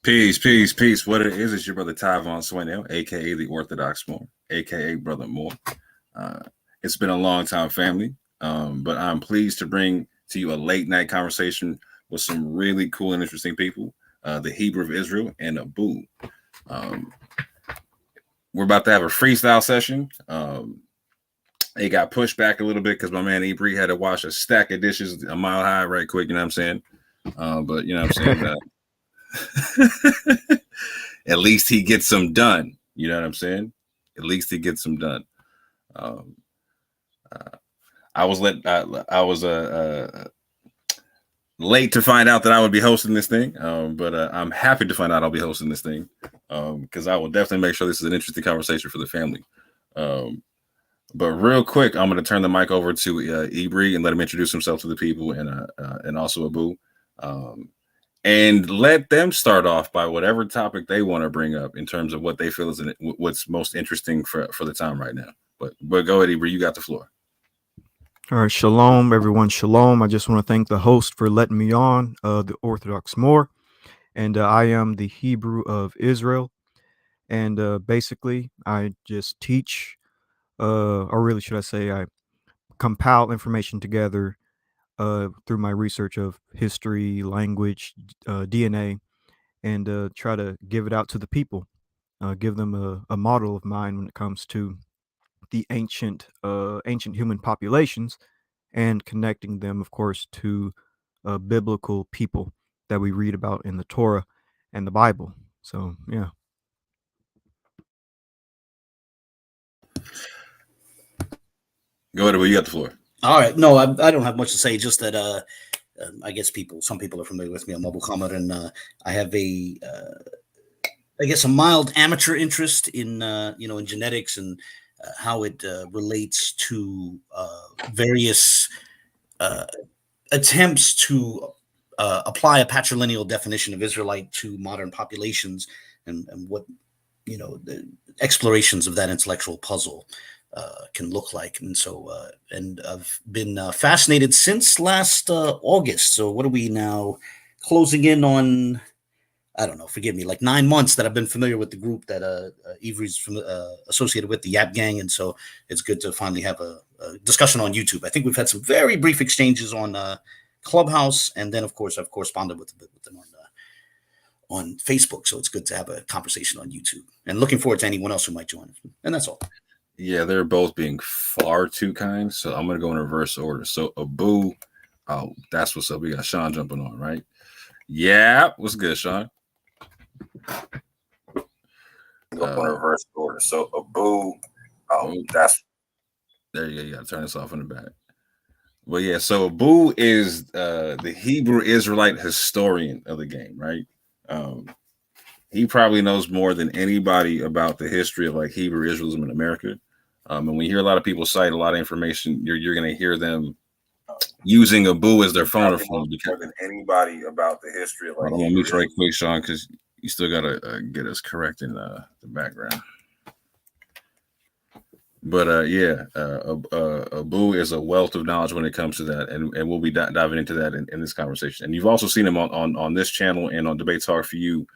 Peace, peace, peace. What it is your brother Tyvon Swainell, aka the Orthodox Moor, aka Brother Moore. It's been a long time, family, but I'm pleased to bring to you a late night conversation with some really cool and interesting people, the Hebrew of Israel and Abu. Um, we're about to have a freestyle session. It got pushed back a little bit because my man Ibri had to wash a stack of dishes a mile high right quick, you know what I'm saying? But you know what I'm saying? At least he gets them done. You know what I'm saying? At least he gets them done. I was late to find out that I would be hosting this thing, but I'm happy to find out I'll be hosting this thing because I will definitely make sure this is an interesting conversation for the family. But real quick, I'm going to turn the mic over to Ibri and let him introduce himself to the people and also Abu. And let them start off by whatever topic they want to bring up in terms of what they feel is what's most interesting for the time right now. But go ahead, Ibri, you got the floor. All right, shalom, everyone. Shalom. I just want to thank the host for letting me on, the Orthodox Moor, and I am the Hebrew of Israel. And basically, I just teach, or really, should I say, I compile information together through my research of history, language, DNA, and try to give it out to the people, give them a model of mine when it comes to the ancient human populations, and connecting them, of course, to biblical people that we read about in the Torah and the Bible. So, yeah. Go ahead, you got the floor. All right. No, I don't have much to say. Just that I guess some people are familiar with me. I'm Abu Khamer, and I have I guess a mild amateur interest in in genetics and how it relates to various attempts to apply a patrilineal definition of Israelite to modern populations, and what the explorations of that intellectual puzzle can look like. And so and I've been fascinated since last August. So what are we now, closing in on, I don't know, forgive me, like 9 months that I've been familiar with the group that Ivry's associated with, the Yap Gang. And so it's good to finally have a discussion on YouTube. I think we've had some very brief exchanges on Clubhouse, and then of course I've corresponded with them on Facebook. So it's good to have a conversation on YouTube, and looking forward to anyone else who might join. And that's all. Yeah, they're both being far too kind, so I'm going to go in reverse order. So Abu, oh, that's what's up. We got Sean jumping on, right? Yeah, what's good, Sean? Go in reverse order. So Abu, oh, that's there you go. You got to turn this off in the back. Well, yeah. So Abu is the Hebrew Israelite historian of the game, right? He probably knows more than anybody about the history of like Hebrew Israelism in America. And when you hear a lot of people cite a lot of information, you're going to hear them using Abu as their phone more than anybody about the history of like. I'm gonna mute right quick, Sean, because you still got to get us correct in the background. But yeah, Abu is a wealth of knowledge when it comes to that, and we'll be diving into that in this conversation. And you've also seen him on this channel and on Debate Talk for You.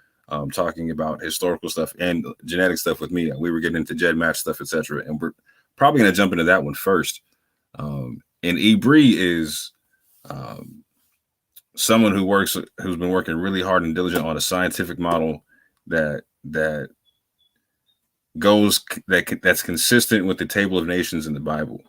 Talking about historical stuff and genetic stuff with me. We were getting into Jed match stuff, etc. And we're probably going to jump into that one first. And Ibri is someone who's been working really hard and diligent on a scientific model that's consistent with the Table of Nations in the Bible,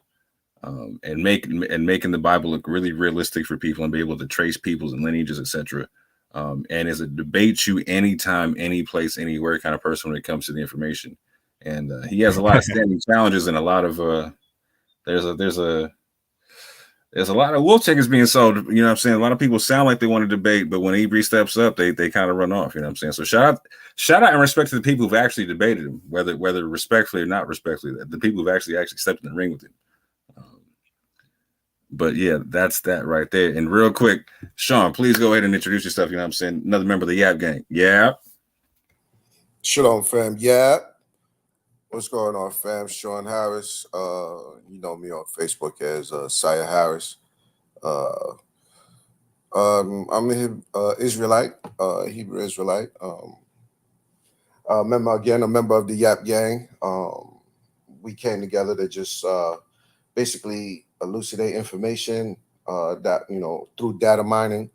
and making the Bible look really realistic for people and be able to trace peoples and lineages, etc. And is a debate you anytime, any place, anywhere kind of person when it comes to the information. And he has a lot of standing challenges and a lot of there's a lot of wolf chickens being sold. You know what I'm saying? A lot of people sound like they want to debate, but when Ibri steps up, they kind of run off. You know what I'm saying? So shout out and respect to the people who've actually debated him, whether respectfully or not respectfully, the people who've actually stepped in the ring with him. But yeah, that's that right there. And real quick, Sean, please go ahead and introduce yourself. You know what I'm saying? Another member of the Yap Gang. Yeah. Shalom, fam. Yeah. What's going on, fam? Sean Harris. You know me on Facebook as Sire Harris. I'm a Israelite, Hebrew Israelite. A member of the Yap Gang. We came together to just basically elucidate information that, through data mining,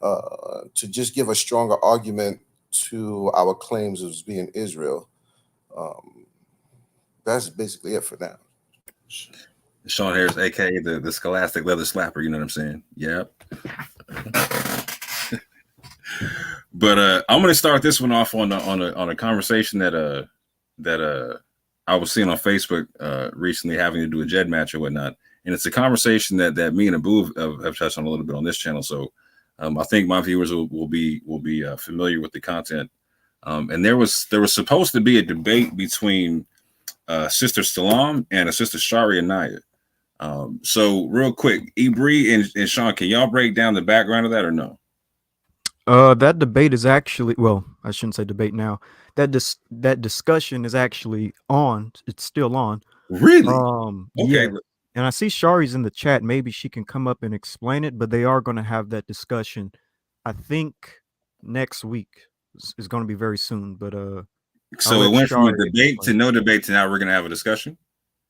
to just give a stronger argument to our claims of being Israel. That's basically it for now. Sean Harris, aka the Scholastic Leather Slapper. You know what I'm saying? Yep. But I'm gonna start this one off on a conversation that I was seeing on Facebook recently, having to do a Jed match or whatnot, and it's a conversation that me and Abu have touched on a little bit on this channel. So I think my viewers will be familiar with the content. And there was supposed to be a debate between Sister Salam and a Sister Shari Anaya. So real quick, Ibri and Sean, can y'all break down the background of that or no? That debate is actually, well, I shouldn't say debate now. That discussion is actually on. It's still on. Really? Okay. Yeah. And I see Shari's in the chat. Maybe she can come up and explain it, but they are going to have that discussion. I think next week is going to be very soon. But so it went from a debate to no debate to now we're going to have a discussion.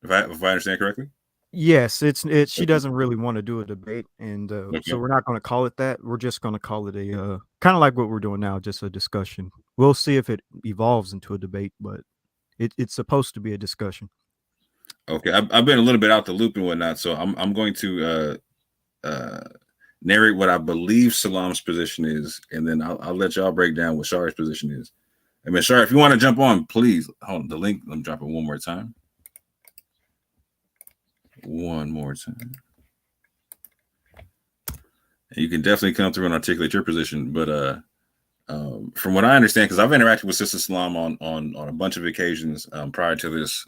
If I understand correctly. Yes, she doesn't really want to do a debate, and so we're not going to call it that. We're just going to call it a kind of like what we're doing now, just a discussion. We'll see if it evolves into a debate, but it's supposed to be a discussion. Okay, I've been a little bit out the loop and whatnot, so I'm going to narrate what I believe Salam's position is, and then I'll let y'all break down what Shari's position is. I mean, Shari, if you want to jump on, please. Hold on, the link. Let me drop it one more time. One more time. You can definitely come through and articulate your position, but from what I understand, because I've interacted with Sister Salam on a bunch of occasions prior to this,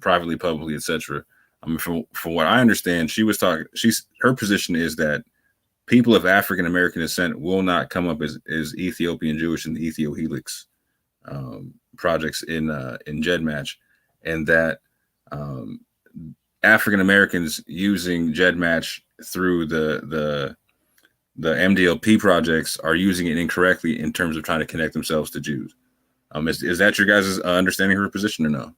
privately, publicly, etc. I mean, from what I understand, her position is that people of African American descent will not come up as Ethiopian Jewish in the Ethio Helix projects in Jed match, and that African Americans using Jed match through the MDLP projects are using it incorrectly in terms of trying to connect themselves to Jews. Is that your guys' understanding of her position or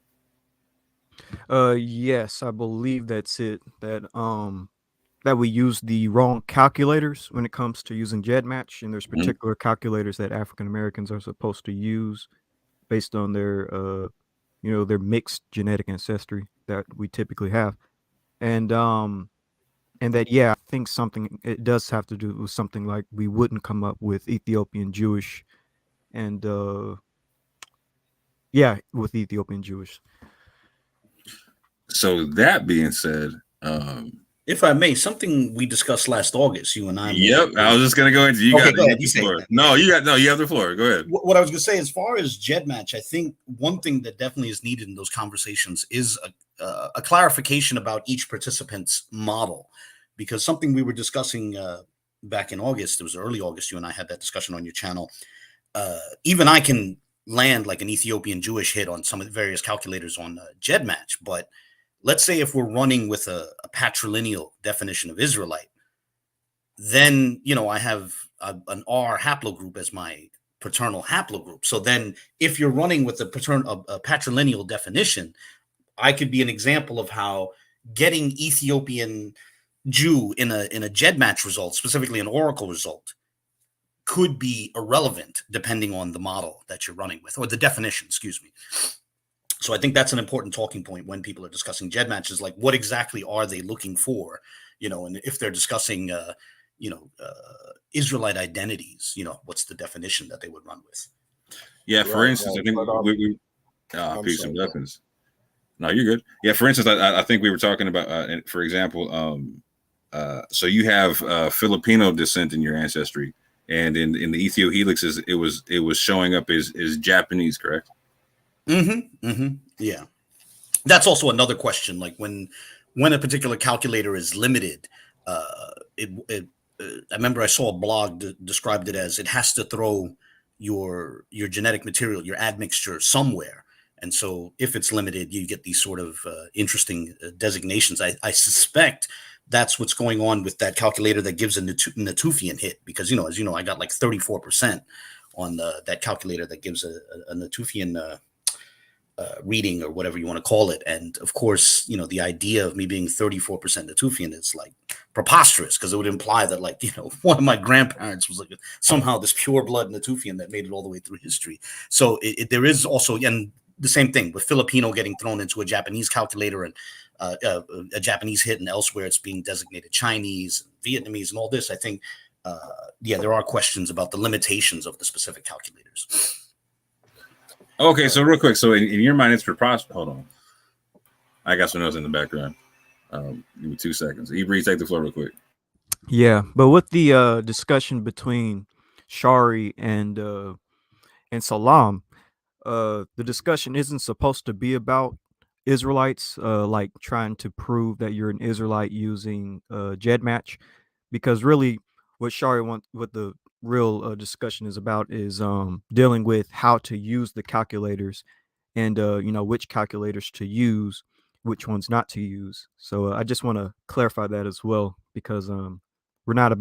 no? Yes, I believe that's it. That we use the wrong calculators when it comes to using Jed match, and there's particular calculators that African Americans are supposed to use based on their their mixed genetic ancestry that we typically have, and that, yeah, I think it does have to do with something like we wouldn't come up with Ethiopian Jewish, and with Ethiopian Jewish. So that being said, if I may, something we discussed last August, you and I. Yep, I was just gonna go into you. Okay, go ahead. You say that. No, you have the floor. Go ahead. What I was gonna say, as far as Jed match, I think one thing that definitely is needed in those conversations is a clarification about each participant's model, because something we were discussing back in August, it was early August, you and I had that discussion on your channel. Even I can land like an Ethiopian Jewish hit on some of the various calculators on Jed match, but let's say if we're running with a patrilineal definition of Israelite, then, I have an R haplogroup as my paternal haplogroup. So then if you're running with a patrilineal definition, I could be an example of how getting Ethiopian Jew in a Jed match result, specifically an oracle result, could be irrelevant depending on the model that you're running with, or the definition, excuse me. So I think that's an important talking point when people are discussing Jed matches, like what exactly are they looking for, and if they're discussing, Israelite identities, what's the definition that they would run with? Yeah, for instance, I think we peace and blessings. No, you're good. Yeah, for instance, I think we were talking about, for example, so you have Filipino descent in your ancestry, and in the Ethio helixes, it was showing up as Japanese, correct? Yeah, that's also another question. Like when a particular calculator is limited, I remember I saw a blog that described it as it has to throw your genetic material, your admixture somewhere. And so if it's limited, you get these sort of interesting designations. I suspect that's what's going on with that calculator that gives a Natufian hit, because, as you know, I got like 34% on that calculator that gives a Natufian reading, or whatever you want to call it. And of course, the idea of me being 34% Natufian is like preposterous, because it would imply that, like, one of my grandparents was like somehow this pure blood Natufian that made it all the way through history. So there is also, and the same thing with Filipino getting thrown into a Japanese calculator, and a Japanese hit, and elsewhere it's being designated Chinese, Vietnamese, and all this. I think, there are questions about the limitations of the specific calculators. Okay, so real quick, so in your mind, it's preposterous. Hold on, I got some notes in the background. Give me 2 seconds. Ibri, take the floor real quick. Yeah, but with the discussion between Shari and Salam, the discussion isn't supposed to be about Israelites, like trying to prove that you're an Israelite using JEDmatch, because really, what the real discussion is about is dealing with how to use the calculators, and which calculators to use, which ones not to use. So I just want to clarify that as well, because we're not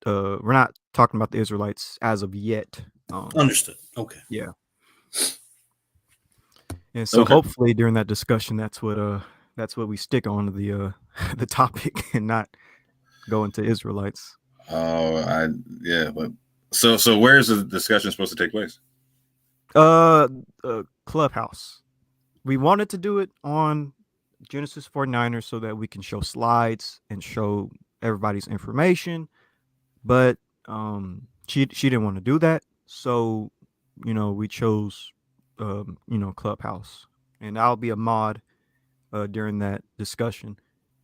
talking about the Israelites as of yet. Understood. Okay. Yeah. And so hopefully during that discussion, that's what we stick on to the the topic, and not go into Israelites. Oh, but so where is the discussion supposed to take place? Clubhouse. We wanted to do it on Genesis 49ers so that we can show slides and show everybody's information, but she didn't want to do that, so we chose Clubhouse, and I'll be a mod during that discussion,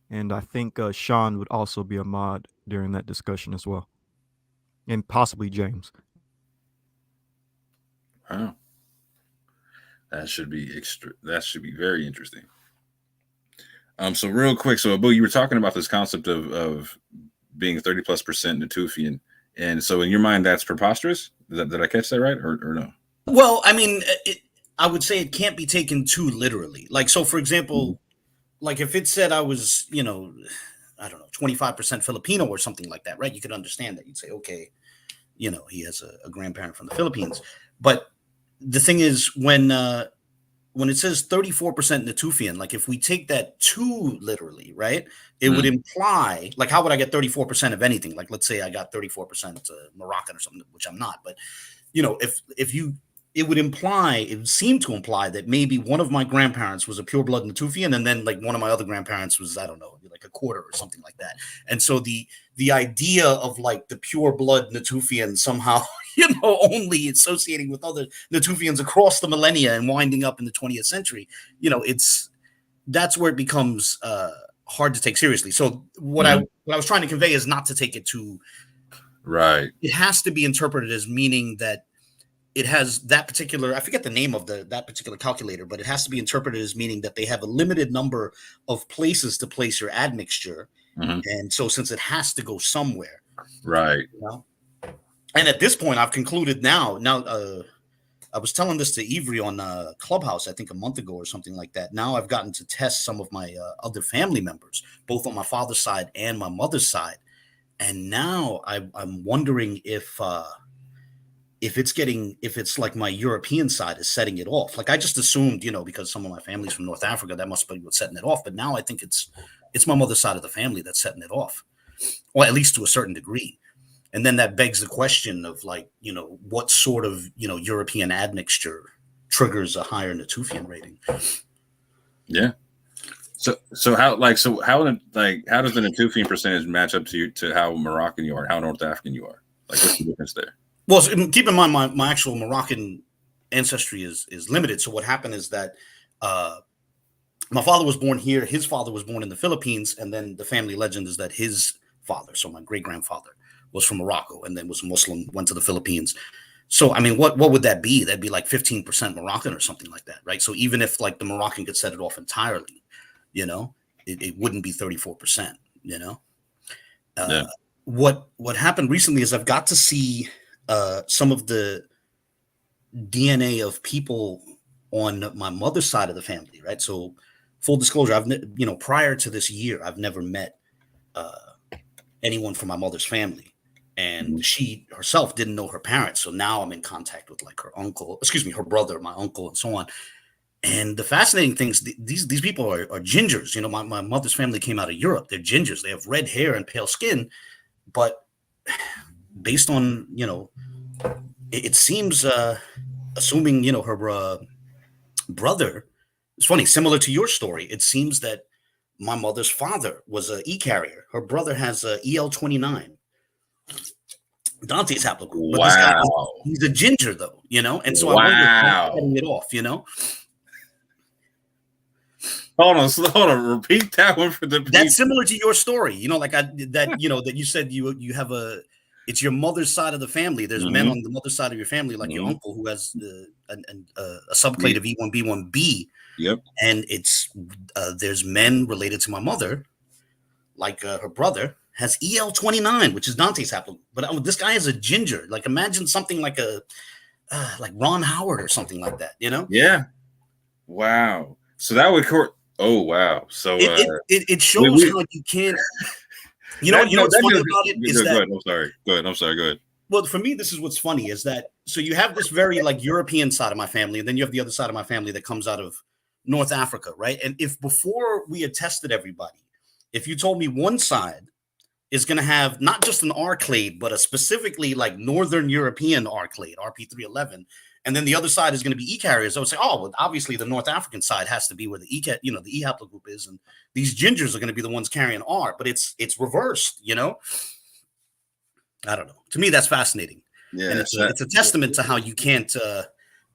and I think Sean would also be a mod during that discussion as well, and possibly James. Wow, that should be very interesting. So real quick, so Abu, you were talking about this concept of being 30+% Natufian, and so in your mind that's preposterous. Did I catch that right, or no? Well, I mean, I would say it can't be taken too literally. Like, so for example, like if it said I was, I don't know, 25% Filipino or something like that, right? You could understand that. You'd say, okay, he has a grandparent from the Philippines. But the thing is, when it says 34% Natufian, like if we take that too literally, right, it would imply, like, how would I get 34% of anything? Like, let's say I got 34% Moroccan or something, which I'm not. But, it would seem to imply that maybe one of my grandparents was a pure blood Natufian, and then like one of my other grandparents was, I don't know, like a quarter or something like that. And so the idea of like the pure blood Natufian somehow, only associating with other Natufians across the millennia and winding up in the 20th century, that's where it becomes hard to take seriously. So what I was trying to convey is not to take it too right. It has to be interpreted as meaning that it has that particular, I forget the name of that particular calculator, but it has to be interpreted as meaning that they have a limited number of places to place your admixture. And so since it has to go somewhere. Right. And at this point, I've concluded now, I was telling this to Ivry on Clubhouse, I think a month ago or something like that. Now I've gotten to test some of my other family members, both on my father's side and my mother's side. And now I'm wondering if it's like my European side is setting it off. Like I just assumed, because some of my family's from North Africa, that must be what's setting it off. But now I think it's my mother's side of the family that's setting it off, or at least to a certain degree. And then that begs the question of like, what sort of, European admixture triggers a higher Natufian rating? Yeah. So how does the Natufian percentage match up to how Moroccan you are, how North African you are? Like, what's the difference there? Well, keep in mind, my actual Moroccan ancestry is limited. So what happened is that my father was born here. His father was born in the Philippines. And then the family legend is that his father, so my great-grandfather, was from Morocco and then was Muslim, went to the Philippines. So, I mean, what would that be? That'd be like 15% Moroccan or something like that, right? So even if like the Moroccan could set it off entirely, it wouldn't be 34%, What happened recently is I've got to see some of the DNA of people on my mother's side of the family, right? So full disclosure, prior to this year, I've never met anyone from my mother's family. And she herself didn't know her parents. So now I'm in contact with like her uncle, her brother, my uncle, and so on. And the fascinating things, these people are gingers. You know, my mother's family came out of Europe. They're gingers. They have red hair and pale skin. But based on, you know, it seems, assuming, you know, her brother, it's funny, similar to your story, it seems that my mother's father was an E-carrier. Her brother has a EL29. Dante's haplogroup. But this guy, he's a ginger, though, you know? And so I wonder how cutting it off, you know? Hold on. Repeat that one for the people. That's similar to your story, you know, like you know, that you said you have it's your mother's side of the family. There's men on the mother's side of your family, like your uncle, who has a subclade of E1B1B. Yep. And it's there's men related to my mother, like her brother has EL29, which is Dante's haplogroup. But this guy is a ginger. Like, imagine something like like Ron Howard or something like that, you know? Yeah. Wow. So that would oh wow. So it shows how you can't. You know what's funny about it is that. Go ahead. I'm sorry. Go ahead. Well, for me, this is what's funny is that so you have this very like European side of my family, and then you have the other side of my family that comes out of North Africa, right? And if before we had tested everybody, if you told me one side is going to have not just an R clade, but a specifically like Northern European R clade, RP311, and then the other side is going to be E carriers, I would say, oh, well, obviously the North African side has to be where the E haplogroup is, and these gingers are going to be the ones carrying R, but it's reversed, you know? I don't know. To me, that's fascinating. Yeah, and it's a testament to how you can't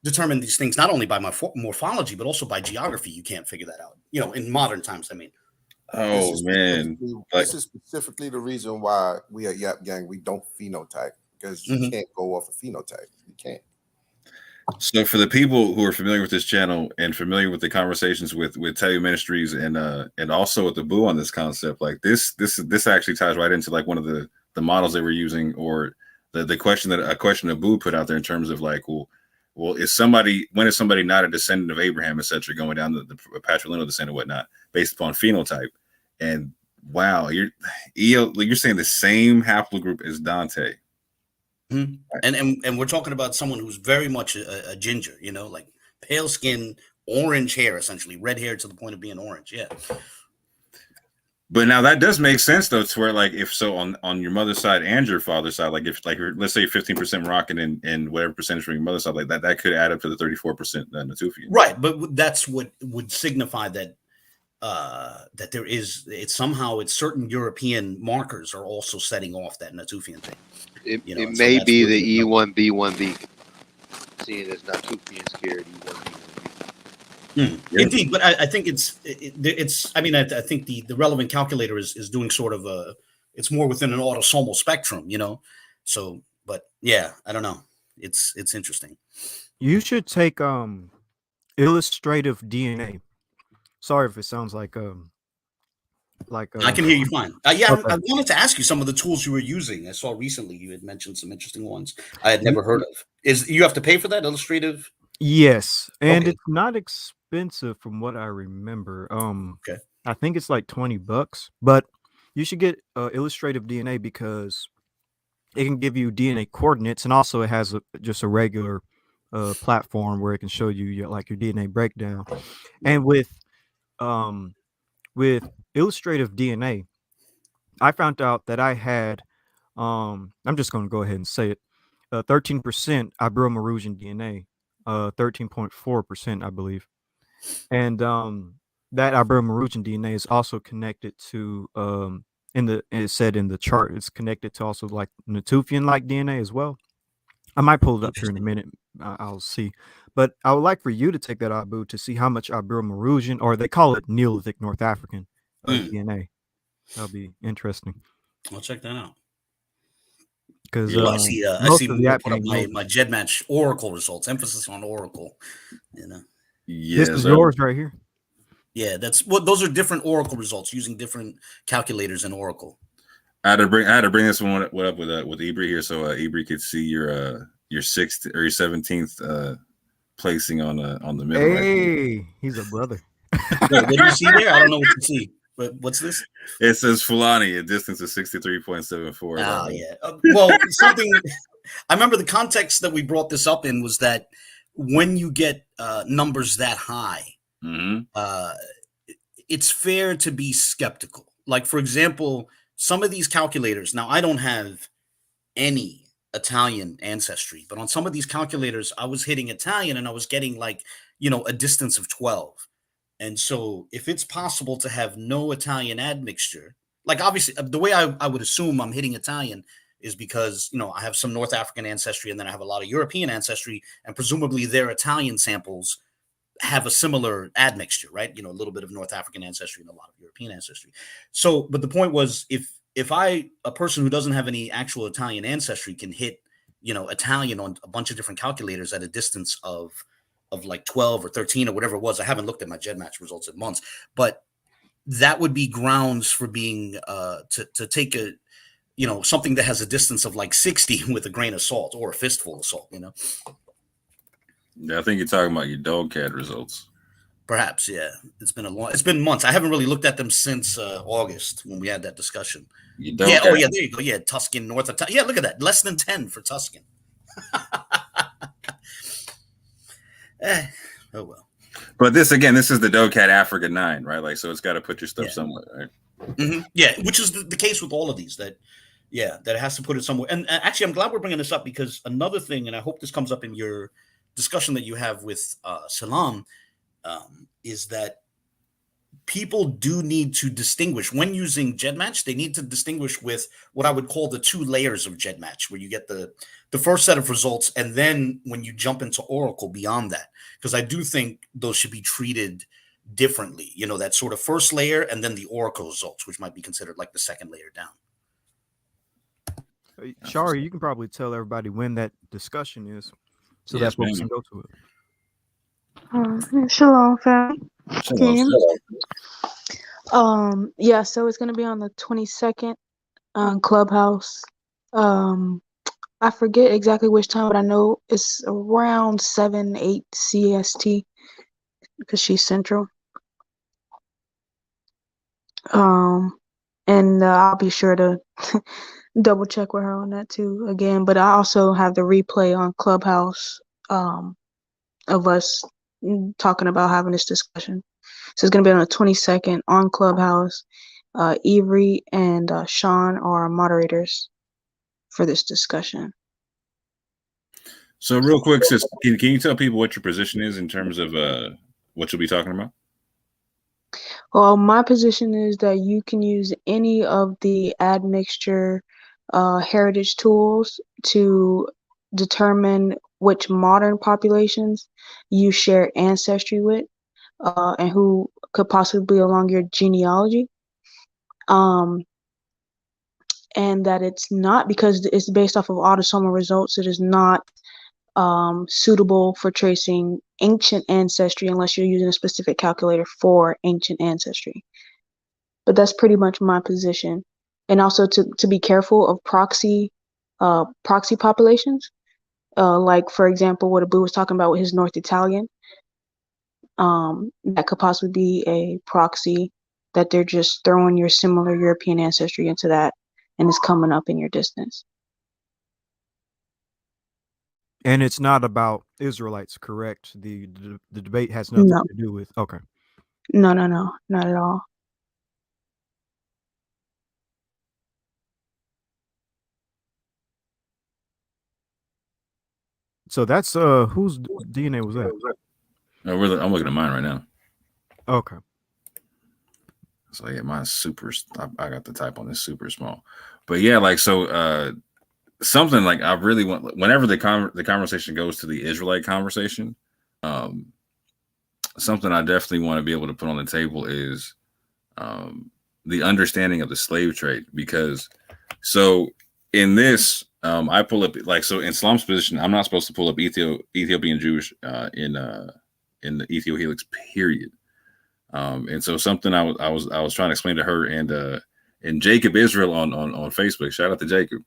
determine these things not only by morphology, but also by geography. You can't figure that out, you know, in modern times, I mean. Oh, man. This is specifically the reason why we at Yap Gang, we don't phenotype, because you can't go off a phenotype. You can't. So for the people who are familiar with this channel and familiar with the conversations with Tell Ministries and also with the Boo on this concept, like this actually ties right into like one of the models they were using, or the question that Boo put out there in terms of like, well, when is somebody not a descendant of Abraham, etc., going down the patrilineal descent and whatnot based upon phenotype? And wow, you're saying the same haplogroup as Dante. Mm-hmm. And we're talking about someone who's very much a ginger, you know, like pale skin, orange hair, essentially red hair to the point of being orange. Yeah. But now that does make sense though, to where like if so on your mother's side and your father's side, like if like let's say 15% Moroccan and whatever percentage from your mother's side, like that could add up to the 34% Natufian. Right, but that's what would signify that that there is it's certain European markers are also setting off that Natufian thing. It may be the E1B1B, seeing as Natufians carried E1B1B. Indeed, but I think it's. I mean, I think the relevant calculator is doing sort of it's more within an autosomal spectrum, you know. So, but yeah, I don't know. It's interesting. You should take illustrative DNA. Sorry if it sounds like I can hear you fine. Yeah, okay. I wanted to ask you some of the tools you were using. I saw recently you had mentioned some interesting ones I had never heard of. You have to pay for that illustrative? Yes, and it's not expensive from what I remember. Okay. I think it's like $20, but you should get illustrative DNA because it can give you DNA coordinates, and also it has just a regular platform where it can show you your DNA breakdown. And with illustrative DNA, I found out that I had I'm just going to go ahead and say it, 13% Ibero-Mauritian DNA, 13.4%, I believe. And that Ibero-Mauritian DNA is also connected to it said in the chart, it's connected to also like Natufian like DNA as well. I might pull it up here in a minute. I'll see. But I would like for you to take that, Abu, to see how much Ibero-Mauritian, or they call it Neolithic North African DNA. That'll be interesting. I'll check that out. Because I see my GEDmatch Oracle results. Emphasis on Oracle. You know. This is yours right here. Yeah, those are different Oracle results using different calculators in Oracle. I had to bring this one up with Ibri here, so Ibri could see your 6th or your 17th placing on the middle. Hey, he's a brother. What do you see there? I don't know what you see. What's this? It says Fulani, a distance of 63.74. Ah, yeah. Well, something I remember the context that we brought this up in was that when you get numbers that high, it's fair to be skeptical. Like, for example, some of these calculators. Now, I don't have any Italian ancestry, but on some of these calculators, I was hitting Italian and I was getting like, a distance of 12. And so if it's possible to have no Italian admixture, like obviously the way I would assume I'm hitting Italian is because, I have some North African ancestry and then I have a lot of European ancestry, and presumably their Italian samples have a similar admixture, right? A little bit of North African ancestry and a lot of European ancestry. So, but the point was, if a person who doesn't have any actual Italian ancestry can hit, Italian on a bunch of different calculators at a distance of like 12 or 13 or whatever it was. I haven't looked at my GEDmatch results in months, but that would be grounds for being to take a something that has a distance of like 60 with a grain of salt or a fistful of salt. Yeah, I think you're talking about your dog cat results. Perhaps, yeah. It's been months. I haven't really looked at them since August when we had that discussion. Yeah. Oh, yeah. There you go. Yeah, Tuscan, North of Tuscan. Yeah, look at that. Less than 10 for Tuscan. Oh well. But this is the Docat Africa 9, right? Like, so it's got to put your stuff somewhere, right? Yeah, which is the case with all of these. That it has to put it somewhere. And actually, I'm glad we're bringing this up, because another thing, and I hope this comes up in your discussion that you have with Salam, is that people do need to distinguish when using GEDmatch. They need to distinguish with what I would call the 2 layers of GEDmatch, where you get the first set of results, and then when you jump into Oracle beyond that, because I do think those should be treated differently. That sort of first layer, and then the Oracle results, which might be considered like the second layer down. Shari, you can probably tell everybody when that discussion is, so yes, that folks can go to it. Shalom, fam. Shalom. Yeah, so it's gonna be on the 22nd on Clubhouse. I forget exactly which time, but I know it's around 7-8 CST, because she's Central. And I'll be sure to double check with her on that too again. But I also have the replay on Clubhouse of us talking about having this discussion. So it's gonna be on the 22nd on Clubhouse. Avery and Sean are moderators for this discussion. So real quick, sis, can you tell people what your position is in terms of what you'll be talking about? Well, my position is that you can use any of the admixture heritage tools to determine which modern populations you share ancestry with, and who could possibly be along your genealogy. And that it's not, because it's based off of autosomal results, it is not suitable for tracing ancient ancestry unless you're using a specific calculator for ancient ancestry. But that's pretty much my position. And also to be careful of proxy populations. Like, for example, what Abu was talking about with his North Italian. That could possibly be a proxy that they're just throwing your similar European ancestry into that, and it's coming up in your distance. And it's not about Israelites, correct? The debate has nothing to do with. Okay. No, not at all. So that's whose DNA was that? No, I'm looking at mine right now. Okay. So yeah, mine's super. I got the type on this super small, but yeah, like so. Something like I really want, whenever the conversation goes to the Israelite conversation, something I definitely want to be able to put on the table is the understanding of the slave trade. Because so in this, I pull up, like, so in Islam's position, I'm not supposed to pull up Ethiopian Jewish in the Ethio Helix period. And so something I was trying to explain to her and Jacob Israel on Facebook. Shout out to Jacob.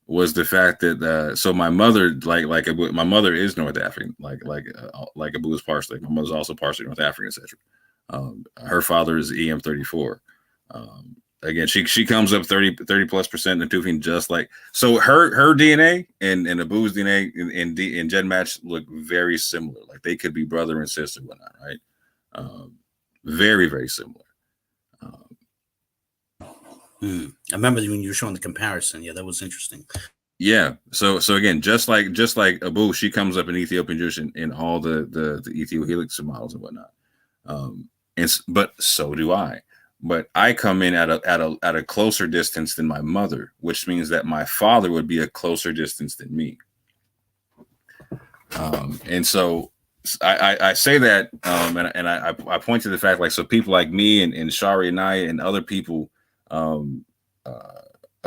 Was the fact that so my mother, like my mother is North African, like Abu is partially. My mother's also partially North African, etc. Her father is EM34. Again, she comes up 30 plus% Natufian, just like, so her DNA and Abu's DNA and Jed match look very similar. Like they could be brother and sister, whatnot, right? Very, very similar. I remember when you were showing the comparison. Yeah, that was interesting. Yeah. So again, just like Abu, she comes up in Ethiopian Jewish in all the Ethio helix models and whatnot. But so do I. But I come in at a closer distance than my mother, which means that my father would be a closer distance than me. And so I say that, and I point to the fact, like, so people like me and Shari and Naya and other people of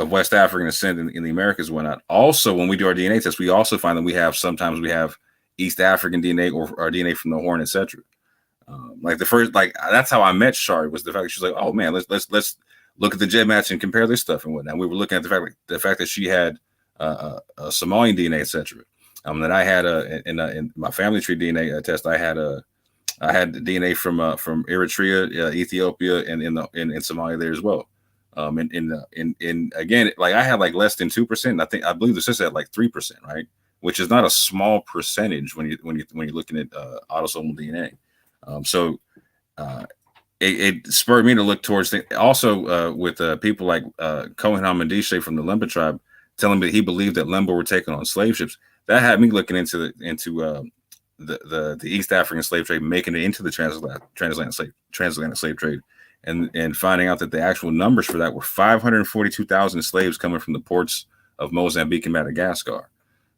West African descent in the Americas and whatnot. Also, when we do our DNA test, we also find that sometimes we have East African DNA or our DNA from the Horn, etc. Like the first, like that's how I met Shari, was the fact that she's like, oh man, let's look at the Jed match and compare this stuff and whatnot. We were looking at the fact that she had a Somalian DNA, etc. That I had in my family tree DNA test, I had the DNA from Eritrea, Ethiopia, and in Somalia there as well. And again, like I had like less than 2%. I believe the sister had like 3%, right? Which is not a small percentage when you're looking at autosomal DNA. So it spurred me to look towards also with people like Cohen Hamadishe from the Lemba tribe, telling me that he believed that Lemba were taken on slave ships. That had me looking into the East African slave trade, making it into the transatlantic slave trade, and finding out that the actual numbers for that were 542,000 slaves coming from the ports of Mozambique and Madagascar.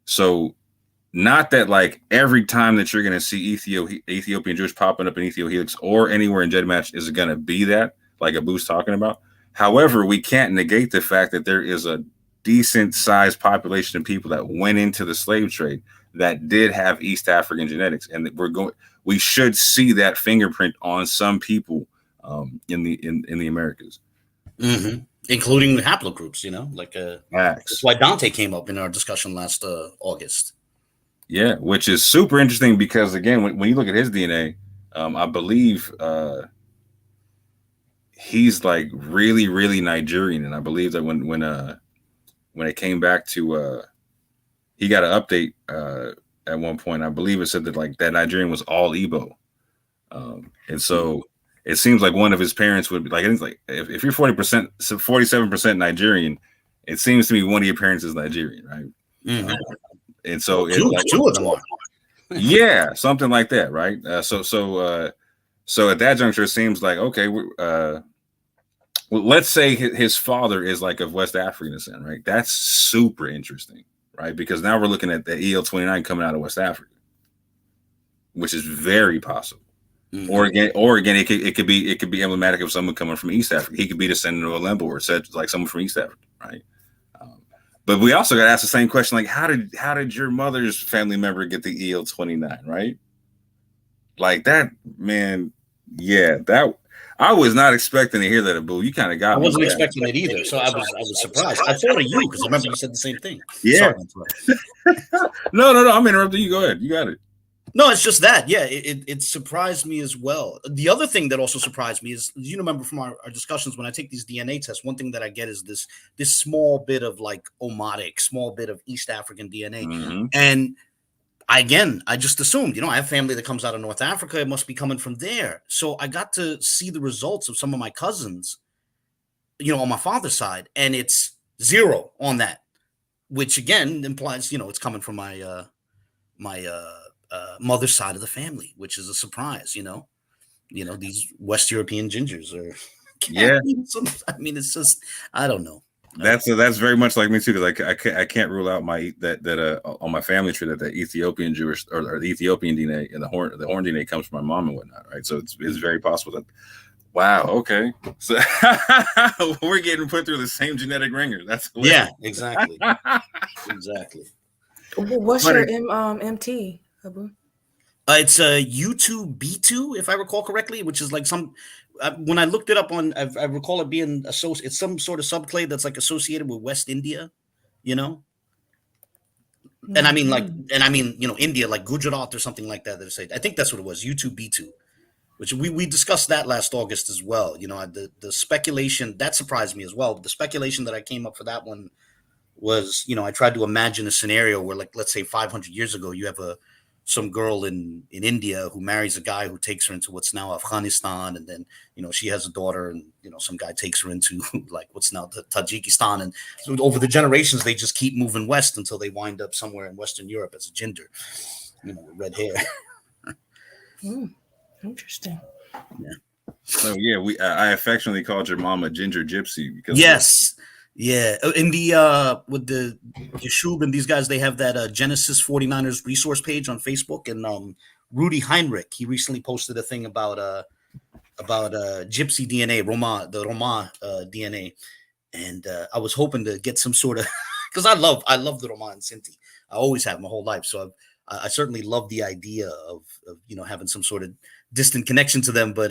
So not that like every time that you're going to see Ethiopian Jewish popping up in Ethio Helix or anywhere in Jed match is going to be that, like Abu's talking about. However, we can't negate the fact that there is a decent sized population of people that went into the slave trade that did have East African genetics, and we should see that fingerprint on some people in the Americas, including the haplogroups. Like that's why Dante came up in our discussion last August. Yeah, which is super interesting because again, when you look at his DNA, I believe he's like really, really Nigerian, and I believe that when it came back to he got an update at one point, I believe it said that like that Nigerian was all Igbo, and so it seems like one of his parents would be like, it's like if you're 47% Nigerian, it seems to me one of your parents is Nigerian, right? And so two of them are. Yeah, something like that, right? So at that juncture, it seems like, okay, well, let's say his father is like of West African descent, right? That's super interesting, right? Because now we're looking at the EL29 coming out of West Africa, which is very possible. Or again, it could be emblematic of someone coming from East Africa. He could be descendant of a Lemba, or said like someone from East Africa, right? But we also got to ask the same question, like how did your mother's family member get the EL29, right? Like that, man. Yeah, that I was not expecting to hear that, Abu. You kind of got me. I wasn't expecting it either, so I was surprised. I thought of you because I remember you said the same thing. Yeah. No. I'm interrupting you. Go ahead. You got it. No, it's just that. Yeah, it surprised me as well. The other thing that also surprised me is, you remember from our discussions, when I take these DNA tests, one thing that I get is this small bit of like Omotic, small bit of East African DNA. And I just assumed, I have family that comes out of North Africa. It must be coming from there. So I got to see the results of some of my cousins, on my father's side, and it's 0 on that, which again implies, it's coming from my mother's side of the family, which is a surprise. These West European gingers are. Yeah. I mean, it's just, I don't know. That's very much like me too, because I can't rule out that on my family tree that the Ethiopian Jewish or the Ethiopian DNA and the horn DNA comes from my mom and whatnot, right? So it's very possible that. Wow. Okay. So we're getting put through the same genetic ringer. That's hilarious. Yeah. Exactly. Exactly. What's your MT, Abu? It's a U2B2, if I recall correctly, which is like some. When I looked it up I recall it being associated. It's some sort of subclade that's like associated with West India, And I mean, India, like Gujarat or something like that. I think that's what it was, U2B2, which we discussed that last August as well. You know, the speculation that surprised me as well. The speculation that I came up for that one was, you know, I tried to imagine a scenario where, like, let's say 500 years ago, you have some girl in India who marries a guy who takes her into what's now Afghanistan, and then, you know, she has a daughter, and, you know, some guy takes her into like what's now Tajikistan, and so over the generations they just keep moving west until they wind up somewhere in Western Europe as a gender, you know, with red hair. Interesting. Yeah. So yeah, I affectionately called your mom a ginger gypsy because yes. Yeah, in the with the Yashub and these guys, they have that Genesis 49ers resource page on Facebook, and Rudy Heinrich, he recently posted a thing about gypsy DNA, the Roma DNA, and I was hoping to get some sort of, because I love the Roma and Sinti, I always have my whole life, so I certainly love the idea of you know, having some sort of distant connection to them, but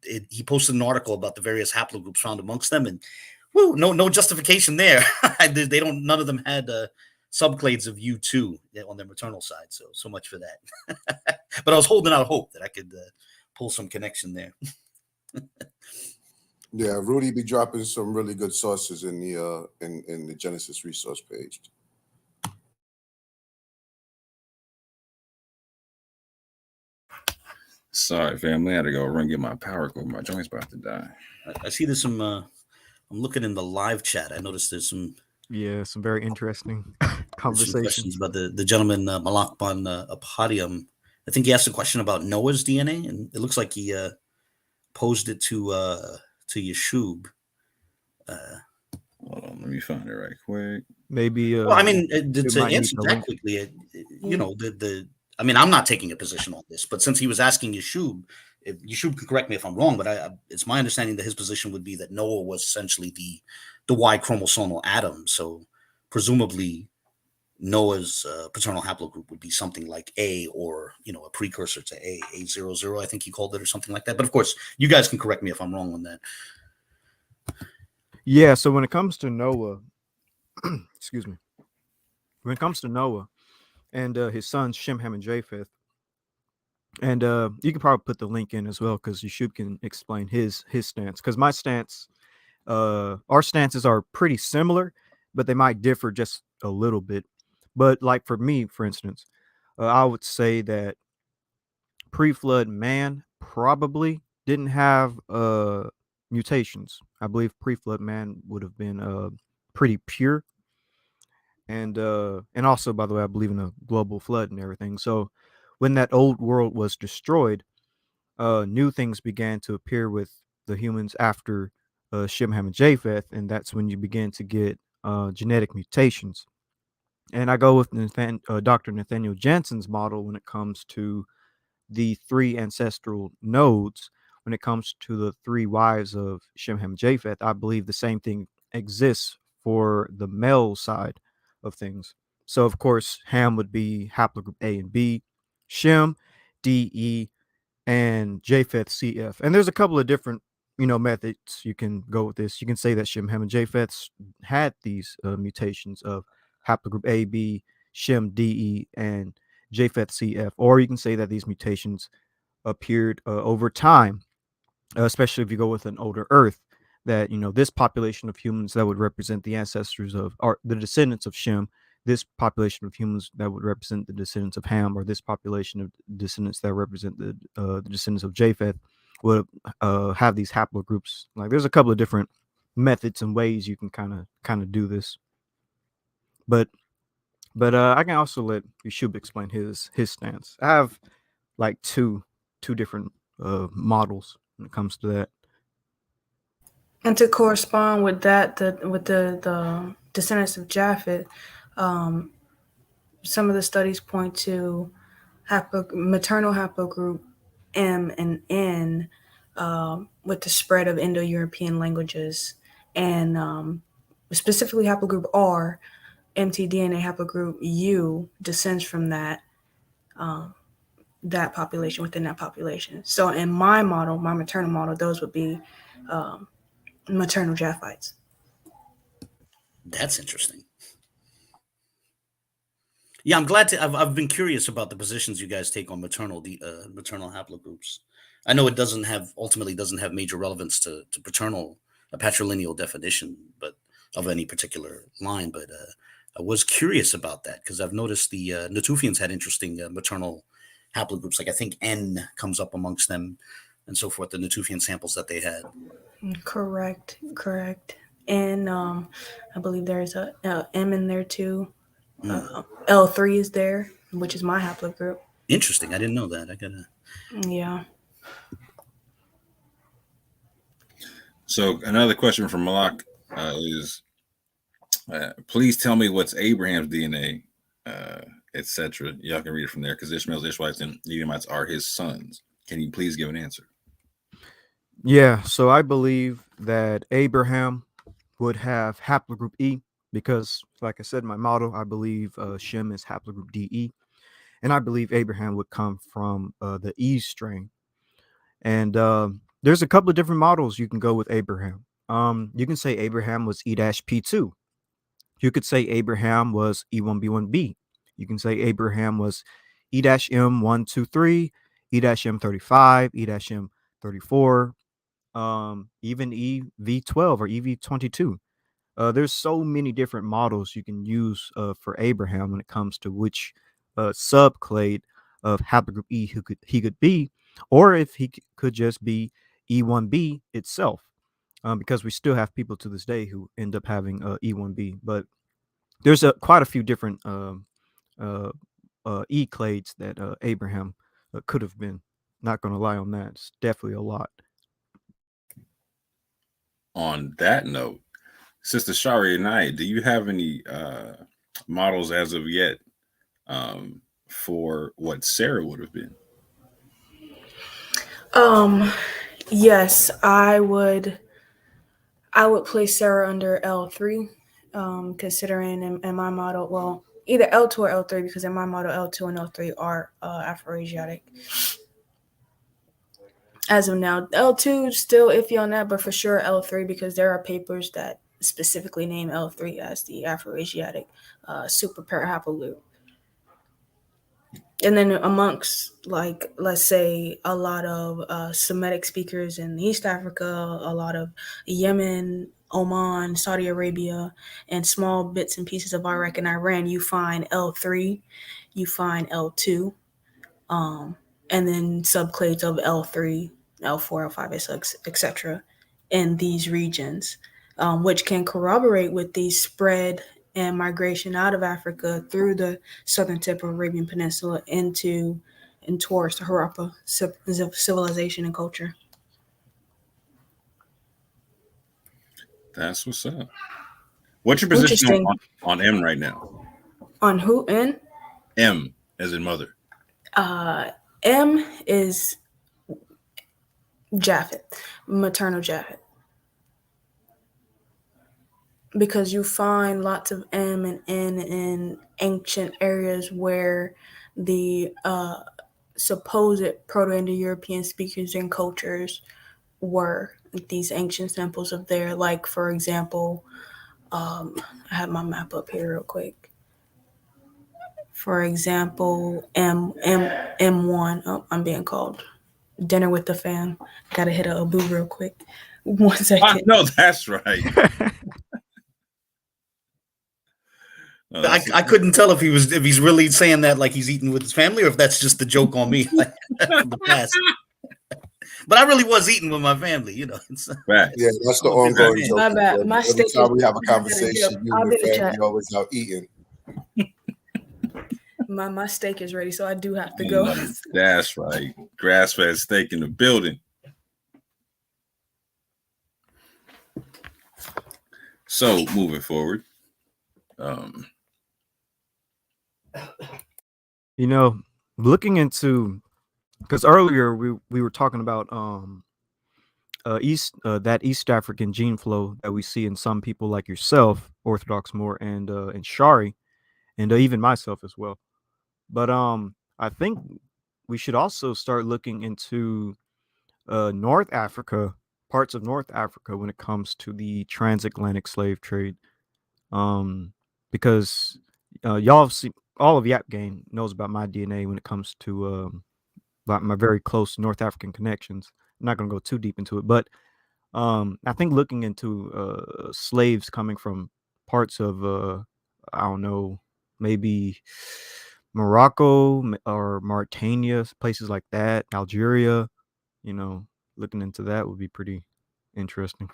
he posted an article about the various haplogroups found amongst them, and woo, no justification there. They don't. None of them had subclades of U2 on their maternal side. So much for that. But I was holding out hope that I could pull some connection there. Yeah, Rudy be dropping some really good sources in the Genesis resource page. Sorry, family, I had to go run get my power cord. My joint's about to die. I see there's some. I'm looking in the live chat. I noticed there's some very interesting conversations. Some questions about the gentleman Malakban Apadium. I think he asked a question about Noah's DNA, and it looks like he posed it to Yashub. Hold on, let me find it right quick. Maybe. Well, I mean, to answer that quickly, you know, I mean, I'm not taking a position on this, but since he was asking Yashub, Yashub can correct me if I'm wrong, but it's my understanding that his position would be that Noah was essentially the Y chromosomal atom. So presumably Noah's paternal haplogroup would be something like A, or, you know, a precursor to A00, I think he called it, or something like that. But of course, you guys can correct me if I'm wrong on that. Yeah. So when it comes to Noah, excuse me, when it comes to Noah and his sons Shem, Ham, and Japheth, and you can probably put the link in as well, because Yashub can explain his stance. Because my stance, our stances are pretty similar, but they might differ just a little bit. But like for me, for instance, I would say that pre-flood man probably didn't have mutations. I believe pre-flood man would have been pretty pure. And also, by the way, I believe in a global flood and everything. So when that old world was destroyed, new things began to appear with the humans after Shem, Ham, and Japheth, and that's when you begin to get genetic mutations. And I go with Dr. Nathaniel Jensen's model when it comes to the three ancestral nodes. When it comes to the three wives of Shem, Ham, and Japheth, I believe the same thing exists for the male side of things. So, of course, Ham would be haplogroup A and B, Shem, D, E, and Japheth, CF. And there's a couple of different, methods you can go with this. You can say that Shem, Ham, and Japheth had these mutations of haplogroup A, B, Shem, D, E, and Japheth, CF. Or you can say that these mutations appeared over time, especially if you go with an older Earth, that, this population of humans that would represent the ancestors of, or the descendants of Shem, this population of humans that would represent the descendants of Ham, or this population of descendants that represent the descendants of Japheth, would have these haplogroups. Like, there's a couple of different methods and ways you can kind of do this. But I can also let Yashub explain his stance. I have like two different models when it comes to that. And to correspond with that, with the descendants of Japheth, some of the studies point to maternal haplogroup M and N with the spread of Indo-European languages, and specifically haplogroup R, mtDNA haplogroup U descends from that population, within that population. So in my model, my maternal model, those would be maternal Japhites. That's interesting. Yeah, I'm glad to. I've been curious about the positions you guys take on maternal haplogroups. I know it ultimately doesn't have major relevance to a patrilineal definition, but of any particular line. But I was curious about that because I've noticed the Natufians had interesting maternal haplogroups. Like I think N comes up amongst them and so forth, the Natufian samples that they had. Correct. And I believe there's a M in there too. L3 is there, which is my haplogroup. Interesting. I didn't know that. I gotta. Yeah. So another question from Malak is, please tell me what's Abraham's DNA, etc. Y'all can read it from there because Ishmael's, Ishmaelites, and Edomites are his sons. Can you please give an answer? Yeah, so I believe that Abraham would have haplogroup E because, like I said in my model, I believe Shem is haplogroup DE, and I believe Abraham would come from the E strain. And there's a couple of different models you can go with Abraham. You can say Abraham was E-P2. You could say Abraham was E1B1B. You can say Abraham was E-M123, E-M35, E-M34, even EV12 or EV22. There's so many different models you can use for Abraham when it comes to which subclade of haplogroup E he could be, or if he could just be E1B itself, because we still have people to this day who end up having E1B. But there's quite a few different E clades that Abraham could have been. Not going to lie on that. It's definitely a lot. On that note, Sister Shari and I, do you have any models as of yet for what Sarah would have been? Yes, I would place Sarah under L3, considering in my model, well, either L2 or L3, because in my model, L2 and L3 are Afroasiatic. As of now, L2 still iffy on that, but for sure L3, because there are papers that specifically name L3 as the Afroasiatic super parahaplogroup. And then amongst, like, let's say a lot of Semitic speakers in East Africa, a lot of Yemen, Oman, Saudi Arabia, and small bits and pieces of Iraq and Iran, you find L3, you find L2, and then subclades of L3, L4, L5, etc. in these regions, which can corroborate with the spread and migration out of Africa through the southern tip of Arabian Peninsula and towards the Harappa civilization and culture. That's what's up. What's your position on M right now? On who? N? M as in mother. M is Japhet, maternal Japhet. Because you find lots of M and N in ancient areas where the supposed Proto-Indo-European speakers and cultures were, these ancient samples of their, like, for example, I have my map up here real quick. For example, M1. Oh, I'm being called. Dinner with the fam. Gotta hit a boo real quick. 1 second. No, that's right. I couldn't tell if he's really saying that like he's eating with his family or if that's just the joke on me like, from the past. But I really was eating with my family, you know. Right. Yeah, that's the ongoing joke. My bad. My Every time we have a steak conversation, you and your family always out eating. My steak is ready, so I do have to go. That's right. Grass-fed steak in the building. So moving forward, you know, looking into, because earlier we were talking about that East African gene flow that we see in some people like yourself, Orthodox Moor, and Shari, and even myself as well. But I think we should also start looking into North Africa, parts of North Africa, when it comes to the transatlantic slave trade, because y'all see, all of Yap Gang knows about my DNA when it comes to my very close North African connections. I'm not going to go too deep into it, but I think looking into slaves coming from parts of I don't know, maybe Morocco or Mauritania, places like that, Algeria, you know, looking into that would be pretty interesting.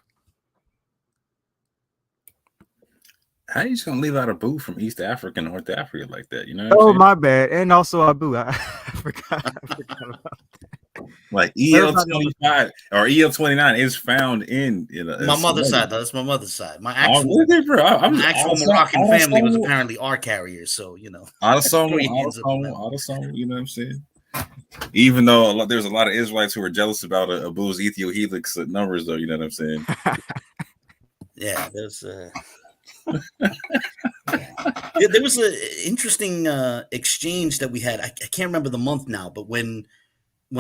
How you just gonna leave out Abu from East Africa and North Africa like that? You know? Oh, my bad. And also Abu. I forgot about that. Like EL25 or EL29 is found in my mother's side. That's my mother's side. My actual, my actual Moroccan family was apparently R carriers. So you know, autosomal, you know what I'm saying? Even though there's a lot of Israelites who are jealous about Abu's Ethio-Helix numbers, though, you know what I'm saying? Yeah, there's there was an interesting exchange that we had. I can't remember the month now, but when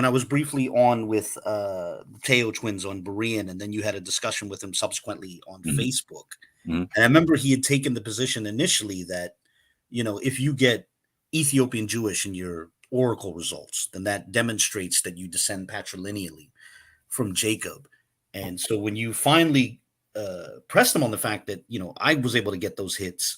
I was briefly on with the Teo twins on Berean, and then you had a discussion with him subsequently on Facebook. And I remember he had taken the position initially that, you know, if you get Ethiopian Jewish in your oracle results, then that demonstrates that you descend patrilineally from Jacob. And so when you finally pressed him on the fact that, you know, I was able to get those hits,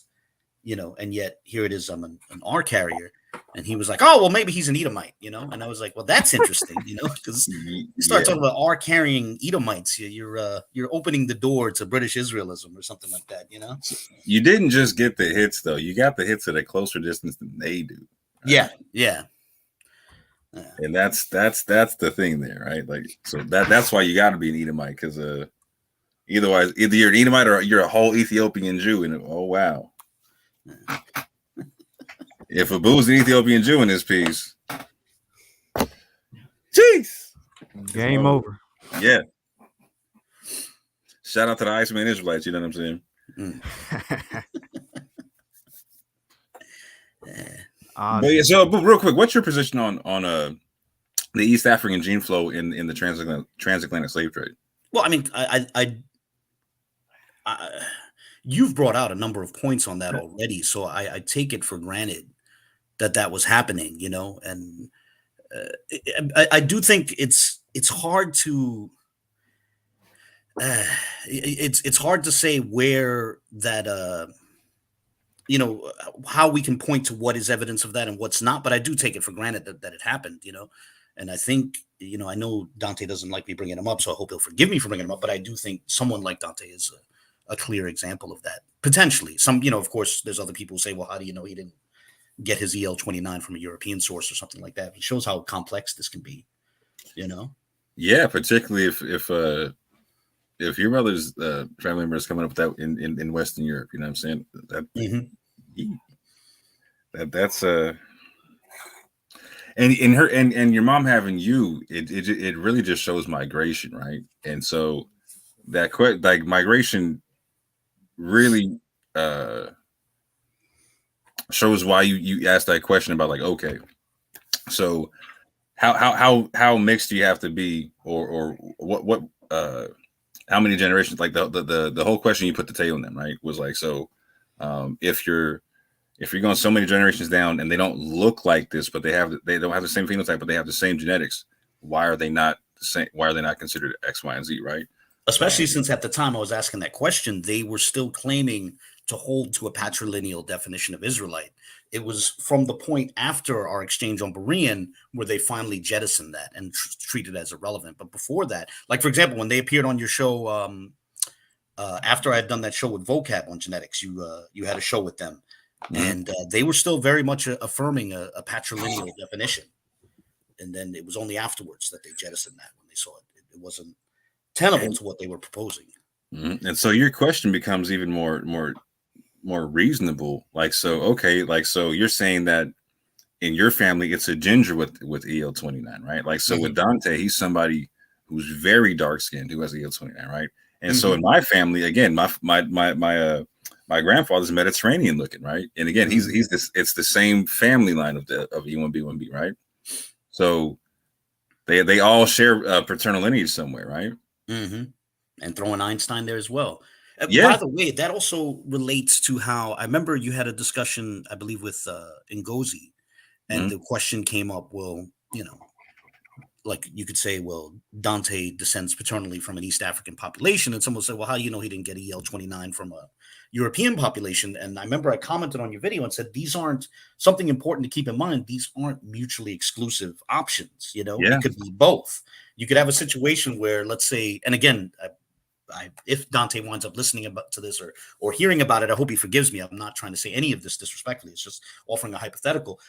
you know, and yet here it is, I'm an R carrier. And he was like, oh, well, maybe he's an Edomite, you know? And I was like, well, that's interesting, you know, because you start talking about R carrying Edomites, you're opening the door to British Israelism or something like that, you know? You didn't just get the hits, though. You got the hits at a closer distance than they do. Right? Yeah. And that's the thing there, right? Like, so that's why you got to be an Edomite, because either you're an Edomite or you're a whole Ethiopian Jew. And oh, wow. If Abu's an Ethiopian Jew in this piece, jeez, game over. Yeah. Shout out to the Iceman Israelites. You know what I'm saying? But yeah, so real quick, what's your position on the East African gene flow in the transatlantic slave trade? Well, I mean, I you've brought out a number of points on that already, so I take it for granted that was happening, you know, and I do think it's hard to it's hard to say where that you know, how we can point to what is evidence of that and what's not, but I do take it for granted that it happened, you know. And I think, you know, I know Dante doesn't like me bringing him up, so I hope he'll forgive me for bringing him up, but I do think someone like Dante is a clear example of that, potentially. Some, you know, of course, there's other people who say, well, how do you know he didn't get his EL29 from a European source or something like that? It shows how complex this can be, you know? Yeah, particularly if your mother's family member is coming up with that in Western Europe, you know what I'm saying? That's and your mom having you, it really just shows migration, right? And so that like migration really shows why you asked that question about, like, okay, so how mixed do you have to be, or what how many generations? Like the whole question you put the tail on them, right, was like, so if you're going so many generations down and they don't look like this, but they don't have the same phenotype, but they have the same genetics, why are they not the same? Why are they not considered X, Y, and Z, right? Especially since at the time I was asking that question, they were still claiming to hold to a patrilineal definition of Israelite. It was from the point after our exchange on Berean where they finally jettisoned that and treated it as irrelevant. But before that, like, for example, when they appeared on your show, after I had done that show with Vocab on genetics, you had a show with them. And they were still very much affirming a patrilineal definition. And then it was only afterwards that they jettisoned that when they saw it. It wasn't tenable to what they were proposing. And so your question becomes even more reasonable. Like, so, okay, like, so you're saying that in your family, it's a ginger with EL29, right? Like, so with Dante, he's somebody who's very dark skinned who has EL29, right? And so in my family, again, my grandfather's Mediterranean looking, right? And again, he's this. It's the same family line of E1B1B, right? So they all share paternal lineage somewhere, right? And throwing Einstein there as well. By the way, that also relates to how I remember you had a discussion, I believe, with Ngozi, and the question came up. Well, you know, like you could say, well, Dante descends paternally from an East African population, and someone would say, well, how do you know he didn't get EL29 from a European population? And I remember I commented on your video and said, these aren't something important to keep in mind. These aren't mutually exclusive options. You know, Yeah. it could be both. You could have a situation where, let's say, and again, if Dante winds up listening to this or hearing about it, I hope he forgives me. I'm not trying to say any of this disrespectfully. It's just offering a hypothetical.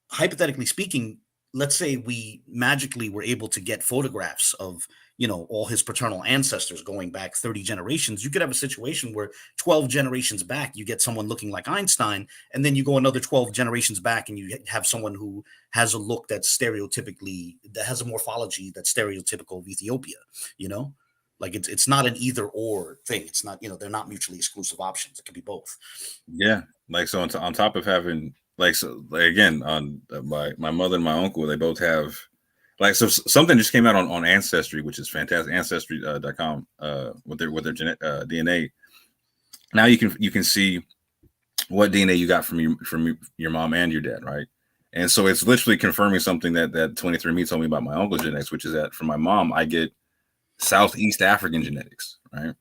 Hypothetically speaking, let's say we magically were able to get photographs of, you know, all his paternal ancestors going back 30 generations. You could have a situation where 12 generations back, you get someone looking like Einstein, and then you go another 12 generations back and you have someone who has a look that has a morphology that's stereotypical of Ethiopia, you know? Like it's not an either or thing. It's not, you know, they're not mutually exclusive options. It could be both. Yeah. Like, so on top of having, like, so like, again, on my mother and my uncle, they both have, like, so something just came out on Ancestry, which is fantastic, ancestry.com, with their DNA. Now you can see what DNA you got from your mom and your dad, right? And so it's literally confirming something that 23andMe told me about my uncle's genetics, which is that from my mom, I get Southeast African genetics, right?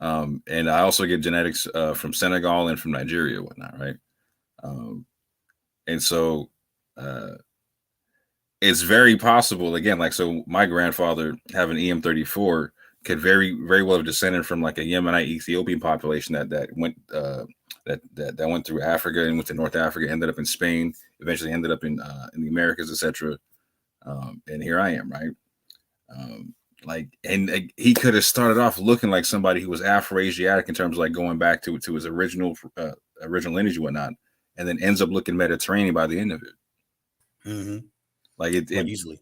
And I also get genetics from Senegal and from Nigeria, and whatnot, right? And so it's very possible, again, like, so my grandfather having EM34 could very, very well have descended from like a Yemenite Ethiopian population that went that went through Africa and went to North Africa, ended up in Spain, eventually ended up in the Americas, etc. And here I am, right? He could have started off looking like somebody who was Afro-Asiatic in terms of like going back to his original lineage and whatnot, and then ends up looking Mediterranean by the end of it. Mm-hmm. Like it easily.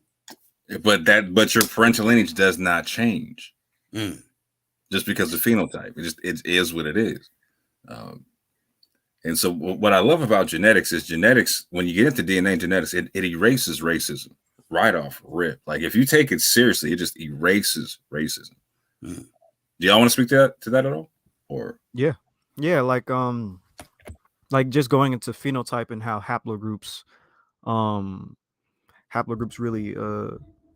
But your parental lineage does not change just because of phenotype. It is what it is. And so what I love about genetics is when you get into DNA and genetics, it erases racism right off rip. Like if you take it seriously, it just erases racism. Do y'all want to speak to that at all? Or yeah, like just going into phenotype and how haplogroups really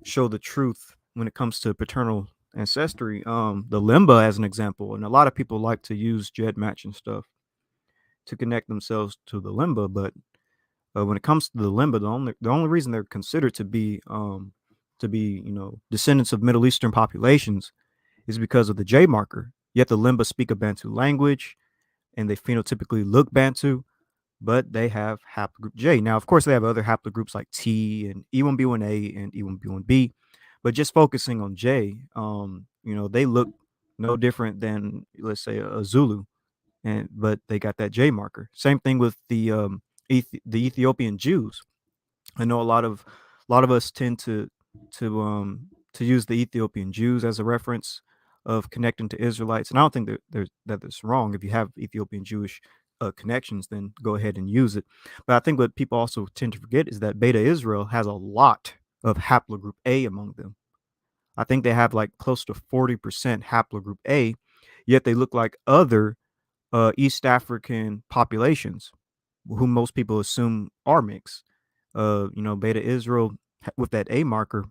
show the truth when it comes to paternal ancestry. The limba as an example, and a lot of people like to use GEDmatch and stuff to connect themselves to the limba, but when it comes to the limba, the only reason they're considered to be descendants of Middle Eastern populations is because of the J marker. Yet the limba speak a Bantu language, and they phenotypically look Bantu, but they have haplogroup J. Now, of course, they have other haplogroups like T and E1B1A and E1B1B, but just focusing on J, they look no different than, let's say, a Zulu, but they got that J marker. Same thing with the Ethiopian Jews. I know a lot of us tend to use the Ethiopian Jews as a reference of connecting to Israelites, and I don't think that's wrong. If you have Ethiopian Jewish connections, then go ahead and use it. But I think what people also tend to forget is that Beta Israel has a lot of haplogroup A among them. I think they have like close to 40% haplogroup A, yet they look like other East African populations, whom most people assume are mixed. Beta Israel with that A marker,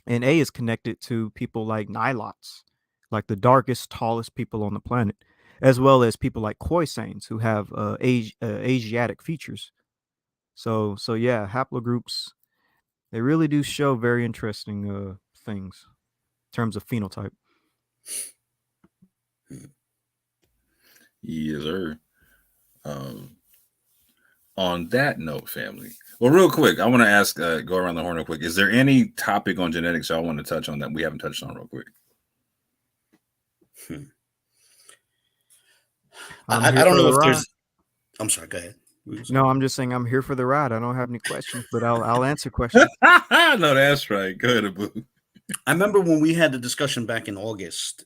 and A is connected to people like Nilots, like the darkest, tallest people on the planet, as well as people like Khoisanes who have Asiatic features. So yeah, haplogroups, they really do show very interesting things in terms of phenotype. Yes, sir. On that note, family. Well, real quick, I want to ask, go around the horn real quick. Is there any topic on genetics y'all want to touch on that we haven't touched on real quick? I don't know if there's. I'm sorry. Go ahead. No, I'm just saying I'm here for the ride. I don't have any questions, but I'll answer questions. No, that's right. Go ahead, Abu. I remember when we had the discussion back in August.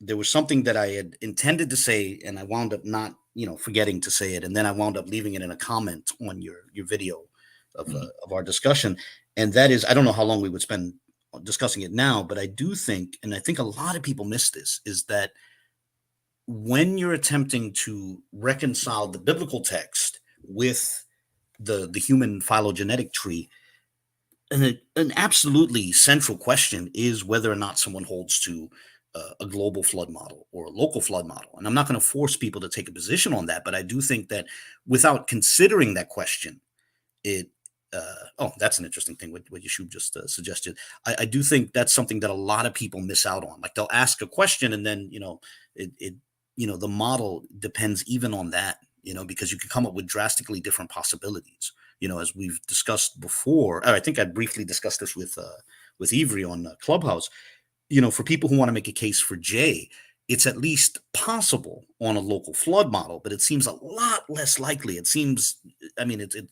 There was something that I had intended to say, and I wound up not, forgetting to say it, and then I wound up leaving it in a comment on your video of our discussion, and that is, I don't know how long we would spend discussing it now, but I do think, and I think a lot of people miss this, is that when you're attempting to reconcile the biblical text with the human phylogenetic tree, an absolutely central question is whether or not someone holds to a global flood model or a local flood model. And I'm not going to force people to take a position on that, but I do think that without considering that question, that's an interesting thing what Yashub just suggested. I do think that's something that a lot of people miss out on. Like they'll ask a question and then, the model depends even on that, because you can come up with drastically different possibilities. As we've discussed before, I think I briefly discussed this with Ivry on Clubhouse. For people who want to make a case for J, it's at least possible on a local flood model, but it seems a lot less likely. It seems, it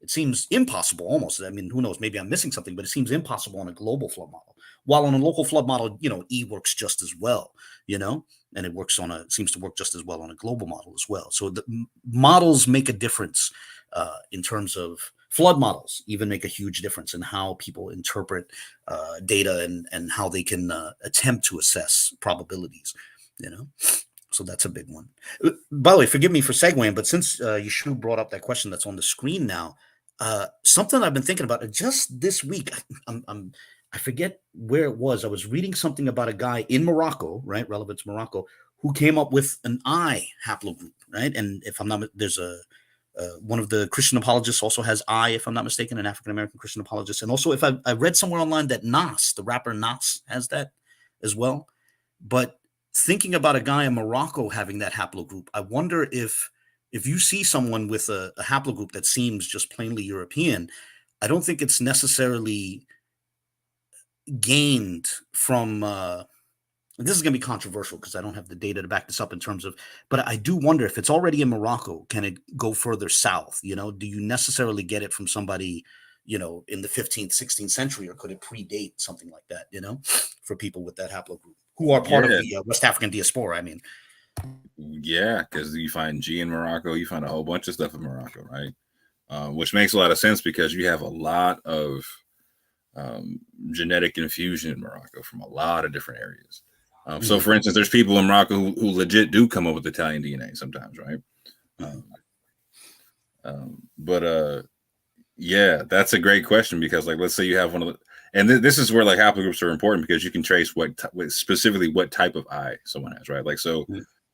seems impossible almost. Who knows? Maybe I'm missing something, but it seems impossible on a global flood model. While on a local flood model, E works just as well, and it seems to work just as well on a global model as well. So the models make a difference in terms of flood models, even make a huge difference in how people interpret data and how they can attempt to assess probabilities, So that's a big one. By the way, forgive me for segueing, but since Yeshua brought up that question that's on the screen now, something I've been thinking about just this week, I forget where it was. I was reading something about a guy in Morocco, right, relevant to Morocco, who came up with an I haplogroup, right? And if I'm not, there's one of the Christian apologists also has I, if I'm not mistaken, an African-American Christian apologist. And also, if I read somewhere online that Nas, the rapper Nas, has that as well. But thinking about a guy in Morocco having that haplogroup, I wonder if you see someone with a haplogroup that seems just plainly European, I don't think it's necessarily gained from this is going to be controversial because I don't have the data to back this up in terms of, but I do wonder if it's already in Morocco, can it go further south? Do you necessarily get it from somebody, in the 15th, 16th century, or could it predate something like that, for people with that haplogroup who are part of the West African diaspora? Yeah, because you find G in Morocco, you find a whole bunch of stuff in Morocco, right? Which makes a lot of sense because you have a lot of genetic infusion in Morocco from a lot of different areas. So, for instance, there's people in Morocco who legit do come up with Italian DNA sometimes, right? Yeah, that's a great question because, like, let's say you have one of the, and this is where like haplogroups are important because you can trace specifically what type of eye someone has, right? Like, so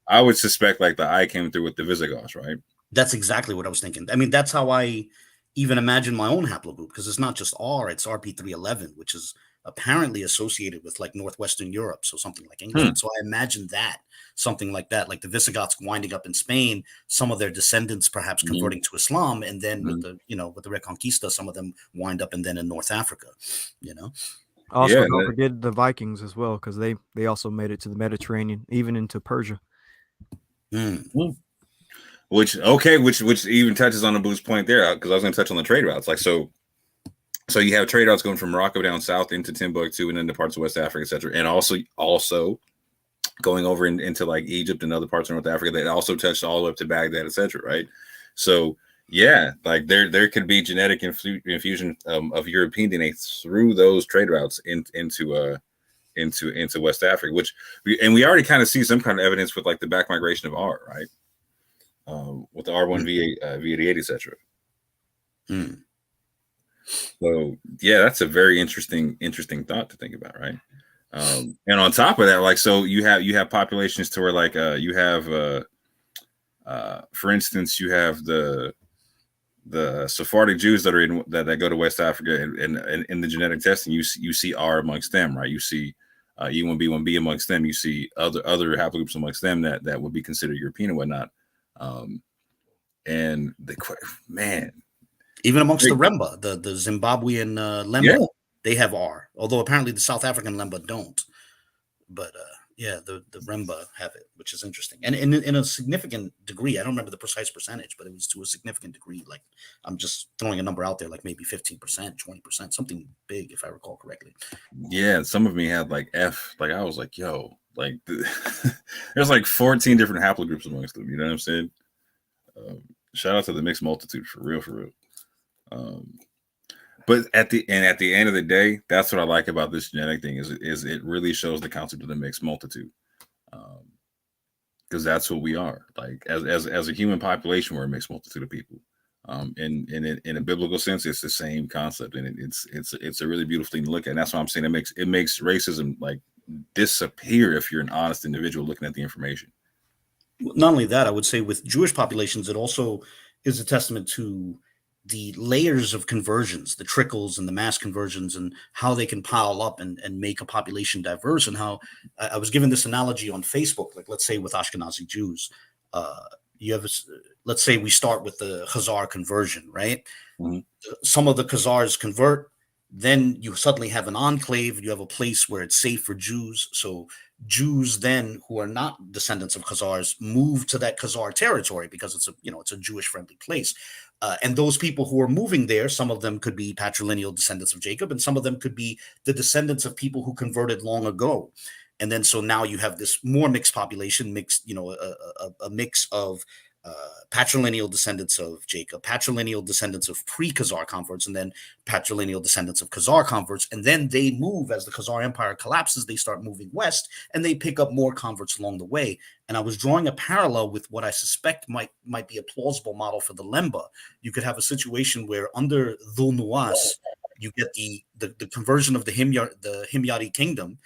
I would suspect like the eye came through with the Visigoths, right? That's exactly what I was thinking. That's how I even imagine my own haplogroup, because it's not just R, it's RP311, which is apparently associated with like Northwestern Europe, so something like England. So I imagine that something like that, like the Visigoths winding up in Spain, some of their descendants perhaps converting to Islam, and then with the with the Reconquista, some of them wind up and then in North Africa. Also, don't forget the Vikings as well, because they also made it to the Mediterranean, even into Persia. Which even touches on the Boo's point there, because I was going to touch on the trade routes. Like, so you have trade routes going from Morocco down south into Timbuktu and into parts of West Africa, etc., and also going over into like Egypt and other parts of North Africa that also touched all the way up to Baghdad, etc. Right? So yeah, like there could be genetic infusion of European DNA through those trade routes into West Africa, we already kind of see some kind of evidence with like the back migration of R, right? With the R1 V88, etc. So yeah, that's a very interesting thought to think about, right? And on top of that, like, so you have populations to where like you have for instance, you have the Sephardic Jews that are that go to West Africa, and in the genetic testing, you see R amongst them, right? You see E1B1B amongst them. You see other haplogroups amongst them that would be considered European and whatnot. And even amongst the Remba, the Zimbabwean Lemba, they have R, although apparently the South African Lemba don't. But the Remba have it, which is interesting. And in a significant degree, I don't remember the precise percentage, but it was to a significant degree. Like, I'm just throwing a number out there, like maybe 15%, 20%, something big, if I recall correctly. Yeah, some of me had like F. Like, I was like, yo, like there's like 14 different haplogroups amongst them. You know what I'm saying? Shout out to the mixed multitude, for real. But at the end of the day, that's what I like about this genetic thing is it really shows the concept of the mixed multitude, because that's what we are. Like as a human population, we're a mixed multitude of people. In a biblical sense, it's the same concept, and it's a really beautiful thing to look at. And that's why I'm saying it makes racism like disappear if you're an honest individual looking at the information. Not only that, I would say with Jewish populations, it also is a testament to the layers of conversions, the trickles and the mass conversions, and how they can pile up and make a population diverse. And how I was given this analogy on Facebook, like let's say with Ashkenazi Jews, you have, let's say we start with the Khazar conversion, right? Mm-hmm. Some of the Khazars convert, then you suddenly have an enclave, you have a place where it's safe for Jews. So Jews then who are not descendants of Khazars move to that Khazar territory because it's a Jewish friendly place. And those people who are moving there, some of them could be patrilineal descendants of Jacob, and some of them could be the descendants of people who converted long ago. And then so now you have this more mixed population, a mix of patrilineal descendants of Jacob, patrilineal descendants of pre-Khazar converts, and then patrilineal descendants of Khazar converts. And then they move, as the Khazar Empire collapses, they start moving west, and they pick up more converts along the way. And I was drawing a parallel with what I suspect might be a plausible model for the Lemba. You could have a situation where under Dhul Nuwas, you get the conversion of the Himyari kingdom,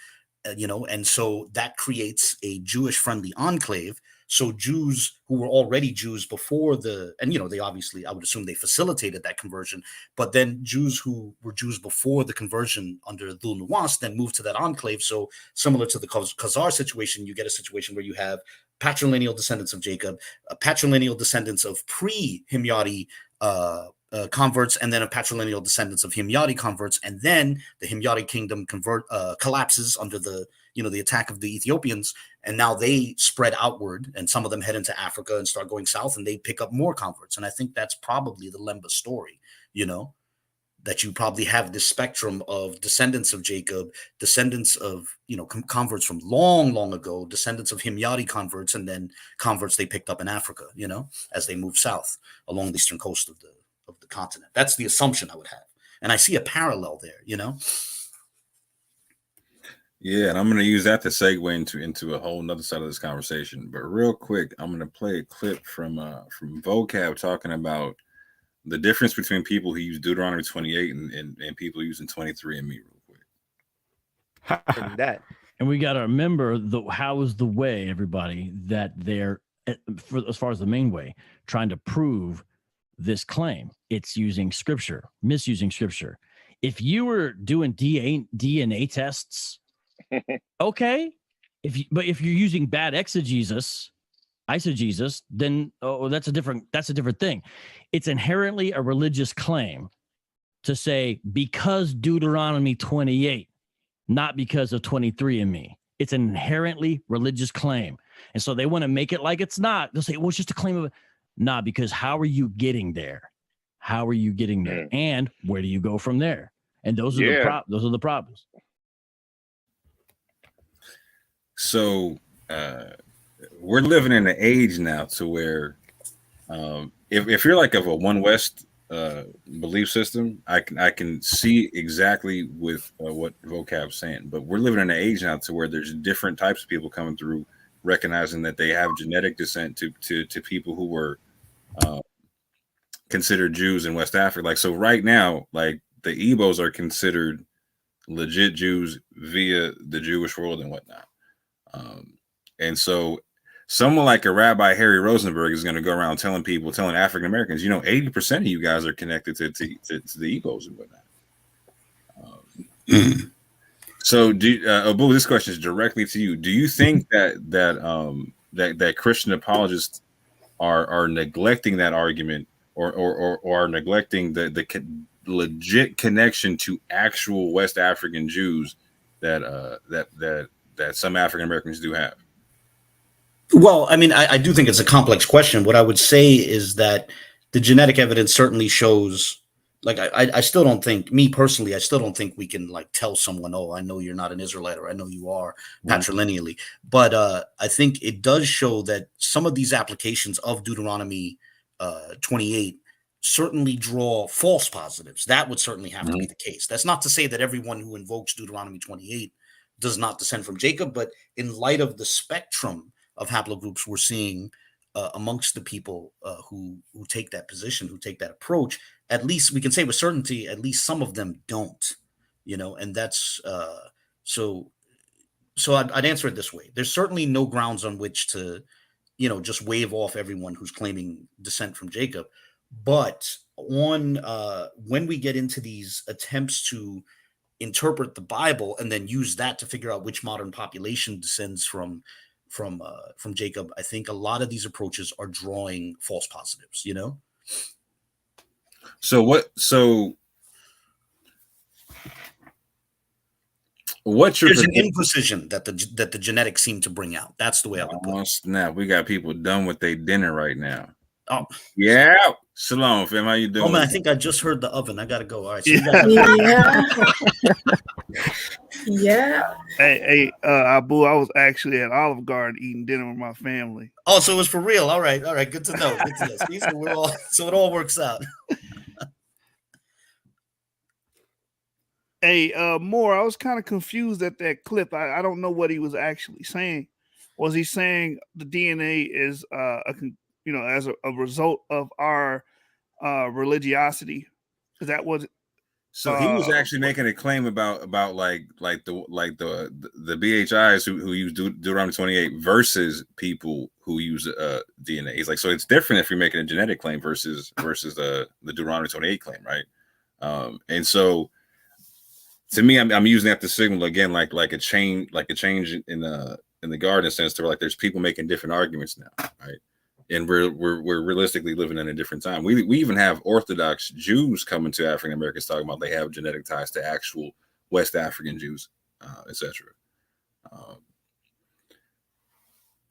and so that creates a Jewish-friendly enclave. So Jews who were already Jews before they obviously, I would assume they facilitated that conversion, but then Jews who were Jews before the conversion under Dhul Nuwas then moved to that enclave. So similar to the Khazar situation, you get a situation where you have patrilineal descendants of Jacob, patrilineal descendants of pre-Himyari converts, and then a patrilineal descendants of Himyari converts, and then the Himyari kingdom collapses under the attack of the Ethiopians, and now they spread outward, and some of them head into Africa and start going south, and they pick up more converts. And I think that's probably the Lemba story, that you probably have this spectrum of descendants of Jacob, descendants of converts from long ago, descendants of Himyari converts, and then converts they picked up in Africa, as they move south along the eastern coast of the continent. That's the assumption I would have, and I see a parallel there. Yeah, and I'm going to use that to segue into a whole nother side of this conversation. But real quick, I'm going to play a clip from Vocab talking about the difference between people who use Deuteronomy 28 and people using 23 and me real quick. And we got to remember how is the way, everybody, that they're, as far as the main way, trying to prove this claim. It's using scripture, misusing scripture. If you were doing DNA tests, okay. But if you're using bad eisegesis, then that's a different thing. It's inherently a religious claim to say because Deuteronomy 28, not because of 23andMe. It's an inherently religious claim. And so they want to make it like it's not. They'll say, well, it's just a claim of it. Nah, because how are you getting there? How are you getting there? And where do you go from there? And those are the problems. So we're living in an age now to where if you're like of a One West belief system, I can see exactly with what Vocab's saying. But we're living in an age now to where there's different types of people coming through, recognizing that they have genetic descent to people who were considered Jews in West Africa. Like, so right now, like the Igbos are considered legit Jews via the Jewish world and whatnot. And so someone like a Rabbi Harry Rosenberg is going to go around telling African Americans, 80% of you guys are connected to the Igbos and whatnot. So Abu, this question is directly to you. Do you think that Christian apologists are neglecting that argument or are neglecting the legit connection to actual West African Jews that some African Americans do have? Well, I mean, I do think it's a complex question. What I would say is that the genetic evidence certainly shows, like, I still don't think, me personally, I still don't think we can like tell someone, oh, I know you're not an Israelite, or I know you are patrilineally. But I think it does show that some of these applications of Deuteronomy 28 certainly draw false positives. That would certainly have to be the case. That's not to say that everyone who invokes Deuteronomy 28 does not descend from Jacob, but in light of the spectrum of haplogroups we're seeing, amongst the people who take that position, who take that approach. At least we can say with certainty, at least some of them don't, and that's so. So I'd answer it this way: there's certainly no grounds on which to, just wave off everyone who's claiming descent from Jacob. But on when we get into these attempts to interpret the Bible and then use that to figure out which modern population descends from Jacob, I think a lot of these approaches are drawing false positives. So what's your There's an imprecision that the genetics seem to bring out. That's the way I would put it. Snap, we got people done with their dinner right now. Oh yeah, Shalom, fam. How you doing? Oh man, I think I just heard the oven. I gotta go. All right. So yeah. Hey, Abu, I was actually at Olive Garden eating dinner with my family. Oh, so it was for real. All right. Good to know. See, so it all works out. Hey, Moore, I was kind of confused at that clip. I don't know what he was actually saying. Was he saying the DNA is as a result of our religiosity? Is that what? So he was actually making a claim about like the BHIs who use Deuteronomy 28 versus people who use DNA. He's like, so it's different if you're making a genetic claim versus the Deuteronomy 28 claim, right? And so to me, I'm using that to signal again like a change in the garden sense to like there's people making different arguments now, right? And we're realistically living in a different time. We even have Orthodox Jews coming to African Americans talking about they have genetic ties to actual West African Jews, etc.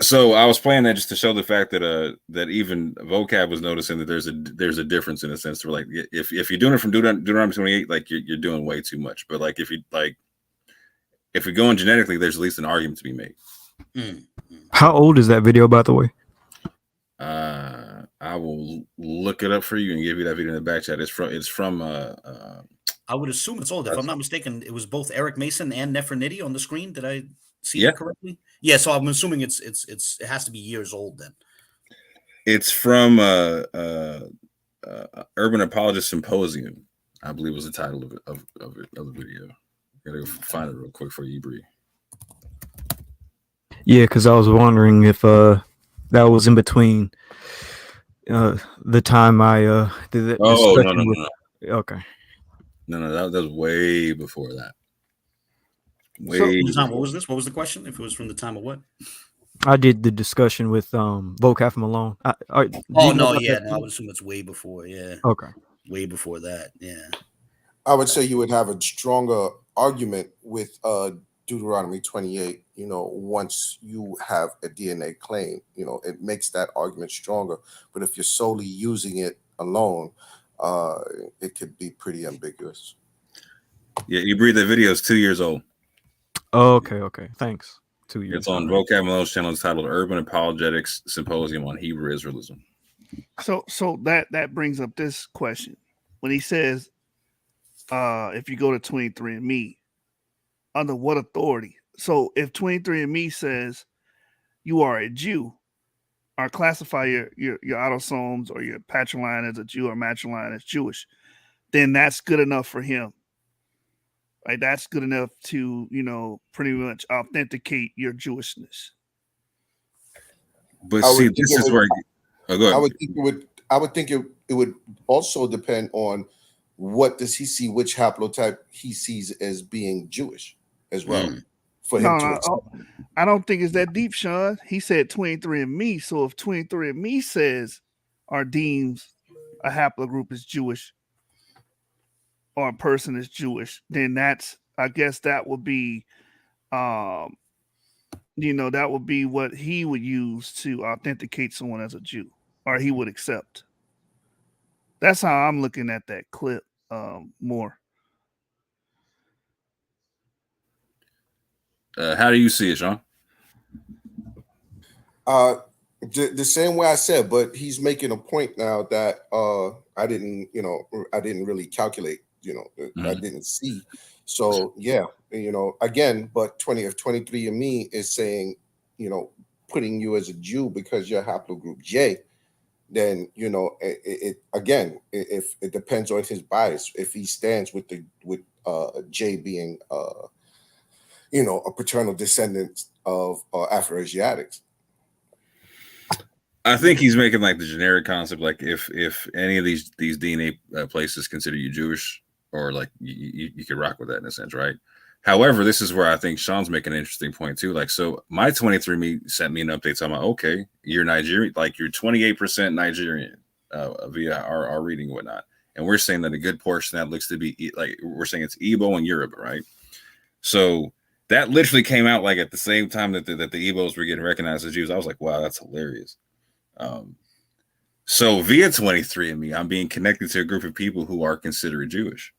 So I was playing that just to show the fact that that even vocab was noticing that there's a difference in a sense. Where like if you're doing it from Deuteronomy 28, like you're doing way too much. But like if you're going genetically, there's at least an argument to be made. How old is that video, by the way? I will look it up for you and give you that video in the back chat. It's from I would assume it's old. If I'm not mistaken, it was both Eric Mason and Nefertiti on the screen. Did I see it correctly? Yeah, so I'm assuming it has to be years old then. It's from Urban Apologist Symposium, I believe was the title of the video. Gotta go find it real quick for you, Bree. Yeah, because I was wondering if that was in between the time I did that. Oh no. Okay. No, that was way before that. What was this? What was the question? If it was from the time of what? I did the discussion with Vocaf Malone. I would assume it's way before. Yeah. Okay. Way before that. Yeah. I would say you would have a stronger argument with Deuteronomy 28. Once you have a DNA claim, it makes that argument stronger. But if you're solely using it alone, it could be pretty ambiguous. Yeah, you breathe. The video is 2 years old. Oh, okay. Thanks. 2 years. It's on Vocab Malone's channel. It's titled Urban Apologetics Symposium on Hebrew Israelism. So that brings up this question. When he says, if you go to 23andMe, under what authority? So if 23andMe says you are a Jew, or classify your autosomes or your patrilineage as a Jew or matrilineage as Jewish, then that's good enough for him. Right? That's good enough to, pretty much authenticate your Jewishness. But see, this is where go ahead. I would think it would also depend on what does he see, which haplotype he sees as being Jewish as well. For him I don't think it's that deep, Sean. He said 23andMe. So if 23andMe says or deems a haplogroup is Jewish or a person is Jewish, then I guess that would be, that would be what he would use to authenticate someone as a Jew, or he would accept. That's how I'm looking at that clip more. How do you see it, Sean? The same way I said, but he's making a point now that I didn't really calculate. I didn't see. So yeah, again, but if 23andMe is saying, putting you as a Jew because you're haplogroup J, then again, if it depends on his bias. If he stands with J being a paternal descendant of Afro-Asiatics. I think he's making like the generic concept, like if any of these DNA places consider you Jewish, or like you could rock with that in a sense, right? However, this is where I think Sean's making an interesting point too. Like, so my 23andMe sent me an update. So I'm like, okay, you're Nigerian, like you're 28% Nigerian via our reading and whatnot. And we're saying that a good portion of that looks to be like, we're saying it's Igbo and Yoruba, right? So that literally came out like at the same time that the Igbos were getting recognized as Jews. I was like, wow, that's hilarious. So via 23andMe, I'm being connected to a group of people who are considered Jewish.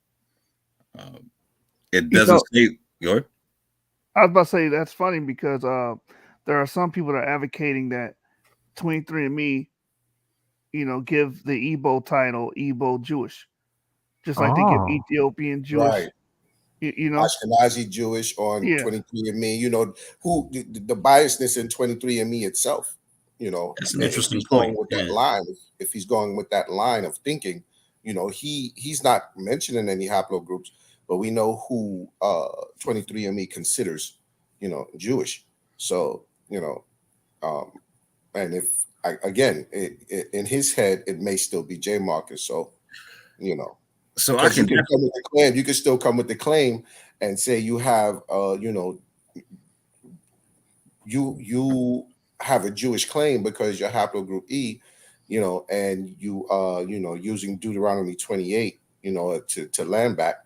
It doesn't say. Go ahead. I was about to say that's funny because there are some people that are advocating that 23andMe, give the Igbo title Igbo Jewish, just like they give Ethiopian Jewish. Right. Ashkenazi Jewish on 23andMe. Who the biasness in 23andMe itself. That's an interesting point. Going with that line, if he's going with that line of thinking, he's not mentioning any haplogroups, but we know who 23andMe considers, Jewish. So, and if again, in his head, it may still be J Marcus. So, so I can come with the claim. You can still come with the claim and say you have, you have a Jewish claim because you're haplogroup E, and you using Deuteronomy 28, to land back.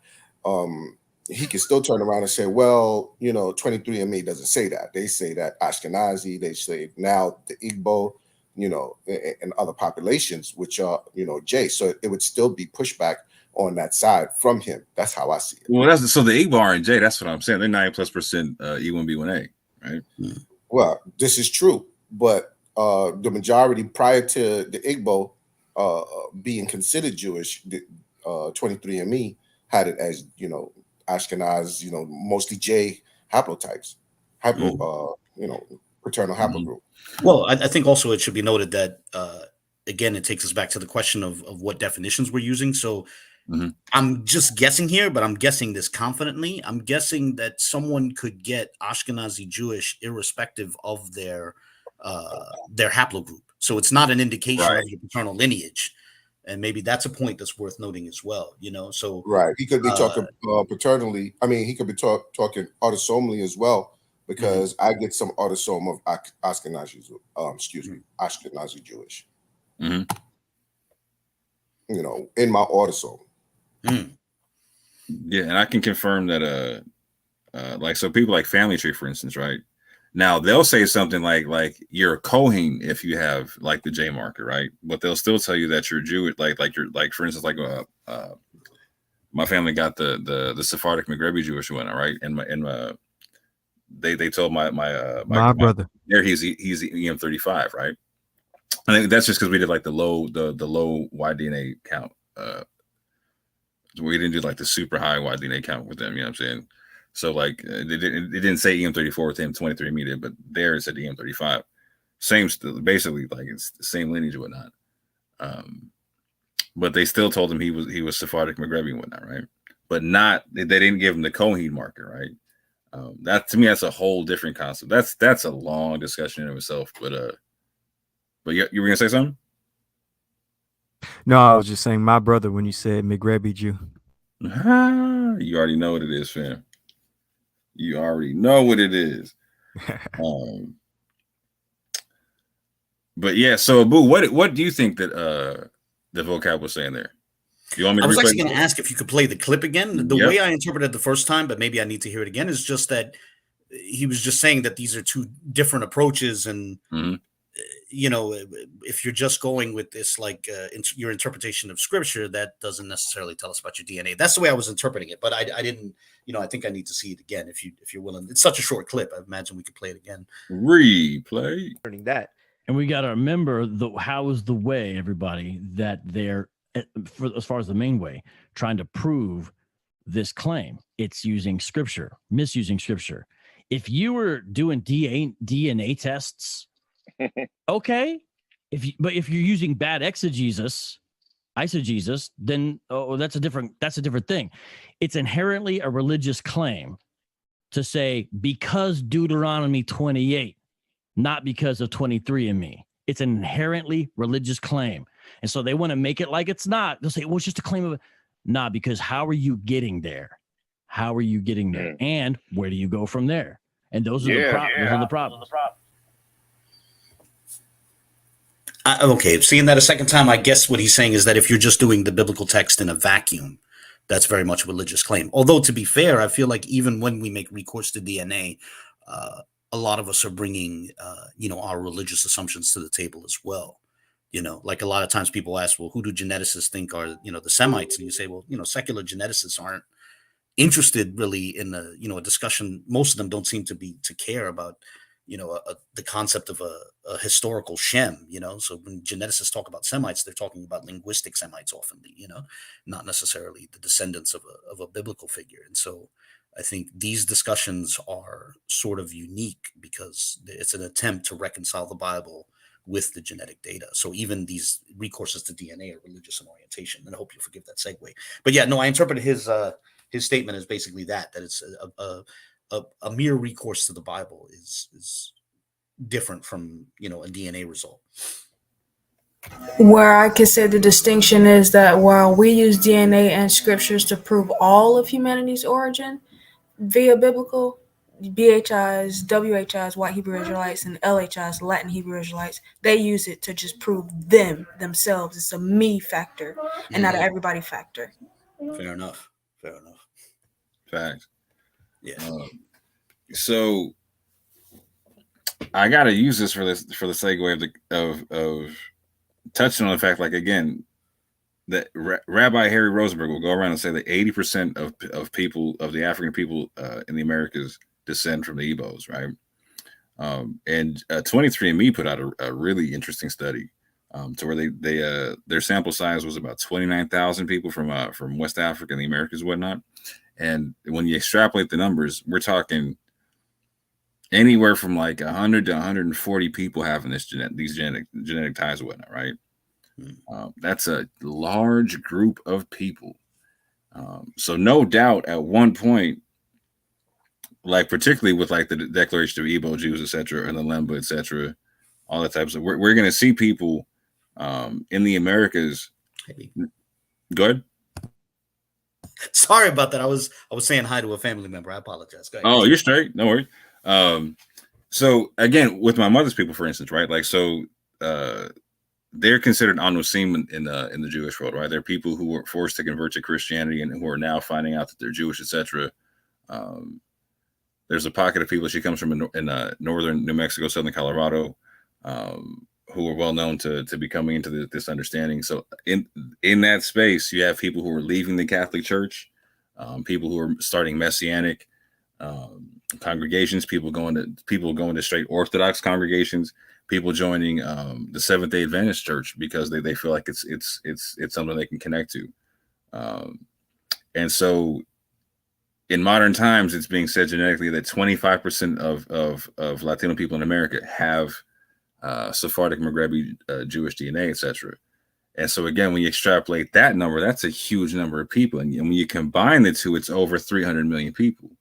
He can still turn around and say, well, 23andMe doesn't say that. They say that Ashkenazi, they say now the Igbo, and other populations, which are, J. So it would still be pushback on that side from him. That's how I see it. Well, so the Igbo are in J. That's what I'm saying. They're 9+% E1B1A, right? Well, this is true, but the majority prior to the Igbo being considered Jewish, 23andMe had it as Ashkenaz, mostly J haplotypes, paternal haplogroup. Well, I think also it should be noted that again, it takes us back to the question of what definitions we're using. So I'm just guessing here, but I'm guessing this confidently. I'm guessing that someone could get Ashkenazi Jewish irrespective of their haplogroup. So it's not an indication of your paternal lineage. And maybe that's a point that's worth noting as well, So right, he could be talking paternally. I mean, he could be talking autosomally as well, because I get some autosome of Ashkenazi, Ashkenazi Jewish. In my autosome. Yeah, and I can confirm that so people like Family Tree, for instance, right? Now they'll say something like you're a Kohen if you have like the J marker, right? But they'll still tell you that you're Jewish, like you're like, for instance, like my family got the Sephardic Maghrebi Jewish one, right? And they told my brother there he's EM35, right? I think that's just because we did like the low Y-DNA count. We didn't do like the super high Y-DNA count with them, you know what I'm saying? So like it didn't say EM34 with him, 23andMe did, but there it said EM35. Same, basically like it's the same lineage and whatnot. But they still told him he was Sephardic Maghrebi and whatnot, right? But they didn't give him the Kohen marker, right? That to me, that's a whole different concept. That's a long discussion in itself. But you were gonna say something? No, I was just saying my brother when you said Maghrebi Jew. You already know what it is, fam. You already know what it is. But yeah, so Abu, what do you think that the vocab was saying there? You want me to I was actually going to ask if you could play the clip again. The way I interpreted the first time, but maybe I need to hear it again, is just that he was just saying that these are two different approaches, and if you're just going with this like your interpretation of scripture, that doesn't necessarily tell us about your DNA. That's the way I was interpreting it, but I didn't. I think I need to see it again if you're willing. It's such a short clip. I imagine we could play it again. Replay. Learning that. And we got to remember how is the way, everybody, that they're, as far as the main way, trying to prove this claim. It's using scripture, misusing scripture. If you were doing DNA tests Okay, but if you're using bad eisegesis, then that's a different thing. It's inherently a religious claim to say because Deuteronomy 28, not because of 23andMe. It's an inherently religious claim. And so they want to make it like it's not. They'll say, well, it's just a claim of it. Nah, because how are you getting there? How are you getting there? And where do you go from there? And those are the problems. Okay, seeing that a second time, I guess what he's saying is that if you're just doing the biblical text in a vacuum, that's very much a religious claim. Although, to be fair, I feel like even when we make recourse to DNA, a lot of us are bringing, our religious assumptions to the table as well. Like a lot of times people ask, well, who do geneticists think are, the Semites? And you say, well, secular geneticists aren't interested really in a discussion. Most of them don't seem to care about, the concept of a historical Shem, so when geneticists talk about Semites, they're talking about linguistic Semites often, not necessarily the descendants of a biblical figure. And so I think these discussions are sort of unique because it's an attempt to reconcile the Bible with the genetic data. So even these recourses to DNA are religious in orientation. And I hope you forgive that segue. But yeah, no, I interpreted his statement as basically that it's a mere recourse to the Bible is different from, a DNA result. Where I could say the distinction is that while we use DNA and scriptures to prove all of humanity's origin via biblical, BHIs, WHIs, White Hebrew Israelites, and LHIs, Latin Hebrew Israelites, they use it to just prove themselves. It's a me factor and not an everybody factor. Fair enough. Facts. Yeah. So I gotta use this for the segue of touching on the fact, like, again, that Rabbi Harry Rosenberg will go around and say that 80% of people, of the African people in the Americas, descend from the Igbos, right? And 23andMe put out a really interesting study to where their sample size was about 29,000 people from West Africa and the Americas and whatnot. And when you extrapolate the numbers, we're talking anywhere from like 100 to 140 people having these genetic ties and whatnot, right? That's a large group of people. So no doubt at one point, like particularly with like the Declaration of Igbo Jews, etc., and the Lemba, etc., all that types of, we're going to see people in the Americas. Good. Sorry about that. I was saying hi to a family member. I apologize. Go ahead. Oh, you're straight. No worries. So again, with my mother's people, for instance, right? Like, so they're considered anusim in the Jewish world, right? They're people who were forced to convert to Christianity and who are now finding out that they're Jewish, etc. There's a pocket of people. She comes from in northern New Mexico, southern Colorado, who are well known to be coming into this understanding. So in that space, you have people who are leaving the Catholic Church, people who are starting Messianic congregations, people going to straight Orthodox congregations, people joining the Seventh-day Adventist Church because they feel like it's something they can connect to, and so in modern times, it's being said genetically that 25% of Latino people in America have Sephardic Maghrebi Jewish DNA, etc. And so again, when you extrapolate that number, that's a huge number of people, and when you combine the two, it's over 300 million people.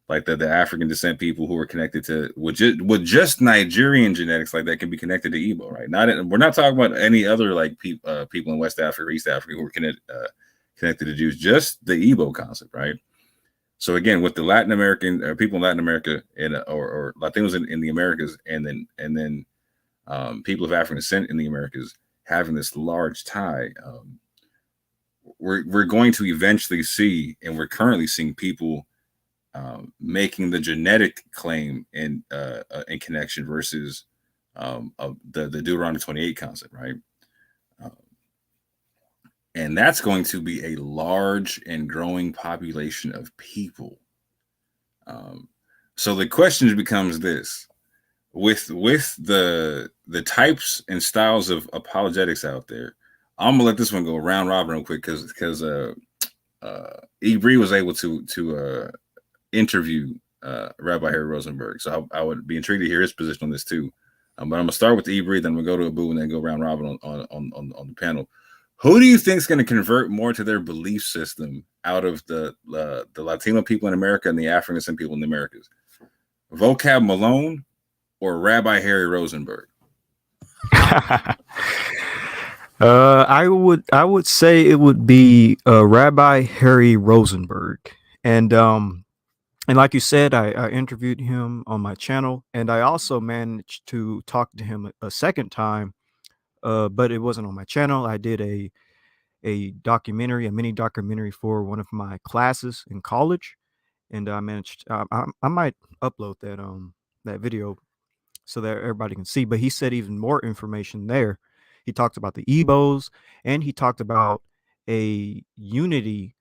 Like the African descent people who are connected to with just Nigerian genetics, like that can be connected to Igbo, right? We're not talking about any other like people in West Africa or East Africa who are connected to Jews, just the Igbo concept, right? So again, with the Latin American people in Latin America and or Latinos in the Americas, and then people of African descent in the Americas having this large tie, we're going to eventually see, and we're currently seeing people making the genetic claim in connection versus the Deuteronomy 28 concept, right? And that's going to be a large and growing population of people. So the question becomes this: with the types and styles of apologetics out there, I'm gonna let this one go round robin real quick because Ibri was able to interview Rabbi Harry Rosenberg, so I would be intrigued to hear his position on this too. But I'm gonna start with the Ibri, then we'll go to Abu, and then go round robin on the panel. Who do you think is going to convert more to their belief system out of the Latino people in America and the African descent people in the Americas? Vocab Malone or Rabbi Harry Rosenberg? I would say it would be Rabbi Harry Rosenberg, and like you said, I interviewed him on my channel, and I also managed to talk to him a second time, but it wasn't on my channel. I did a mini documentary for one of my classes in college, and I managed. I might upload that video so that everybody can see. But he said even more information there. He talked about the Ebos, and he talked about a unity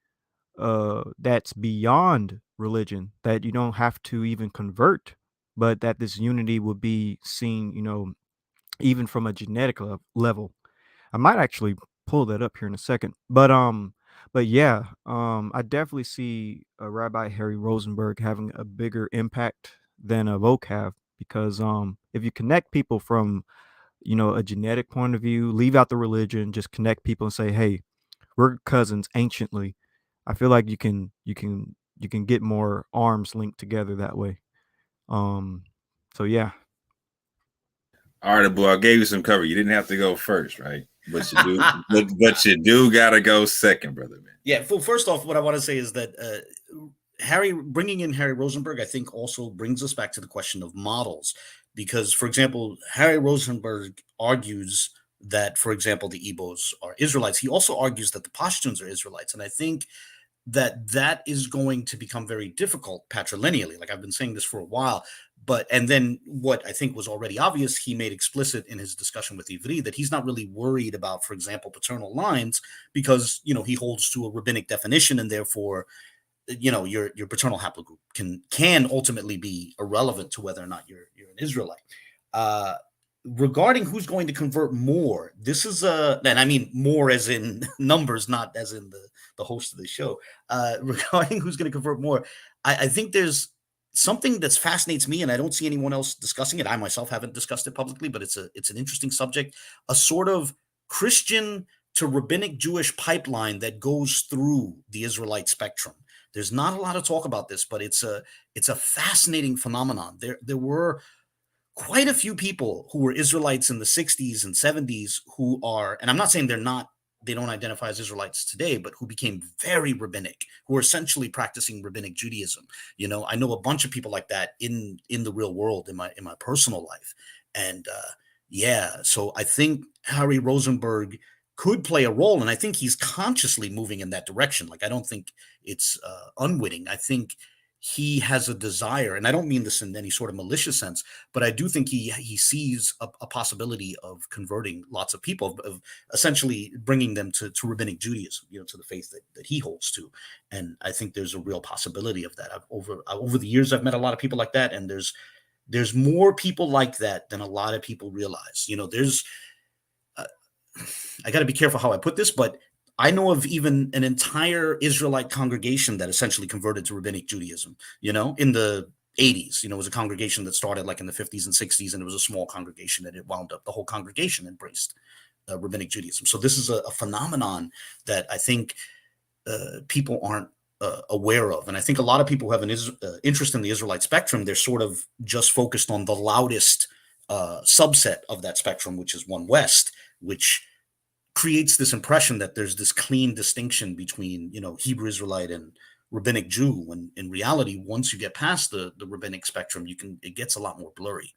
that's beyond religion, that you don't have to even convert, but that this unity would be seen, even from a genetic level. I might actually pull that up here in a second, but yeah, I definitely see Rabbi Harry Rosenberg having a bigger impact than a vocab, because if you connect people from a genetic point of view, leave out the religion, just connect people and say, hey, we're cousins anciently. I feel like you can get more arms linked together that way. So yeah. All right, Abu, I gave you some cover. You didn't have to go first, right? But you do, but you do gotta go second, brother, man. Yeah. Well, first off, what I want to say is that bringing in Harry Rosenberg, I think, also brings us back to the question of models, because, for example, Harry Rosenberg argues that, for example, the Ebos are Israelites. He also argues that the Pashtuns are Israelites, and I think that is going to become very difficult patrilineally. Like, I've been saying this for a while, and then what I think was already obvious, he made explicit in his discussion with Ivri that he's not really worried about, for example, paternal lines, because, he holds to a rabbinic definition, and therefore, your paternal haplogroup can ultimately be irrelevant to whether or not you're an Israelite. Regarding who's going to convert more, this is and I mean more as in numbers, not as in the host of the show. Regarding who's going to convert more, I think there's something that fascinates me, and I don't see anyone else discussing it. I myself haven't discussed it publicly, but it's an interesting subject. A sort of Christian to rabbinic Jewish pipeline that goes through the Israelite spectrum. There's not a lot of talk about this, but it's a fascinating phenomenon. There were quite a few people who were Israelites in the 60s and 70s who are, and I'm not saying they don't identify as Israelites today, but who became very rabbinic, who are essentially practicing rabbinic Judaism. I know a bunch of people like that in the real world, in my personal life. And so I think Harry Rosenberg could play a role, and I think he's consciously moving in that direction. Like, I don't think it's unwitting. I think he has a desire, and I don't mean this in any sort of malicious sense, but I do think he sees a possibility of converting lots of people, of essentially bringing them to rabbinic Judaism, to the faith that he holds to. And I think there's a real possibility of that. Over the years, I've met a lot of people like that, and there's more people like that than a lot of people realize. I got to be careful how I put this, but I know of even an entire Israelite congregation that essentially converted to rabbinic Judaism, in the 80s. It was a congregation that started like in the 50s and 60s, and it was a small congregation, and it wound up, the whole congregation embraced rabbinic Judaism. So this is a phenomenon that I think people aren't aware of. And I think a lot of people who have an interest in the Israelite spectrum, they're sort of just focused on the loudest subset of that spectrum, which is One West, which creates this impression that there's this clean distinction between, Hebrew Israelite and rabbinic Jew, when in reality, once you get past the rabbinic spectrum, it gets a lot more blurry.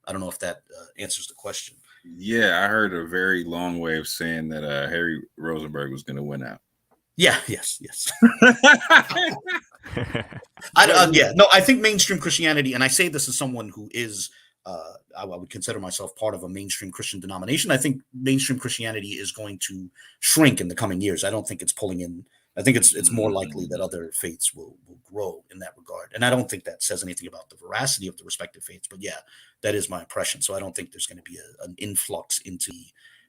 I don't know if that answers the question. Yeah, I heard a very long way of saying that Harry Rosenberg was going to win out. Yeah, yes. I think mainstream Christianity, and I say this as someone who is I would consider myself part of a mainstream Christian denomination. I think mainstream Christianity is going to shrink in the coming years. I don't think it's pulling in. I think it's more likely that other faiths will grow in that regard. And I don't think that says anything about the veracity of the respective faiths. But yeah, that is my impression. So I don't think there's going to be an influx into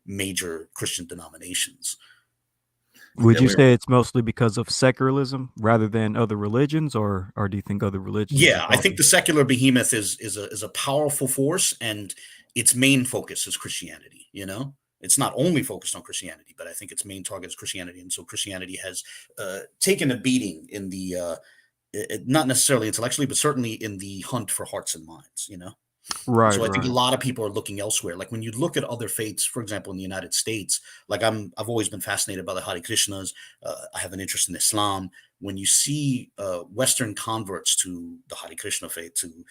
major Christian denominations. Would you say it's mostly because of secularism rather than other religions, or do you think other religions? Yeah, I think the secular behemoth is a powerful force, and its main focus is Christianity. You know, it's not only focused on Christianity, but I think its main target is Christianity, and so Christianity has taken a beating in the not necessarily intellectually, but certainly in the hunt for hearts and minds. You know. Right, So I think a right. lot of people are looking elsewhere. Like when you look at other faiths, for example, in the United States, like I've always been fascinated by the Hare Krishnas. I have an interest in Islam. When you see Western converts to the Hare Krishna faith, to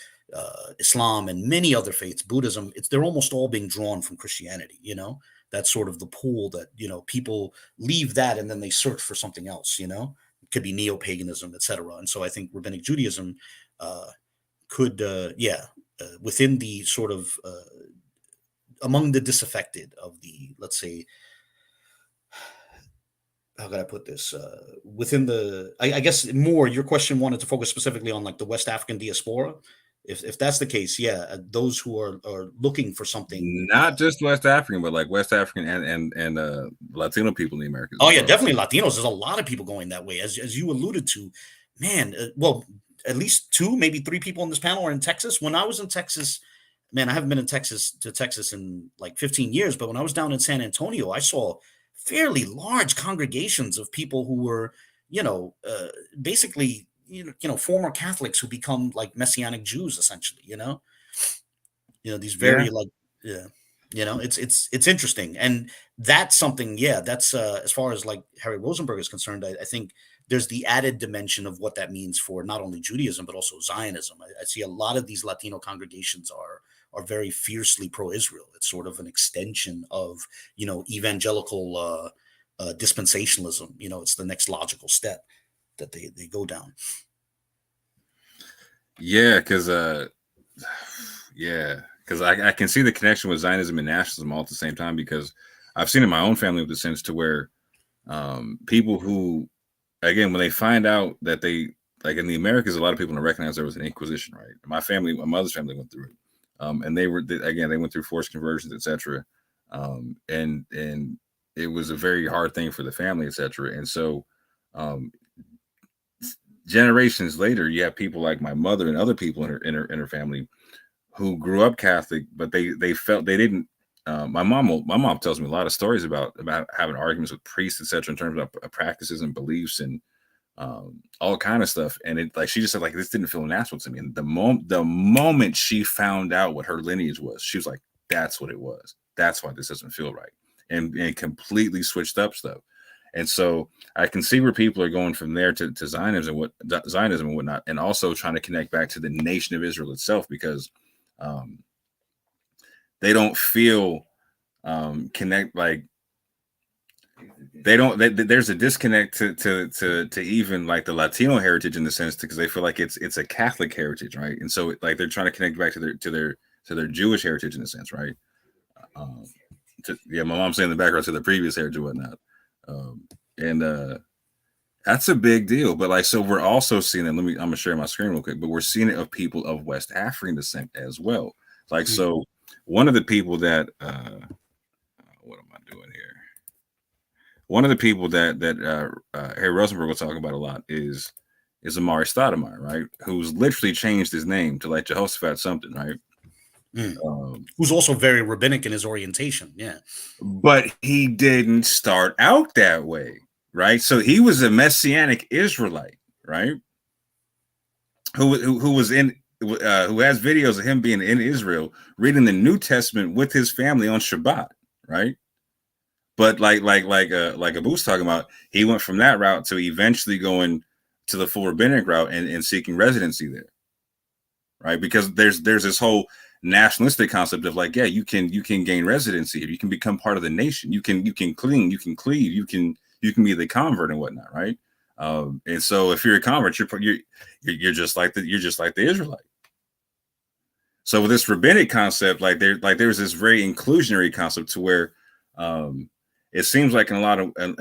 Islam and many other faiths, Buddhism, they're almost all being drawn from Christianity. You know, that's sort of the pool that, you know, people leave that and then they search for something else. You know, it could be neo-paganism, etc. And so I think Rabbinic Judaism could, within the sort of among the disaffected of the, let's say, how could I put this? Within the, I guess more, your question wanted to focus specifically on like the West African diaspora. If that's the case, those who are looking for something, not just West African, but like West African and Latino people in the Americas. Oh yeah, definitely Latinos. There's a lot of people going that way, as you alluded to, man. Well, at least 2, maybe 3 people on this panel are in Texas. When I was in Texas, man, I haven't been in Texas in like 15 years, but when I was down in San Antonio, I saw fairly large congregations of people who were, basically, former Catholics who become like Messianic Jews, essentially, these very it's interesting. And that's something, that's as far as like Harry Rosenberg is concerned, I think there's the added dimension of what that means for not only Judaism, but also Zionism. I see a lot of these Latino congregations are very fiercely pro-Israel. It's sort of an extension of, evangelical dispensationalism. It's the next logical step that they go down. Yeah, because I can see the connection with Zionism and nationalism all at the same time, because I've seen in my own family with the sense to where people who, again, when they find out that they, like in the Americas, a lot of people don't recognize there was an Inquisition, right? My mother's family went through it. And they went through forced conversions, etc. And it was a very hard thing for the family, etc. And so generations later, you have people like my mother and other people in her family who grew up Catholic, but they felt they didn't. My mom tells me a lot of stories about having arguments with priests, etc., in terms of practices and beliefs and all kind of stuff. And it, like, she just said, like, this didn't feel natural to me. And the moment she found out what her lineage was, she was like, that's what it was. That's why this doesn't feel right. And completely switched up stuff. And so I can see where people are going from there to Zionism and whatnot, and also trying to connect back to the nation of Israel itself, because they don't feel connect, like there's a disconnect to even like the Latino heritage, in the sense, because they feel like it's a Catholic heritage, right? And so like they're trying to connect back to their Jewish heritage, in a sense, right? My mom's saying in the background, to the previous heritage and whatnot. And that's a big deal. But like, so we're also seeing it. I'm gonna share my screen real quick, but we're seeing it of people of West African descent as well. Like, so one of the people that what am I doing here? One of the people that Harry Rosenberg will talk about a lot is Amari Stoudemire, right? Who's literally changed his name to like Jehoshaphat something, right? Who's also very rabbinic in his orientation, but he didn't start out that way, right? So he was a Messianic Israelite, right? Who was in who has videos of him being in Israel, reading the New Testament with his family on Shabbat, right? But like Abu's talking about, he went from that route to eventually going to the full rabbinic route and seeking residency there, right? Because there's this whole nationalistic concept of like, you can gain residency, you can become part of the nation, you can cling, you can cleave, you can be the convert and whatnot, right? And so if you're a convert, you're just like the Israelite. So with this rabbinic concept, there's this very inclusionary concept to where it seems like in a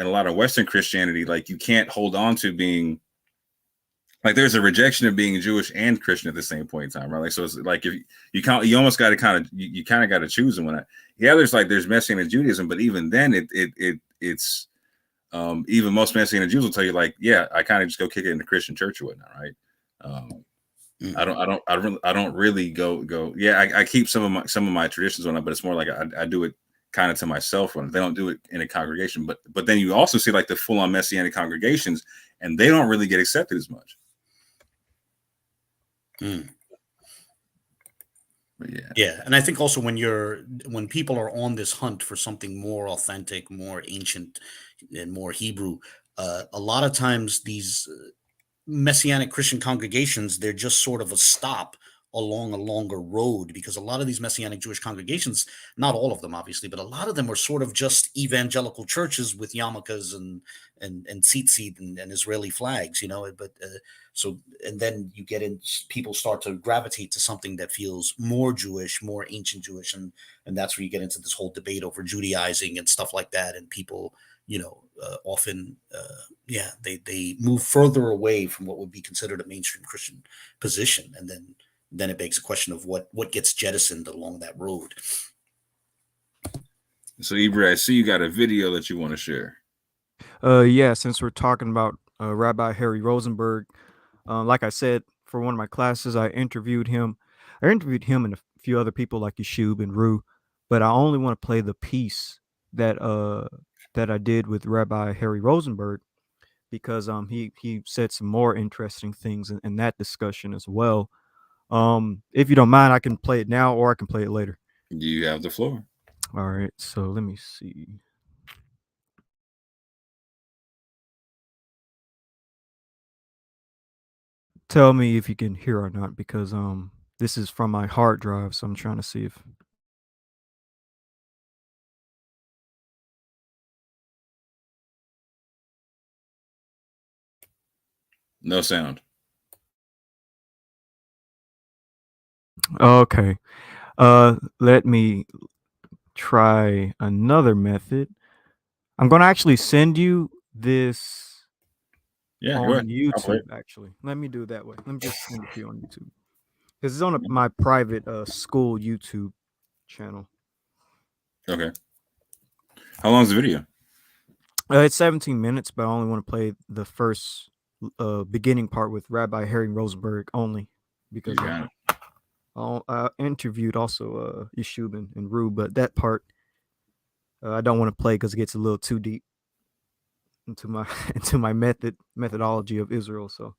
lot of Western Christianity, like you can't hold on to being, like, there's a rejection of being Jewish and Christian at the same point in time, right? Like, so it's like, if you almost got to kind of got to choose and whatnot. There's Messianic Judaism, but even then it's even most Messianic Jews will tell you, like, I kind of just go kick it in the Christian church or whatnot, right? I don't really go. Yeah, I keep some of my traditions on it, but it's more like I do it kind of to myself. They don't do it in a congregation, but then you also see like the full on Messianic congregations, and they don't really get accepted as much. Yeah, and I think also when people are on this hunt for something more authentic, more ancient, and more Hebrew, a lot of times these Messianic Christian congregations, they're just sort of a stop along a longer road, because a lot of these Messianic Jewish congregations, not all of them obviously, but a lot of them are sort of just evangelical churches with yarmulkes and tzitzit and Israeli flags, but so, and then you get in, people start to gravitate to something that feels more Jewish, more ancient Jewish, and that's where you get into this whole debate over Judaizing and stuff like that, and people often they move further away from what would be considered a mainstream Christian position, and then it begs a question of what gets jettisoned along that road. So Ibra, I see you got a video that you want to share. Yeah, since we're talking about Rabbi Harry Rosenberg, like I said, for one of my classes, I interviewed him. and a few other people like Yashub and Rue, but I only want to play the piece that I did with Rabbi Harry Rosenberg, because he said some more interesting things in that discussion as well. If you don't mind, I can play it now, or I can play it later. You have the floor. All right, so let me see. Tell me if you can hear or not, because this is from my hard drive, so I'm trying to see if. No sound. Okay. Let me try another method. I'm gonna actually send you this on YouTube. Actually, let me do it that way. Let me just send it to you on YouTube, because it's on my private school YouTube channel. Okay. How long is the video? It's 17 minutes, but I only want to play the first beginning part with Rabbi Harry Rosenberg only, because I interviewed also Yashub and Rue, but that part I don't want to play because it gets a little too deep into my methodology of Israel. So,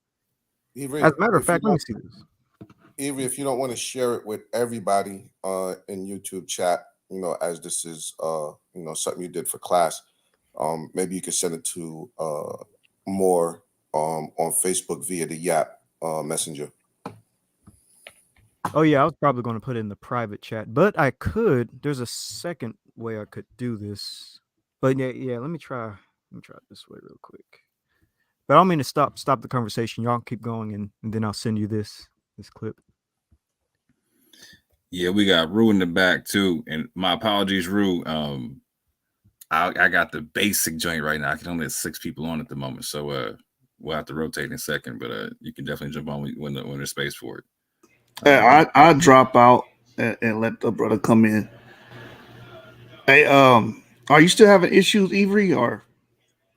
as a matter of fact, let me see this. Even if you don't want to share it with everybody in YouTube chat, as this is something you did for class, maybe you could send it to Moore on Facebook via the Yap Messenger. Oh yeah, I was probably going to put it in the private chat, but I could. There's a second way I could do this, but yeah. Let me try it this way real quick. But I don't mean to stop the conversation. Y'all keep going, and then I'll send you this clip. Yeah, we got Rue in the back too, and my apologies, Rue. I got the basic joint right now. I can only have 6 people on at the moment, so we'll have to rotate in a second. But you can definitely jump on when there's space for it. I drop out and let the brother come in. Hey, are you still having issues, Avery, or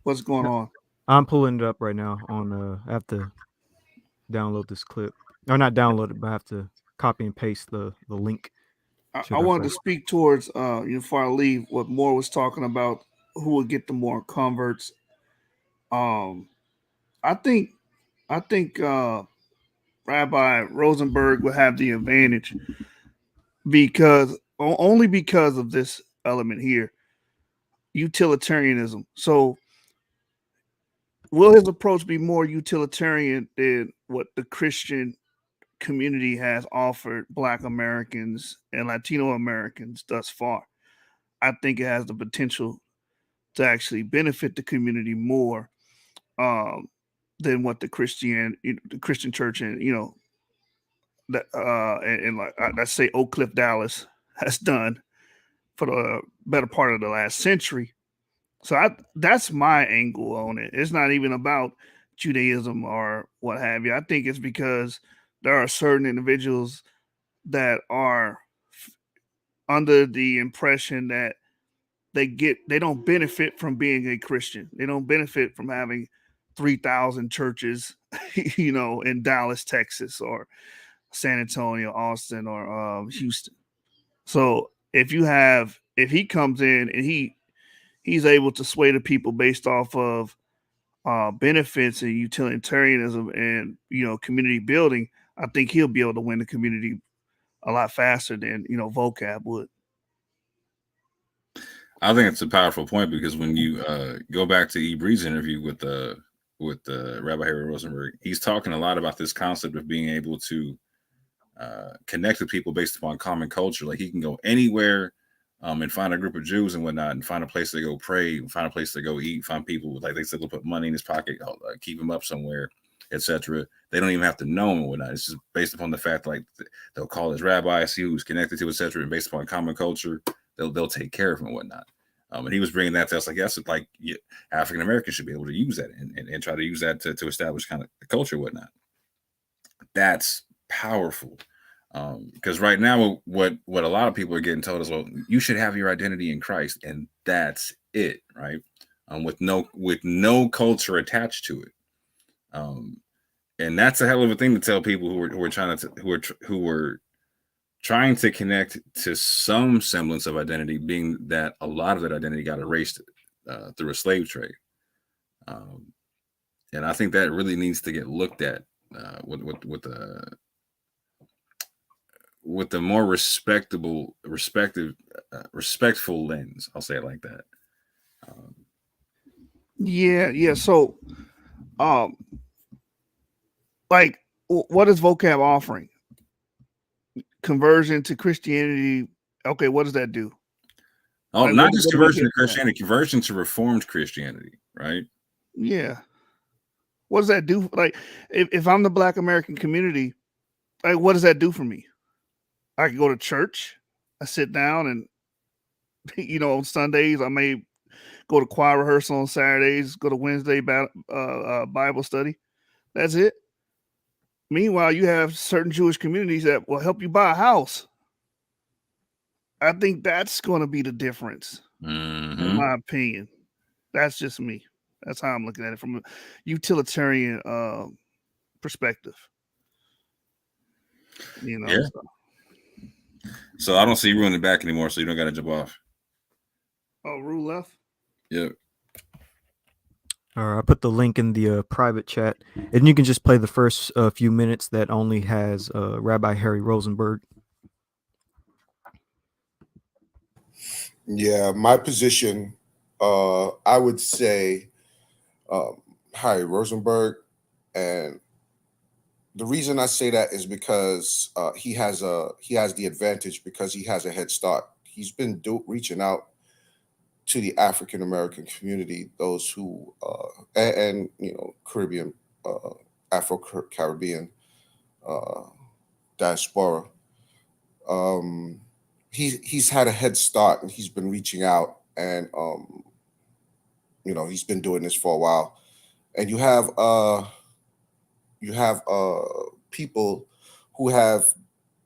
what's going on? I'm pulling it up right now on. I have to download this clip, or not download it, but I have to copy and paste the link. I wanted to speak towards before I leave what Moore was talking about, who will get the more converts. I think Rabbi Rosenberg will have the advantage only because of this element here, utilitarianism. So will his approach be more utilitarian than what the Christian community has offered Black Americans and Latino Americans thus far? I think it has the potential to actually benefit the community more than what the Christian church and let's say Oak Cliff, Dallas has done for the better part of the last century. So that's my angle on it. It's not even about Judaism or what have you. I think it's because there are certain individuals that are under the impression that they don't benefit from being a Christian. They don't benefit from having 3,000 churches, you know, in Dallas, Texas, or San Antonio, Austin, or Houston. So if he comes in and he's able to sway the people based off of benefits and utilitarianism and, you know, community building, I think he'll be able to win the community a lot faster than, you know, vocab would. I think it's a powerful point, because when you go back to Ebree's interview with Rabbi Harry Rosenberg, he's talking a lot about this concept of being able to connect with people based upon common culture. Like, he can go anywhere and find a group of Jews and whatnot, and find a place to go pray, find a place to go eat, find people, like they said, they'll put money in his pocket, keep him up somewhere, etc. They don't even have to know him and whatnot. It's just based upon the fact, like, they'll call his rabbi, see who he's connected to, etc. And based upon common culture, they'll take care of him and whatnot. And he was bringing that to us, like, yes, like, African Americans should be able to use that and try to use that to establish kind of the culture and whatnot. That's powerful. Because right now, what a lot of people are getting told is, well, you should have your identity in Christ, and that's it, right? With no culture attached to it. And that's a hell of a thing to tell people who were trying to connect to some semblance of identity, being that a lot of that identity got erased through a slave trade. And I think that really needs to get looked at with the more respectful lens. I'll say it like that. Yeah. So, like, what is vocab offering? Conversion to Christianity. Okay, what does that do? Oh, like, not just conversion to Christianity, conversion to Reformed Christianity, right? Yeah. What does that do? Like, if I'm the Black American community, like, what does that do for me? I can go to church. I sit down and, you know, on Sundays, I may go to choir rehearsal on Saturdays, go to Wednesday Bible study. That's it. Meanwhile, you have certain Jewish communities that will help you buy a house. I think that's going to be the difference, in my opinion. That's just me. That's how I'm looking at it from a utilitarian perspective. You know. Yeah. So I don't see you in the back anymore, so you don't got to jump off. Oh, Rue left? Yep. All right, I put the link in the private chat, and you can just play the first few minutes that only has Rabbi Harry Rosenberg. Yeah, my position, I would say Harry Rosenberg, and the reason I say that is because he has the advantage because he has a head start. He's been reaching out to the African American community, those who and you know, Caribbean, Afro Caribbean diaspora. He's had a head start, and he's been reaching out, and you know, he's been doing this for a while. And you have people who have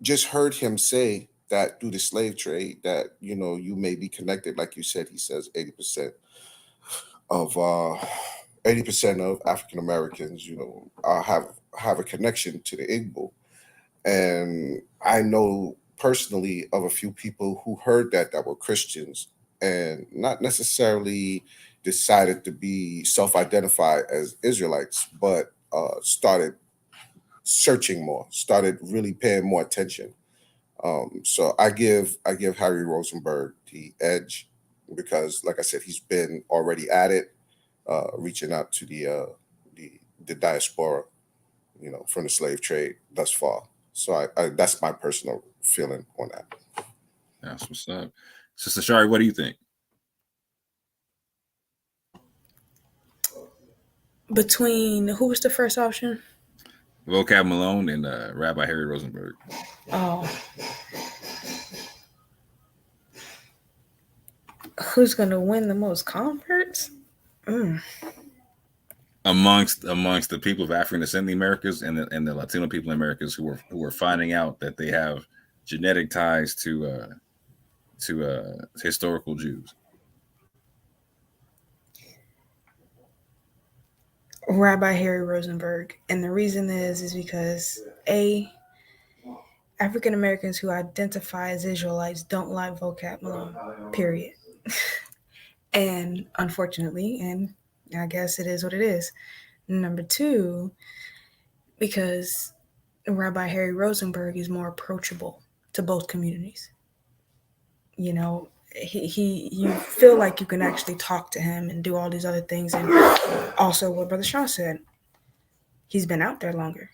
just heard him say that through the slave trade, that, you know, you may be connected, like you said. He says 80% of African Americans, you know, have a connection to the Igbo. And I know personally of a few people who heard that were Christians and not necessarily decided to be self-identified as Israelites, but started searching more, started really paying more attention. So I give Harry Rosenberg the edge because, like I said, he's been already at it, reaching out to the diaspora, you know, from the slave trade thus far. So I that's my personal feeling on that. That's what's up. Sister Shari, what do you think? Between who was the first option? Vocab Malone and Rabbi Harry Rosenberg. Oh. Who's going to win the most converts? Amongst the people of African descent in the Americas and the Latino people in Americas who are finding out that they have genetic ties to historical Jews. Rabbi Harry Rosenberg. And the reason is because African Americans who identify as Israelites don't like vocab Malone, period. And unfortunately, and I guess it is what it is. Number two, because Rabbi Harry Rosenberg is more approachable to both communities. You know, you feel like you can actually talk to him and do all these other things. And also what Brother Shaw said, he's been out there longer.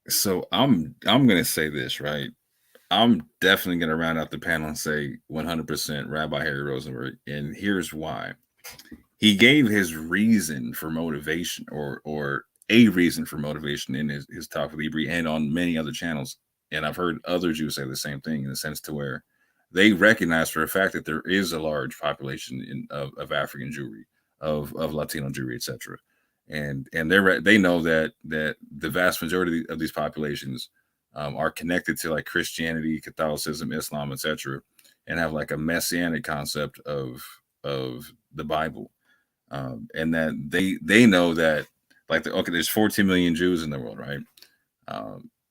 So I'm gonna say this, right? I'm definitely gonna round out the panel and say 100% Rabbi Harry Rosenberg, and here's why. He gave his reason for motivation, or a reason for motivation in his talk with Ibri and on many other channels. And I've heard other Jews say the same thing, in the sense to where they recognize for a fact that there is a large population of African Jewry, of Latino Jewry, etc. And they know that the vast majority of these populations are connected to like Christianity, Catholicism, Islam, etc., and have like a messianic concept of the Bible. And that they know that, like, okay, there's 14 million Jews in the world, right?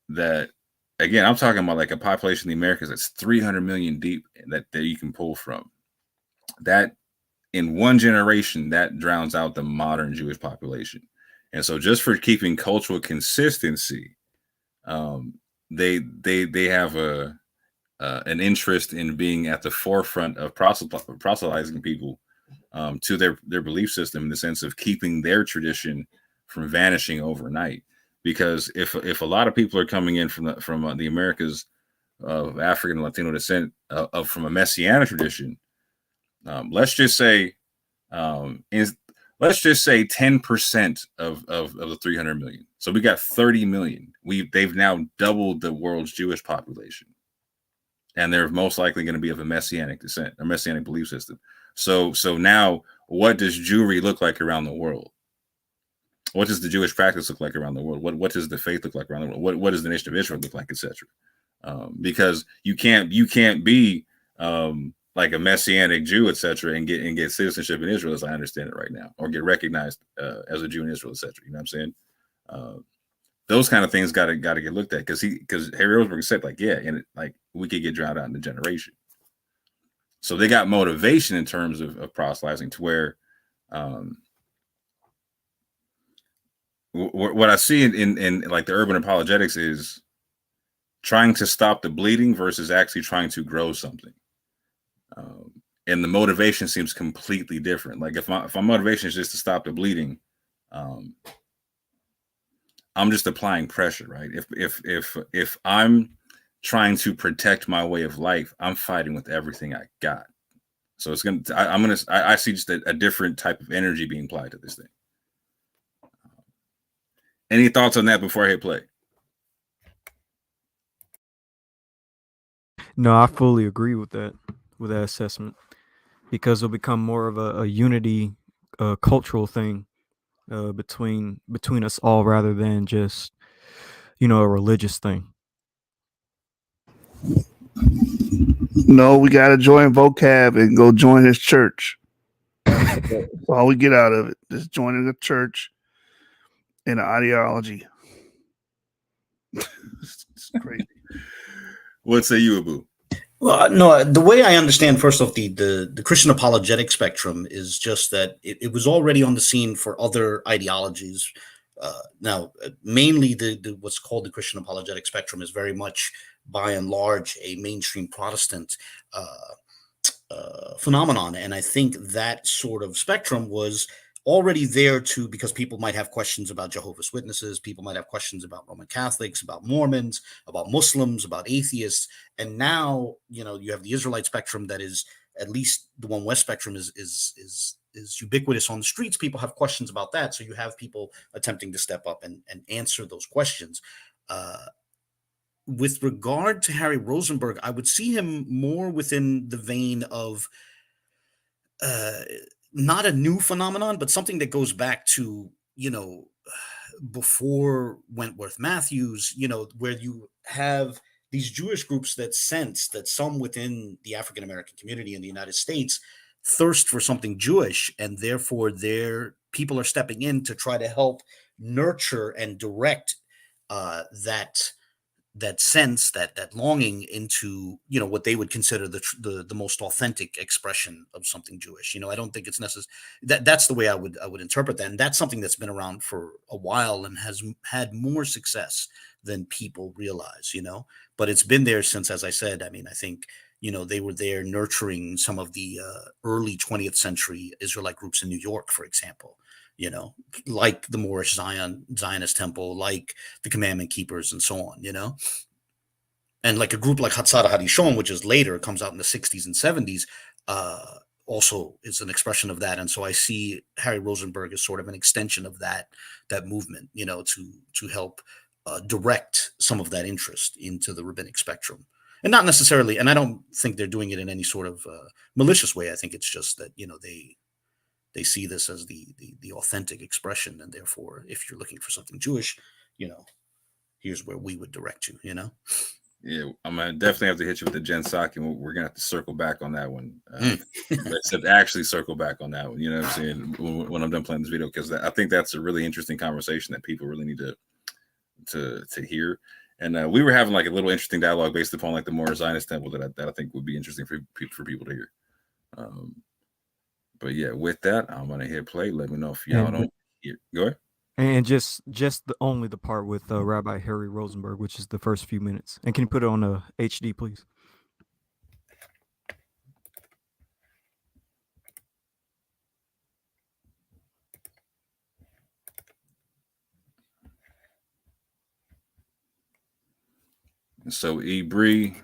That, again, I'm talking about like a population in the Americas that's 300 million deep, that you can pull from. That in one generation, that drowns out the modern Jewish population. And so, just for keeping cultural consistency, they have an interest in being at the forefront of proselytizing people to their belief system, in the sense of keeping their tradition from vanishing overnight. Because if a lot of people are coming in from the Americas of African and Latino descent, from a messianic tradition, let's just say 10% of the 300 million. So we got 30 million. They've now doubled the world's Jewish population, and they're most likely going to be of a messianic descent, a messianic belief system. So now, what does Jewry look like around the world? What does the Jewish practice look like around the world? What does the faith look like around the world? What does the nation of Israel look like, etc.? Because you can't be like a messianic Jew, etc., and get citizenship in Israel, as I understand it right now, or get recognized as a Jew in Israel, etc. You know what I'm saying? Those kind of things got to get looked at, because Harry Rosenberg said, like, yeah, and like we could get drowned out in a generation. So they got motivation in terms of proselytizing, to where what I see in like the urban apologetics is trying to stop the bleeding versus actually trying to grow something. And the motivation seems completely different. Like if my motivation is just to stop the bleeding, I'm just applying pressure, right? If I'm trying to protect my way of life, I'm fighting with everything I got. So it's I see just a different type of energy being applied to this thing. Any thoughts on that before I hit play? No, I fully agree with that assessment, because it'll become more of a unity, cultural thing between us all, rather than just, a religious thing. No, we got to join vocab and go join his church. That's all we get out of it. Just joining a church and an ideology. It's crazy. What say you, Abu? Well, no, the way I understand, first off, the Christian apologetic spectrum is just that it was already on the scene for other ideologies. Now, mainly the what's called the Christian apologetic spectrum is very much, by and large, a mainstream Protestant phenomenon. And I think that sort of spectrum was already there because people might have questions about Jehovah's Witnesses, people might have questions about Roman Catholics, about Mormons, about Muslims, about atheists. And now, you have the Israelite spectrum that is, at least the One West spectrum is ubiquitous on the streets. People have questions about that. So you have people attempting to step up and answer those questions. With regard to Harry Rosenberg, I would see him more within the vein of not a new phenomenon, but something that goes back to, before Wentworth Matthews, where you have these Jewish groups that sense that some within the African American community in the United States thirst for something Jewish, and therefore their people are stepping in to try to help nurture and direct that sense, that longing into, what they would consider the most authentic expression of something Jewish. I don't think it's necessary. That's the way I would interpret that, and that's something that's been around for a while and has had more success than people realize. But it's been there since, as I said. I mean, I think they were there nurturing some of the early 20th century Israelite groups in New York, for example. Like the Moorish Zionist Temple, like the Commandment Keepers, and so on. And like a group like Hatzara Harishon, which is later, comes out in the 60s and 70s, also is an expression of that. And so I see Harry Rosenberg as sort of an extension of that movement, to help direct some of that interest into the rabbinic spectrum. And not necessarily, and I don't think they're doing it in any sort of malicious way. I think it's just that, they see this as the authentic expression, and therefore, if you're looking for something Jewish, here's where we would direct you. Yeah, I'm gonna definitely have to hit you with the Jen Psaki, and we're gonna have to circle back on that one. Let's actually circle back on that one. You know what I'm saying? When I'm done playing this video, because I think that's a really interesting conversation that people really need to hear. And we were having like a little interesting dialogue based upon like the Moorish Zionist Temple that I think would be interesting for people to hear. But yeah, with that, I'm gonna hit play. Let me know if y'all don't hear. Go ahead. And just only the part with Rabbi Harry Rosenberg, which is the first few minutes. And can you put it on HD, please? So Bree,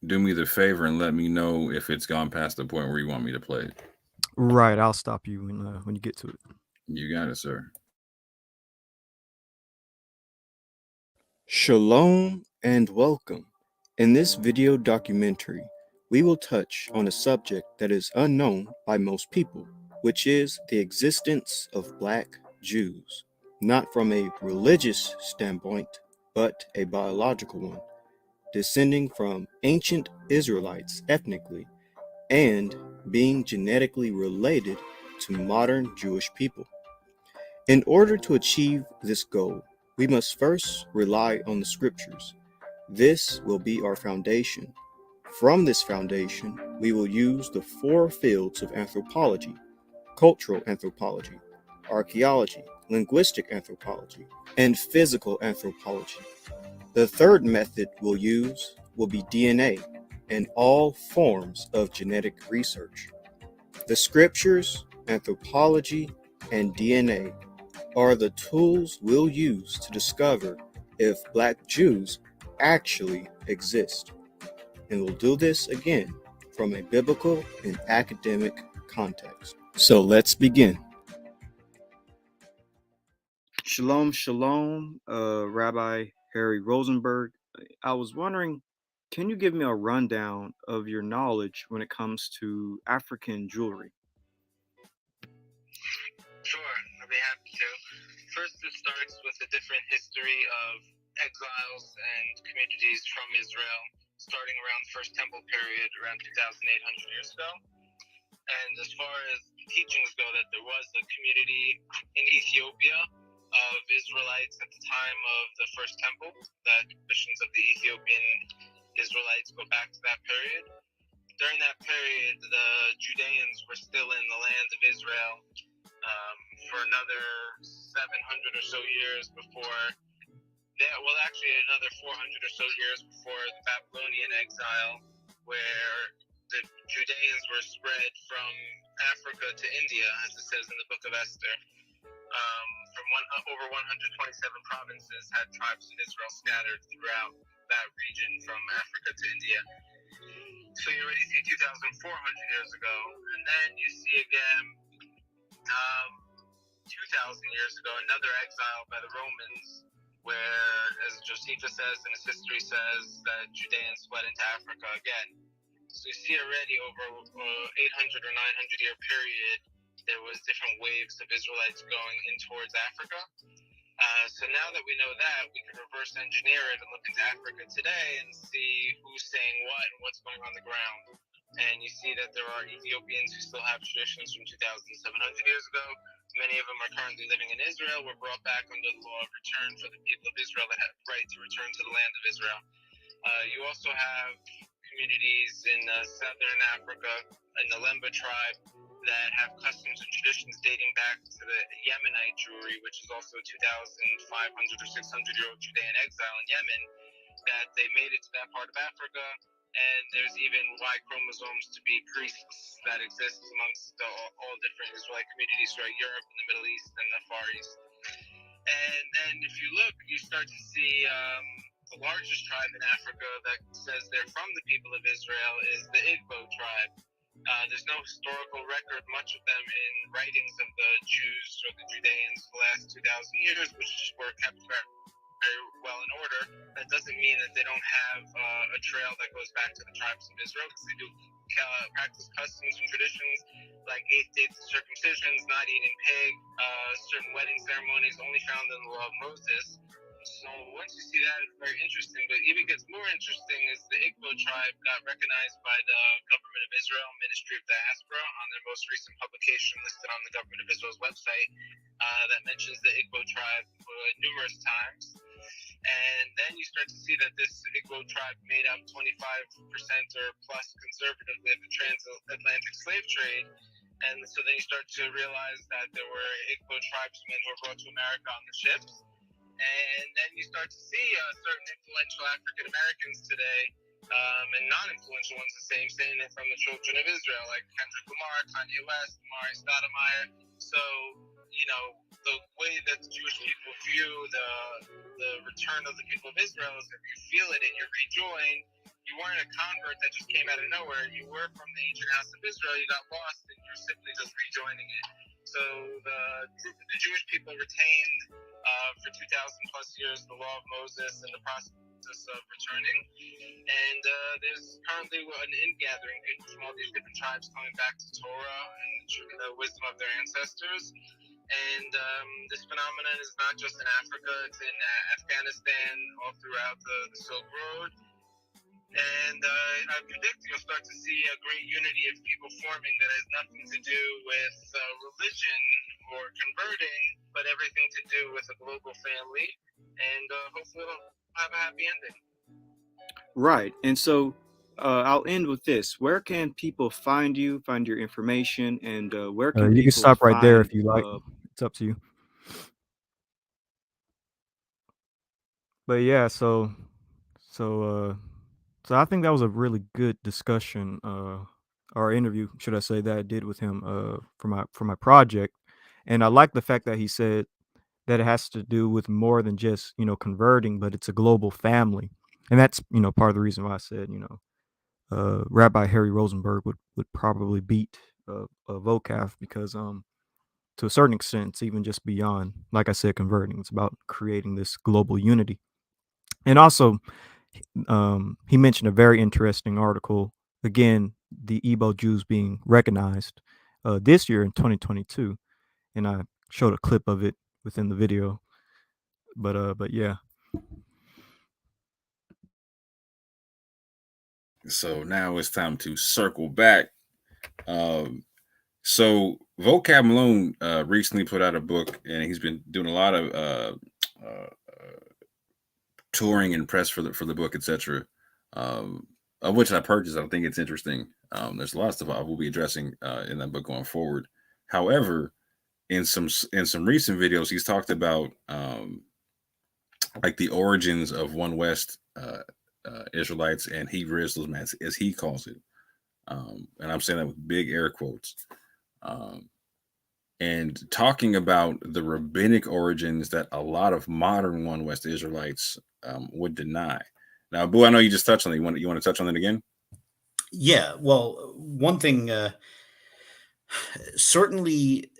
do me the favor and let me know if it's gone past the point where you want me to play it. Right, I'll stop you when you get to it. You got it, sir. Shalom and welcome. In this video documentary, we will touch on a subject that is unknown by most people, which is the existence of Black Jews, not from a religious standpoint, but a biological one, descending from ancient Israelites ethnically and being genetically related to modern Jewish people. In order to achieve this goal, we must first rely on the scriptures. This will be our foundation. From this foundation, we will use the 4 fields of anthropology: cultural anthropology, archaeology, linguistic anthropology, and physical anthropology. The third method we'll use will be DNA and all forms of genetic research. The scriptures, anthropology, and DNA are the tools we'll use to discover if Black Jews actually exist. And we'll do this again from a biblical and academic context. So let's begin. Shalom, shalom, Rabbi Harry Rosenberg. I was wondering, can you give me a rundown of your knowledge when it comes to African jewelry? Sure, I'd be happy to. First, it starts with a different history of exiles and communities from Israel, starting around the First Temple period, around 2,800 years ago. And as far as teachings go, that there was a community in Ethiopia of Israelites at the time of the First Temple, that traditions of the Ethiopian Israelites go back to that period. During that period, the Judeans were still in the land of Israel for another 700 or so years before, actually another 400 or so years before the Babylonian exile, where the Judeans were spread from Africa to India, as it says in the book of Esther. Over 127 provinces had tribes of Israel scattered throughout that region from Africa to India. So you already see 2,400 years ago, and then you see again 2,000 years ago another exile by the Romans, where, as Josephus says and his history says, that Judeans fled into Africa again. So you see already over 800 or 900 year period, there was different waves of Israelites going in towards Africa. So now that we know that, we can reverse engineer it and look into Africa today and see who's saying what and what's going on the ground. and you see that there are Ethiopians who still have traditions from 2,700 years ago. Many of them are currently living in Israel, were brought back under the law of return for the people of Israel that have the right to return to the land of Israel. You also have communities in southern Africa, in the Lemba tribe, that have customs and traditions dating back to the Yemenite Jewry, which is also a 2,500 or 600-year-old Judean exile in Yemen, that they made it to that part of Africa. And there's even Y chromosomes to be priests that exist amongst all different Israelite communities throughout Europe and the Middle East and the Far East. And then if you look, you start to see the largest tribe in Africa that says they're from the people of Israel is the Igbo tribe. There's no historical record, much of them in writings of the Jews or the Judeans the last 2,000 years, which were kept very well in order. That doesn't mean that they don't have a trail that goes back to the tribes of Israel, because they do practice customs and traditions like 8 days of circumcisions, not eating pig, certain wedding ceremonies only found in the law of Moses. So once you see that, it's very interesting. But even gets more interesting is the Igbo tribe got recognized by the Government of Israel, Ministry of Diaspora, on their most recent publication listed on the Government of Israel's website that mentions the Igbo tribe numerous times. And then you start to see that this Igbo tribe made up 25% or plus conservatively of the transatlantic slave trade. And so then you start to realize that there were Igbo tribesmen who were brought to America on the ships. And then you start to see certain influential African Americans today, and non-influential ones the same, saying it from the children of Israel, like Kendrick Lamar, Kanye West, Mari Stoudemire. So, you know, the way that the Jewish people view the return of the people of Israel is if you feel it and you rejoin. You weren't a convert that just came out of nowhere. You were from the ancient house of Israel. You got lost, and you're simply just rejoining it. So the Jewish people retained for 2,000 plus years the law of Moses and the process of returning. And there's currently an ingathering, people from all these different tribes coming back to Torah and the wisdom of their ancestors. And this phenomenon is not just in Africa, it's in Afghanistan, all throughout the Silk Road. And I predict you'll start to see a great unity of people forming that has nothing to do with religion or converting, but everything to do with a global family. And hopefully it'll have a happy ending. Right. And so I'll end with this. Where can people find you, find your information, and where can you can stop right there if you like. It's up to you. But yeah, so I think that was a really good discussion, or interview, should I say, that I did with him for my project. And I like the fact that he said that it has to do with more than just, you know, converting, but it's a global family. And that's, you know, part of the reason why I said, you know, Rabbi Harry Rosenberg would probably beat vocaf, because to a certain extent, it's even just beyond, like I said, converting. It's about creating this global unity. And also, he mentioned a very interesting article, again, the Igbo Jews being recognized this year in 2022, and I showed a clip of it within the video. But yeah. So now it's time to circle back. So Vocab Malone recently put out a book, and he's been doing a lot of touring and press for the book, etc. Of which I purchased. I think it's interesting. There's a lot of stuff I will be addressing in that book going forward. However, in some recent videos, he's talked about like the origins of One West Israelites and Hebrew Islam, as he calls it. And I'm saying that with big air quotes. And talking about the rabbinic origins that a lot of modern One West Israelites would deny. Now, Boo, I know you just touched on it. You want to touch on it again? Yeah. Well, one thing, certainly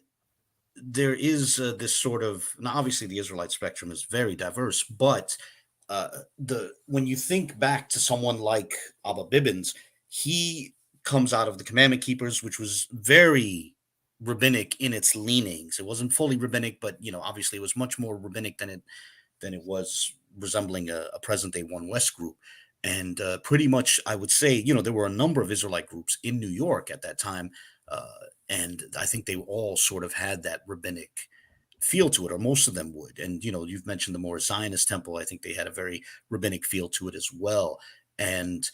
there is this sort of, now obviously the Israelite spectrum is very diverse, but when you think back to someone like Abba Bibbins, he comes out of the Commandment Keepers, which was very rabbinic in its leanings. It wasn't fully rabbinic, but obviously it was much more rabbinic than it was resembling a present day One West group. And pretty much, I would say, there were a number of Israelite groups in New York at that time. And I think they all sort of had that rabbinic feel to it, or most of them would. And, you've mentioned the Moor Zionist temple. I think they had a very rabbinic feel to it as well. And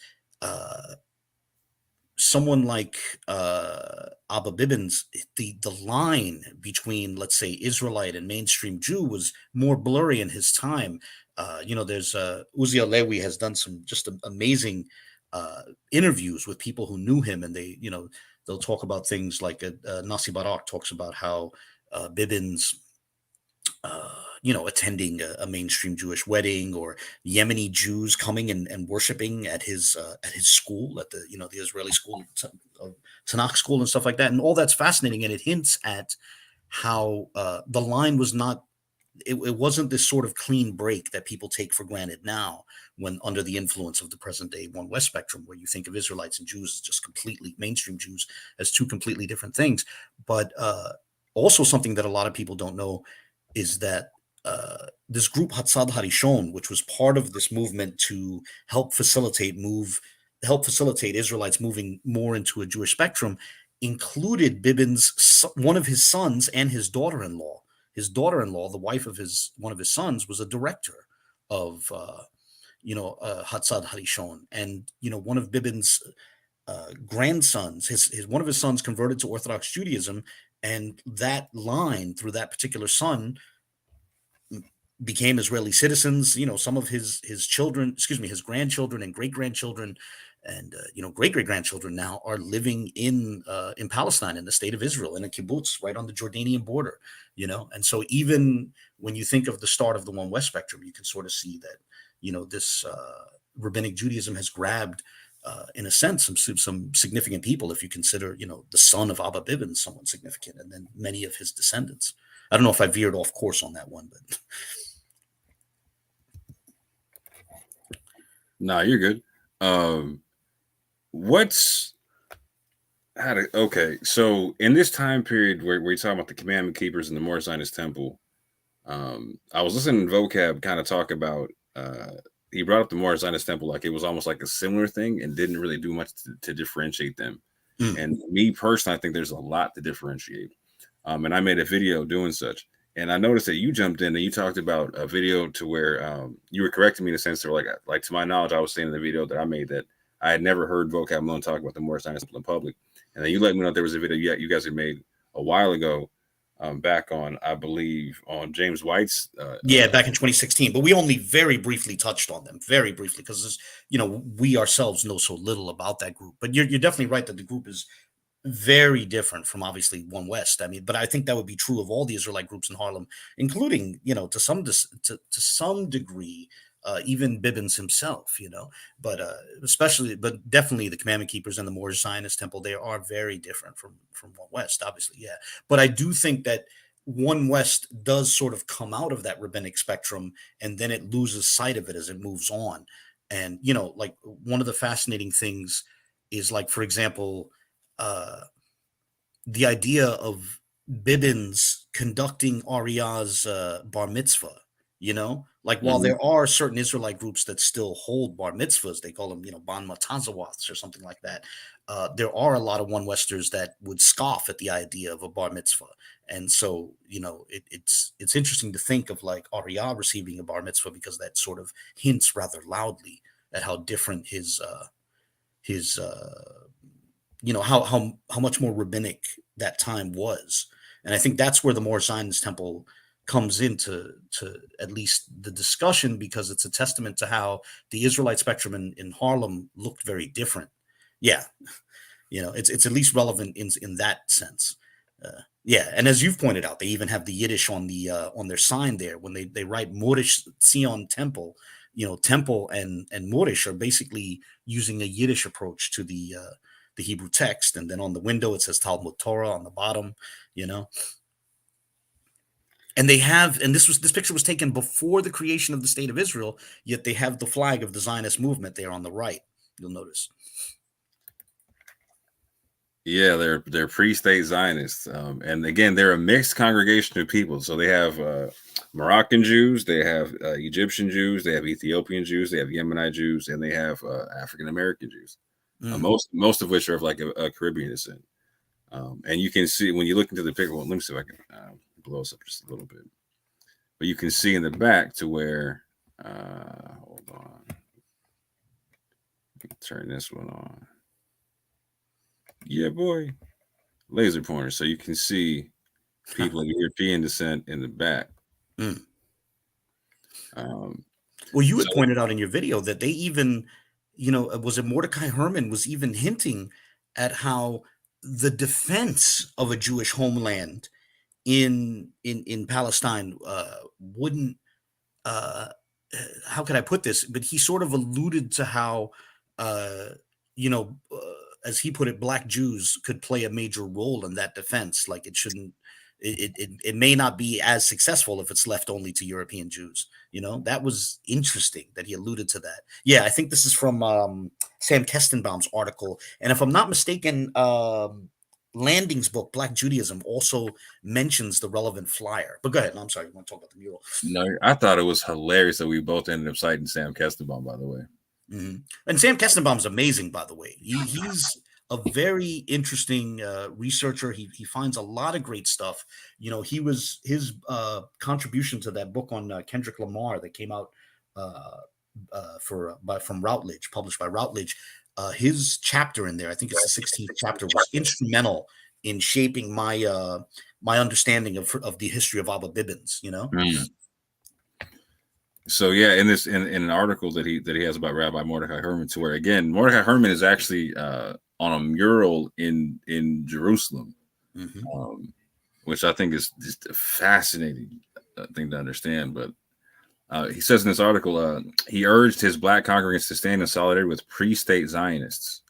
someone like Abba Bivens, the line between, let's say, Israelite and mainstream Jew was more blurry in his time. There's Uziel Lewy has done some just amazing interviews with people who knew him, and they'll talk about things like Nasi Barak talks about how Bivens attending a mainstream Jewish wedding, or Yemeni Jews coming and worshiping at his school, at the Israeli school, Tanakh school, and stuff like that. And all that's fascinating, and it hints at how the line was not. It wasn't this sort of clean break that people take for granted now, when under the influence of the present day One West spectrum, where you think of Israelites and Jews as just completely mainstream Jews as two completely different things. But also something that a lot of people don't know is that this group Hatzad Harishon, which was part of this movement to help facilitate Israelites moving more into a Jewish spectrum, included Bibin's one of his sons and his daughter-in-law. His daughter-in-law, the wife of one of his sons, was a director of Hatzad Harishon, and one of Bibin's grandsons, one of his sons converted to Orthodox Judaism, and that line through that particular son became Israeli citizens. Some of his children, his grandchildren and great-grandchildren and great-great-grandchildren now are living in Palestine, in the state of Israel, in a kibbutz right on the Jordanian border. And so even when you think of the start of the One West spectrum, you can sort of see that this rabbinic Judaism has grabbed, in a sense, some significant people. If you consider the son of Abba Bivens someone significant, and then many of his descendants. I don't know if I veered off course on that one, but no, you're good. So in this time period where we're talking about the commandment keepers and the Moor Zionist temple, I was listening to Vocab kind of talk about, he brought up the Moor Zionist temple like it was almost like a similar thing and didn't really do much to differentiate them. And me personally, I think there's a lot to differentiate. And I made a video doing such. And I noticed that you jumped in and you talked about a video to where you were correcting me in a sense that like to my knowledge, I was saying in the video that I made that I had never heard Vocab Malone talk about the Moor Zionist temple in public. And then you let me know there was a video you guys had made a while ago, back on, I believe, on James White's. Back in 2016. But we only very briefly touched on them, very briefly, because we ourselves know so little about that group. But you're definitely right that the group is very different from obviously One West. I mean, but I think that would be true of all the Israelite groups in Harlem, including to some degree. Even Bivens himself, but definitely the commandment keepers and the Moor Zionist temple, they are very different from One West, obviously, yeah. But I do think that One West does sort of come out of that rabbinic spectrum, and then it loses sight of it as it moves on. And like one of the fascinating things is, like, for example, the idea of Bivens conducting Ariah's bar mitzvah. While there are certain Israelite groups that still hold bar mitzvahs, they call them, ban matazawaths or something like that. There are a lot of One Westers that would scoff at the idea of a bar mitzvah. And so, it's interesting to think of like Ariah receiving a bar mitzvah, because that sort of hints rather loudly at how different how much more rabbinic that time was. And I think that's where the Moor Zionist temple comes into at least the discussion, because it's a testament to how the Israelite spectrum in Harlem looked very different. Yeah. It's at least relevant in that sense. And as you've pointed out, they even have the Yiddish on their sign there when they write Moorish Zion Temple. Temple and Moorish are basically using a Yiddish approach to the Hebrew text, and then on the window it says Talmud Torah on the bottom. And they have, and this picture was taken before the creation of the state of Israel, yet they have the flag of the Zionist movement there on the right. You'll notice. Yeah, they're pre-state Zionists, and again, they're a mixed congregation of people. So they have Moroccan Jews, they have Egyptian Jews, they have Ethiopian Jews, they have Yemenite Jews, and they have African American Jews. Most of which are of like a Caribbean descent. And you can see when you look into the picture. Well, let me see if I can blow us up just a little bit. But you can see in the back to where. Hold on. Turn this one on. Yeah, boy. Laser pointer. So you can see people of European descent in the back. Well, you had pointed out in your video that they even, was it Mordecai Herman was even hinting at how the defense of a Jewish homeland in Palestine wouldn't. How could I put this? But he sort of alluded to how, as he put it, Black Jews could play a major role in that defense. Like it shouldn't. It may not be as successful if it's left only to European Jews. That was interesting that he alluded to that. Yeah, I think this is from Sam Kestenbaum's article. And if I'm not mistaken, Landing's book, Black Judaism, also mentions the relevant flyer. But go ahead. I'm sorry. You want to talk about the mural? No, I thought it was hilarious that we both ended up citing Sam Kestenbaum, by the way. And Sam Kestenbaum is amazing, by the way. He's a very interesting researcher. He finds a lot of great stuff. His contribution to that book on Kendrick Lamar that came out from Routledge, published by Routledge. His chapter in there, I think it's the 16th chapter, was instrumental in shaping my my understanding of the history of Abba Bibbins. So yeah, in an article that he has about Rabbi Mordecai Herman, to where again Mordecai Herman is actually on a mural in Jerusalem, which I think is just a fascinating thing to understand. But he says in this article, he urged his Black congregants to stand in solidarity with pre-state Zionists,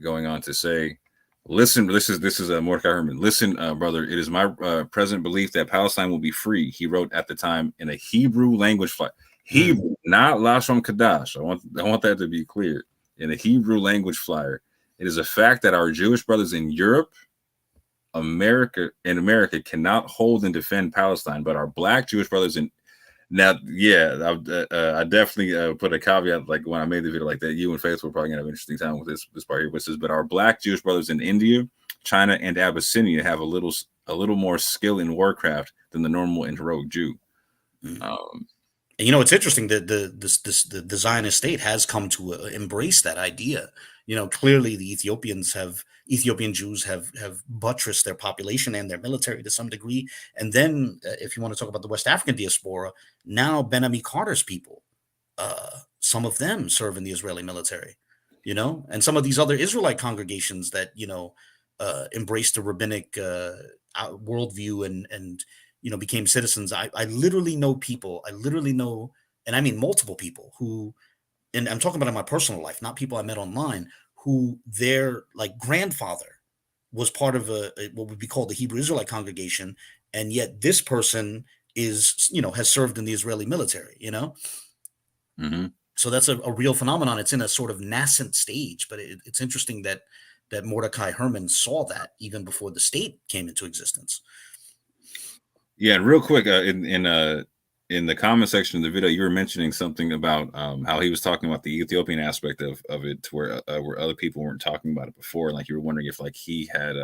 going on to say, "Listen, this is Mordecai Herman. Listen, brother, it is my present belief that Palestine will be free." He wrote at the time in a Hebrew language flyer, Hebrew, not Lashon Kadash. I want that to be clear. In a Hebrew language flyer, it is a fact that our Jewish brothers in Europe, America cannot hold and defend Palestine, but our Black Jewish brothers in now, yeah, I definitely put a caveat, like when I made the video like that, you and Faith were probably gonna have an interesting time with this part here, which is, but our Black Jewish brothers in India, China, and Abyssinia have a little more skill in warcraft than the normal and heroic Jew. It's interesting that the Zionist state has come to embrace that idea. Clearly the Ethiopian Jews have buttressed their population and their military to some degree. And then if you want to talk about the West African diaspora, now Ben-Ami Carter's people, some of them serve in the Israeli military, and some of these other Israelite congregations that, embraced the rabbinic worldview and became citizens. I literally know people, and I mean multiple people who, and I'm talking about in my personal life, not people I met online, who their like grandfather was part of what would be called the Hebrew Israelite congregation, and yet this person is, has served in the Israeli military, So that's a real phenomenon. It's in a sort of nascent stage, but it's interesting that Mordecai Herman saw that even before the state came into existence. Yeah, and real quick, in the comment section of the video, you were mentioning something about how he was talking about the Ethiopian aspect of it, to where other people weren't talking about it before. Like you were wondering if like he had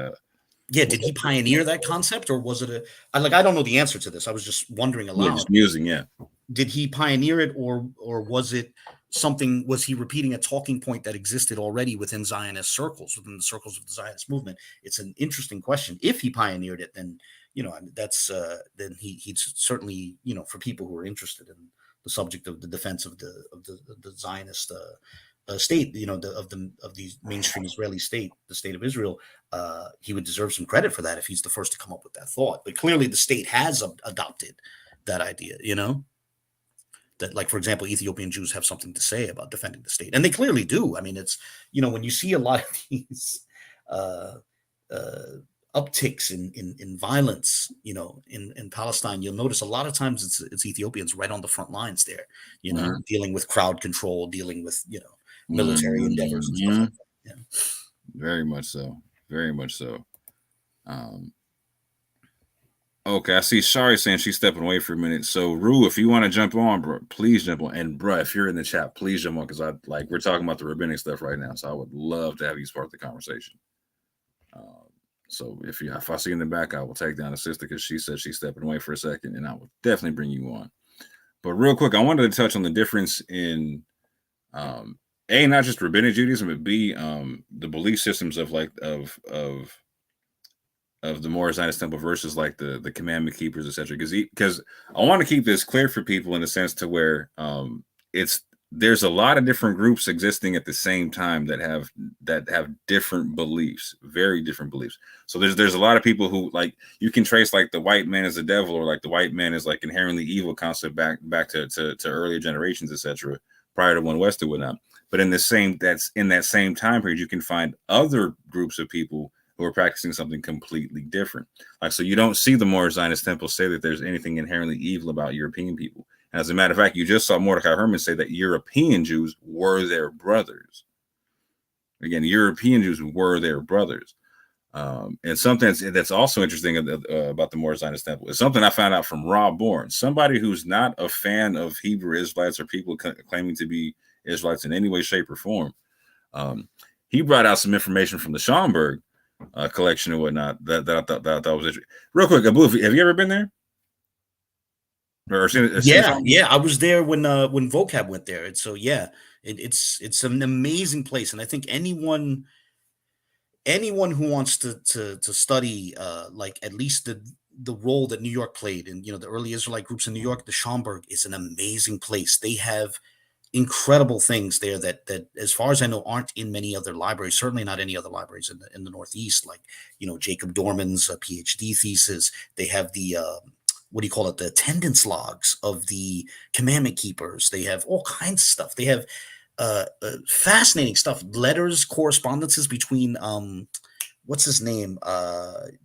did he pioneer that concept, or was it I don't know the answer to this. I was just wondering aloud. Yeah, just musing, yeah. Did he pioneer it, or was it something? Was he repeating a talking point that existed already within Zionist circles, within the circles of the Zionist movement? It's an interesting question. If he pioneered it, then that's then he'd certainly, for people who are interested in the subject of the defense of the Zionist state, of the mainstream Israeli state, the state of Israel, he would deserve some credit for that if he's the first to come up with that thought. But clearly, the state has adopted that idea. That, like, for example, Ethiopian Jews have something to say about defending the state, and they clearly do. I mean, it's when you see a lot of these upticks in violence, in Palestine, you'll notice a lot of times it's Ethiopians right on the front lines there, dealing with crowd control, dealing with military endeavors and stuff like that. Yeah. Very much so. Very much so. Okay, I see Shari saying she's stepping away for a minute. So, Rue, if you want to jump on, bro, please jump on. And, bro, if you're in the chat, please jump on because we're talking about the rabbinic stuff right now. So, I would love to have you as part of the conversation. So, if I see you in the back, I will take down the sister because she said she's stepping away for a second, and I will definitely bring you on. But real quick, I wanted to touch on the difference in A, not just rabbinic Judaism, but B, the belief systems of the Moor Zionist temple versus like the commandment keepers, etc. Because I want to keep this clear for people in the sense to where there's a lot of different groups existing at the same time that have different beliefs, very different beliefs. So there's a lot of people who, like, you can trace like the white man is the devil, or like the white man is like inherently evil concept back to earlier generations, etc. prior to One West and whatnot. But in that same time period, you can find other groups of people who are practicing something completely different. Like, so you don't see the Moor Zionist temple say that there's anything inherently evil about European people. And as a matter of fact, you just saw Mordecai Herman say that European Jews were their brothers. Again, European Jews were their brothers. And something that's also interesting about the Moor Zionist temple is something I found out from Rob Bourne, somebody who's not a fan of Hebrew Israelites or people claiming to be Israelites in any way, shape, or form. He brought out some information from the Schomburg collection and whatnot that I thought was interesting. Real quick, Abu, have you ever been there? Yeah, I was there when Vocab went there, and so it's an amazing place, and I think anyone who wants to study like at least the role that New York played in, the early Israelite groups in New York, the Schomburg is an amazing place. They have incredible things there that as far as I know aren't in many other libraries, certainly not any other libraries in the Northeast, like Jacob Dorman's PhD thesis. They have the the attendance logs of the commandment keepers. They have all kinds of stuff. They have fascinating stuff, letters, correspondences between what's his name,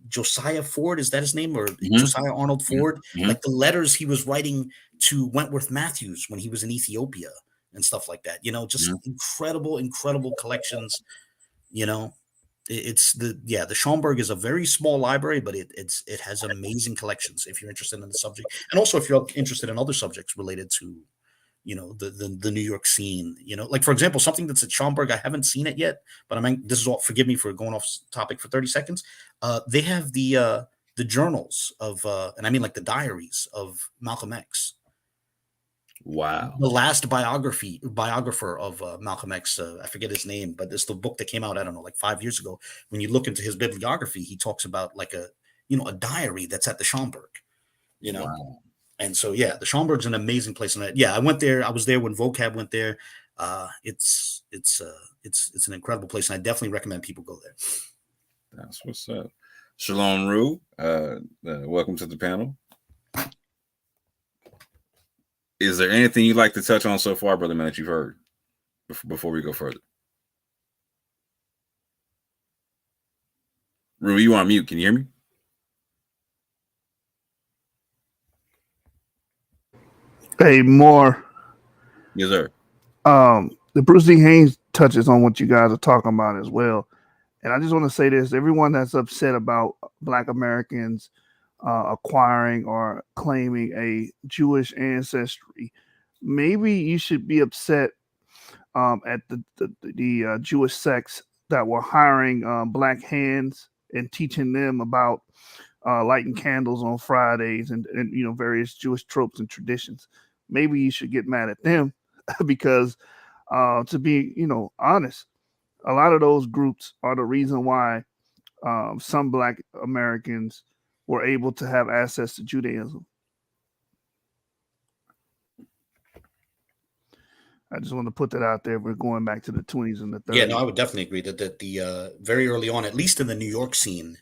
Josiah Ford, is that his name, or Josiah Arnold Ford? Like the letters he was writing to Wentworth Matthews when he was in Ethiopia and stuff like that. Just incredible collections. It's the Schomburg is a very small library, but it has amazing collections if you're interested in the subject, and also if you're interested in other subjects related to the New York scene. Like, for example, something that's at Schomburg, I haven't seen it yet, but this is all, forgive me for going off topic for 30 seconds. They have the journals of and I mean like the diaries of Malcolm X. Wow. The last biographer of Malcolm X, I forget his name, but it's the book that came out, I don't know, like 5 years ago. When you look into his bibliography, he talks about like a diary that's at the Schomburg, Wow. And so, the Schomburg's an amazing place. And I went there. I was there when Vocab went there. It's an incredible place. And I definitely recommend people go there. That's what's up. Shalom, Rue. Welcome to the panel. Is there anything you'd like to touch on so far, Brother Man, that you've heard before we go further? Rue, you on mute. Can you hear me? Hey, Moore. Yes, sir. The Bruce D. Haynes touches on what you guys are talking about as well. And I just want to say this. Everyone that's upset about Black Americans acquiring or claiming a Jewish ancestry, maybe you should be upset at the Jewish sects that were hiring Black hands and teaching them about lighting candles on Fridays and various Jewish tropes and traditions. Maybe you should get mad at them because to be honest, a lot of those groups are the reason why some Black Americans were able to have access to Judaism. I just want to put that out there. We're going back to the 20s and the 30s. Yeah, no, I would definitely agree that the very early on, at least in the New York scene,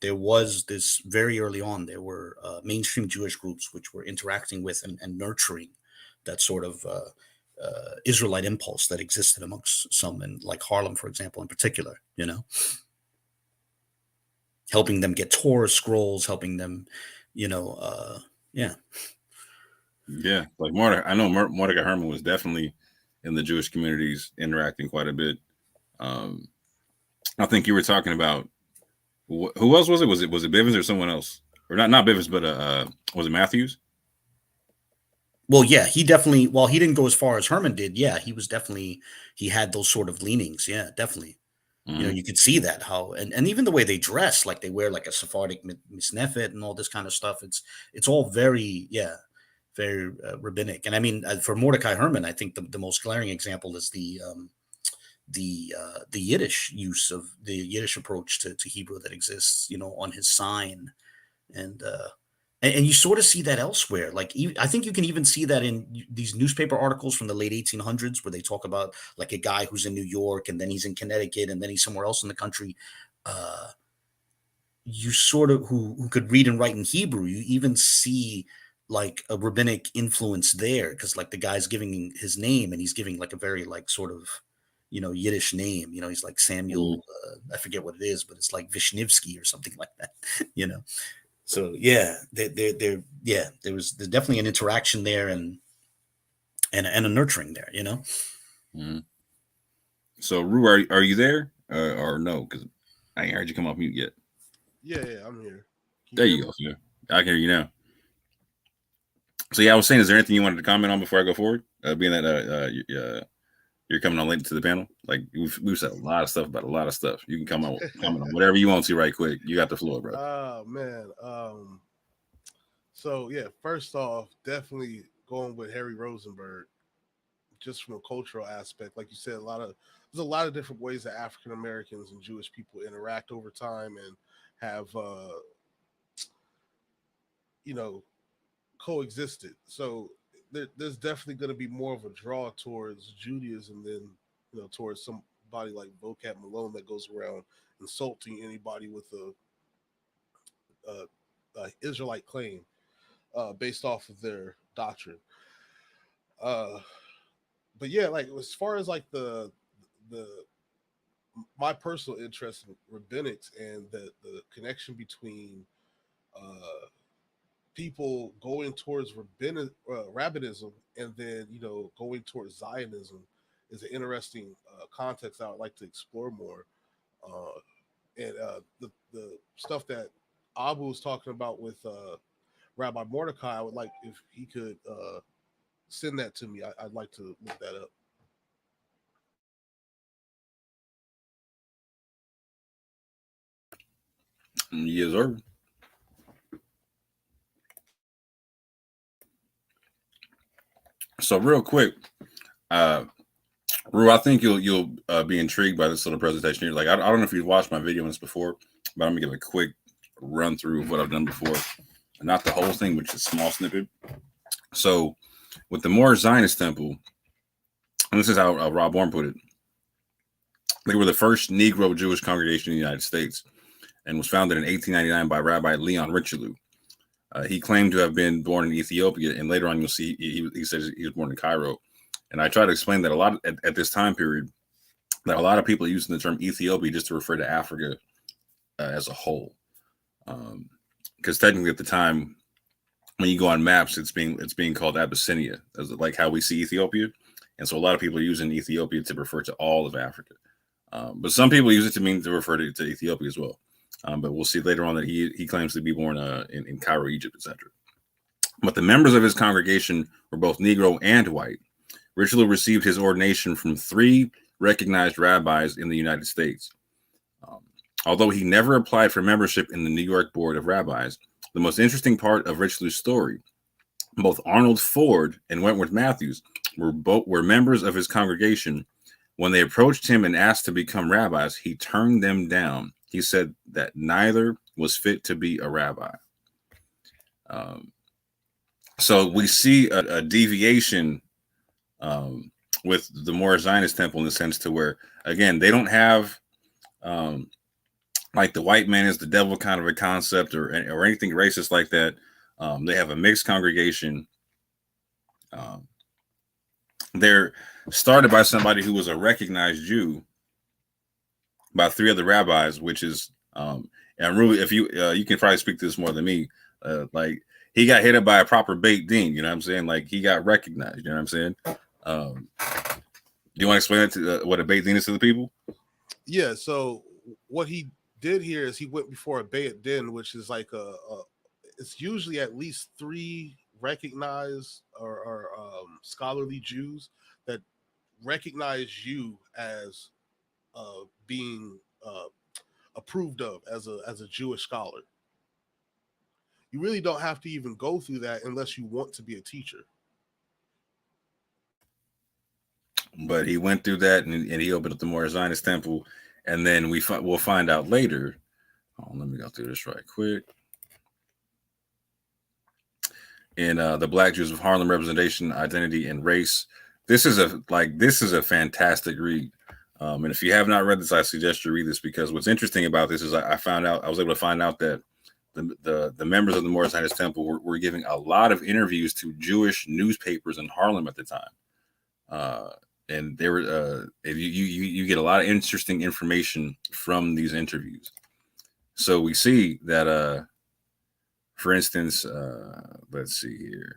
there was this very early on, there were mainstream Jewish groups which were interacting with and nurturing that sort of Israelite impulse that existed amongst some, in like Harlem, for example, in particular, helping them get Torah scrolls, helping them, Yeah, like I know Mordecai Herman was definitely in the Jewish communities interacting quite a bit. I think you were talking about Who else was it? Was it Bivens or someone else? Or not Bivens, but was it Matthews? Well, yeah, he definitely. Well, he didn't go as far as Herman did. Yeah, he was definitely. He had those sort of leanings. Yeah, definitely. Mm-hmm. You could see that how, and even the way they dress, like they wear like a Sephardic misnefet and all this kind of stuff. It's all very, very rabbinic. And I mean, for Mordecai Herman, I think the most glaring example is the Yiddish use of the Yiddish approach to Hebrew that exists, on his sign, and you sort of see that elsewhere. Like, I think you can even see that in these newspaper articles from the late 1800s, where they talk about like a guy who's in New York and then he's in Connecticut and then he's somewhere else in the country. You sort of who could read and write in Hebrew. You even see like a rabbinic influence there, because like the guy's giving his name and he's giving like a very like sort of Yiddish name. He's like Samuel. I forget what it is, but it's like Vishnivsky or something like that. So yeah, there's definitely an interaction there and a nurturing there, Mm-hmm. So Rue, are you there or no? Because I ain't heard you come off mute yet. Yeah, I'm here. There you go. Yeah, I can hear you now. So yeah, I was saying, is there anything you wanted to comment on before I go forward? Being that you're coming on late to the panel, like we've said a lot of stuff about a lot of stuff. You can comment on whatever you want to right quick. You got the floor, bro. Oh man. So yeah, first off, definitely going with Harry Rosenberg, just from a cultural aspect. Like you said, there's a lot of different ways that African Americans and Jewish people interact over time and have coexisted. So there's definitely going to be more of a draw towards Judaism than towards somebody like Vocat Malone that goes around insulting anybody with a Israelite claim based off of their doctrine. But yeah, like as far as like my personal interest in rabbinics and the connection between people going towards rabbinism and then going towards Zionism is an interesting context I would like to explore more. And the stuff that Abu was talking about with Rabbi Mordecai, I would like if he could send that to me. I'd like to look that up. Yes, sir. So real quick, Rue, I think you'll be intrigued by this little presentation here. Like, I don't know if you've watched my video on this before, but I'm gonna give a quick run through of what I've done before. Not the whole thing, but just a small snippet. So with the Moor Zionist Temple, and this is how Rob Bourne put it, they were the first Negro Jewish congregation in the United States and was founded in 1899 by Rabbi Leon Richelieu. He claimed to have been born in Ethiopia, and later on you'll see he says he was born in Cairo. And I try to explain that a lot at this time period, that a lot of people are using the term Ethiopia just to refer to Africa as a whole. Because technically at the time, when you go on maps, it's being called Abyssinia, as like how we see Ethiopia. And so a lot of people are using Ethiopia to refer to all of Africa. But some people use it to refer to Ethiopia as well. But we'll see later on that he claims to be born in Cairo, Egypt, etc. But the members of his congregation were both Negro and white. Richelieu received his ordination from 3 recognized rabbis in the United States. Although he never applied for membership in the New York Board of Rabbis, the most interesting part of Richelieu's story, both Arnold Ford and Wentworth Matthews were members of his congregation. When they approached him and asked to become rabbis, he turned them down. He said that neither was fit to be a rabbi. So we see a deviation with the Moor Zionist Temple in the sense to where, again, they don't have like the white man is the devil kind of a concept or anything racist like that. They have a mixed congregation. They're started by somebody who was a recognized Jew by 3 other rabbis, which is and really, if you can probably speak to this more than me, like he got hit up by a proper Beit Din, you know what I'm saying? Like he got recognized, you know what I'm saying? Do you want to explain it to what a Beit Din is to the people? Yeah, so what he did here is he went before a Bayat Din, which is like it's usually at least 3 recognized or scholarly Jews that recognize you as being approved of as a Jewish scholar. You really don't have to even go through that unless you want to be a teacher. But he went through that, and he opened up the Moor Zionist temple, and then we'll find out later. Oh, let me go through this right quick. In the Black Jews of Harlem: Representation, Identity, and Race. This is a fantastic read. And if you have not read this, I suggest you read this, because what's interesting about this is I was able to find out that the members of the Moor Zionist temple were giving a lot of interviews to Jewish newspapers in Harlem at the time. And they were you get a lot of interesting information from these interviews. So we see that for instance, let's see here.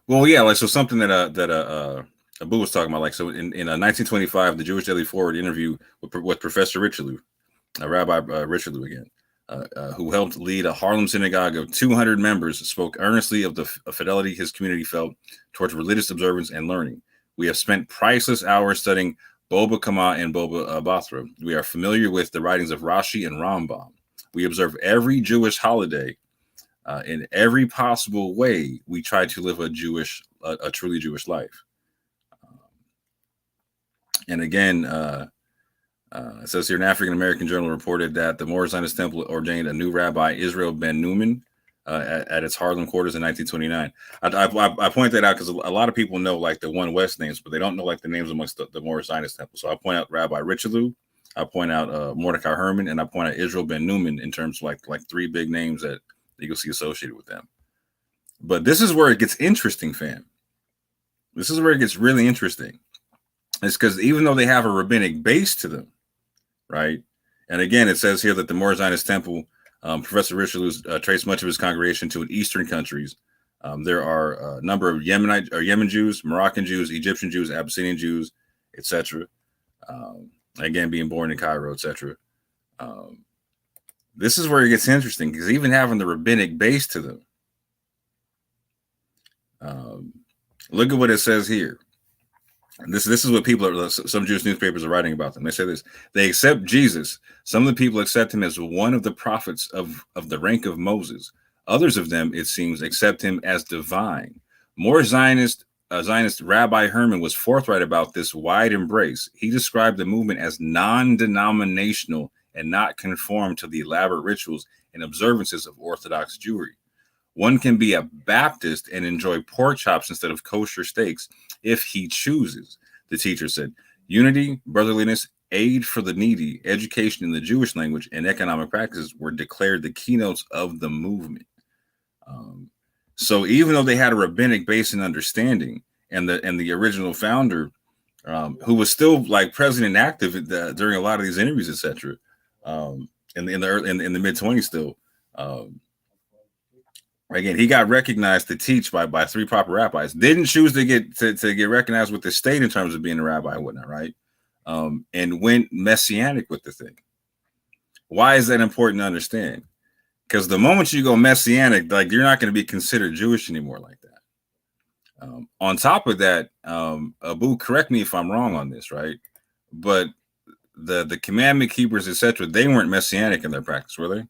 Well, yeah, like, so something that Abu was talking about, like, so in 1925, the Jewish Daily Forward interview with Professor Richelieu, Rabbi Richelieu again, who helped lead a Harlem synagogue of 200 members, spoke earnestly of the fidelity his community felt towards religious observance and learning. We have spent priceless hours studying Boba Kama and Boba Bathra. We are familiar with the writings of Rashi and Rambam. We observe every Jewish holiday. In every possible way, we try to live a truly Jewish life. And again, it says here, an African-American journal reported that the Moor Zionist temple ordained a new rabbi, Israel ben Newman, at its Harlem quarters in 1929. I point that out because a lot of people know, like, the One West names, but they don't know, like, the names amongst the Moor Zionist temple. So I point out Rabbi Richelieu, I point out Mordecai Herman, and I point out Israel ben Newman in terms of like 3 big names that you'll see associated with them. But this is where it gets interesting, fam. This is where it gets really interesting. It's because even though they have a rabbinic base to them, right? And again, it says here that the Moor Zionist temple, Professor Richelieu traced much of his congregation to Eastern countries. There are a number of Yemen Jews, Moroccan Jews, Egyptian Jews, Abyssinian Jews, etc. Again, being born in Cairo, etc. This is where it gets interesting, because even having the rabbinic base to them, look at what it says here. This is what some Jewish newspapers are writing about them. They say this: they accept Jesus. Some of the people accept him as one of the prophets of the rank of Moses. Others of them, it seems, accept him as divine. More Zionist Rabbi Herman was forthright about this wide embrace. He described the movement as non-denominational and not conform to the elaborate rituals and observances of Orthodox Jewry. One can be a Baptist and enjoy pork chops instead of kosher steaks if he chooses, the teacher said. Unity, brotherliness, aid for the needy, education in the Jewish language, and economic practices were declared the keynotes of the movement. So even though they had a rabbinic base and understanding, and the original founder, who was still like present and active during a lot of these interviews, etc., in the mid-20s still. Again, he got recognized to teach by 3 proper rabbis. Didn't choose to get recognized with the state in terms of being a rabbi and whatnot, right? And went messianic with the thing. Why is that important to understand? Because the moment you go messianic, like, you're not going to be considered Jewish anymore like that. On top of that, Abu, correct me if I'm wrong on this, right? But the commandment keepers, etc., they weren't messianic in their practice, were they?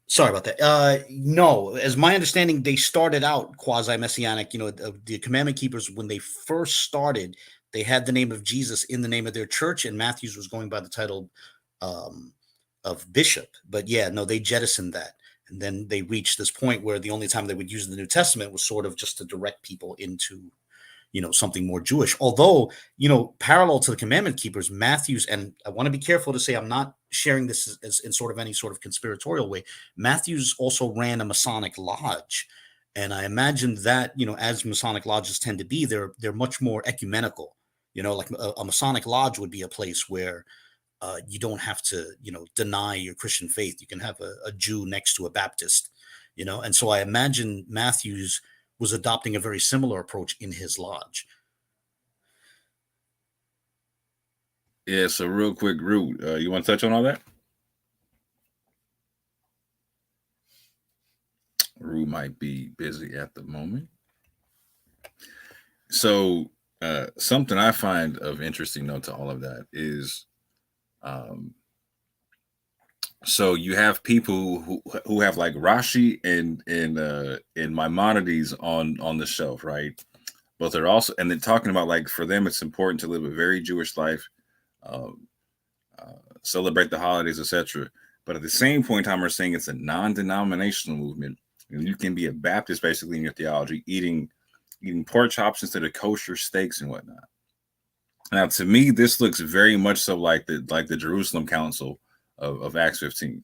Sorry about that. No, as my understanding, they started out quasi-messianic. The commandment keepers, when they first started, they had the name of Jesus in the name of their church, and Matthews was going by the title of bishop. But yeah, no, they jettisoned that. And then they reached this point where the only time they would use the New Testament was sort of just to direct people into, something more Jewish. Although, parallel to the commandment keepers, Matthews, and I want to be careful to say I'm not sharing this as in sort of any sort of conspiratorial way, Matthews also ran a Masonic lodge. And I imagine that, as Masonic lodges tend to be, they're much more ecumenical. Like a Masonic lodge would be a place where you don't have to, deny your Christian faith. You can have a Jew next to a Baptist, and so I imagine Matthews was adopting a very similar approach in his lodge. Yeah, so real quick, Root, you want to touch on all that? Root might be busy at the moment. So something I find of interesting note to all of that is, so you have people who have like Rashi and Maimonides on the shelf, right? But they're also, and they're talking about like for them it's important to live a very Jewish life, celebrate the holidays, etc. But at the same point in time, we're saying it's a non-denominational movement, and you can be a Baptist basically in your theology, eating pork chops instead of kosher steaks and whatnot. Now, to me, this looks very much so like the Jerusalem Council of Acts 15.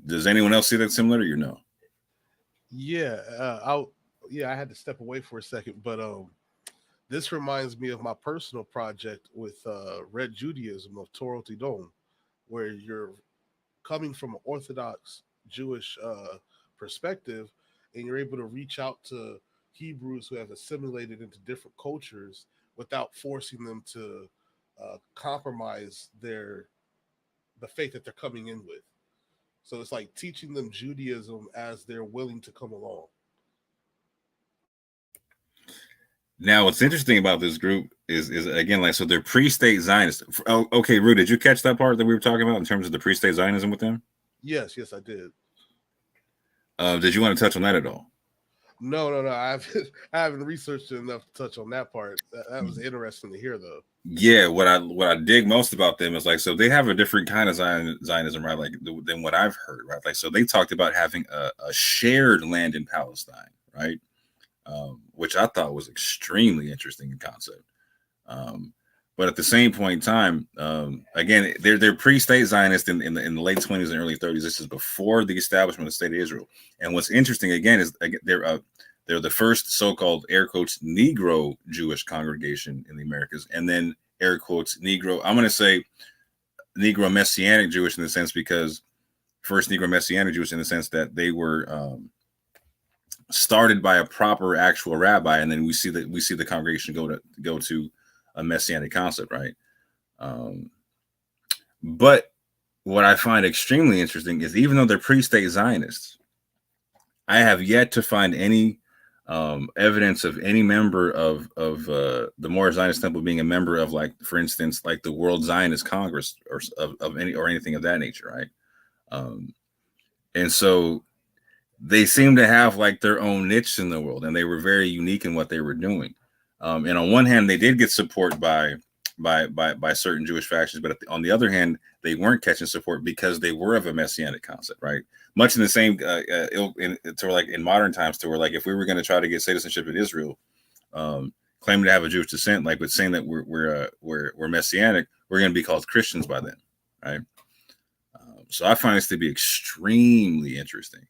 Does anyone else see that similar to you? No. Yeah, I had to step away for a second, but this reminds me of my personal project with Red Judaism of Torah Tidon, where you're coming from an Orthodox Jewish perspective, and you're able to reach out to Hebrews who have assimilated into different cultures without forcing them to compromise the faith that they're coming in with. So it's like teaching them Judaism as they're willing to come along. Now, what's interesting about this group is again, like, so they're pre-state Zionists. Oh, okay, Ru, did you catch that part that we were talking about in terms of the pre-state Zionism with them? Yes, I did. Did you want to touch on that at all? No. I haven't researched enough to touch on that part. That was interesting to hear, though. Yeah, what I dig most about them is like, so they have a different kind of Zionism, right? Like than what I've heard, right? Like, so they talked about having a shared land in Palestine, right? Which I thought was extremely interesting in concept. But at the same point in time, again, they're pre-state Zionists in the late 20s and early 30s. This is before the establishment of the state of Israel. And what's interesting again is they're the first so-called air quotes Negro Jewish congregation in the Americas, and then air quotes Negro. I'm going to say Negro Messianic Jewish in the sense because first Negro Messianic Jewish in the sense that they were started by a proper actual rabbi, and then we see the congregation go to a messianic concept, right? But what I find extremely interesting is even though they're pre-state Zionists, I have yet to find any evidence of any member of the Moor Zionist Temple being a member of, like, for instance, like the World Zionist Congress or of any or anything of that nature, right? And so they seem to have like their own niche in the world, and they were very unique in what they were doing. And on one hand, they did get support by certain Jewish factions, but on the other hand, they weren't catching support because they were of a messianic concept, right? Much in the same to like in modern times, to where like if we were going to try to get citizenship in Israel, claiming to have a Jewish descent, like with saying that we're messianic, we're going to be called Christians by then, right? So I find this to be extremely interesting.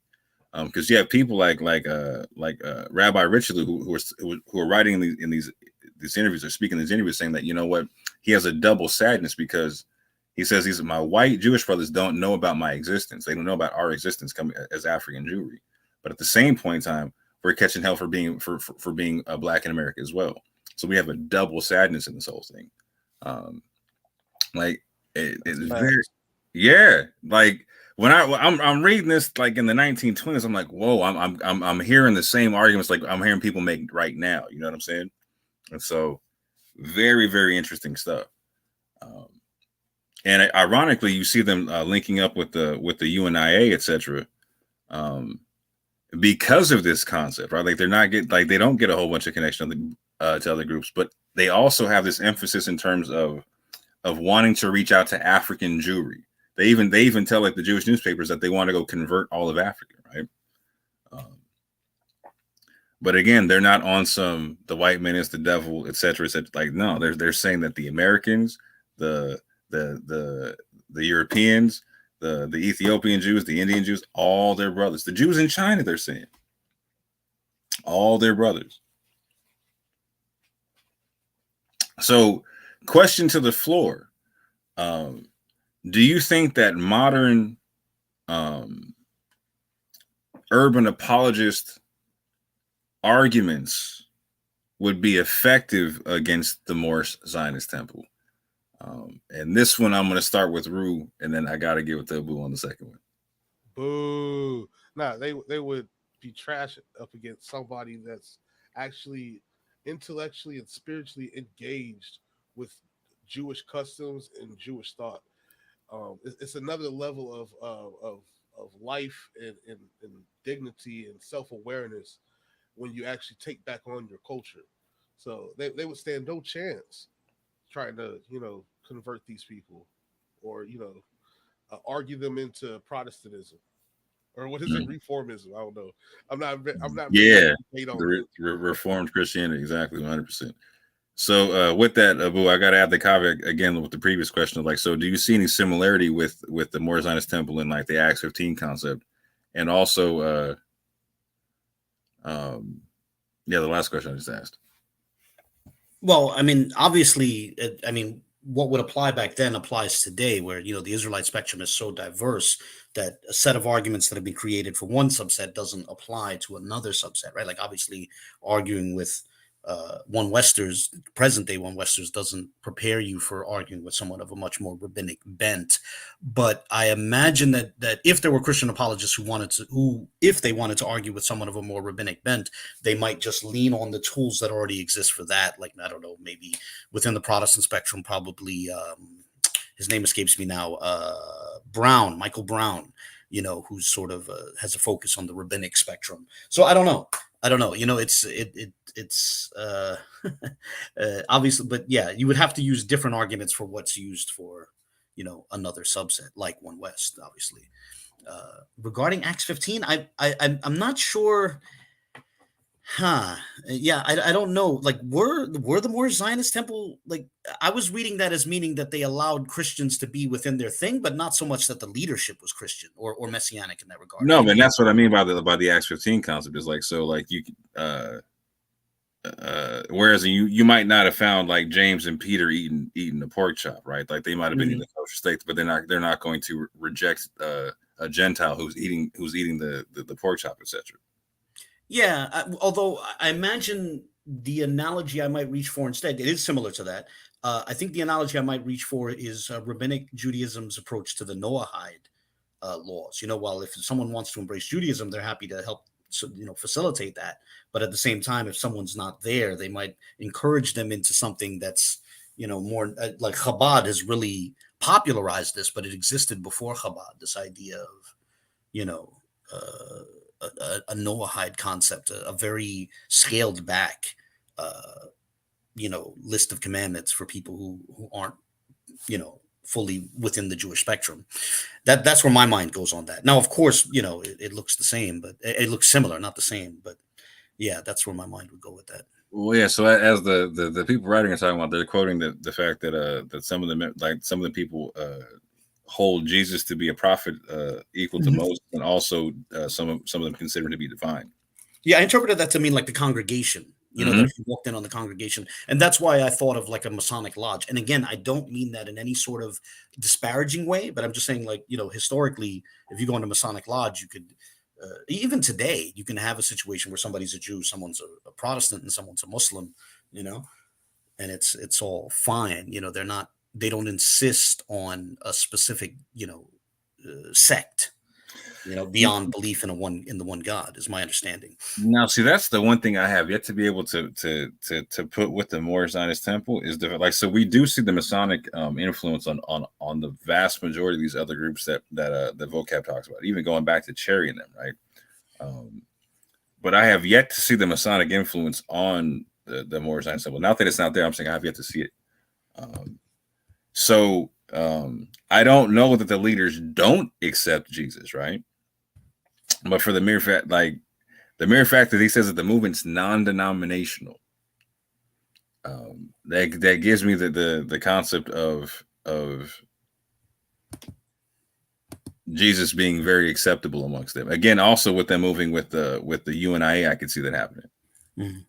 Because you have people like Rabbi Richelieu who are writing in these interviews or speaking in these interviews saying that, you know what, he has a double sadness because he says my white Jewish brothers don't know about my existence. They don't know about our existence coming as African Jewry. But at the same point in time, we're catching hell for being black in America as well. So we have a double sadness in this whole thing. It's very, yeah, like. When I'm reading this like in the 1920s, I'm like, whoa, I'm hearing the same arguments like I'm hearing people make right now. You know what I'm saying? And so, very, very interesting stuff. And ironically, you see them linking up with the UNIA, etc. Because of this concept, right? Like they don't get a whole bunch of connection to other groups, but they also have this emphasis in terms of wanting to reach out to African Jewry. They even tell like the Jewish newspapers that they want to go convert all of Africa, right? But again, they're not on some the white man is the devil, etc. Like no, they're saying that the Americans, the Europeans, the Ethiopian Jews, the Indian Jews, all their brothers. The Jews in China, they're saying all their brothers. So, question to the floor. Do you think that modern urban apologists arguments would be effective against the Moorish Zionist temple? And this one, I'm going to start with Rue, and then I got to give it to Abu on the second one. Boo. Nah, they would be trash up against somebody that's actually intellectually and spiritually engaged with Jewish customs and Jewish thought. It's another level of life and dignity and self-awareness when you actually take back on your culture. So they would stand no chance trying to, convert these people or, argue them into Protestantism. Or what is it? Reformism? I don't know. I'm not. Yeah, the Reformed Christianity, exactly, 100%. So with that, Abu, I got to add the caveat again with the previous question. Like, so do you see any similarity with the Moorish Zionist temple and like the Acts 15 concept, and also, the last question I just asked. Well, I mean, obviously, what would apply back then applies today, where the Israelite spectrum is so diverse that a set of arguments that have been created for one subset doesn't apply to another subset, right? Like, obviously, arguing with one Westers, present day one Westers, doesn't prepare you for arguing with someone of a much more rabbinic bent. But I imagine that if there were Christian apologists if they wanted to argue with someone of a more rabbinic bent, they might just lean on the tools that already exist for that. Like, I don't know, maybe within the Protestant spectrum, probably his name escapes me now, Michael Brown, who's sort of has a focus on the rabbinic spectrum. So I don't know. It's obviously, but yeah, you would have to use different arguments for what's used for, another subset like One West, obviously. Regarding Acts 15, I'm not sure. Yeah, I don't know. Like, were the Moorish Zionist temple, like, I was reading that as meaning that they allowed Christians to be within their thing, but not so much that the leadership was Christian or messianic in that regard. No, man, that's what I mean by the Acts 15 concept. Is like, so like you whereas you might not have found like James and Peter eating the pork chop, right? Like they might have been in the kosher states, but they're not going to reject a Gentile who's eating the pork chop, etc. Yeah, although I imagine the analogy I might reach for instead, it is similar to that. I think the analogy I might reach for is rabbinic Judaism's approach to the Noahide laws. While if someone wants to embrace Judaism, they're happy to help facilitate that. But at the same time, if someone's not there, they might encourage them into something that's more like Chabad has really popularized this, but it existed before Chabad. This idea of a Noahide concept, a very scaled back list of commandments for people who aren't fully within the Jewish spectrum. That's where my mind goes on that. Now, of course, it looks the same, but it looks similar, not the same. But yeah, that's where my mind would go with that. Well, yeah. So as the people writing are talking about, they're quoting the fact that some of the people hold Jesus to be a prophet equal to Moses, and also some of them consider him to be divine. Yeah, I interpreted that to mean like the congregation. That if you walked in on the congregation. And that's why I thought of like a Masonic lodge. And again, I don't mean that in any sort of disparaging way, but I'm just saying, like, historically, if you go into Masonic lodge, you could, even today, you can have a situation where somebody's a Jew, someone's a Protestant, and someone's a Muslim, and it's all fine. They don't insist on a specific, sect. Beyond belief in the one God is my understanding. Now, see, that's the one thing I have yet to be able to put with the Moorish Zionist temple is so we do see the Masonic influence on the vast majority of these other groups that vocab talks about, even going back to Cherry and them, right? But I have yet to see the Masonic influence on the Moorish Zionist temple. Not that it's not there, I'm saying I have yet to see it. So I don't know that the leaders don't accept Jesus, right? But for the mere fact that he says that the movement's non-denominational, that gives me the concept of Jesus being very acceptable amongst them. Again, also with them moving with the UNIA, I could see that happening.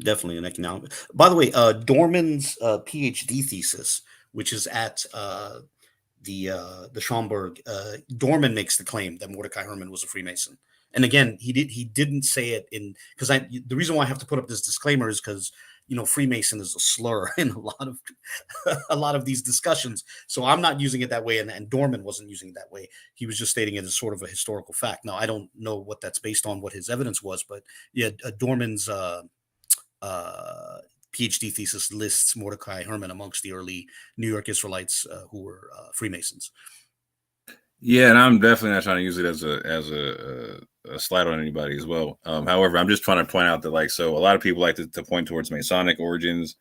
Definitely an economic. By the way, Dorman's PhD thesis, which is at the Schomburg, Dorman makes the claim that Mordecai Herman was a Freemason, And again, he didn't say it in, because the reason why I have to put up this disclaimer is because, you know, Freemason is a slur in a lot of these discussions. So I'm not using it that way, and Dorman wasn't using it that way. He was just stating it as sort of a historical fact. Now, I don't know what that's based on, what his evidence was, but yeah, Dorman's PhD thesis lists Mordecai Herman amongst the early New York Israelites who were Freemasons. Yeah, and I'm definitely not trying to use it as a slight on anybody as well. However, I'm just trying to point out that, like, so a lot of people like to point towards Masonic origins,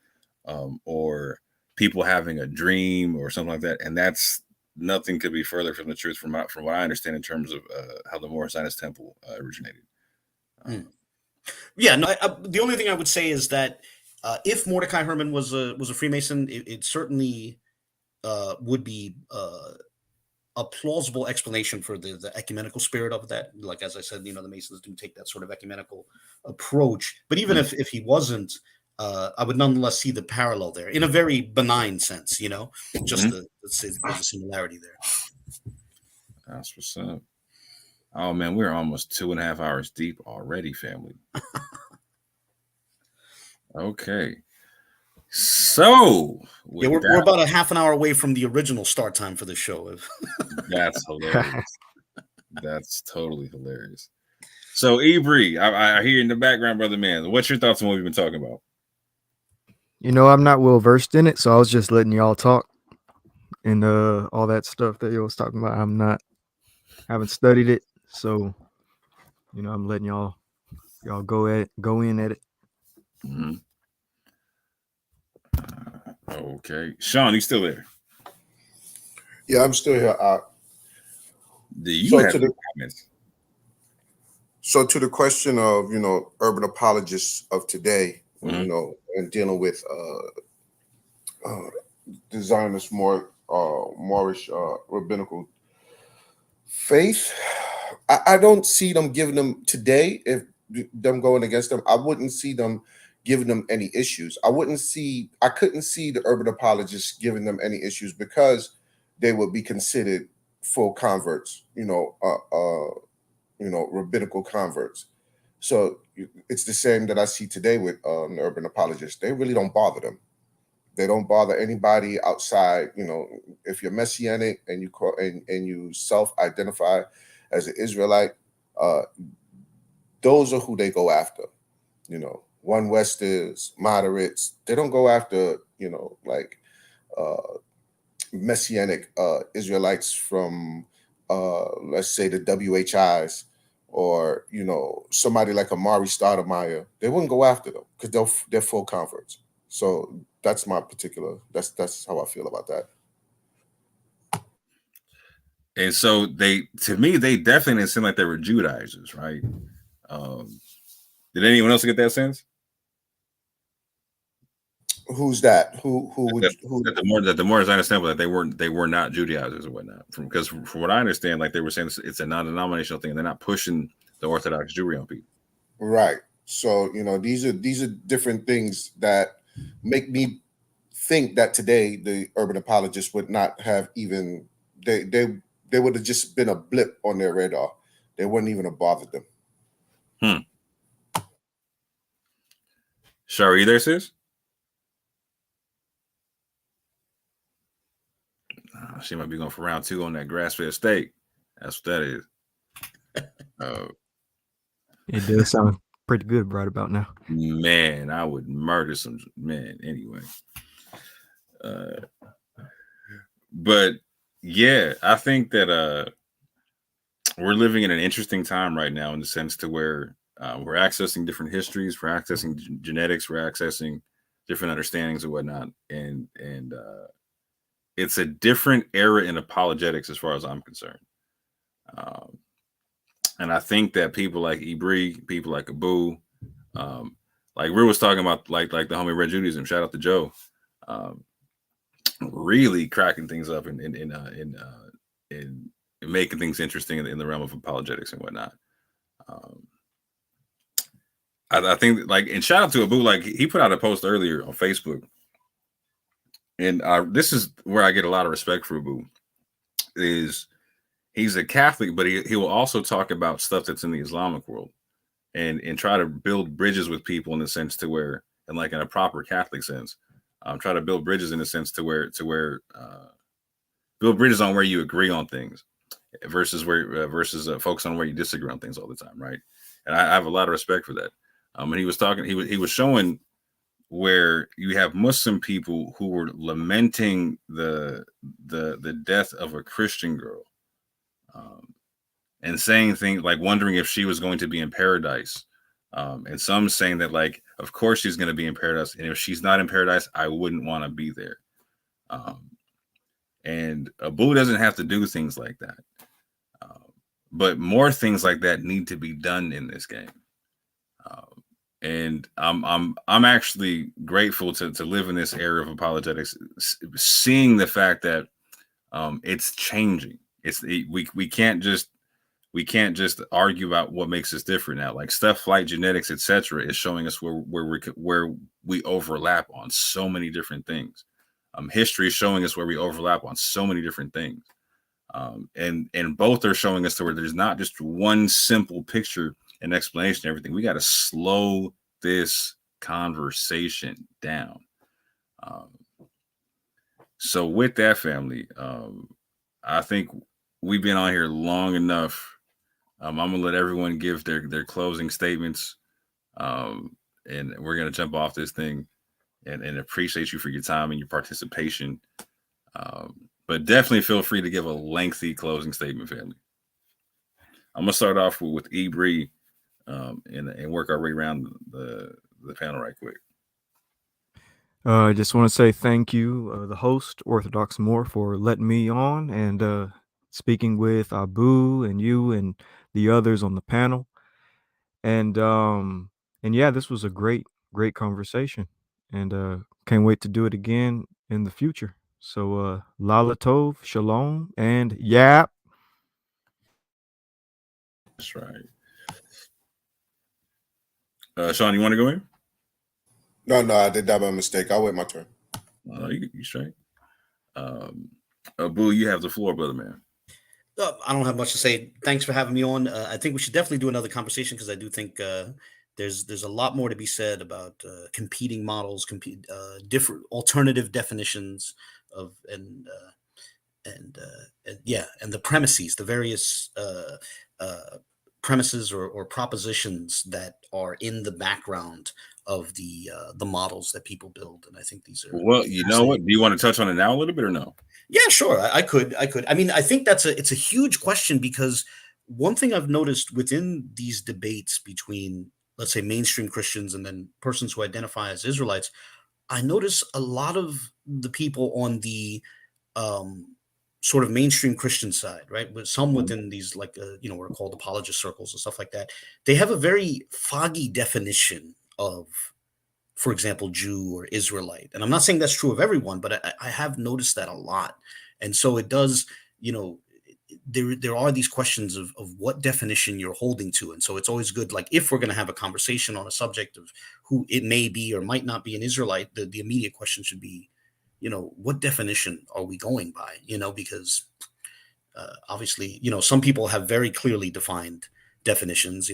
or people having a dream or something like that, and that's nothing could be further from the truth from what I understand in terms of how the Moorish Zionist temple originated. Yeah, no. The only thing I would say is that if Mordecai Herman was a Freemason, it certainly would be a plausible explanation for the ecumenical spirit of that. Like, as I said, you know, the Masons do take that sort of ecumenical approach. But even if he wasn't, I would nonetheless see the parallel there in a very benign sense, you know, just there's a similarity there. That's what's up. Oh man, we're almost 2.5 hours deep already, family. Okay. So yeah, we're about a half an hour away from the original start time for the show. That's hilarious. That's totally hilarious. So, Ibri, I hear in the background, brother man. What's your thoughts on what we've been talking about? You know, I'm not well versed in it, so I was just letting y'all talk and all that stuff that you was talking about. Haven't studied it, so you know, I'm letting y'all go in at it. Mm-hmm. Okay, Sean, you still there? Yeah, I'm still here. Do you have any comments? So to the question of, you know, urban apologists of today, you know, and dealing with the Zionist Moorish rabbinical faith, I don't see them giving them today. If them going against them, I wouldn't see them giving them any issues. I couldn't see the urban apologists giving them any issues because they would be considered full converts, you know, rabbinical converts. So it's the same that I see today with the urban apologists. They really don't bother them. They don't bother anybody outside. You know, if you're Messianic and you call and you self-identify as an Israelite, those are who they go after. You know, One Westers, moderates. They don't go after, you know, like Messianic Israelites from let's say the WHIs, or, you know, somebody like Amari Stoudemire. They wouldn't go after them because they're full converts. So that's my particular, that's how I feel about that. And so to me, they definitely didn't seem like they were Judaizers, right? Did anyone else get that sense? Who's that? Who that the more Zionist temple, that they were not Judaizers or whatnot. Because from what I understand, like they were saying, it's a non-denominational thing. They're not pushing the Orthodox Jewry on people. Right. So, you know, these are different things that make me think that today the urban apologists would not have even they would have just been a blip on their radar. They wouldn't even have bothered them. Shari, you there, sis? She might be going for round 2 on that grass-fed steak. That's what that is. It does sound pretty good right about now. Man, I would murder some man anyway. But yeah, I think that we're living in an interesting time right now in the sense to where we're accessing different histories, we're accessing genetics, we're accessing different understandings and whatnot, and it's a different era in apologetics as far as I'm concerned. And I think that people like Ibri, people like Abu, like Real was talking about, like the homie Red Judaism, shout out to Joe, really cracking things up and making things interesting in the realm of apologetics and whatnot. I think, like, and shout out to Abu, like he put out a post earlier on Facebook, and this is where I get a lot of respect for Abu, is he's a Catholic, but he will also talk about stuff that's in the Islamic world, and try to build bridges with people in the sense to where, and like in a proper Catholic sense, try to build bridges in the sense to where build bridges on where you agree on things versus focus on where you disagree on things all the time, right? And I have a lot of respect for that. And he was showing where you have Muslim people who were lamenting the death of a Christian girl, and saying things like wondering if she was going to be in paradise, and some saying that, like, of course she's going to be in paradise, and if she's not in paradise, I wouldn't want to be there. And Abu doesn't have to do things like that, but more things like that need to be done in this game. And I'm actually grateful to live in this era of apologetics, seeing the fact that it's changing. We can't just argue about what makes us different now. Like stuff like genetics, etc., is showing us where we overlap on so many different things. History is showing us where we overlap on so many different things. And both are showing us to where there's not just one simple picture and explanation of everything. We got to slow this conversation down. So with that, family, I think we've been on here long enough. I'm gonna let everyone give their closing statements, and we're gonna jump off this thing, and appreciate you for your time and your participation. But definitely feel free to give a lengthy closing statement, family. I'm gonna start off with Ibri, and work our way around the panel right quick. I just want to say thank you, the host, Orthodox Moor, for letting me on and speaking with Abu and you and the others on the panel. And yeah, this was a great conversation, and can't wait to do it again in the future. So Lala Tov, Shalom, and Yap. That's right. Sean, you want to go in? No, I did that by mistake. I'll wait my turn. You straight. Abu, you have the floor, brother man. I don't have much to say. Thanks for having me on. I think we should definitely do another conversation because I do think there's a lot more to be said about competing models, different alternative definitions of and the premises, the various premises or propositions that are in the background of the models that people build. And I think these are, well, you know what, do you want to touch on it now a little bit or no? Yeah, sure. I could. I mean, I think it's a huge question, because one thing I've noticed within these debates between, let's say, mainstream Christians and then persons who identify as Israelites, I notice a lot of the people on the sort of mainstream Christian side, right? But some within these, like, what are called apologist circles and stuff like that, they have a very foggy definition of, for example, Jew or Israelite. And I'm not saying that's true of everyone, but I have noticed that a lot. And so it does, there are these questions of what definition you're holding to. And so it's always good, like, if we're going to have a conversation on a subject of who it may be or might not be an Israelite, the immediate question should be, what definition are we going by? Because obviously, some people have very clearly defined definitions,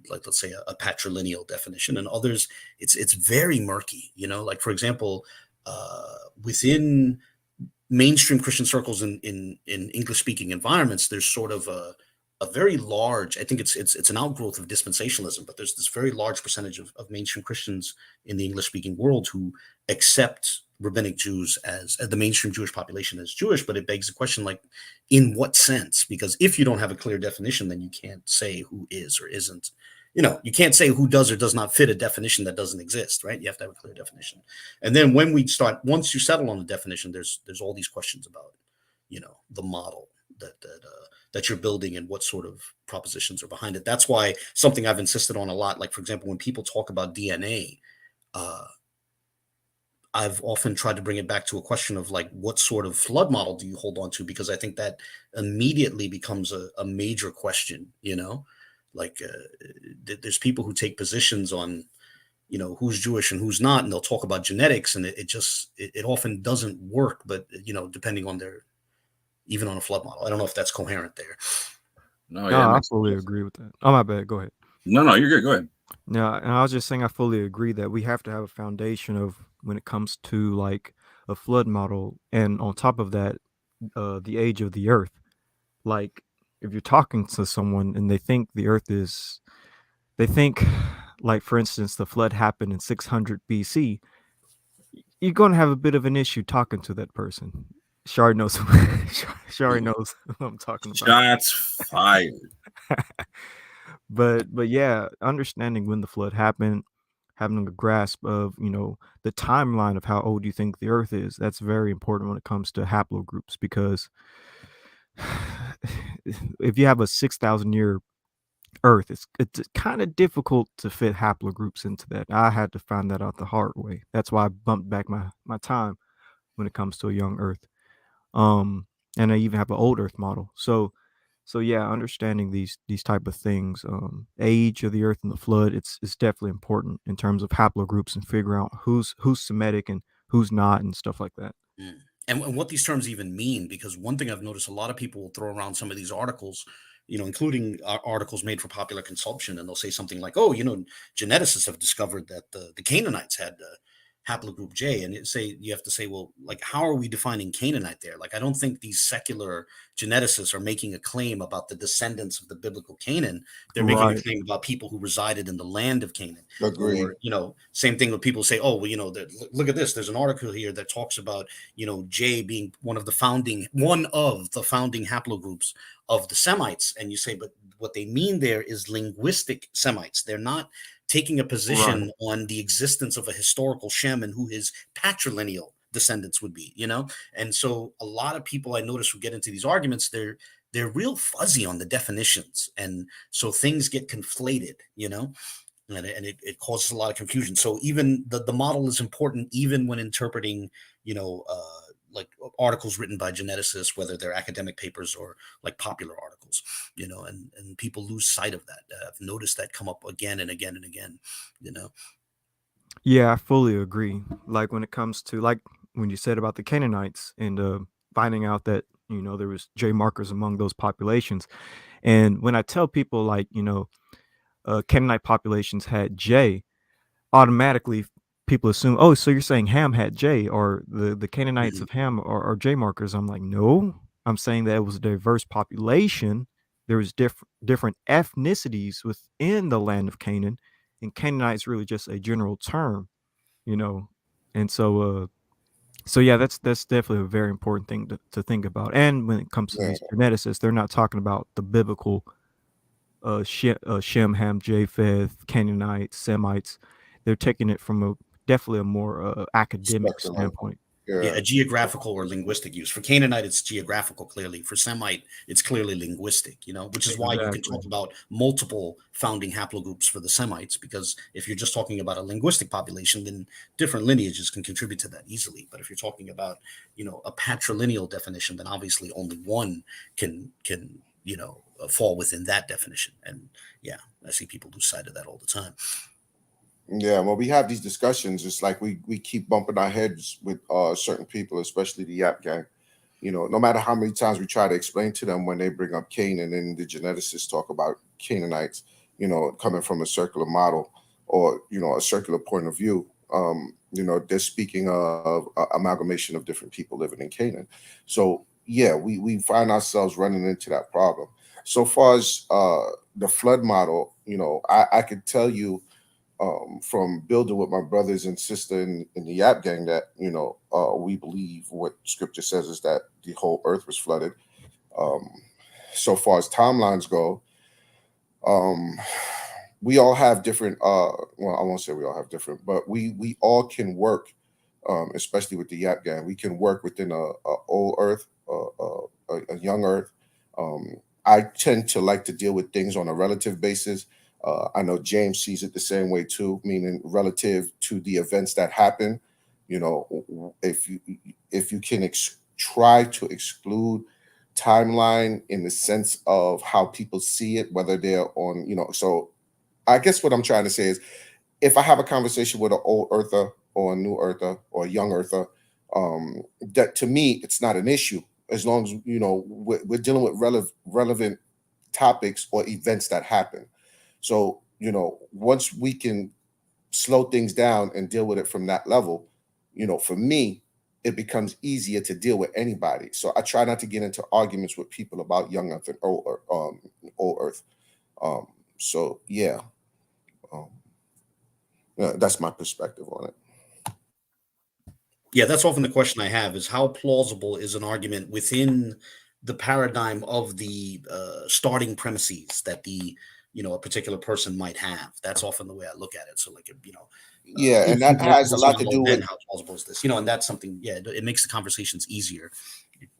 like, let's say a patrilineal definition, and others it's very murky, like, for example, within mainstream Christian circles in English speaking environments, there's sort of a very large, I think it's an outgrowth of dispensationalism, but there's this very large percentage of mainstream Christians in the English speaking world who accept rabbinic Jews as the mainstream Jewish population as Jewish. But it begs the question, like, in what sense? Because if you don't have a clear definition, then you can't say who is or isn't. You can't say who does or does not fit a definition that doesn't exist, right? You have to have a clear definition. And then once you settle on a definition, there's all these questions about, the model that you're building and what sort of propositions are behind it. That's why something I've insisted on a lot, like, for example, when people talk about DNA, I've often tried to bring it back to a question of, like, what sort of flood model do you hold on to? Because I think that immediately becomes a major question, like, there's people who take positions on, who's Jewish and who's not, and they'll talk about genetics, and it often doesn't work. But, depending on their, even on a flood model. I don't know if that's coherent there. No, No, yeah, I fully agree with that. Oh, my bad. Go ahead. no, you're good. Go ahead. Yeah, and I was just saying I fully agree that we have to have a foundation of when it comes to like a flood model, and on top of that, the age of the Earth. Like, if you're talking to someone and they think the Earth is, they think, like for instance, the flood happened in 600 BC. You're going to have a bit of an issue talking to that person. Shari knows. Shari knows what I'm talking about. Shots fired. But yeah, understanding when the flood happened, having a grasp of, you know, the timeline of how old you think the Earth is, that's very important when it comes to haplogroups, because if you have a 6,000 year Earth, it's kind of difficult to fit haplogroups into that. I had to find that out the hard way. That's why I bumped back my time when it comes to a young Earth. And I even have an old Earth model. So yeah, understanding these type of things, age of the Earth and the flood, it's definitely important in terms of haplogroups and figuring out who's Semitic and who's not and stuff like that. And what these terms even mean, because one thing I've noticed, a lot of people will throw around some of these articles, you know, including articles made for popular consumption, and they'll say something like, "Oh, you know, geneticists have discovered that the Canaanites had haplogroup J," and you have to say, well, like, how are we defining Canaanite there? Like, I don't think these secular geneticists are making a claim about the descendants of the biblical Canaan. They're making a claim about people who resided in the land of Canaan. Agreed. Or, you know, same thing when people say, oh, well, you know, look at this. There's an article here that talks about, you know, J being one of the founding haplogroups of the Semites. And you say, but what they mean there is linguistic Semites. They're not taking a position on the existence of a historical Shem and who his patrilineal descendants would be, you know? And so a lot of people I notice who get into these arguments, they're real fuzzy on the definitions. And so things get conflated, you know? And it causes a lot of confusion. So even the model is important, even when interpreting, you know, like articles written by geneticists, whether they're academic papers or like popular articles, you know, and people lose sight of that. I've noticed that come up again and again and again, you know. Yeah, I fully agree. Like when it comes to, like when you said about the Canaanites and finding out that, you know, there was J markers among those populations. And when I tell people, like, you know, Canaanite populations had J, automatically people assume, oh, so you're saying Ham had J, or the Canaanites of Ham are J markers. I'm like, no, I'm saying that it was a diverse population. There was different ethnicities within the land of Canaan, and Canaanite is really just a general term, you know. And so yeah, that's definitely a very important thing to think about. And when it comes to these geneticists, they're not talking about the biblical Shem, Ham, Japheth, Canaanites, Semites. They're taking it from definitely a more academic standpoint. Yeah, a geographical or linguistic use. For Canaanite, it's geographical, clearly. For Semite, it's clearly linguistic, you know, which is why you can talk about multiple founding haplogroups for the Semites, because if you're just talking about a linguistic population, then different lineages can contribute to that easily. But if you're talking about, you know, a patrilineal definition, then obviously only one can you know, fall within that definition. And yeah, I see people lose sight of that all the time. Yeah, well, we have these discussions. It's like we keep bumping our heads with certain people, especially the Yap gang. You know, no matter how many times we try to explain to them when they bring up Canaan and the geneticists talk about Canaanites, you know, coming from a circular model or, you know, a circular point of view, you know, they're speaking of amalgamation of different people living in Canaan. So, yeah, we find ourselves running into that problem. So far as the flood model, you know, I could tell you, from building with my brothers and sister in the Yap gang that, you know, we believe what scripture says is that the whole earth was flooded. So far as timelines go, we all have different, well, I won't say we all have different, but we all can work, especially with the Yap gang. We can work within a old earth, a young earth. I tend to like to deal with things on a relative basis. I know James sees it the same way too, meaning relative to the events that happen. You know, if you can try to exclude timeline in the sense of how people see it, whether they're on, you know, so I guess what I'm trying to say is, if I have a conversation with an old earther or a new earther or a young earther, that to me, it's not an issue. as long as we're dealing with relevant topics or events that happen. So once we can slow things down and deal with it from that level, for me, it becomes easier to deal with anybody. So I try not to get into arguments with people about young earth and old earth. So yeah, that's my perspective on it. Yeah, that's often the question I have, is how plausible is an argument within the paradigm of the starting premises that a particular person might have. That's often the way I look at it. So like, yeah, and that has a lot to do with how plausible is this, and that's something, it makes the conversations easier.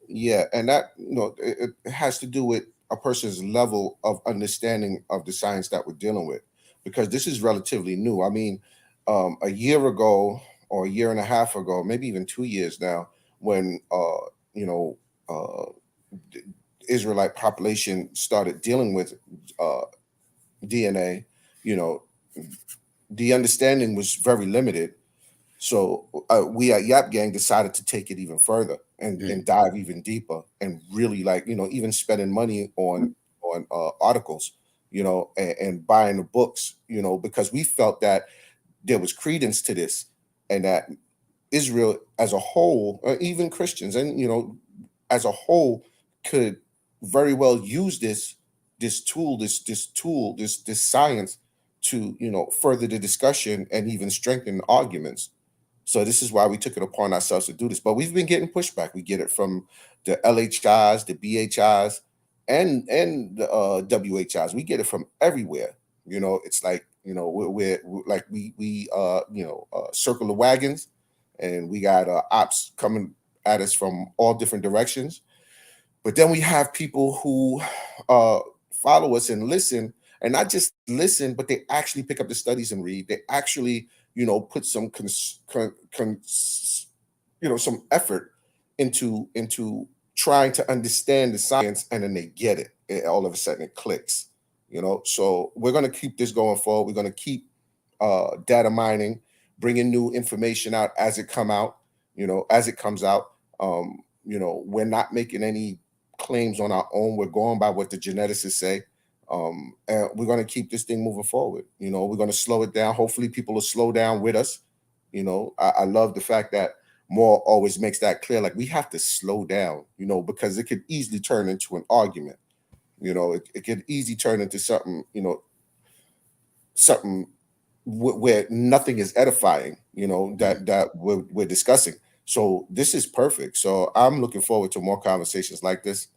Yeah, and that it has to do with a person's level of understanding of the science that we're dealing with, because this is relatively new. I mean, a year ago or a year and a half ago, maybe even 2 years now, when the Israelite population started dealing with DNA, the understanding was very limited. So we at Yap Gang decided to take it even further and dive even deeper, and really even spending money on articles, and buying the books, because we felt that there was credence to this, and that Israel as a whole, even Christians, and as a whole, could very well use this science to further the discussion and even strengthen the arguments. So this is why we took it upon ourselves to do this. But we've been getting pushback. We get it from the LHIs, the BHIs, and the WHIs. We get it from everywhere. It's like we're like we circle the wagons, and we got ops coming at us from all different directions. But then we have people who follow us and listen, and not just listen, but they actually pick up the studies and read. They actually put some some effort into trying to understand the science, and then they get it. All of a sudden it clicks. So we're going to keep this going forward. We're going to keep data mining, bringing new information out as it comes out. We're not making any claims on our own. We're going by what the geneticists say. And we're going to keep this thing moving forward. We're going to slow it down. Hopefully people will slow down with us. I love the fact that Moore always makes that clear. Like, we have to slow down, because it could easily turn into an argument. It could easily turn into something, where nothing is edifying, that we're discussing. So this is perfect. So I'm looking forward to more conversations like this,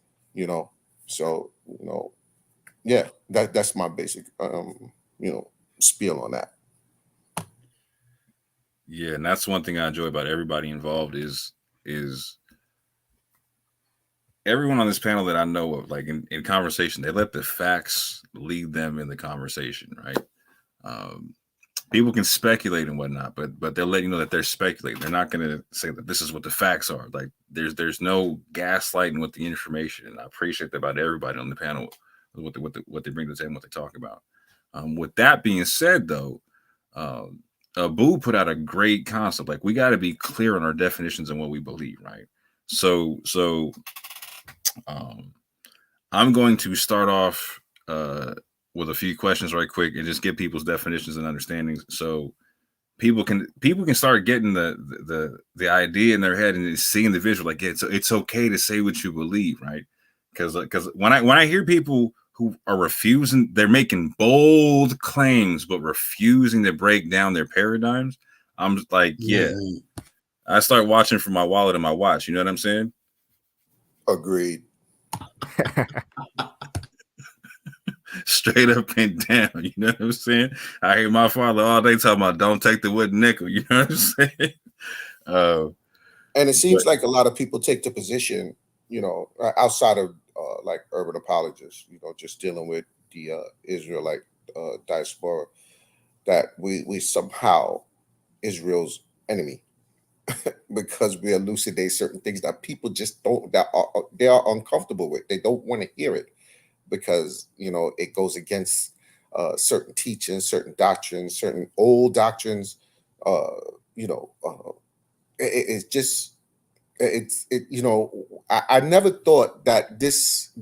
so, yeah, that's my basic, spiel on that. Yeah, and that's one thing I enjoy about everybody involved is everyone on this panel that I know of, like in conversation, they let the facts lead them in the conversation, right? People can speculate and whatnot, but they'll let you know that they're speculating. They're not going to say that this is what the facts are. Like, there's no gaslighting with the information, and I appreciate that about everybody on the panel, what they bring to the table, what they talk about. With that being said, though, Abu put out a great concept. Like, we got to be clear on our definitions and what we believe, right? So I'm going to start off with a few questions right quick and just get people's definitions and understandings, so people can start getting the idea in their head and seeing the visual. Like, it's okay to say what you believe, right? Because when I hear people who are refusing, they're making bold claims but refusing to break down their paradigms, I'm just like, yeah, I start watching for my wallet and my watch. You know what I'm saying? Agreed. Straight up and down, you know what I'm saying? I hear my father all day talking about don't take the wooden nickel, you know what I'm saying? And it seems like a lot of people take the position, outside of like urban apologists, just dealing with the Israelite diaspora, that we somehow Israel's enemy because we elucidate certain things that people just they are uncomfortable with. They don't want to hear it, because it goes against certain teachings, certain doctrines, certain old doctrines. It's just I never thought that this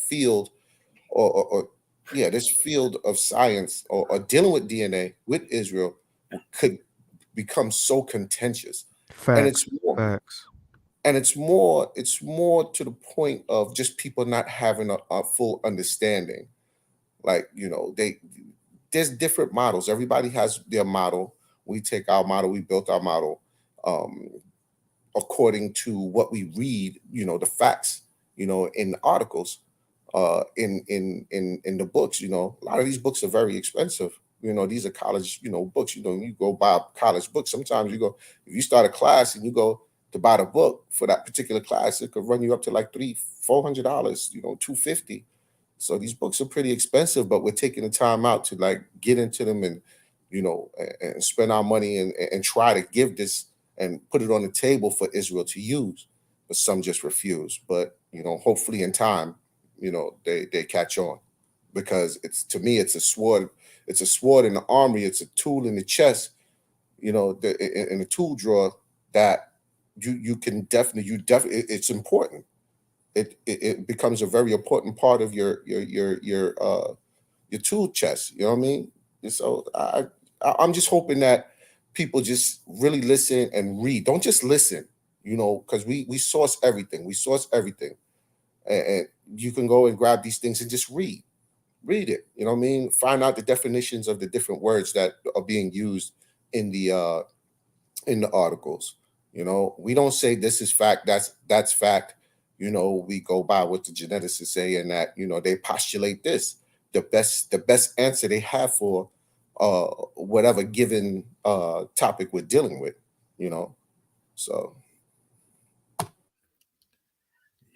field or this field of science or dealing with DNA with Israel could become so contentious. And Facts. it's more, Facts. and it's more to the point of just people not having a full understanding. Like, there's different models. Everybody has their model. We take our model, we built our model according to what we read, the facts, in the articles, in the books. A lot of these books are very expensive. These are college, books. You go buy a college book. Sometimes if you start a class and you go to buy the book for that particular class, it could run you up to like $300-$400, $250. So these books are pretty expensive, but we're taking the time out to like get into them and, and spend our money and try to give this and put it on the table for Israel to use. But some just refuse. But, hopefully in time, they catch on, because to me, it's a sword. It's a sword in the armory. It's a tool in the chest, in a tool drawer that you can definitely, it's important. It becomes a very important part of your tool chest. You know what I mean? And so I'm just hoping that people just really listen and read. Don't just listen, because we source everything. We source everything, and you can go and grab these things and just read it. You know what I mean? Find out the definitions of the different words that are being used in the articles. We don't say this is fact, that's fact. We go by what the geneticists say, and that they postulate this, the best answer they have for whatever given topic we're dealing with. So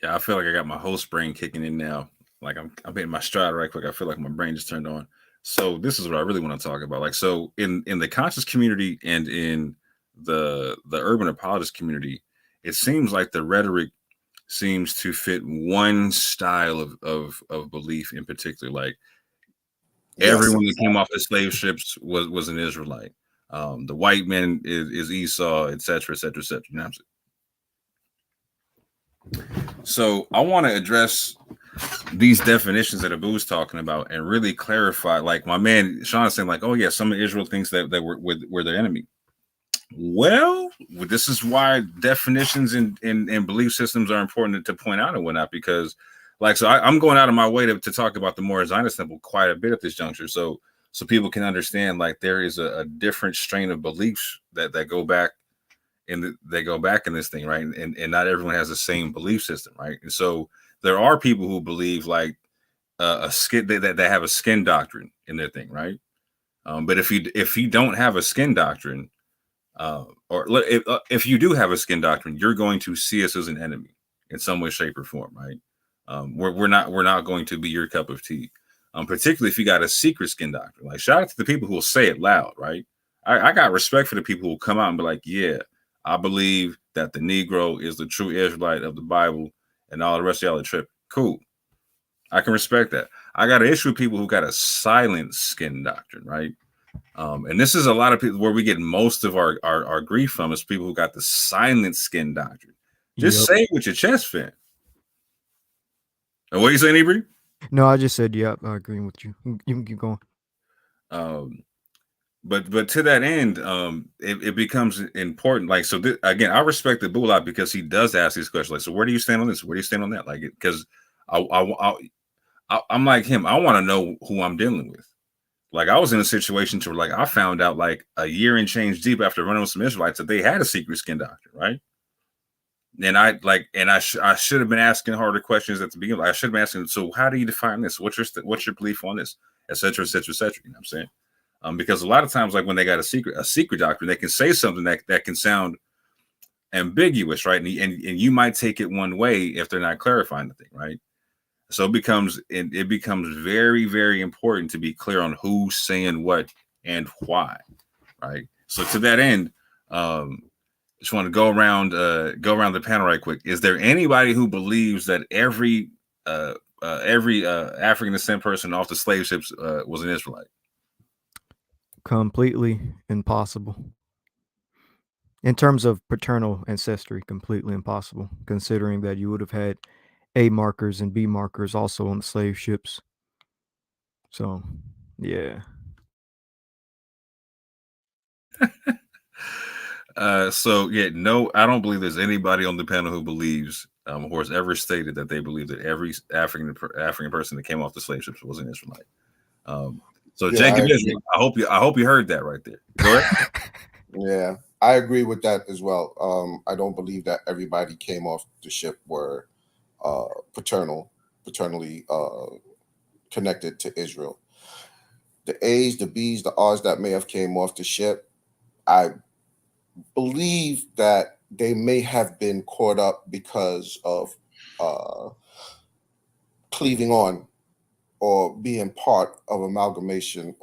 Yeah, I feel like I got my host brain kicking in now. Like I'm hitting my stride right quick. I feel like my brain just turned on. So this is what I really want to talk about. Like, so in the conscious community and in the urban apologist community, it seems like the rhetoric seems to fit one style of belief in particular. Like, everyone that came off the slave ships was an Israelite. The white man is Esau, et cetera, et cetera, et cetera. You know what I'm saying? So I want to address these definitions that Abu's talking about and really clarify. Like my man Sean is saying, like, oh yeah, some of Israel thinks that we're their enemy. Well, this is why definitions and belief systems are important to point out and whatnot, because like, so I'm going out of my way to talk about the Moor Zionist temple quite a bit at this juncture. So people can understand, like, there is a different strain of beliefs that go back in this thing, right? And not everyone has the same belief system, right? And so there are people who believe like a skin that have a skin doctrine in their thing, right? But if you don't have a skin doctrine, or if you do have a skin doctrine, you're going to see us as an enemy in some way, shape, or form, right? We're not going to be your cup of tea, particularly if you got a secret skin doctrine. Like, shout out to the people who will say it loud, right? I got respect for the people who will come out and be like, yeah, I believe that the Negro is the true Israelite of the Bible, and all the rest of y'all are tripping. Cool. I can respect that. I got an issue with people who got a silent skin doctrine, right? And this is a lot of people where we get most of our grief from, is people who got the silent skin doctrine. Just say it with your chest, fam. And what are you saying, Ibri? No, I just said, yeah, I agree with you. You can keep going. But to that end, it becomes important. Like, so again, I respect the Bull lot because he does ask these questions. Like, so where do you stand on this? Where do you stand on that? Like, because I'm like him. I want to know who I'm dealing with. Like, I was in a situation to where, like, I found out like a year and change deep after running with some Israelites that they had a secret skin doctrine, right? And I should have been asking harder questions at the beginning. Like, I should have been asking, so how do you define this? What's your belief on this, et cetera, et cetera, et cetera. You know what I'm saying? Because a lot of times, like when they got a secret doctrine, they can say something that can sound ambiguous, right? And you might take it one way if they're not clarifying the thing, right? So it becomes very, very important to be clear on who's saying what and why, right? So to that end, just want to go around the panel right quick. Is there anybody who believes that every African descent person off the slave ships was an Israelite? Completely impossible. In terms of paternal ancestry, completely impossible, considering that you would have had A markers and B markers also on the slave ships. So, yeah. So yeah, no, I don't believe there's anybody on the panel who believes or has ever stated that they believe that every African person that came off the slave ships was an Israelite. So Yeah, Jacob I Israel, agree. I hope you heard that right there. Go ahead. Yeah, I agree with that as well. I don't believe that everybody came off the ship were paternally connected to Israel. The A's, the B's, the R's that may have came off the ship, I believe that they may have been caught up because of cleaving on or being part of amalgamation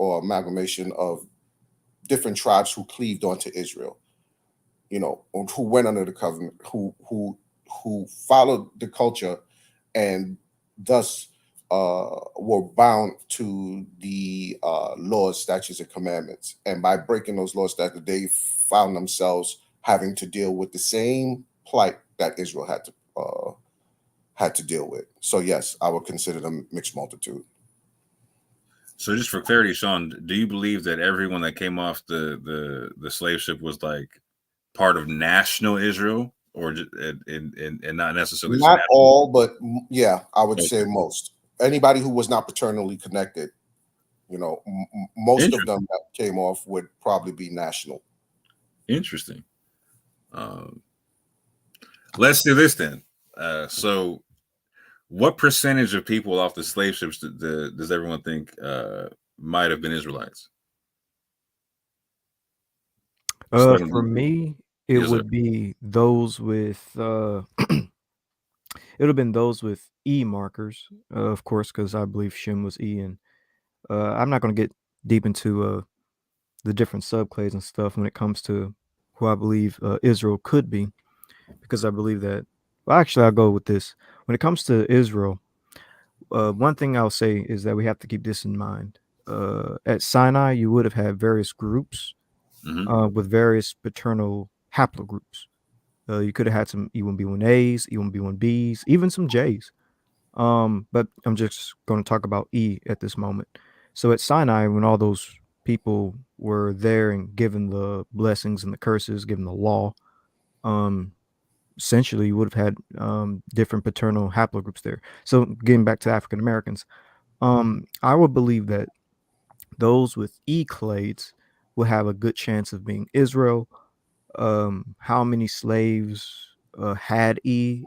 of different tribes who cleaved onto Israel. Who went under the covenant, who followed the culture, and thus were bound to the laws, statutes, and commandments. And by breaking those laws, that they found themselves having to deal with the same plight that Israel had to deal with. So yes, I would consider them mixed multitude. So just for clarity, Sean, do you believe that everyone that came off the slave ship was like part of national Israel, or and not necessarily Not all, but yeah, I would Okay. say most. Anybody who was not paternally connected, most of them that came off would probably be national. Interesting. Let's do this then. So what percentage of people off the slave ships does everyone think might have been Israelites? For me, it Yes, would sir. be those with it would have been those with E markers, of course, because I believe Shem was E, and I'm not going to get deep into the different subclades and stuff when it comes to who I believe Israel could be, because I believe that. Well, actually, I'll go with this. When it comes to Israel, one thing I'll say is that we have to keep this in mind. At Sinai, you would have had various groups with various paternal haplogroups. You could have had some E1B1As, E1B1Bs, even some Js. But I'm just going to talk about E at this moment. So at Sinai, when all those people were there and given the blessings and the curses, given the law, essentially you would have had different paternal haplogroups there. So getting back to African Americans, I would believe that those with E clades will have a good chance of being Israel. How many slaves had E?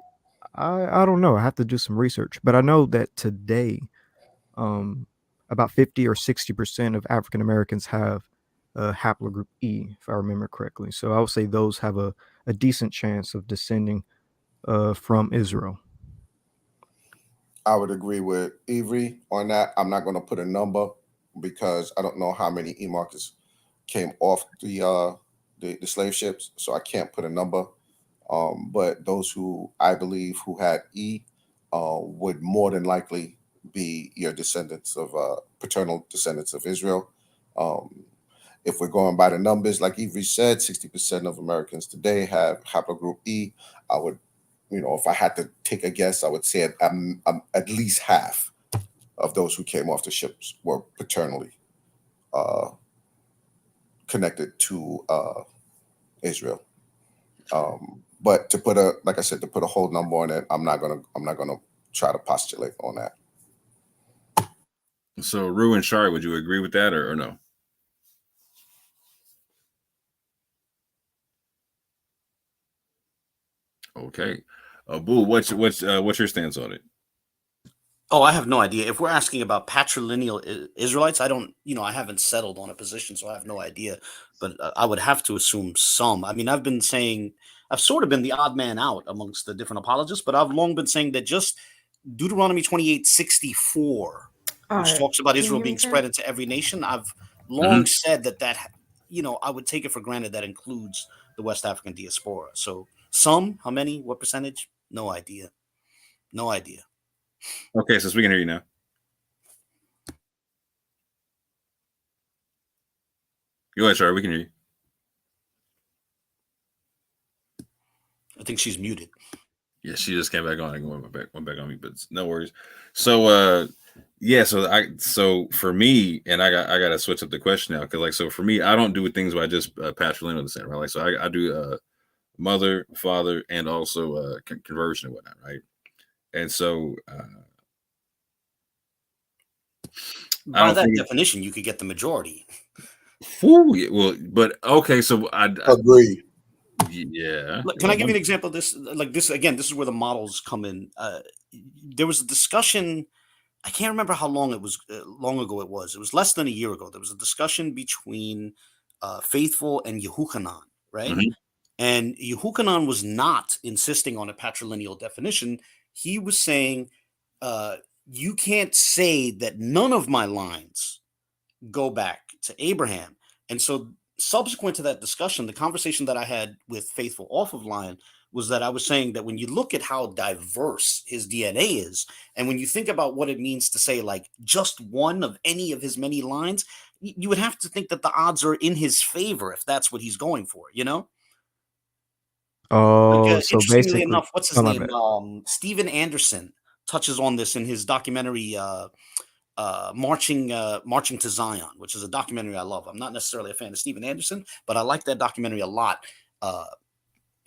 I don't know. I have to do some research, but I know that today, about 50 or 60% of African Americans have haplogroup E, if I remember correctly. So I would say those have a decent chance of descending from Israel. I would agree with Avery on that. I'm not going to put a number because I don't know how many E markers came off the slave ships, so I can't put a number. But those who I believe who had E would more than likely be your descendants of paternal descendants of Israel. If we're going by the numbers, like Avery said, 60% of Americans today have haplogroup E. I would, if I had to take a guess, I would say at least half of those who came off the ships were paternally connected to Israel. But to put a whole number on it, I'm not gonna try to postulate on that. So Rue and Shari, would you agree with that or no? Okay. Boo, what's your stance on it? Oh, I have no idea. If we're asking about patrilineal Israelites, I don't, I haven't settled on a position, so I have no idea. But I would have to assume some. I mean, I've sort of been the odd man out amongst the different apologists, but I've long been saying that just Deuteronomy 28:64, which talks about Israel being spread into every nation. I've long said that, I would take it for granted that includes the West African diaspora. So some, how many, what percentage? No idea. No idea. Okay, so we can hear you now. Go ahead, Shari. We can hear you. I think she's muted. Yeah, she just came back on and went back on me, but no worries. So yeah, so for me, and I gotta switch up the question now, because like, so for me, I don't do things by just patrilineal descent, right? Like, so I do mother, father, and also conversion and whatnot, right? And so by that definition, you could get the majority. Well, but okay, so I agree. Yeah. Can I give you an example of this? Like this again, this is where the models come in. There was a discussion. I can't remember how long it was. Long ago it was. It was less than a year ago. There was a discussion between Faithful and Yehukanan, right? Mm-hmm. And Yehukanan was not insisting on a patrilineal definition. He was saying, you can't say that none of my lines go back to Abraham. And so subsequent to that discussion, the conversation that I had with Faithful off of line was that I was saying that when you look at how diverse his DNA is, and when you think about what it means to say like just one of any of his many lines, you would have to think that the odds are in his favor if that's what he's going for, you know? Oh, Like, so interestingly basically, enough, what's his my name? bad. Steven Anderson touches on this in his documentary marching to Zion, which is a documentary I love. I'm not necessarily a fan of Steven Anderson, but I like that documentary a lot.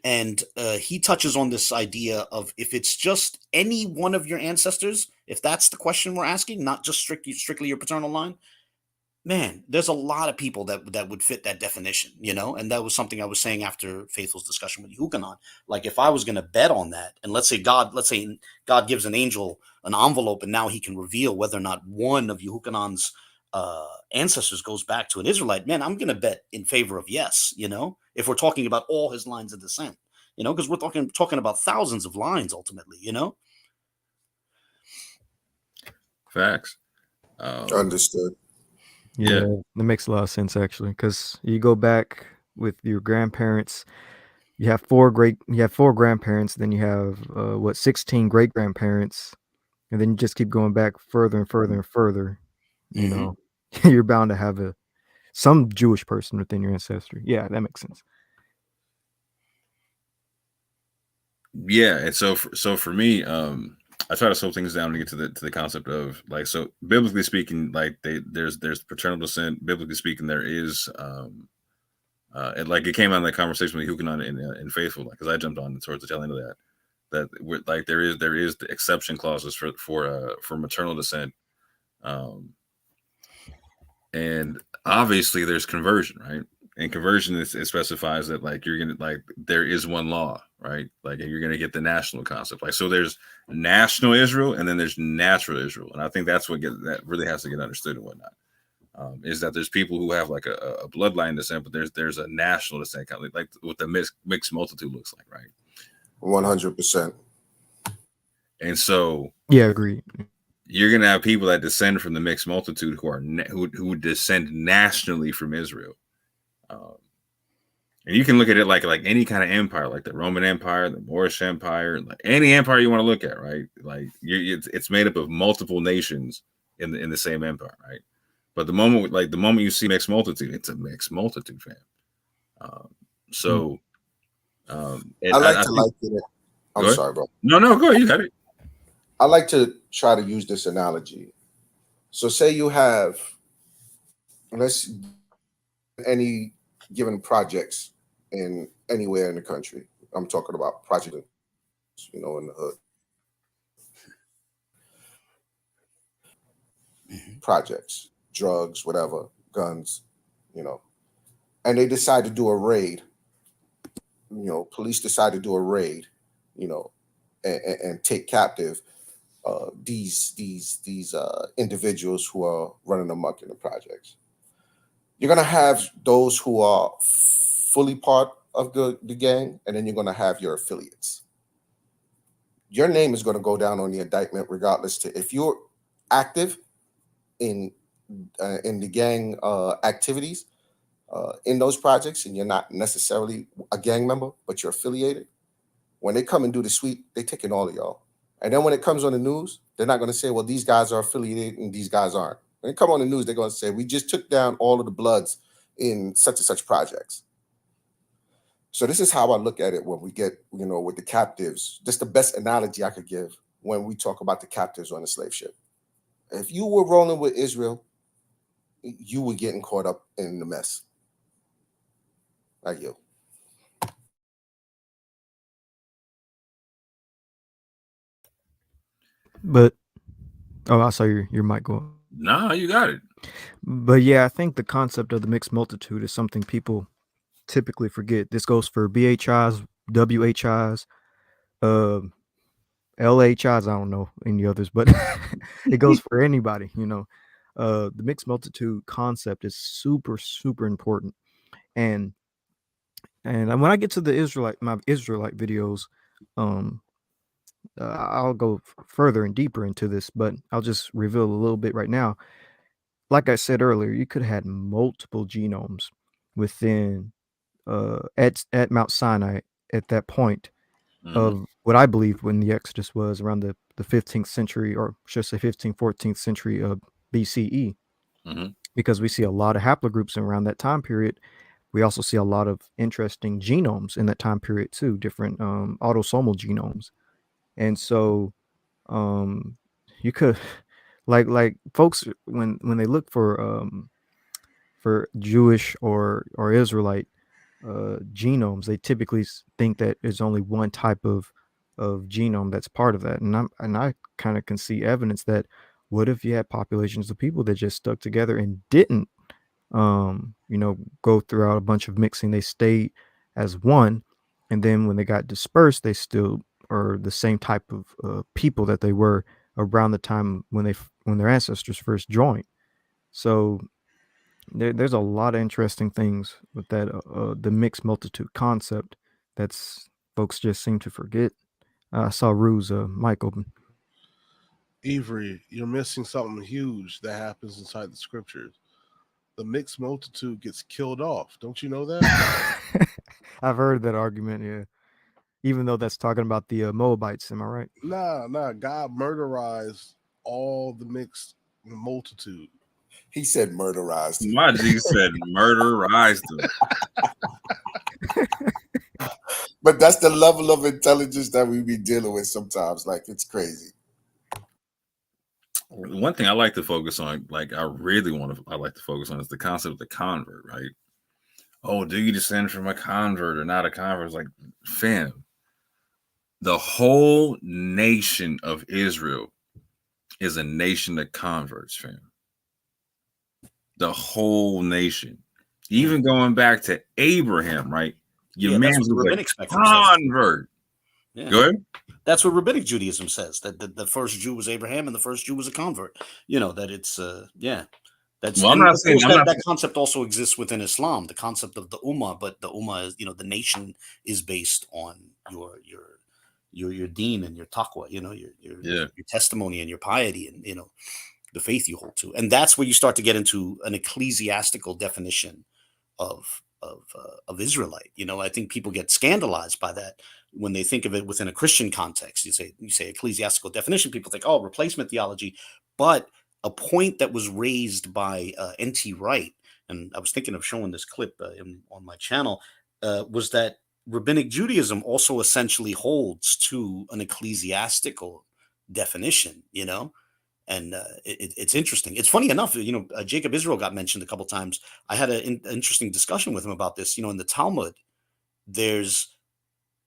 And he touches on this idea of if it's just any one of your ancestors, if that's the question we're asking, not just strictly your paternal line, man, there's a lot of people that would fit that definition, you know? And that was something I was saying after Faithful's discussion with Yehukanan. Like if I was going to bet on that, and let's say God gives an angel an envelope and now he can reveal whether or not one of Yehukanan's ancestors goes back to an Israelite, man, I'm going to bet in favor of yes, you know, if we're talking about all his lines of descent, you know, because we're talking about thousands of lines ultimately, you know? Facts. Understood. Yeah, that makes a lot of sense actually, because you go back with your grandparents, you have four grandparents, then you have 16 great grandparents, and then you just keep going back further and further and further. You know, you're bound to have some Jewish person within your ancestry. Yeah, that makes sense. Yeah, and so for me, I try to slow things down to get to the concept of like, so biblically speaking, like there's paternal descent. Biblically speaking, there is and like it came out in that conversation with Hukanon and Faithful, like because I jumped on towards the tail end of that we're, like there is the exception clauses for maternal descent, and obviously there's conversion, right? And conversion it specifies that like you're gonna like there is one law, right? Like you're gonna get the national concept. Like so there's national Israel and then there's natural Israel, and I think that's that really has to get understood and whatnot. Is that there's people who have like a bloodline descent, but there's a national descent, kind of like what the mixed multitude looks like, right? 100%. And so yeah, agreed. You're gonna have people that descend from the mixed multitude who are who descend nationally from Israel. And you can look at it like any kind of empire, like the Roman Empire, the Moorish Empire, like any empire you want to look at, right? Like it's made up of multiple nations in the same empire, right? But the moment you see mixed multitude, it's a mixed multitude, fam. I like to liken it. I'm sorry, bro. No, go ahead. You got it. I like to try to use this analogy. So say you have, any given projects in anywhere in the country. I'm talking about projects, in the hood. Projects, drugs, whatever, guns, and they decide to do a raid. Police decide to do a raid, and take captive these individuals who are running amok in the projects. You're gonna have those who are fully part of the gang, and then you're gonna have your affiliates. Your name is gonna go down on the indictment, regardless to if you're active in the gang activities in those projects, and you're not necessarily a gang member, but you're affiliated. When they come and do the sweep, they taking all of y'all. And then when it comes on the news, they're not going to say, well, these guys are affiliated and these guys aren't. When they come on the news, they're going to say, we just took down all of the Bloods in such and such projects. So this is how I look at it when we get, with the captives. Just the best analogy I could give when we talk about the captives on the slave ship. If you were rolling with Israel, you were getting caught up in the mess. Like you. But I saw your mic go up. Nah, you got it. But yeah, I think the concept of the mixed multitude is something people typically forget. This goes for BHIs, WHIs, LHIs. I don't know any others, but it goes for anybody. The mixed multitude concept is super, super important. And when I get to my Israelite videos, I'll go further and deeper into this, but I'll just reveal a little bit right now. Like I said earlier, you could have had multiple genomes within at Mount Sinai at that point of what I believe when the Exodus was around the 15th century, or should I say 15th, 14th century of BCE, because we see a lot of haplogroups around that time period. We also see a lot of interesting genomes in that time period too, different autosomal genomes. And so you could like folks when they look for Jewish or Israelite genomes, they typically think that there's only one type of genome that's part of that. And I kind of can see evidence that what if you had populations of people that just stuck together and didn't go throughout a bunch of mixing, they stayed as one, and then when they got dispersed, they still are the same type of people that they were around the time when their ancestors first joined. So there's a lot of interesting things with that the mixed multitude concept that's folks just seem to forget. I saw Rue's mic open. Avery, you're missing something huge that happens inside the scriptures. The mixed multitude gets killed off. Don't you know that? I've heard that argument, yeah. Even though that's talking about the Moabites, am I right? Nah. God murderized all the mixed multitude. He said murderized. My G said murderized them. But that's the level of intelligence that we be dealing with sometimes. Like, it's crazy. One thing I like to focus on, I like to focus on is the concept of the convert, right? Oh, do you descend from a convert or not a convert? It's like, fam, the whole nation of Israel is a nation of converts, fam. The whole nation. Even going back to Abraham, right? Your man was a convert. Yeah. Go ahead. That's what Rabbinic Judaism says, that the first Jew was Abraham and the first Jew was a convert. That it's That's well, I'm not saying that concept also exists within Islam, the concept of the ummah, but the ummah is, the nation is based on your deen and your taqwa, your testimony and your piety and the faith you hold to. And that's where you start to get into an ecclesiastical definition of Israelite. I think people get scandalized by that when they think of it within a Christian context. You say ecclesiastical definition, people think, oh, replacement theology. But a point that was raised by N.T. Wright, and I was thinking of showing this clip on my channel, was that Rabbinic Judaism also essentially holds to an ecclesiastical definition, and it's interesting. It's funny enough, Jacob Israel got mentioned a couple of times. I had an interesting discussion with him about this. In the Talmud, there's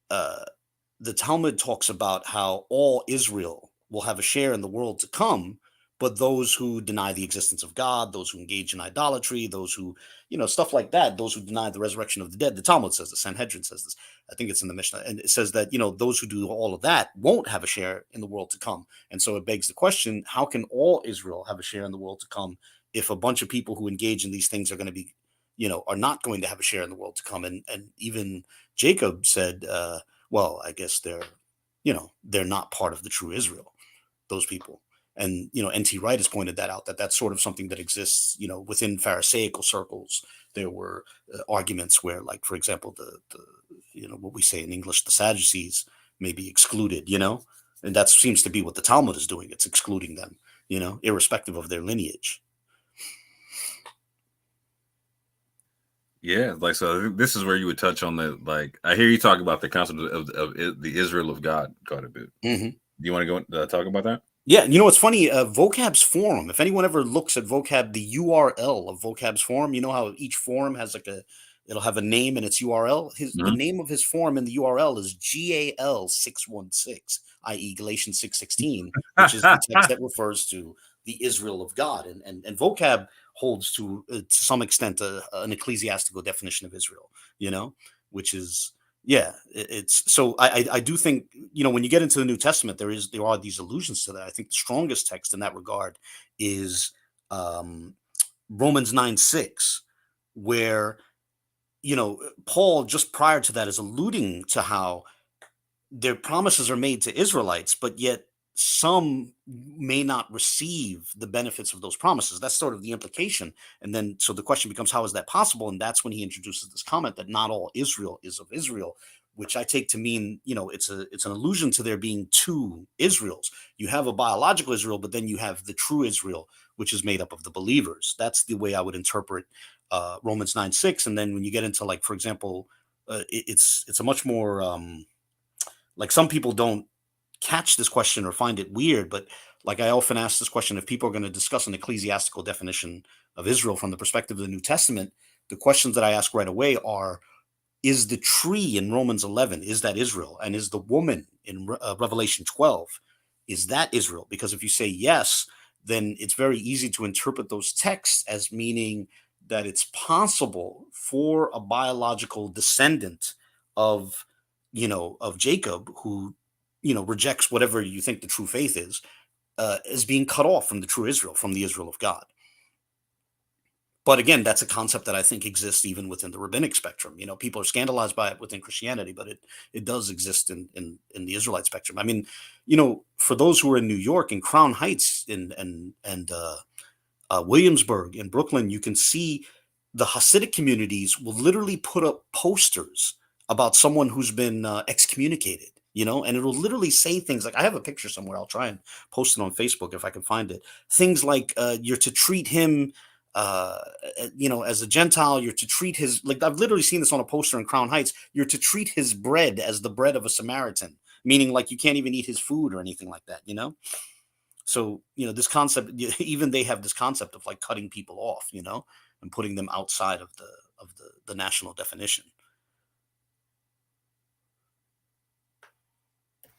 the Talmud talks about how all Israel will have a share in the world to come, but those who deny the existence of God, those who engage in idolatry, those who, stuff like that, those who deny the resurrection of the dead, the Talmud says this, Sanhedrin says this, I think it's in the Mishnah, and it says that, those who do all of that won't have a share in the world to come. And so it begs the question, how can all Israel have a share in the world to come if a bunch of people who engage in these things are going to be, are not going to have a share in the world to come? And even Jacob said, well, I guess they're not part of the true Israel, those people. And, N.T. Wright has pointed that out, that's sort of something that exists, within Pharisaical circles. There were arguments where, like, for example, the what we say in English, the Sadducees may be excluded, and that seems to be what the Talmud is doing. It's excluding them, irrespective of their lineage. Yeah, like so. This is where you would touch on the like. I hear you talk about the concept of the Israel of God quite a bit. Mm-hmm. Do you want to go talk about that? Yeah, you know what's funny? Vocab's forum. If anyone ever looks at Vocab, the URL of Vocab's forum, you know how each forum has like it'll have a name and its URL. The name of his forum in the URL is GAL616, i.e. Galatians 6:16, which is the text that refers to the Israel of God, and Vocab holds to some extent an ecclesiastical definition of Israel. You know, which is. Yeah, it's so I do think, you know, when you get into the New Testament, there are these allusions to that. I think the strongest text in that regard is Romans 9:6, where, you know, Paul just prior to that is alluding to how their promises are made to Israelites, but yet some may not receive the benefits of those promises. That's sort of the implication. And then, so the question becomes, how is that possible? And that's when he introduces this comment that not all Israel is of Israel, which I take to mean, you know, it's an allusion to there being two Israels. You have a biological Israel, but then you have the true Israel, which is made up of the believers. That's the way I would interpret Romans 9:6. And then when you get into, like, for example, it's a much more like, some people don't catch this question or find it weird, but like, I often ask this question: if people are going to discuss an ecclesiastical definition of Israel from the perspective of the New Testament, the questions that I ask right away are, is the tree in Romans 11, is that Israel? And is the woman in Revelation 12, is that Israel? Because if you say yes, then it's very easy to interpret those texts as meaning that it's possible for a biological descendant of, you know, of Jacob, who, you know, rejects whatever you think the true faith is being cut off from the true Israel, from the Israel of God. But again, that's a concept that I think exists even within the rabbinic spectrum. You know, people are scandalized by it within Christianity, but it does exist in the Israelite spectrum. I mean, you know, for those who are in New York, in Crown Heights, and Williamsburg, in Brooklyn, you can see the Hasidic communities will literally put up posters about someone who's been excommunicated. You know, and it'll literally say things like, I have a picture somewhere. I'll try and post it on Facebook if I can find it. Things like, you're to treat him, you know, as a Gentile. You're to treat his, like, I've literally seen this on a poster in Crown Heights. You're to treat his bread as the bread of a Samaritan, meaning like you can't even eat his food or anything like that, you know? So, you know, this concept, even they have this concept of like cutting people off, you know, and putting them outside of the national definition.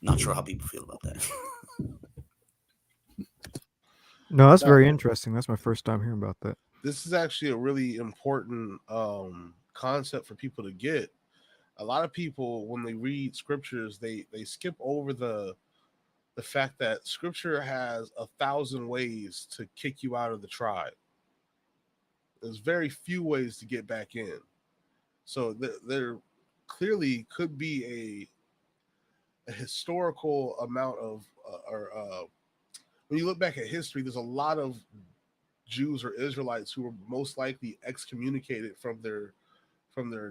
Not sure how people feel about that. No, that's very interesting. That's my first time hearing about that. This is actually a really important concept for people to get. A lot of people, when they read scriptures, they skip over the fact that scripture has 1,000 ways to kick you out of the tribe. There's very few ways to get back in. So there clearly could be a historical amount of, when you look back at history, there's a lot of Jews or Israelites who were most likely excommunicated from their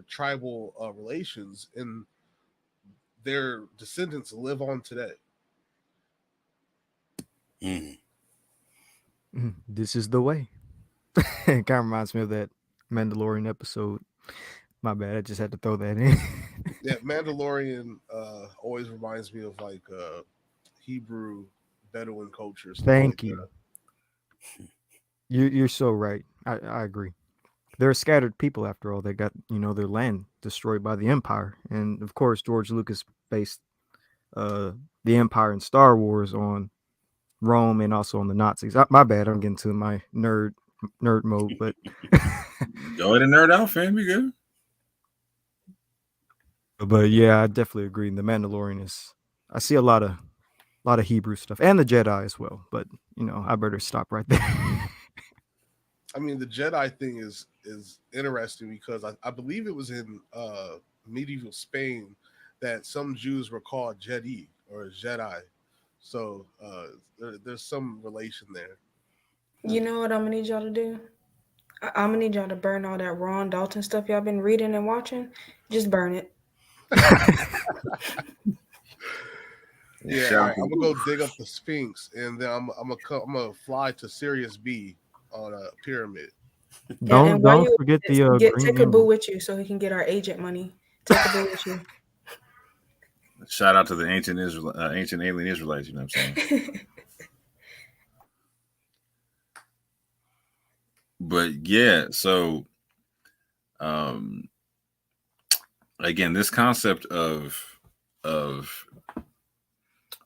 tribal relations, and their descendants live on today. This is the way. It kind of reminds me of that Mandalorian episode. My bad, I just had to throw that in. Yeah, Mandalorian always reminds me of like Hebrew Bedouin culture. Thank you. You're so right. I agree. They're scattered people after all. They got, you know, their land destroyed by the Empire, and of course George Lucas based the Empire in Star Wars on Rome and also on the Nazis. My bad, I'm getting to my nerd mode, but go ahead and nerd out, fam. Be good. But yeah, I definitely agree. The Mandalorian is. I see a lot of Hebrew stuff and the Jedi as well. But you know, I better stop right there. I mean, the Jedi thing is interesting because I believe it was in medieval Spain that some Jews were called Jedi or Jedi. So there's some relation there. You know what I'm gonna need y'all to do? I'm gonna need y'all to burn all that Ron Dalton stuff y'all been reading and watching. Just burn it. Yeah, I'm gonna go dig up the Sphinx, and then I'm gonna fly to Sirius B on a pyramid. And while Don't you forget the green take a boo emblem. with you so he can get our agent money. Take a boo with you. Shout out to the ancient alien Israelites. You know what I'm saying? But yeah, so again, this concept of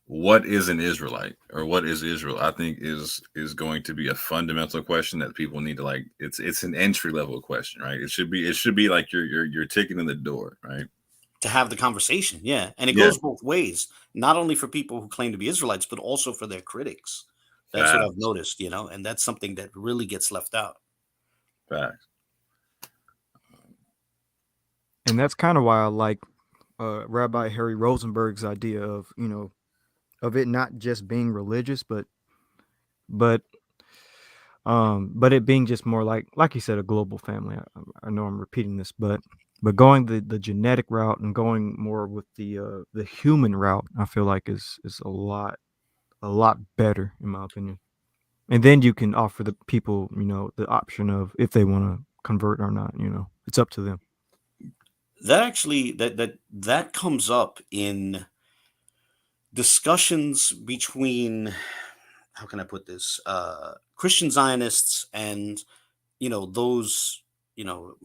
what is an Israelite or what is Israel, I think is going to be a fundamental question that people need to like. It's an entry level question, right? It should be like your ticket in the door, right? To have the conversation, yeah, and it Yeah. goes both ways. Not only for people who claim to be Israelites, but also for their critics. That's what I've noticed, you know, and that's something that really gets left out. Facts. And that's kind of why I like Rabbi Harry Rosenberg's idea of, you know, of it not just being religious, but it being just more like you said, a global family. I know I'm repeating this, but going the genetic route and going more with the human route, I feel like is a lot better in my opinion. And then you can offer the people, you know, the option of if they want to convert or not. You know, it's up to them. That actually that comes up in discussions between, how can I put this, Christian Zionists and, you know, those, you know,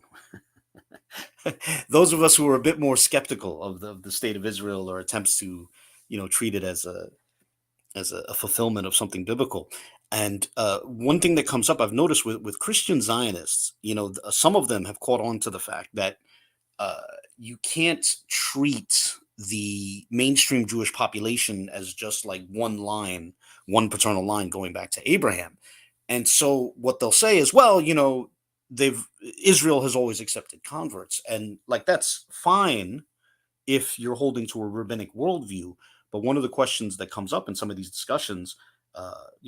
those of us who are a bit more skeptical of the state of Israel or attempts to, you know, treat it as a fulfillment of something biblical. And one thing that comes up, I've noticed with Christian Zionists, you know, some of them have caught on to the fact that you can't treat the mainstream Jewish population as just like one paternal line going back to Abraham. And so what they'll say is, well, you know, Israel has always accepted converts, and like that's fine if you're holding to a rabbinic worldview. But one of the questions that comes up in some of these discussions,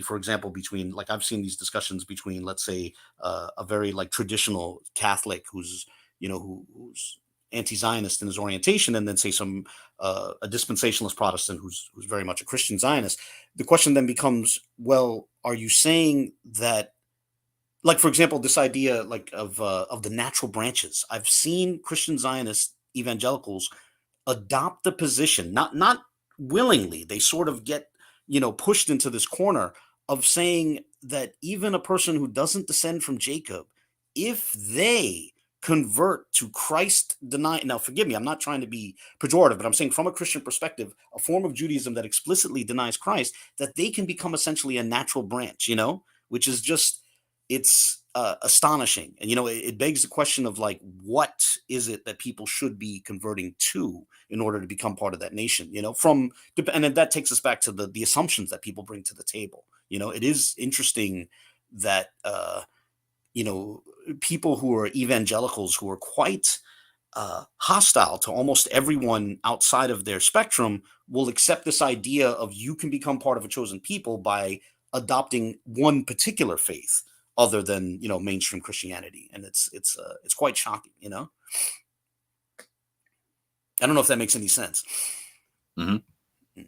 for example, between, like, I've seen these discussions between, let's say, a very like traditional Catholic who's, you know, who's anti-Zionist in his orientation, and then say some a dispensationalist Protestant who's very much a Christian Zionist. The question then becomes, well, are you saying that, like, for example, this idea like of the natural branches? I've seen Christian Zionist evangelicals adopt the position, not willingly. They sort of get, you know, pushed into this corner of saying that even a person who doesn't descend from Jacob, if they convert to Christ denying, now forgive me, I'm not trying to be pejorative, but I'm saying from a Christian perspective, a form of Judaism that explicitly denies Christ, that they can become essentially a natural branch, you know, which is just, it's astonishing. And, you know, it begs the question of like, what is it that people should be converting to in order to become part of that nation, you know, and then that takes us back to the assumptions that people bring to the table. You know, it is interesting that, you know, people who are evangelicals who are quite hostile to almost everyone outside of their spectrum will accept this idea of you can become part of a chosen people by adopting one particular faith other than, you know, mainstream Christianity. And it's quite shocking, you know. I don't know if that makes any sense. Mm-hmm.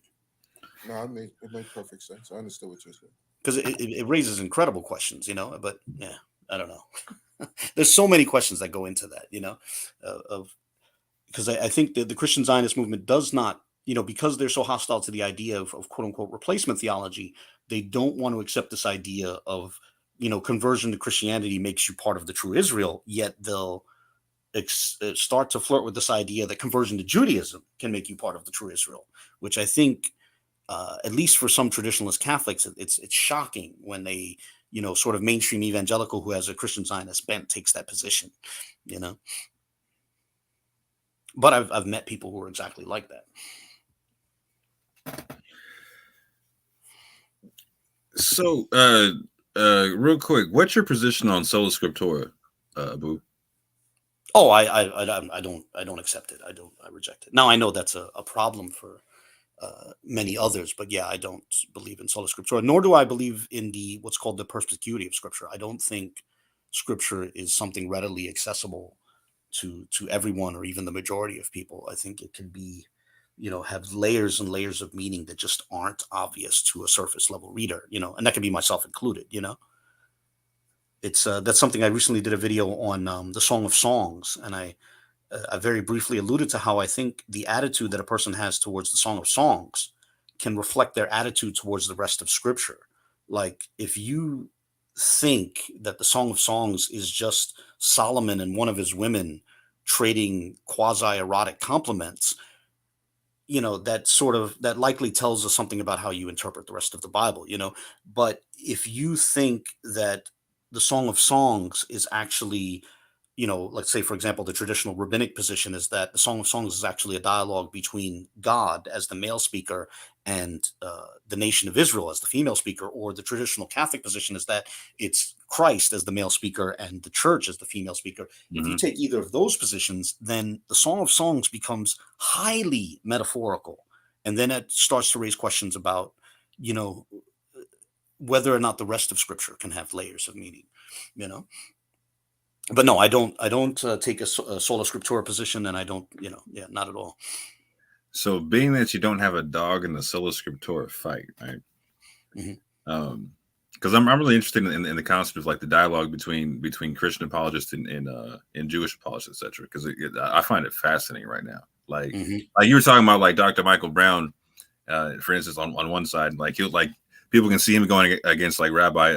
No, it makes perfect sense. I understand what you're saying. Because it raises incredible questions, you know, but yeah, I don't know. There's so many questions that go into that, you know, because I think that the Christian Zionist movement does not, you know, because they're so hostile to the idea of quote unquote replacement theology, they don't want to accept this idea of, you know, conversion to Christianity makes you part of the true Israel, yet they'll start to flirt with this idea that conversion to Judaism can make you part of the true Israel, which I think, at least for some traditionalist Catholics, it's shocking when they, you know, sort of mainstream evangelical who has a Christian Zionist bent takes that position, you know. But I've met people who are exactly like that. So, real quick, what's your position on sola scriptura, Boo? Oh, I don't accept it. I reject it. Now I know that's a problem for many others, but yeah, I don't believe in sola scriptura, nor do I believe in what's called the perspicuity of Scripture. I don't think Scripture is something readily accessible to everyone or even the majority of people. I think it can be, you know, have layers and layers of meaning that just aren't obvious to a surface level reader, you know, and that can be myself included, you know. It's that's something I recently did a video on, the Song of Songs, and I very briefly alluded to how I think the attitude that a person has towards the Song of Songs can reflect their attitude towards the rest of Scripture. Like, if you think that the Song of Songs is just Solomon and one of his women trading quasi-erotic compliments, that likely tells us something about how you interpret the rest of the Bible. But if you think that the Song of Songs is actually, let's say, for example, the traditional rabbinic position is that the Song of Songs is actually a dialogue between God as the male speaker and the nation of Israel as the female speaker, or the traditional Catholic position is that it's Christ as the male speaker and the church as the female speaker. If you take either of those positions, then the Song of Songs becomes highly metaphorical. And then it starts to raise questions about, whether or not the rest of Scripture can have layers of meaning, But no, I don't take a sola scriptura position, and I don't, not at all. So, being that you don't have a dog in the sola scriptura fight, right? Because I'm really interested in the concept of like the dialogue between Christian apologists and Jewish apologists, etc. Because I find it fascinating right now. Like you were talking about, like Dr. Michael Brown, for instance, on one side, like people can see him going against like Rabbi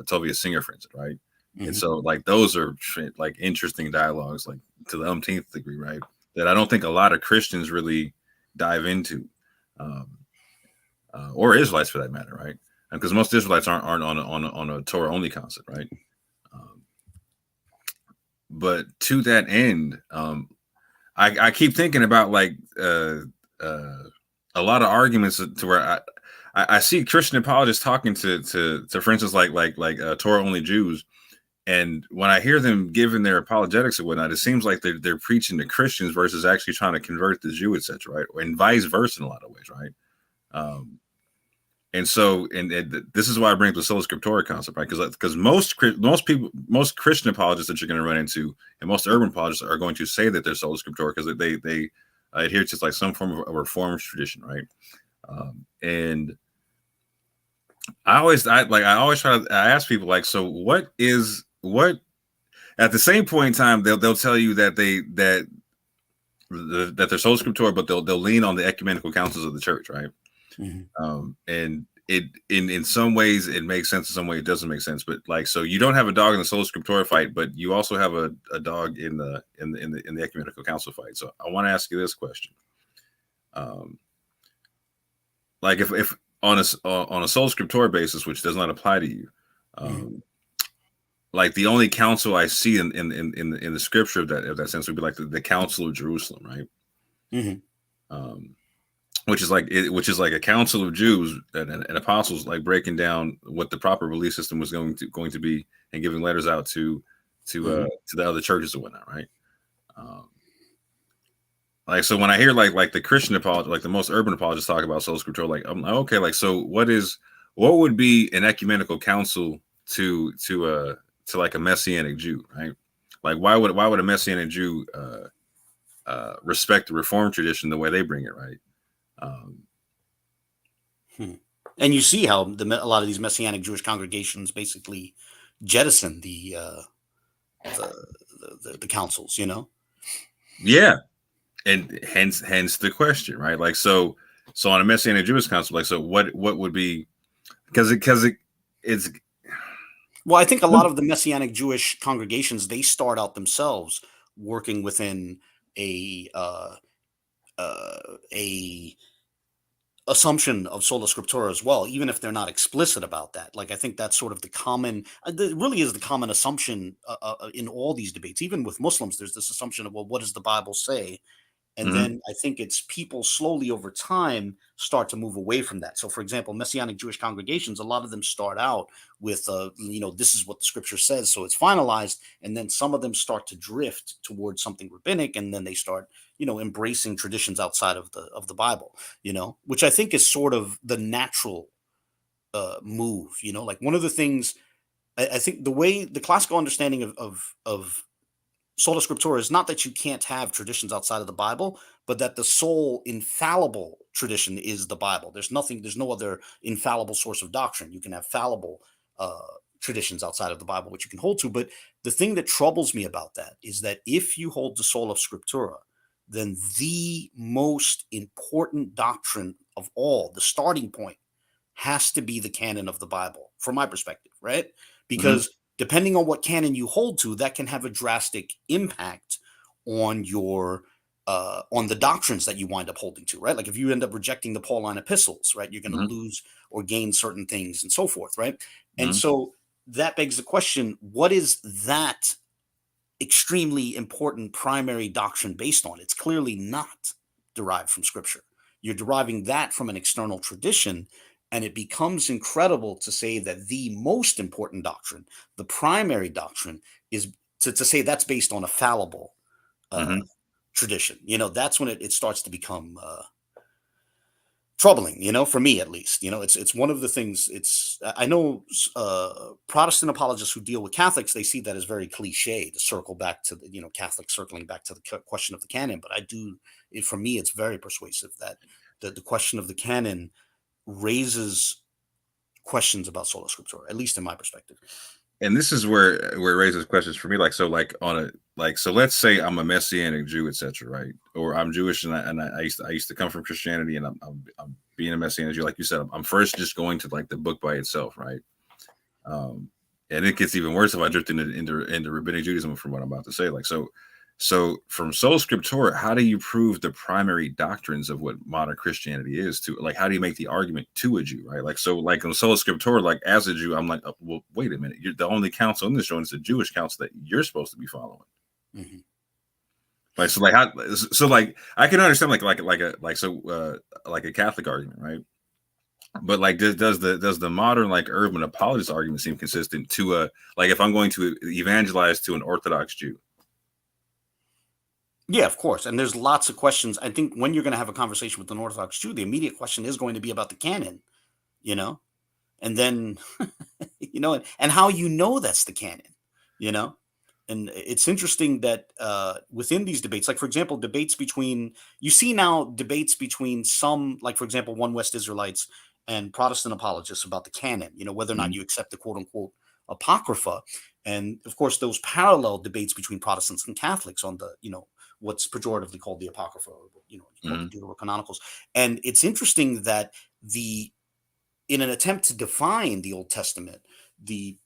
Tovia Singer, for instance, right? And so, like, those are like interesting dialogues, like to the umpteenth degree, right? That I don't think a lot of Christians really dive into, or Israelites for that matter, right? Because most Israelites aren't on a Torah only concept, right? But to that end, I keep thinking about like a lot of arguments to where I see Christian apologists talking to for instance, like Torah only Jews. And when I hear them giving their apologetics and whatnot, it seems like they're preaching to Christians versus actually trying to convert the Jew, etc., right? And vice versa in a lot of ways, right? And so, and this is why I bring up the sola scriptura concept, right? Because most Christian apologists that you're going to run into, and most urban apologists are going to say that they're sola scriptura because they adhere to like some form of a Reformed tradition, right? And I always try to ask people, like, so what at the same point in time they'll tell you that they're sola scriptura, but they'll lean on the ecumenical councils of the church, right? And it in some ways it makes sense, in some way it doesn't make sense. But like, so you don't have a dog in the sola scriptura fight, but you also have a dog in the ecumenical council fight. So I want to ask you this question: like, if on a sola scriptura basis, which does not apply to you, like the only council I see in the scripture of that sense would be like the Council of Jerusalem, right? Which is like a council of Jews and apostles, like breaking down what the proper belief system was going to be, and giving letters out to the other churches and whatnot, right? Like, so when I hear like the Christian apologist, like the most urban apologists talk about sola scriptura, like I'm like, okay, like, so what would be an ecumenical council to like a Messianic Jew, right? Like, why would a Messianic Jew respect the Reformed tradition the way they bring it, right? And you see how a lot of these Messianic Jewish congregations basically jettison the councils, Yeah, and hence the question, right? Like, so on a Messianic Jewish council, like, so what would be, because it's well, I think a lot of the Messianic Jewish congregations, they start out themselves working within a assumption of sola scriptura as well, even if they're not explicit about that. Like, I think that's sort of the common, it really is the common assumption in all these debates. Even with Muslims, there's this assumption of, well, what does the Bible say? And then I think it's people slowly over time start to move away from that. So, for example, Messianic Jewish congregations, a lot of them start out with, this is what the scripture says, so it's finalized. And then some of them start to drift towards something rabbinic, and then they start, embracing traditions outside of the Bible, which I think is sort of the natural move. Like, one of the things I think the classical understanding of sola scriptura is not that you can't have traditions outside of the Bible, but that the sole infallible tradition is the Bible. There's no other infallible source of doctrine. You can have fallible traditions outside of the Bible, which you can hold to. But the thing that troubles me about that is that if you hold the sola scriptura, then the most important doctrine of all, the starting point, has to be the canon of the Bible, from my perspective, right? Because depending on what canon you hold to, that can have a drastic impact on your on the doctrines that you wind up holding to, right? Like if you end up rejecting the Pauline epistles, right, you're going to lose or gain certain things and so forth, right? And so that begs the question: what is that extremely important primary doctrine based on? It's clearly not derived from Scripture. You're deriving that from an external tradition. And it becomes incredible to say that the most important doctrine, the primary doctrine, is to say that's based on a fallible tradition. You know, that's when it starts to become troubling, you know, for me at least. You know, it's one of the things. I know Protestant apologists who deal with Catholics, they see that as very cliche to circle back to the, you know, Catholics circling back to the question of the canon. But for me, it's very persuasive that the question of the canon raises questions about sola scriptura, at least in my perspective. And this is where it raises questions for me. Like, so like so let's say I'm a Messianic Jew, etc., right? Or I'm Jewish and I used to come from Christianity, and I'm being a Messianic Jew. Like you said, I'm first just going to like the book by itself, right? And it gets even worse if I drift into rabbinic Judaism from what I'm about to say. Like, so from sola scriptura, how do you prove the primary doctrines of what modern Christianity is to, like, how do you make the argument to a Jew, right? Like, so like in sola scriptura, like as a Jew, I'm like, oh, well, wait a minute. The only council in this show is the Jewish council that you're supposed to be following. Like, so like, like I can understand like a Catholic argument, right? But like, does the modern like urban apologist argument seem consistent to like if I'm going to evangelize to an Orthodox Jew? Yeah, of course. And there's lots of questions. I think when you're going to have a conversation with an Orthodox Jew, the immediate question is going to be about the canon, you know, and then, you know, and how you know that's the canon, you know. And it's interesting that within these debates, like, for example, you see now debates between some, like, for example, One West Israelites and Protestant apologists about the canon, you know, whether or not you accept the quote unquote Apocrypha. And of course, those parallel debates between Protestants and Catholics on the, you know, what's pejoratively called the Apocrypha, or, you know, called the Deuterocanonicals. And it's interesting that in an attempt to define the Old Testament, the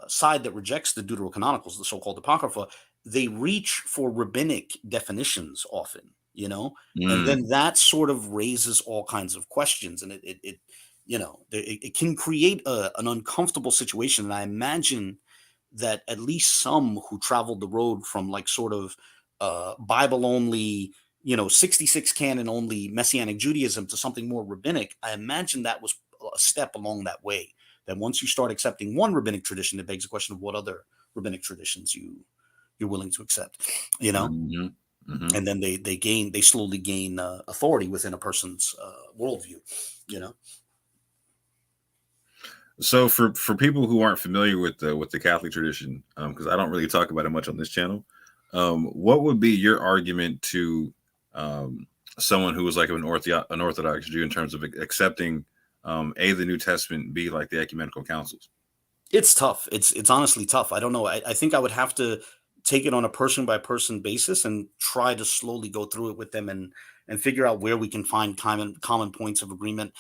side that rejects the Deuterocanonicals, the so-called Apocrypha, they reach for rabbinic definitions often, you know, and then that sort of raises all kinds of questions, and it you know, it can create an uncomfortable situation. And I imagine that at least some who traveled the road from like sort of Bible only, you know, 66 canon only Messianic Judaism to something more rabbinic, I imagine that was a step along that way. That once you start accepting one rabbinic tradition, it begs the question of what other rabbinic traditions you're willing to accept, you know. And then they slowly gain authority within a person's worldview, you know. So for people who aren't familiar with the Catholic tradition, because I don't really talk about it much on this channel, what would be your argument to someone who was like an Orthodox Jew in terms of accepting the New Testament, B, like the ecumenical councils? It's tough. It's honestly tough. I don't know. I think I would have to take it on a person by person basis and try to slowly go through it with them and figure out where we can find common points of agreement.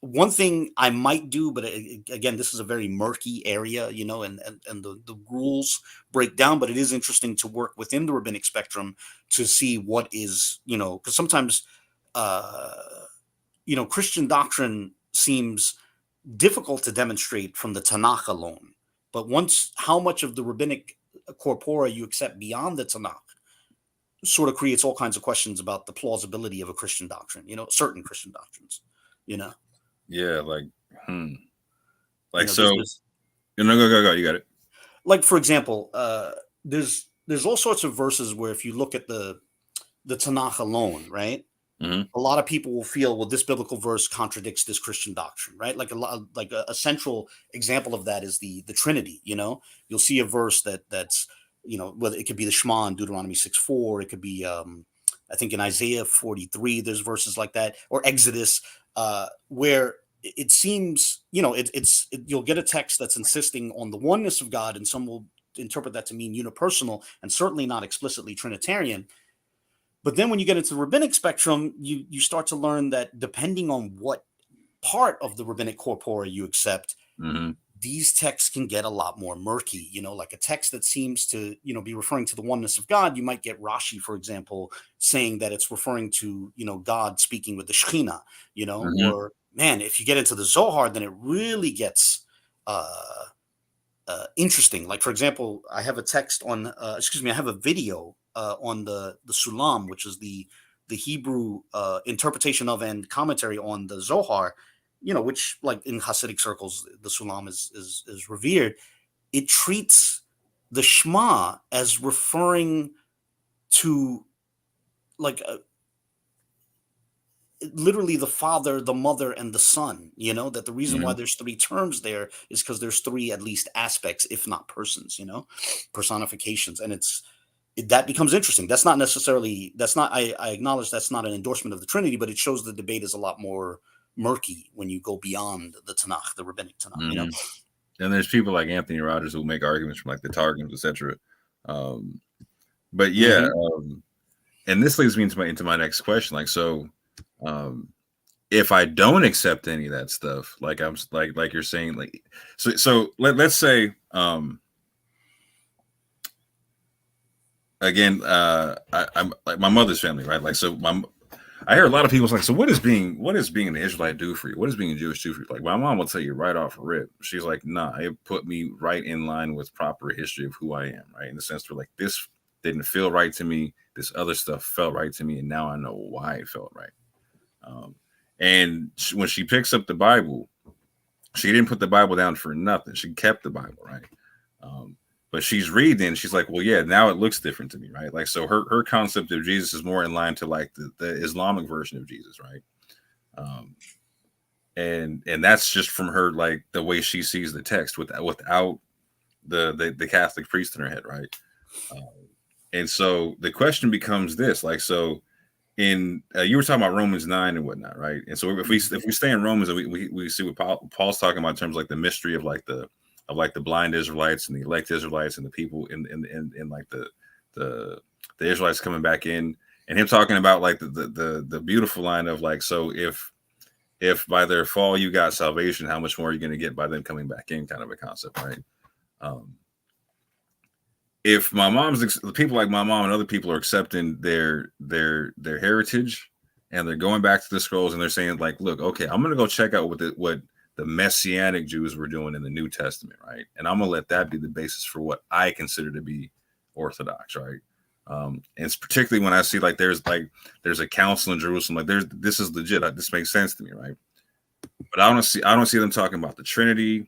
One thing I might do, but again, this is a very murky area, you know, and the rules break down, but it is interesting to work within the rabbinic spectrum to see what is, you know, because sometimes, you know, Christian doctrine seems difficult to demonstrate from the Tanakh alone. But how much of the rabbinic corpora you accept beyond the Tanakh sort of creates all kinds of questions about the plausibility of a Christian doctrine, you know, certain Christian doctrines, you know. Yeah, like, like, you know, so, go, you got it. Like, for example, there's all sorts of verses where if you look at the Tanakh alone, right, a lot of people will feel, well, this biblical verse contradicts this Christian doctrine, right? Like a central example of that is the Trinity. You know, you'll see a verse that's, you know, whether it could be the Shema in Deuteronomy 6:4, it could be, I think in Isaiah 43, there's verses like that, or Exodus, where it seems, you'll get a text that's insisting on the oneness of God, and some will interpret that to mean unipersonal and certainly not explicitly Trinitarian. But then when you get into the rabbinic spectrum, you start to learn that depending on what part of the rabbinic corpora you accept, these texts can get a lot more murky. Like a text that seems to, be referring to the oneness of God, you might get Rashi, for example, saying that it's referring to, God speaking with the Shekhinah, or man, if you get into the Zohar, then it really gets interesting. Like, for example, I have a text on, I have a video on the Sulam, which is the Hebrew interpretation of and commentary on the Zohar, which, like, in Hasidic circles, the Sulam is revered. It treats the Shema as referring to, like, literally the Father, the Mother, and the Son. That the reason why there's three terms there is because there's three, at least, aspects, if not persons, personifications. And that becomes interesting. That's not necessarily, I acknowledge that's not an endorsement of the Trinity, but it shows the debate is a lot more murky when you go beyond the Tanakh, the rabbinic Tanakh. And there's people like Anthony Rogers who make arguments from, like, the Targums, etc. But yeah, and this leads me into my next question. Like, so if I don't accept any of that stuff, like I'm like you're saying, like, so let's say again, I'm like my mother's family, right? Like, so I hear a lot of people like, so what does being an Israelite do for you? What does being a Jewish do for you? Like, my mom will tell you right off the rip. She's like, nah, it put me right in line with proper history of who I am, right? In the sense where, like, this didn't feel right to me. This other stuff felt right to me. And now I know why it felt right. And when she picks up the Bible, she didn't put the Bible down for nothing. She kept the Bible, right? But she's reading, she's like, well, yeah, now it looks different to me, right? Like, so her concept of Jesus is more in line to, like, the Islamic version of Jesus, right? And that's just from her, like, the way she sees the text without the Catholic priest in her head, right? And so the question becomes this, like, so in you were talking about Romans 9 and whatnot, right? And so if we stay in Romans, and we see what Paul's talking about in terms of, like, the mystery of, like, the blind Israelites and the elect Israelites and the people in like the Israelites coming back in, and him talking about, like, the beautiful line of, like, so if by their fall you got salvation, how much more are you going to get by them coming back in, kind of a concept, right? If people like my mom and other people are accepting their heritage, and they're going back to the scrolls, and they're saying, like, look, okay, I'm going to go check out what the Messianic Jews were doing in the New Testament, right? And I'm gonna let that be the basis for what I consider to be Orthodox, right? And it's particularly when I see, like, there's a council in Jerusalem, like, this is legit. This makes sense to me, right? But I don't see them talking about the Trinity.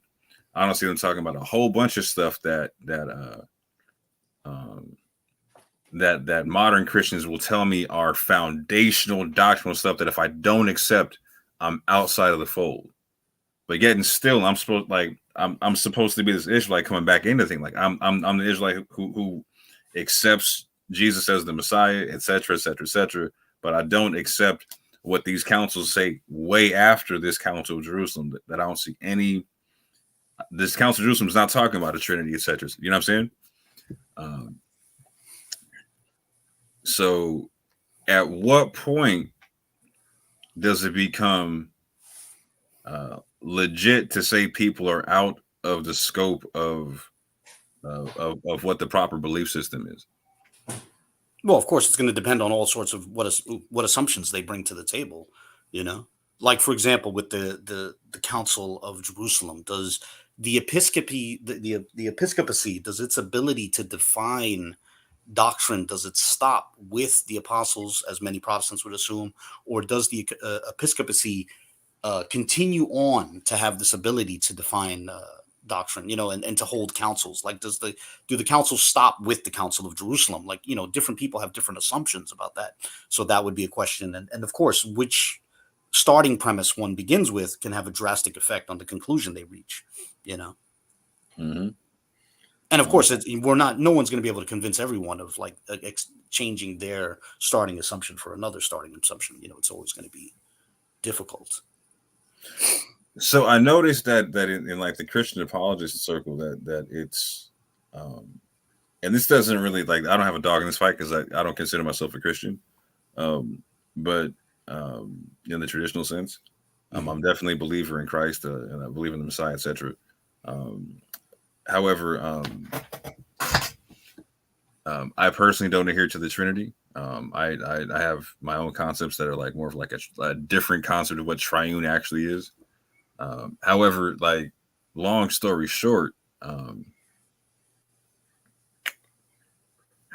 I don't see them talking about a whole bunch of stuff that modern Christians will tell me are foundational doctrinal stuff that if I don't accept, I'm outside of the fold. But yet and still, I'm supposed to be this Israelite coming back into the thing. Like, I'm the Israelite who accepts Jesus as the Messiah, etc., etc., etc. But I don't accept what these councils say way after this Council of Jerusalem. That I don't see any. This Council of Jerusalem is not talking about a Trinity, etc. You know what I'm saying? So, at what point does it become legit to say people are out of the scope of what the proper belief system is? Well, of course, it's going to depend on all sorts of what assumptions they bring to the table. Like, for example, with the Council of Jerusalem, does the episcopacy, does its ability to define doctrine, does it stop with the apostles, as many Protestants would assume, or does the episcopacy continue on to have this ability to define doctrine, and to hold councils? Like, do the councils stop with the Council of Jerusalem? Like, different people have different assumptions about that. So that would be a question. And of course, which starting premise one begins with can have a drastic effect on the conclusion they reach, Mm-hmm. And of course, no one's going to be able to convince everyone of, like, changing their starting assumption for another starting assumption. It's always going to be difficult. So I noticed that in like the Christian apologist circle that it's and this doesn't really like I don't have a dog in this fight because I don't consider myself a Christian. But in the traditional sense, I'm definitely a believer in Christ and I believe in the Messiah, etc. However, I personally don't adhere to the Trinity. I have my own concepts that are like more of like a different concept of what triune actually is. However, like long story short, how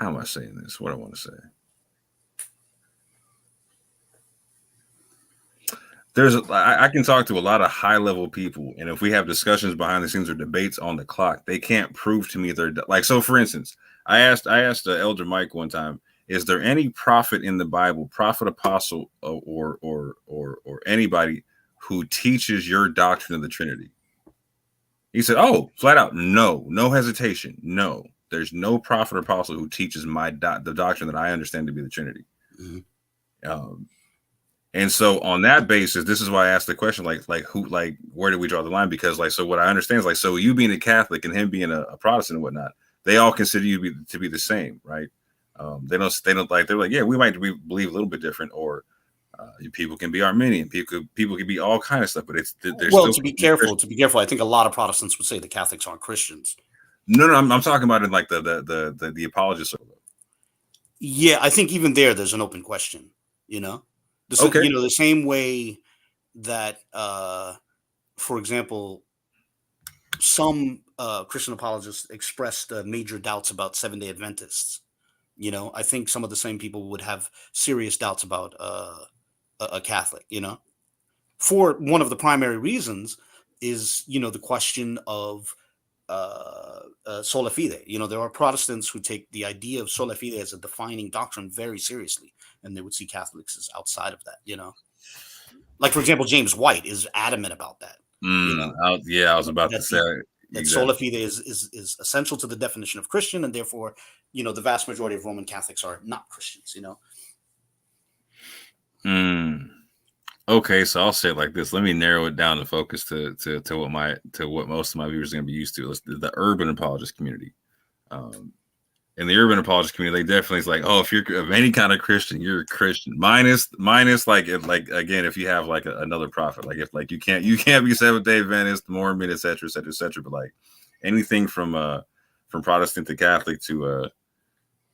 am I saying this? What I want to say. I can talk to a lot of high level people, and if we have discussions behind the scenes or debates on the clock, they can't prove to me they're like. So, for instance, I asked Elder Mike one time, is there any prophet in the Bible, prophet, apostle, or anybody who teaches your doctrine of the Trinity? He said, "Oh, flat out, no hesitation, no. There's no prophet or apostle who teaches the doctrine that I understand to be the Trinity." And so on that basis, this is why I asked the question, like where do we draw the line? Because so what I understand is so you being a Catholic and him being a Protestant and whatnot, they all consider you to be the same, right? They don't like, they're like, yeah, we might believe a little bit different, or people can be Armenian, people can be all kind of stuff, but to be careful. I think a lot of Protestants would say the Catholics aren't Christians. No, I'm talking about in like the apologists. Yeah, I think even there's an open question, the same way that, for example, some Christian apologists expressed major doubts about Seventh-day Adventists. I think some of the same people would have serious doubts about a Catholic, for one of the primary reasons is, the question of sola fide. There are Protestants who take the idea of sola fide as a defining doctrine very seriously, and they would see Catholics as outside of that. Like, for example, James White is adamant about that. I was about to say that sola fide is essential to the definition of Christian, and therefore, the vast majority of Roman Catholics are not Christians. Okay, so I'll say it like this. Let me narrow it down to focus to what most of my viewers are going to be used to. The urban apologist community. In the urban apologist community, they definitely is like, oh, if you're of any kind of Christian, you're a Christian. Minus like again, if you have like another prophet, like if like you can't be Seventh-day Adventist, Mormon, etc. But like anything from Protestant to Catholic to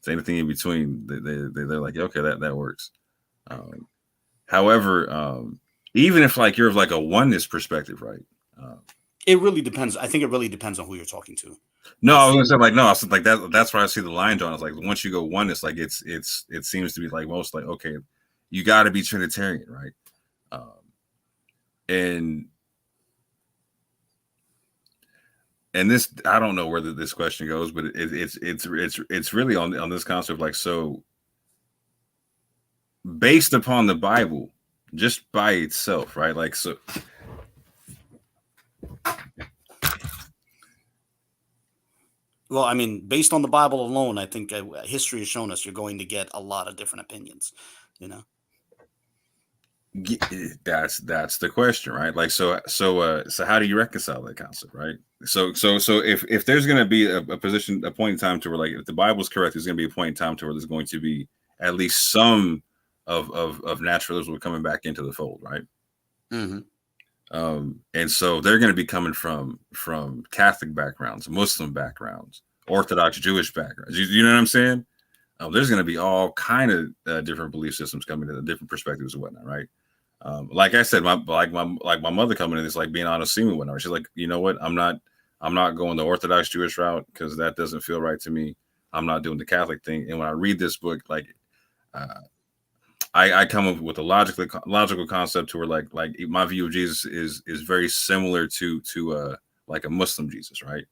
anything in between, they're like, okay, that works. However, even if like you're of like a oneness perspective, right? It really depends. I think it really depends on who you're talking to. No, I was gonna say like no, I was like that. That's where I see the line drawn. It's like once you go oneness, like it seems to be like most like okay, you got to be Trinitarian, right? And this I don't know where this question goes, but it's really on this concept like so. Based upon the Bible, just by itself, right? Like so. Well, I mean, based on the Bible alone, I think history has shown us you're going to get a lot of different opinions. That's the question, right? Like so how do you reconcile that concept, right? So if there's going to be a point in time to where like if the Bible's correct, there's going to be a point in time to where there's going to be at least some of naturalism coming back into the fold, right? And so they're going to be coming from Catholic backgrounds, Muslim backgrounds, Orthodox Jewish backgrounds. You know what I'm saying? There's going to be all kind of different belief systems coming in, different perspectives and whatnot, right? Like I said, my mother coming in is like being honest with me and whatnot. She's like, you know what? I'm not going the Orthodox Jewish route because that doesn't feel right to me. I'm not doing the Catholic thing. And when I read this book, like, I come up with a logical concept to where like my view of Jesus is very similar to like a Muslim Jesus, right?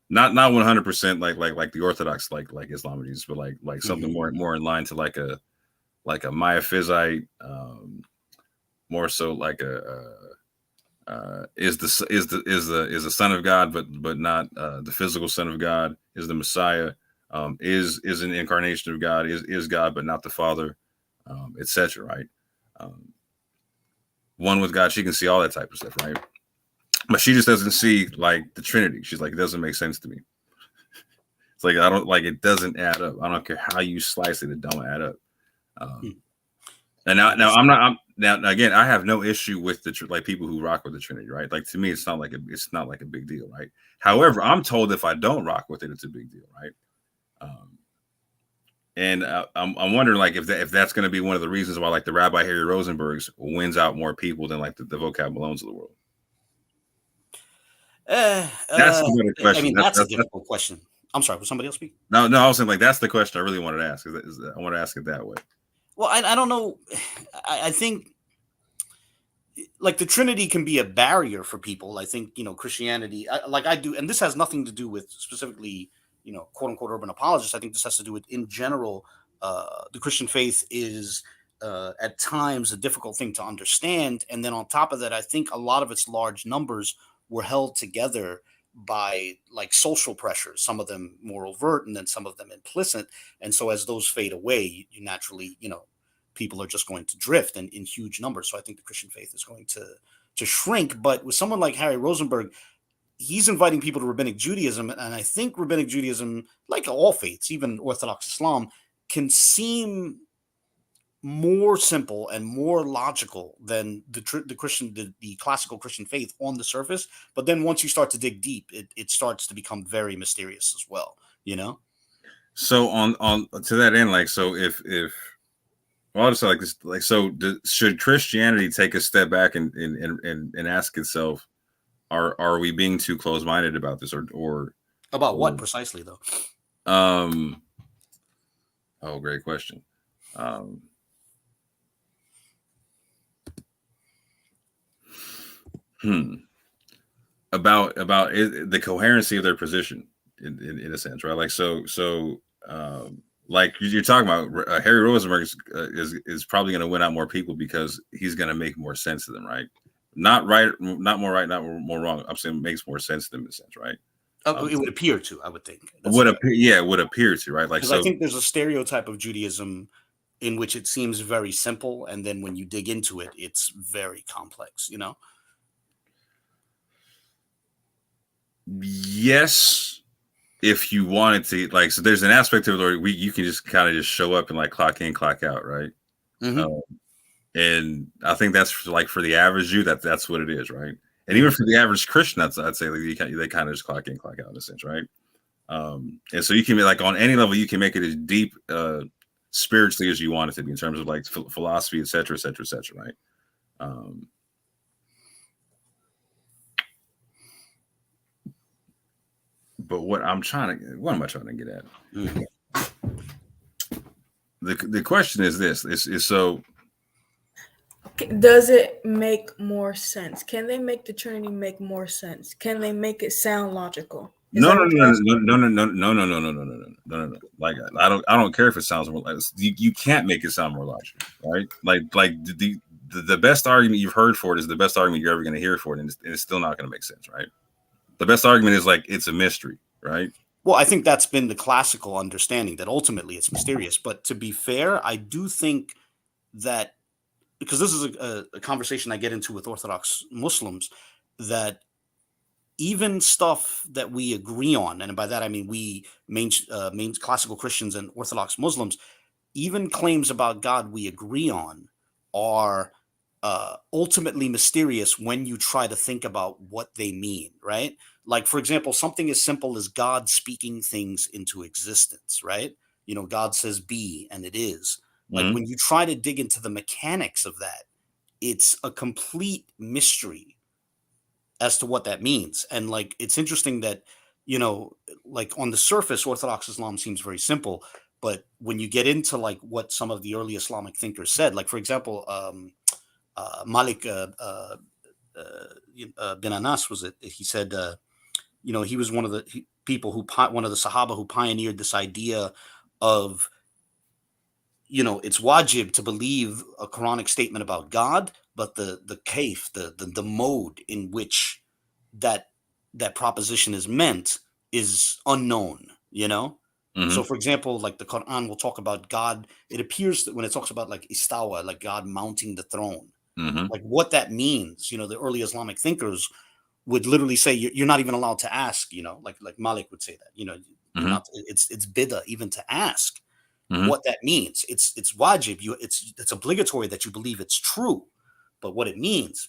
Not 100% like the Orthodox like Islamic Jesus, but like something more in line to like a Miaphysite, more so like is the Son of God, but not the physical Son of God, is the Messiah, is an incarnation of God, is God, but not the Father, etc. Right? one with God. She can see all that type of stuff, right? But she just doesn't see like the Trinity. She's like, it doesn't make sense to me. It's like, I don't like, it doesn't add up. I don't care how you slice it, it don't add up. And now again, I have no issue with the like people who rock with the Trinity, right? Like to me, it's not like a big deal, right? However, I'm told if I don't rock with it, it's a big deal, right? And I'm wondering like if that's going to be one of the reasons why like the Rabbi Harry Rosenbergs wins out more people than like the vocab Malones of the world. That's the better question. I mean, that's a difficult question. I'm sorry, was somebody else speak? No, I was saying like that's the question I really wanted to ask. I want to ask it that way. Well, I don't know. I think like the Trinity can be a barrier for people. I think, Christianity, like I do, and this has nothing to do with specifically, quote unquote urban apologists. I think this has to do with in general, the Christian faith is at times a difficult thing to understand. And then on top of that, I think a lot of its large numbers were held together by like social pressures, some of them more overt and then some of them implicit. And so as those fade away, you naturally, people are just going to drift and in huge numbers. So I think the Christian faith is going to shrink. But with someone like Harry Rosenberg, he's inviting people to Rabbinic Judaism. And I think Rabbinic Judaism, like all faiths, even Orthodox Islam, can seem more simple and more logical than the classical Christian faith on the surface. But then once you start to dig deep, it starts to become very mysterious as well, So on to that end, like, so if well, I'll just say like this, like, so should Christianity take a step back and ask itself, are we being too close-minded about this, or about what precisely though? Oh, great question. About the coherency of their position in a sense, right? Like like you're talking about, Harry Rosenberg is probably going to win out more people because he's going to make more sense to them, right? Not right, not more right, not more wrong. I'm saying it makes more sense to them in a sense, right? It would appear to, I would think. It would appear to, right? Like, because I think there's a stereotype of Judaism in which it seems very simple, and then when you dig into it, it's very complex, Yes, if you wanted to, like, so there's an aspect of it where you can just kind of just show up and like clock in, clock out, right? Mm-hmm. And I think that's for the average Jew, that's what it is, right? And even for the average Christian, I'd say like they kind of just clock in, clock out in a sense, right? And so you can be like on any level, you can make it as deep spiritually as you want it to be in terms of like philosophy, et cetera, right? But what am I trying to get at? Mm-hmm. The question is this: is so. Does it make more sense? Can they make the Trinity make more sense? Can they make it sound logical? No. Like, I don't care if it sounds more like you can't make it sound more logical, right? Like the best argument you've heard for it is the best argument you're ever going to hear for it, and it's still not going to make sense, right? The best argument is like it's a mystery, right? Well, I think that's been the classical understanding, that ultimately it's mysterious. But to be fair, I do think that, because this is a conversation I get into with Orthodox Muslims, that even stuff that we agree on, and by that I mean we main classical Christians and Orthodox Muslims, even claims about God we agree on are ultimately mysterious when you try to think about what they mean, right? Like, for example, something as simple as God speaking things into existence, right? God says be, and it is. Like, when you try to dig into the mechanics of that, it's a complete mystery as to what that means. And like, it's interesting that, like on the surface, Orthodox Islam seems very simple, but when you get into like what some of the early Islamic thinkers said, like, for example, Malik bin Anas, was it? He said, he was one of the people one of the Sahaba who pioneered this idea of, it's wajib to believe a Quranic statement about God, but the kayf, the mode in which that proposition is meant is unknown, Mm-hmm. So, for example, like the Quran will talk about God. It appears that when it talks about like istawa, like God mounting the throne, Mm-hmm. Like what that means. The early Islamic thinkers would literally say you're not even allowed to ask. Like Malik would say that. You're Mm-hmm. not. It's bid'ah even to ask Mm-hmm. what that means. It's wajib. It's obligatory that you believe it's true, but what it means,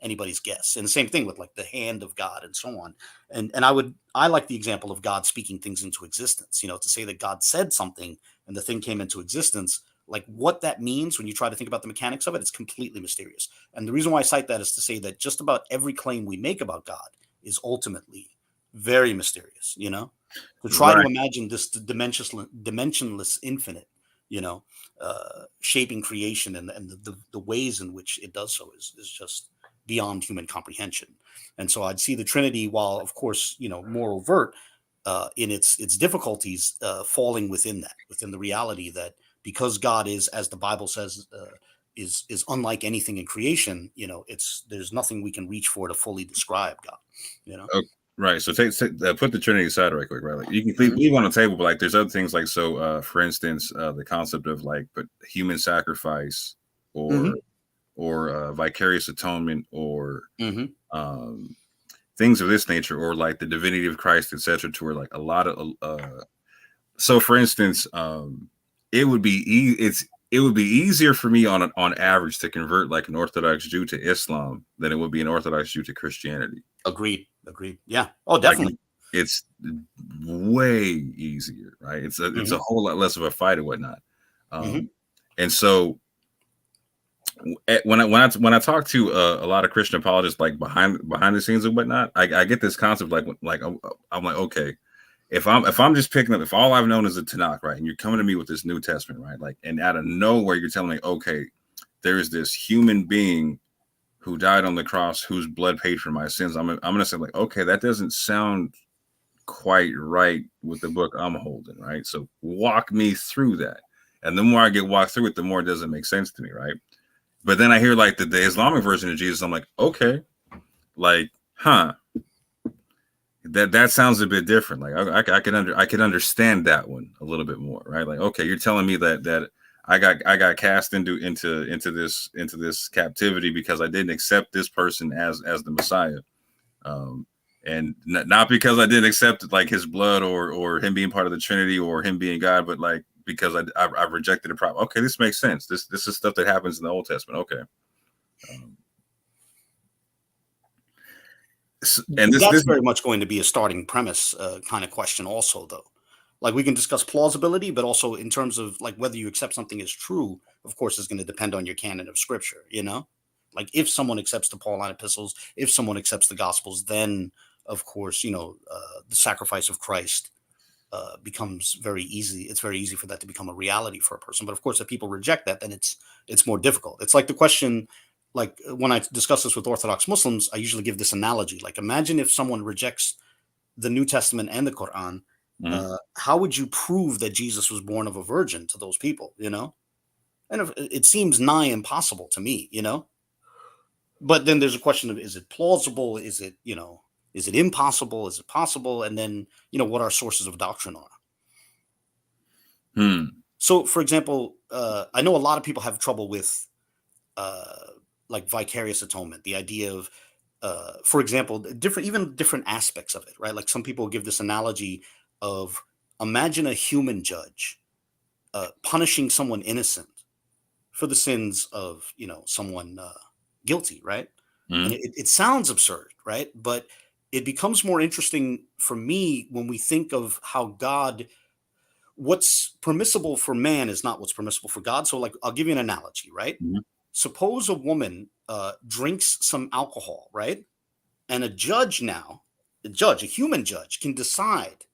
anybody's guess. And the same thing with like the hand of God and so on. And I like the example of God speaking things into existence. To say that God said something and the thing came into existence. Like what that means when you try to think about the mechanics of it, it's completely mysterious. And the reason why I cite that is to say that just about every claim we make about God is ultimately very mysterious. To try to imagine this dimensionless infinite, shaping creation and the ways in which it does so is just beyond human comprehension. And so I'd see the Trinity, while of course, more overt in its difficulties, falling within the reality that because God is, as the Bible says, is unlike anything in creation, there's nothing we can reach for to fully describe God, Okay. Right. So put the Trinity aside right quick, right? Like you can leave on the table, but like there's other things like, so for instance, the concept of like human sacrifice or vicarious atonement or things of this nature, or like the divinity of Christ, etc. To where like a lot of so for instance, it would be easier for me on average to convert like an Orthodox Jew to Islam than it would be an Orthodox Jew to Christianity. Agreed. Yeah. Oh, definitely. Like, it's way easier, right? It's a whole lot less of a fight and whatnot. And so when I talk to a lot of Christian apologists, like behind the scenes and whatnot, I get this concept like I'm like, okay, if I'm just picking up, if all I've known is a Tanakh, right, and you're coming to me with this New Testament, right, like, and out of nowhere you're telling me, okay, there is this human being who died on the cross, whose blood paid for my sins. I'm gonna say like, okay, that doesn't sound quite right with the book I'm holding, right? So walk me through that. And the more I get walked through it, the more it doesn't make sense to me, right? But then I hear like the Islamic version of Jesus, I'm like, okay, like, that sounds a bit different. Like I can understand that one a little bit more, right? Like, okay, you're telling me that I got cast into this captivity because I didn't accept this person as the Messiah, and not because I didn't accept like his blood or him being part of the Trinity or him being God, but like because I rejected the problem. Okay, this makes sense. This is stuff that happens in the Old Testament. Okay. And that's very much going to be a starting premise kind of question also, though. Like we can discuss plausibility, but also in terms of like whether you accept something as true, of course, is going to depend on your canon of scripture, Like if someone accepts the Pauline epistles, if someone accepts the Gospels, then of course, the sacrifice of Christ becomes very easy. It's very easy for that to become a reality for a person. But of course, if people reject that, then it's more difficult. It's like the question, like when I discuss this with Orthodox Muslims, I usually give this analogy. Like imagine if someone rejects the New Testament and the Quran, how would you prove that Jesus was born of a virgin to those people, And it seems nigh impossible to me, But then there's a question of, is it plausible? Is it, is it impossible? Is it possible? And then, what our sources of doctrine are. So, for example, I know a lot of people have trouble with like vicarious atonement, the idea of, for example, different aspects of it, right? Like some people give this analogy of imagine a human judge punishing someone innocent for the sins of, someone guilty, right? And it sounds absurd, right? But it becomes more interesting for me when we think of how God, what's permissible for man is not what's permissible for God. So like, I'll give you an analogy, right? Suppose a woman drinks some alcohol, right? And a human judge can decide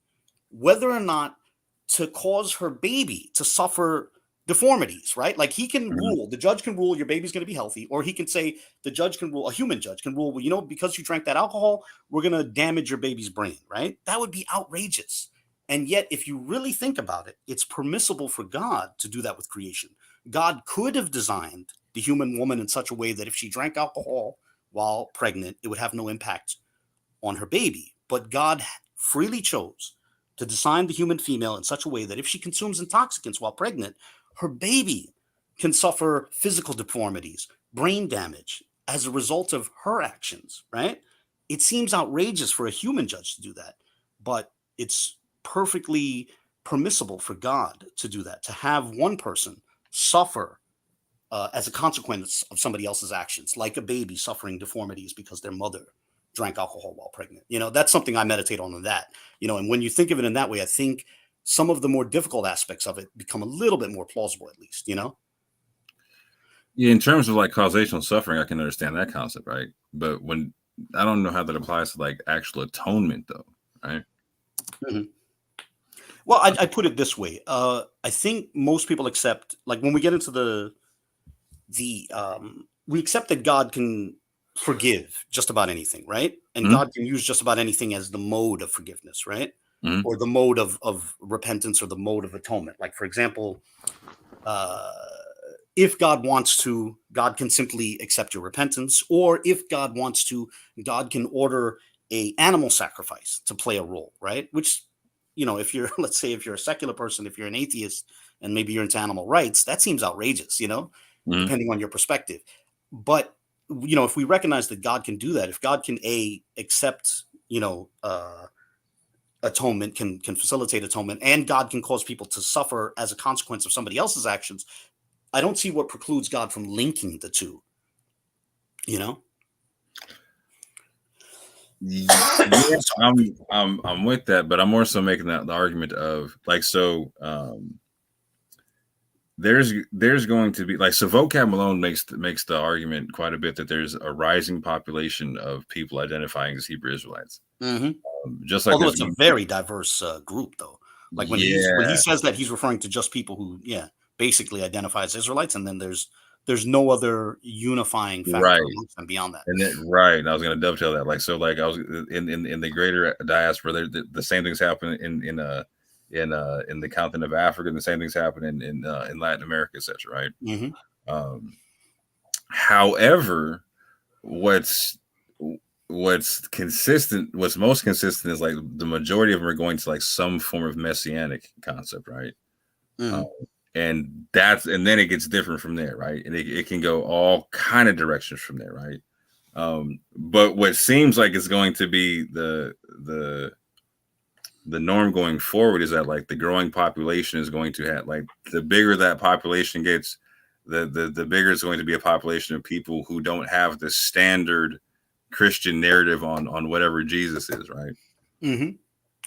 whether or not to cause her baby to suffer deformities, right? Like he can rule, the judge can rule your baby's going to be healthy, or he can say, a human judge can rule, well, because you drank that alcohol, we're going to damage your baby's brain, right? That would be outrageous. And yet, if you really think about it, it's permissible for God to do that with creation. God could have designed the human woman in such a way that if she drank alcohol while pregnant, it would have no impact on her baby. But God freely chose to design the human female in such a way that if she consumes intoxicants while pregnant, her baby can suffer physical deformities, brain damage as a result of her actions, right? It seems outrageous for a human judge to do that, but it's perfectly permissible for God to do that, to have one person suffer as a consequence of somebody else's actions, like a baby suffering deformities because their mother drank alcohol while pregnant. That's something I meditate on in that, and when you think of it in that way, I think some of the more difficult aspects of it become a little bit more plausible, at least, Yeah, in terms of like causational suffering, I can understand that concept, right? But when I don't know how that applies to like actual atonement, though, right? Mm-hmm. Well, I put it this way. I think most people accept, like when we get into we accept that God can forgive just about anything, right? And Mm-hmm. God can use just about anything as the mode of forgiveness, right? Mm-hmm. Or the mode of repentance, or the mode of atonement. Like, for example, if God wants to, God can simply accept your repentance. Or if God wants to, God can order a animal sacrifice to play a role, right? Which, if you're, let's say, if you're a secular person, if you're an atheist, and maybe you're into animal rights, that seems outrageous, mm-hmm. depending on your perspective. But, if we recognize that God can do that, if God can accept, atonement, can facilitate atonement, and God can cause people to suffer as a consequence of somebody else's actions, I don't see what precludes God from linking the two, Yeah, I'm with that, but I'm more so making the argument of like, so there's going to be like, so vocab Malone makes the argument quite a bit that there's a rising population of people identifying as Hebrew Israelites. Mm-hmm. Just like, although it's a very diverse group, though. Like when he says that, he's referring to just people who, basically identify as Israelites, and then there's no other unifying factor amongst them beyond that. And right, and I was going to dovetail that, like, so, like, I was in the greater diaspora, the same things happen in the continent of Africa, and the same things happen in Latin America, etc. Right. Mm-hmm. However, what's most consistent is like the majority of them are going to like some form of messianic concept, right? Mm-hmm. And then it gets different from there, right? And it can go all kind of directions from there, right? But what seems like it's going to be the norm going forward is that like the growing population is going to have, like, the bigger that population gets, the bigger it's going to be a population of people who don't have the standard Christian narrative on whatever Jesus is, right? Mm-hmm.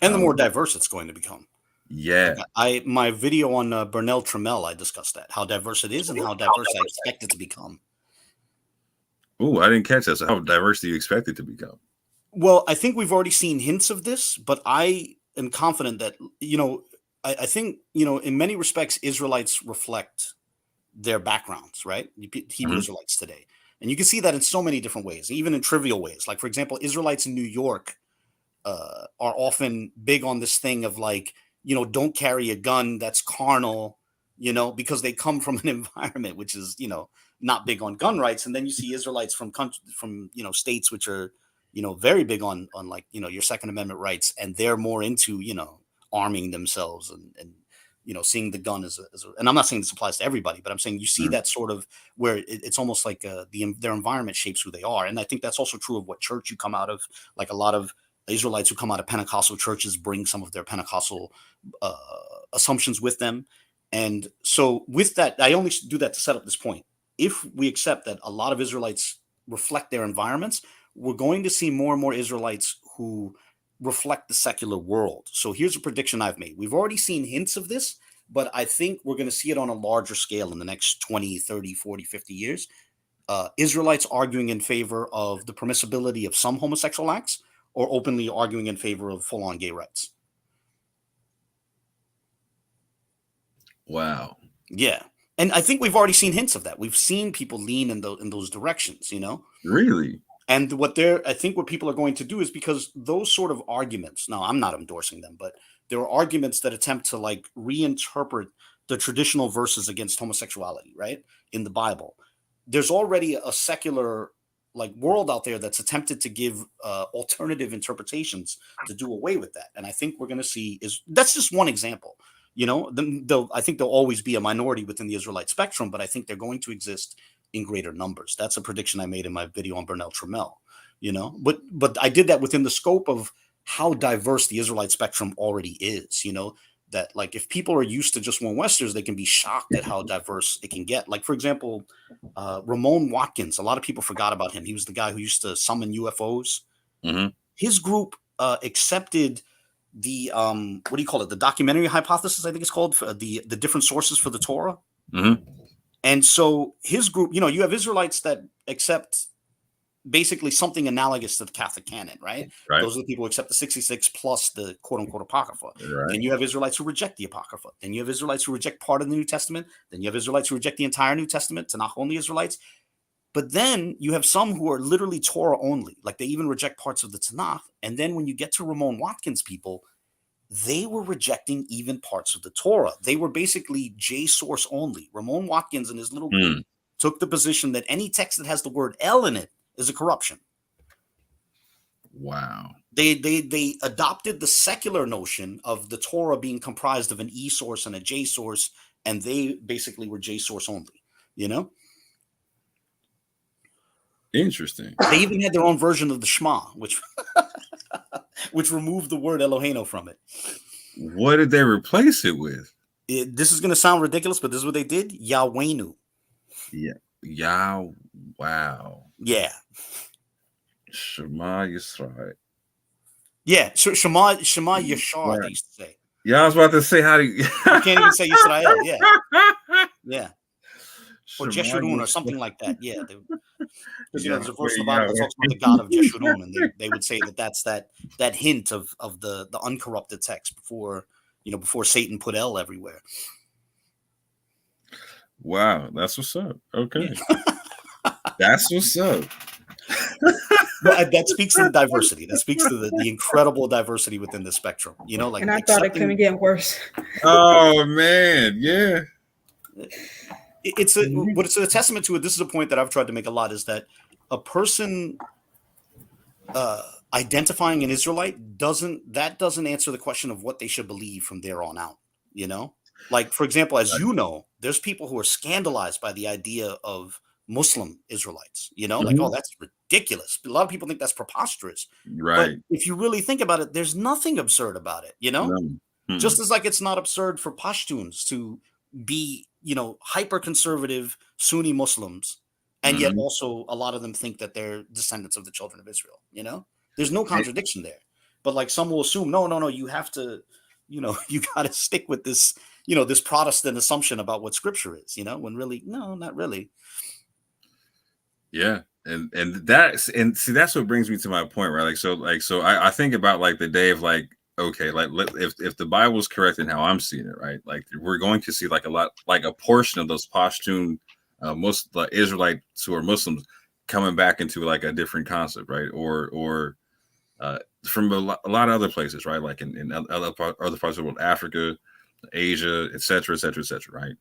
And the more diverse it's going to become. Yeah. Like my video on Bernell Trammell, I discussed that, how diverse it is and how diverse I expect it to become. Oh, I didn't catch that. So how diverse do you expect it to become? Well, I think we've already seen hints of this, but I am confident that, I think, in many respects, Israelites reflect their backgrounds, right? Hebrew mm-hmm. Israelites today. And you can see that in so many different ways, even in trivial ways. Like, for example, Israelites in New York are often big on this thing of like, don't carry a gun, that's carnal, because they come from an environment which is, not big on gun rights. And then you see Israelites from states which are, very big on like, your Second Amendment rights, and they're more into, arming themselves and seeing the gun as a, and I'm not saying this applies to everybody, but I'm saying you see that sort of where it's almost like their environment shapes who they are. And I think that's also true of what church you come out of. Like a lot of Israelites who come out of Pentecostal churches bring some of their Pentecostal assumptions with them. And so with that, I only do that to set up this point. If we accept that a lot of Israelites reflect their environments, we're going to see more and more Israelites who reflect the secular world. So here's a prediction I've made. We've already seen hints of this, but I think we're going to see it on a larger scale in the next 20, 30, 40, 50 years. Israelites arguing in favor of the permissibility of some homosexual acts, or openly arguing in favor of full-on gay rights. Wow. Yeah. And I think we've already seen hints of that. We've seen people lean in those directions, Really? And what people are going to do is, because those sort of arguments, now I'm not endorsing them, but there are arguments that attempt to like reinterpret the traditional verses against homosexuality, right, in the Bible. There's already a secular like world out there that's attempted to give alternative interpretations to do away with that. And I think we're going to see that's just one example. I think there'll always be a minority within the Israelite spectrum, but I think they're going to exist in greater numbers. That's a prediction I made in my video on Bernal Trammell, but I did that within the scope of how diverse the Israelite spectrum already is, that like if people are used to just one Westers, they can be shocked at how diverse it can get. Like, for example, Ramon Watkins, a lot of people forgot about him. He was the guy who used to summon UFOs. Mm-hmm. His group accepted the what do you call it? The documentary hypothesis, I think it's called, for the different sources for the Torah. Mm-hmm. And so his group, you have Israelites that accept basically something analogous to the Catholic canon, right? Those are the people who accept the 66 plus the quote unquote Apocrypha. Right. Then you have Israelites who reject the Apocrypha. Then you have Israelites who reject part of the New Testament. Then you have Israelites who reject the entire New Testament, Tanakh only Israelites. But then you have some who are literally Torah only, like they even reject parts of the Tanakh. And then when you get to Ramon Watkins people, they were rejecting even parts of the Torah. They were basically J-source only. Ramon Watkins and his little group took the position that any text that has the word El in it is a corruption. Wow. They adopted the secular notion of the Torah being comprised of an E source and a J source, and they basically were J source only, Interesting. They even had their own version of the Shema, which removed the word Eloheinu from it. What did they replace it with? This is going to sound ridiculous, but this is what they did. Yahwehnu. Yeah. Wow. Yeah. Shema Yisrael. Yeah. Shema Yashar, they used to say. Yeah, I was about to say, how do you can't even say Yisrael. Yeah. Yeah. Or Shema Jeshurun or Yisrael. something like that. Yeah. There's a verse in the Bible that talks about the God of Jeshurun, and they would say that's that hint of the uncorrupted text before Satan put El everywhere. Wow, that's what's up. Okay. That's what's up. Well, that speaks to the diversity. That speaks to the incredible diversity within the spectrum. And I thought it couldn't get worse. Oh man, yeah. It's a testament to it. This is a point that I've tried to make a lot, is that a person identifying an Israelite doesn't answer the question of what they should believe from there on out. Like, for example, as there's people who are scandalized by the idea of Muslim Israelites, like, oh, that's ridiculous. A lot of people think that's preposterous. Right. But if you really think about it, there's nothing absurd about it, Just as like it's not absurd for Pashtuns to be, hyper conservative Sunni Muslims, and yet also a lot of them think that they're descendants of the children of Israel. There's no contradiction there. But like some will assume, no, you have to, you got to stick with this, this Protestant assumption about what Scripture is, when really, no, not really. Yeah. And see, that's what brings me to my point, right? So I think about like the day of like, okay, like if the Bible is correct in how I'm seeing it, right? Like we're going to see like a portion of those Pashtun Muslim Israelites who are Muslims coming back into like a different concept, right? Or from a lot of other places, right? Like in other parts of the world, Africa, Asia, et cetera, right?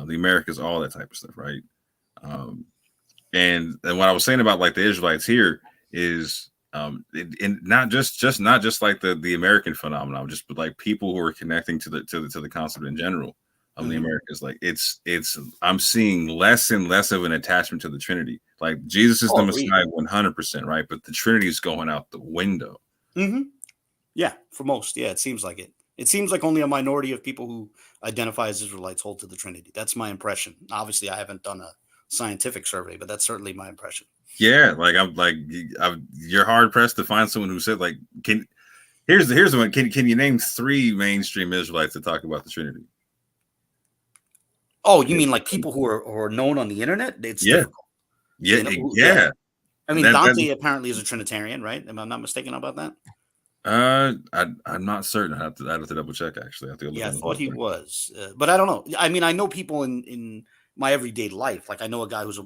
The Americas, all that type of stuff, right? And what I was saying about like the Israelites here is not just like the American phenomenon, just but like people who are connecting to the concept in general of the Americas. Like it's I'm seeing less and less of an attachment to the Trinity. Like Jesus is the Messiah 100%, right? But the Trinity is going out the window. Yeah, for most. Yeah, it seems like it. It seems like only a minority of people who identify as Israelites hold to the Trinity. That's my impression. Obviously, I haven't done a scientific survey, but that's certainly my impression. Yeah, like you're hard pressed to find someone who said like, here's the one. Can you name 3 mainstream Israelites that talk about the Trinity? Oh, you mean like people who are known on the internet? It's difficult. Yeah. I mean, Dante apparently is a Trinitarian, right? Am I not mistaken about that? I'm not certain. I'd have to double check. Actually, I thought he was, but I don't know. I mean, I know people in my everyday life. Like I know a guy who's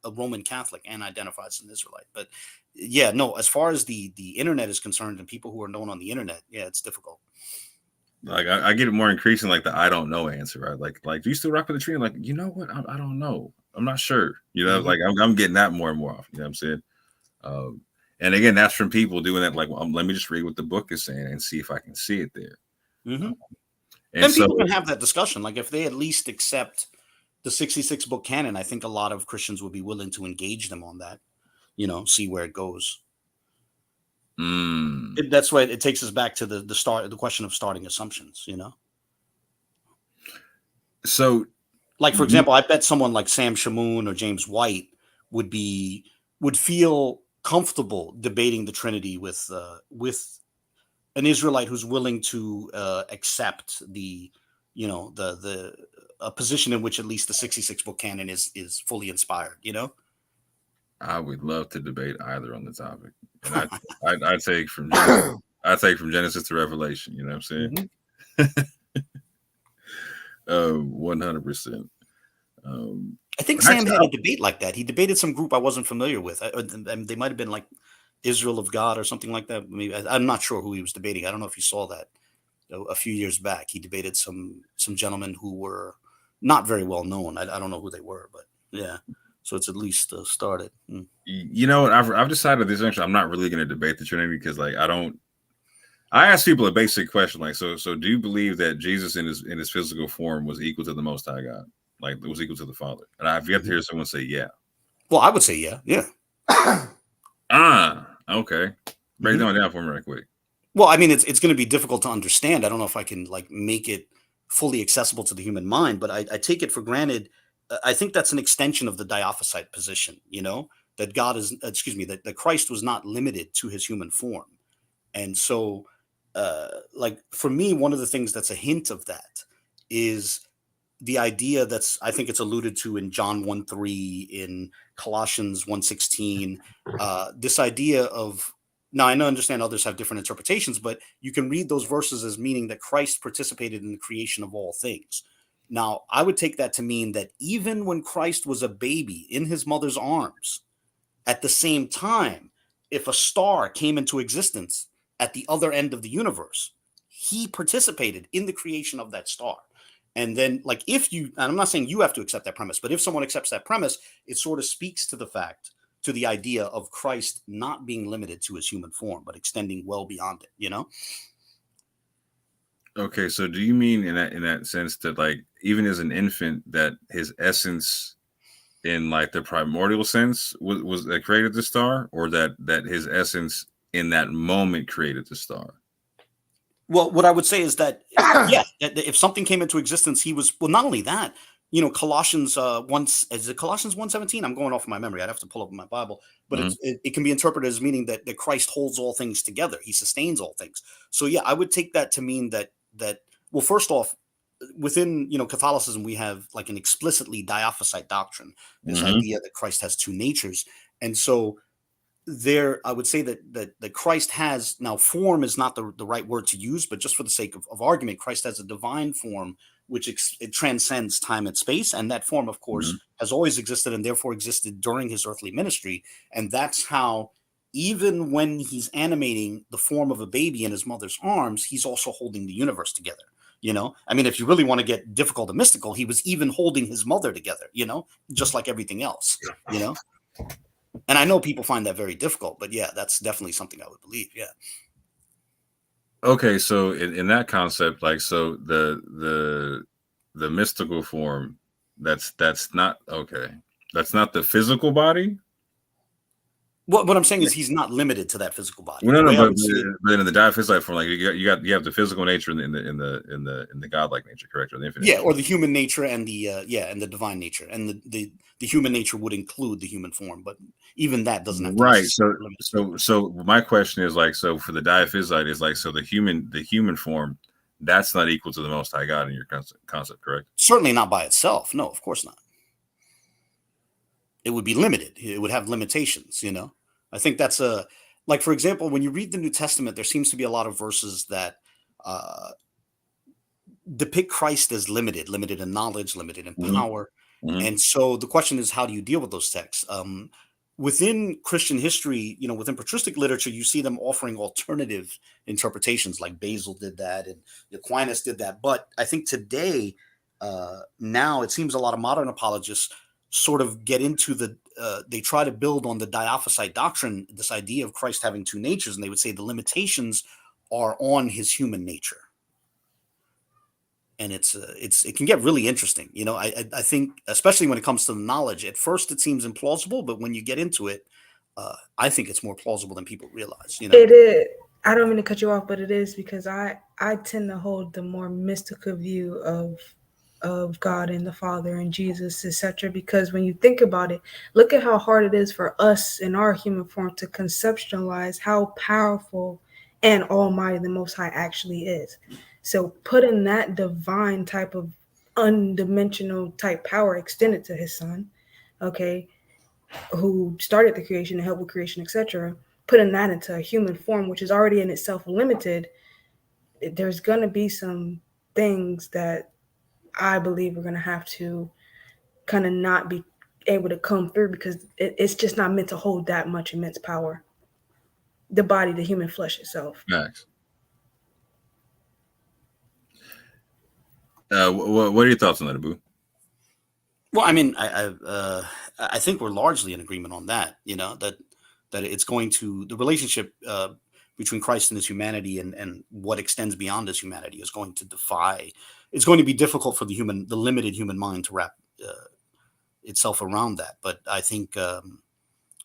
a Roman Catholic and identifies as an Israelite. But yeah, no, as far as the internet is concerned and people who are known on the internet, yeah, it's difficult. Like I get it more increasing like the I don't know answer, right? Like do you still rock with the tree? Like, you know what? I don't know. I'm not sure. Like I'm getting that more and more often. You know what I'm saying? And again, that's from people doing that. Like, let me just read what the book is saying and see if I can see it there. And so, people can have that discussion. Like if they at least accept the 66 book canon, I think a lot of Christians would be willing to engage them on that, see where it goes. That's why it takes us back to the question of starting assumptions, So, like, for example, I bet someone like Sam Shamoon or James White would feel comfortable debating the Trinity with an Israelite who's willing to accept a position in which at least the 66 book canon is fully inspired. I would love to debate either on the topic, and I take from Genesis to Revelation. You know what I'm saying? 100%. I think Sam had a debate like that. He debated some group I wasn't familiar with. They might have been like Israel of God or something like that. Maybe, I'm not sure who he was debating. I don't know if you saw that a few years back. He debated some gentlemen who were not very well known. I don't know who they were, but yeah. So it's at least started. You know what? I've decided this actually I'm not really going to debate the Trinity because like I ask people a basic question like so do you believe that Jesus in his physical form was equal to the Most High God? Like it was equal to the Father? And I've yet to hear someone say yeah. Well, I would say yeah. Okay. Break that down for me right quick. Well, I mean, it's going to be difficult to understand. I don't know if I can like make it fully accessible to the human mind, but I take it for granted. I think that's an extension of the Diophysite position, that that Christ was not limited to his human form. And so, like for me, one of the things that's a hint of that is the idea I think it's alluded to in John 1:3, in Colossians 1:16, this idea of, now I understand others have different interpretations, but you can read those verses as meaning that Christ participated in the creation of all things. Now, I would take that to mean that even when Christ was a baby in his mother's arms, at the same time, if a star came into existence at the other end of the universe, he participated in the creation of that star. And then, like, and I'm not saying you have to accept that premise, but if someone accepts that premise, it sort of speaks to the idea of Christ not being limited to his human form, but extending well beyond it, Okay, so do you mean in that sense that like even as an infant that his essence in like the primordial sense was that created the star, or that his essence in that moment created the star? Well, what I would say is that if something came into existence, he was, well, not only that, Colossians 1:17? I'm going off my memory. I'd have to pull up my Bible, but it can be interpreted as meaning that Christ holds all things together. He sustains all things. So yeah, I would take that to mean that well, first off, within Catholicism, we have like an explicitly Diophysite doctrine, this idea that Christ has two natures, and so there, I would say that Christ has, now form is not the right word to use, but just for the sake of argument, Christ has a divine form which it transcends time and space, and that form, of course, has always existed and therefore existed during his earthly ministry, and that's how even when he's animating the form of a baby in his mother's arms, he's also holding the universe together. I mean, if you really want to get difficult and mystical, he was even holding his mother together, just like everything else, And I know people find that very difficult, but yeah, that's definitely something I would believe. Yeah. Okay, so in that concept, like, so the mystical form, that's not okay. That's not the physical body. What I'm saying is he's not limited to that physical body. Well, no, but in the Diophysite form, like you have the physical nature in the godlike nature, correct? Or the infinite. Yeah, or the human nature and the divine nature, and the human nature would include the human form, but even that doesn't have to right. So my question is like, so for the Diophysite is like, so the human form, that's not equal to the Most High God in your concept, correct? Certainly not by itself. No, of course not. It would be limited. It would have limitations, I think that's like, for example, when you read the New Testament, there seems to be a lot of verses that depict Christ as limited in knowledge, limited in power. And so the question is, how do you deal with those texts? Within Christian history, within patristic literature, you see them offering alternative interpretations, like Basil did that and Aquinas did that. But I think today, now it seems a lot of modern apologists sort of get into they try to build on the Diophysite doctrine, this idea of Christ having two natures, and they would say the limitations are on his human nature. and it can get really interesting. You know, I think, especially when it comes to the knowledge, at first it seems implausible, but when you get into it, I think it's more plausible than people realize. You know, It is. I don't mean to cut you off, but it is because I tend to hold the more mystical view of God and the Father and Jesus, etc. Because when you think about it, look at how hard it is for us in our human form to conceptualize how powerful and almighty the Most High actually is. So putting that divine type of undimensional type power extended to his son, okay, who started the creation and helped with creation, etc., putting that into a human form, which is already in itself limited, there's going to be some things that I believe we're going to have to kind of not be able to come through because it's just not meant to hold that much immense power. The body, the human flesh itself. Max. What are your thoughts on that, Abu? Well, I mean, I think we're largely in agreement on that. You know, that it's going to, the relationship between Christ and his humanity and what extends beyond his humanity is going to defy. It's going to be difficult for the limited human mind to wrap itself around that. But I think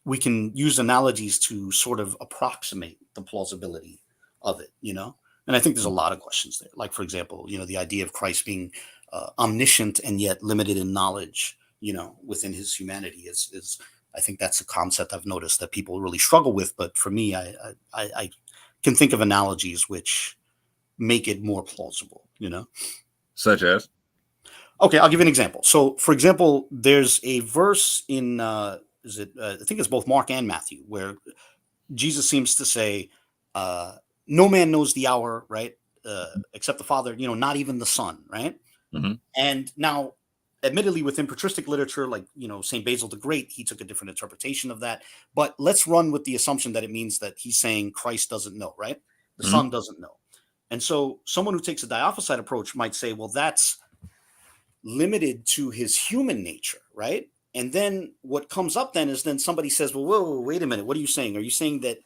we can use analogies to sort of approximate the plausibility of it. You know, and I think there's a lot of questions there. Like, for example, you know, the idea of Christ being omniscient and yet limited in knowledge, you know, within his humanity is I think that's a concept I've noticed that people really struggle with. But for me, I can think of analogies which make it more plausible, you know. Such as? Okay, I'll give you an example. So, for example, there's a verse in, I think it's both Mark and Matthew, where Jesus seems to say, no man knows the hour, right? Except the Father, you know, not even the Son, right? Mm-hmm. And now, admittedly, within patristic literature, like, you know, St. Basil the Great, he took a different interpretation of that. But let's run with the assumption that it means that he's saying Christ doesn't know, right? The Son doesn't know. And so someone who takes a diophysite approach might say, well, that's limited to his human nature, right? And then what comes up then is then somebody says, well, whoa, wait a minute. What are you saying? Are you saying that,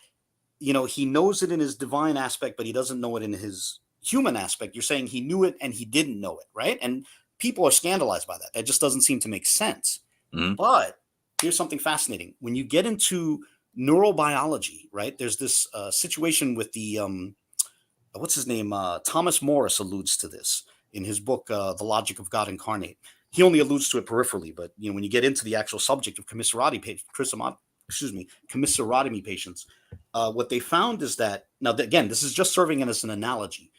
you know, he knows it in his divine aspect, but he doesn't know it in his human aspect? You're saying he knew it and he didn't know it, right? And people are scandalized by that. That just doesn't seem to make sense. Mm-hmm. But here's something fascinating. When you get into neurobiology, right, there's this situation with the, what's his name? Thomas Morris alludes to this in his book, The Logic of God Incarnate. He only alludes to it peripherally, but, you know, when you get into the actual subject of commissurotomy patients, what they found is that, now, again, this is just serving as an analogy.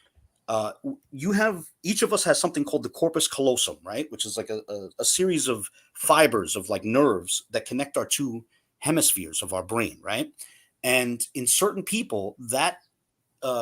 You have, each of us has something called the corpus callosum, right? Which is like a series of fibers of like nerves that connect our two hemispheres of our brain, right? And in certain people, that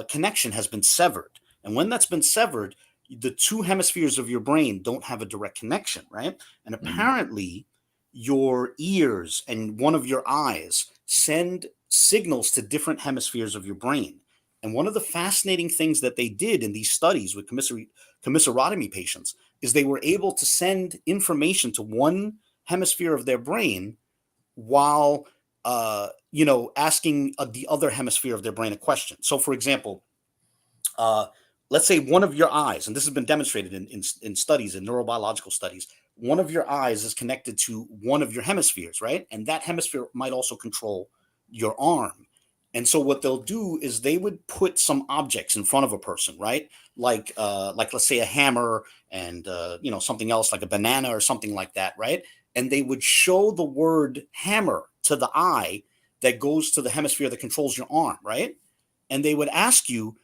connection has been severed. And when that's been severed, the two hemispheres of your brain don't have a direct connection, right? And apparently your ears and one of your eyes send signals to different hemispheres of your brain. And one of the fascinating things that they did in these studies with commissurotomy patients is they were able to send information to one hemisphere of their brain while, you know, asking the other hemisphere of their brain a question. So, for example, let's say one of your eyes, and this has been demonstrated in studies, in neurobiological studies, one of your eyes is connected to one of your hemispheres, right? And that hemisphere might also control your arm. And so what they'll do is they would put some objects in front of a person, right? Like let's say a hammer and, you know, something else like a banana or something like that, right? And they would show the word hammer to the eye that goes to the hemisphere that controls your arm, right? And they would ask you,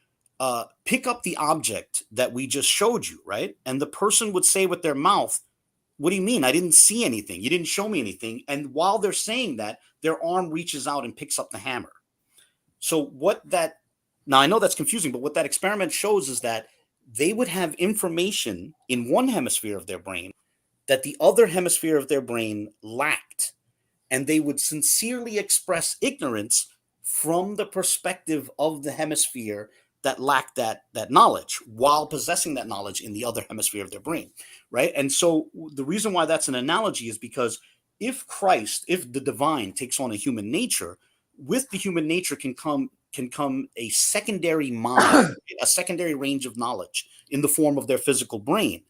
pick up the object that we just showed you, right? And the person would say with their mouth, what do you mean? I didn't see anything. You didn't show me anything. And while they're saying that, their arm reaches out and picks up the hammer. So now I know that's confusing, but what that experiment shows is that they would have information in one hemisphere of their brain that the other hemisphere of their brain lacked. And they would sincerely express ignorance from the perspective of the hemisphere that lacked that knowledge while possessing that knowledge in the other hemisphere of their brain, right? And so the reason why that's an analogy is because if the divine takes on a human nature, with the human nature can come can come a secondary mind, a secondary range of knowledge in the form of their physical brain.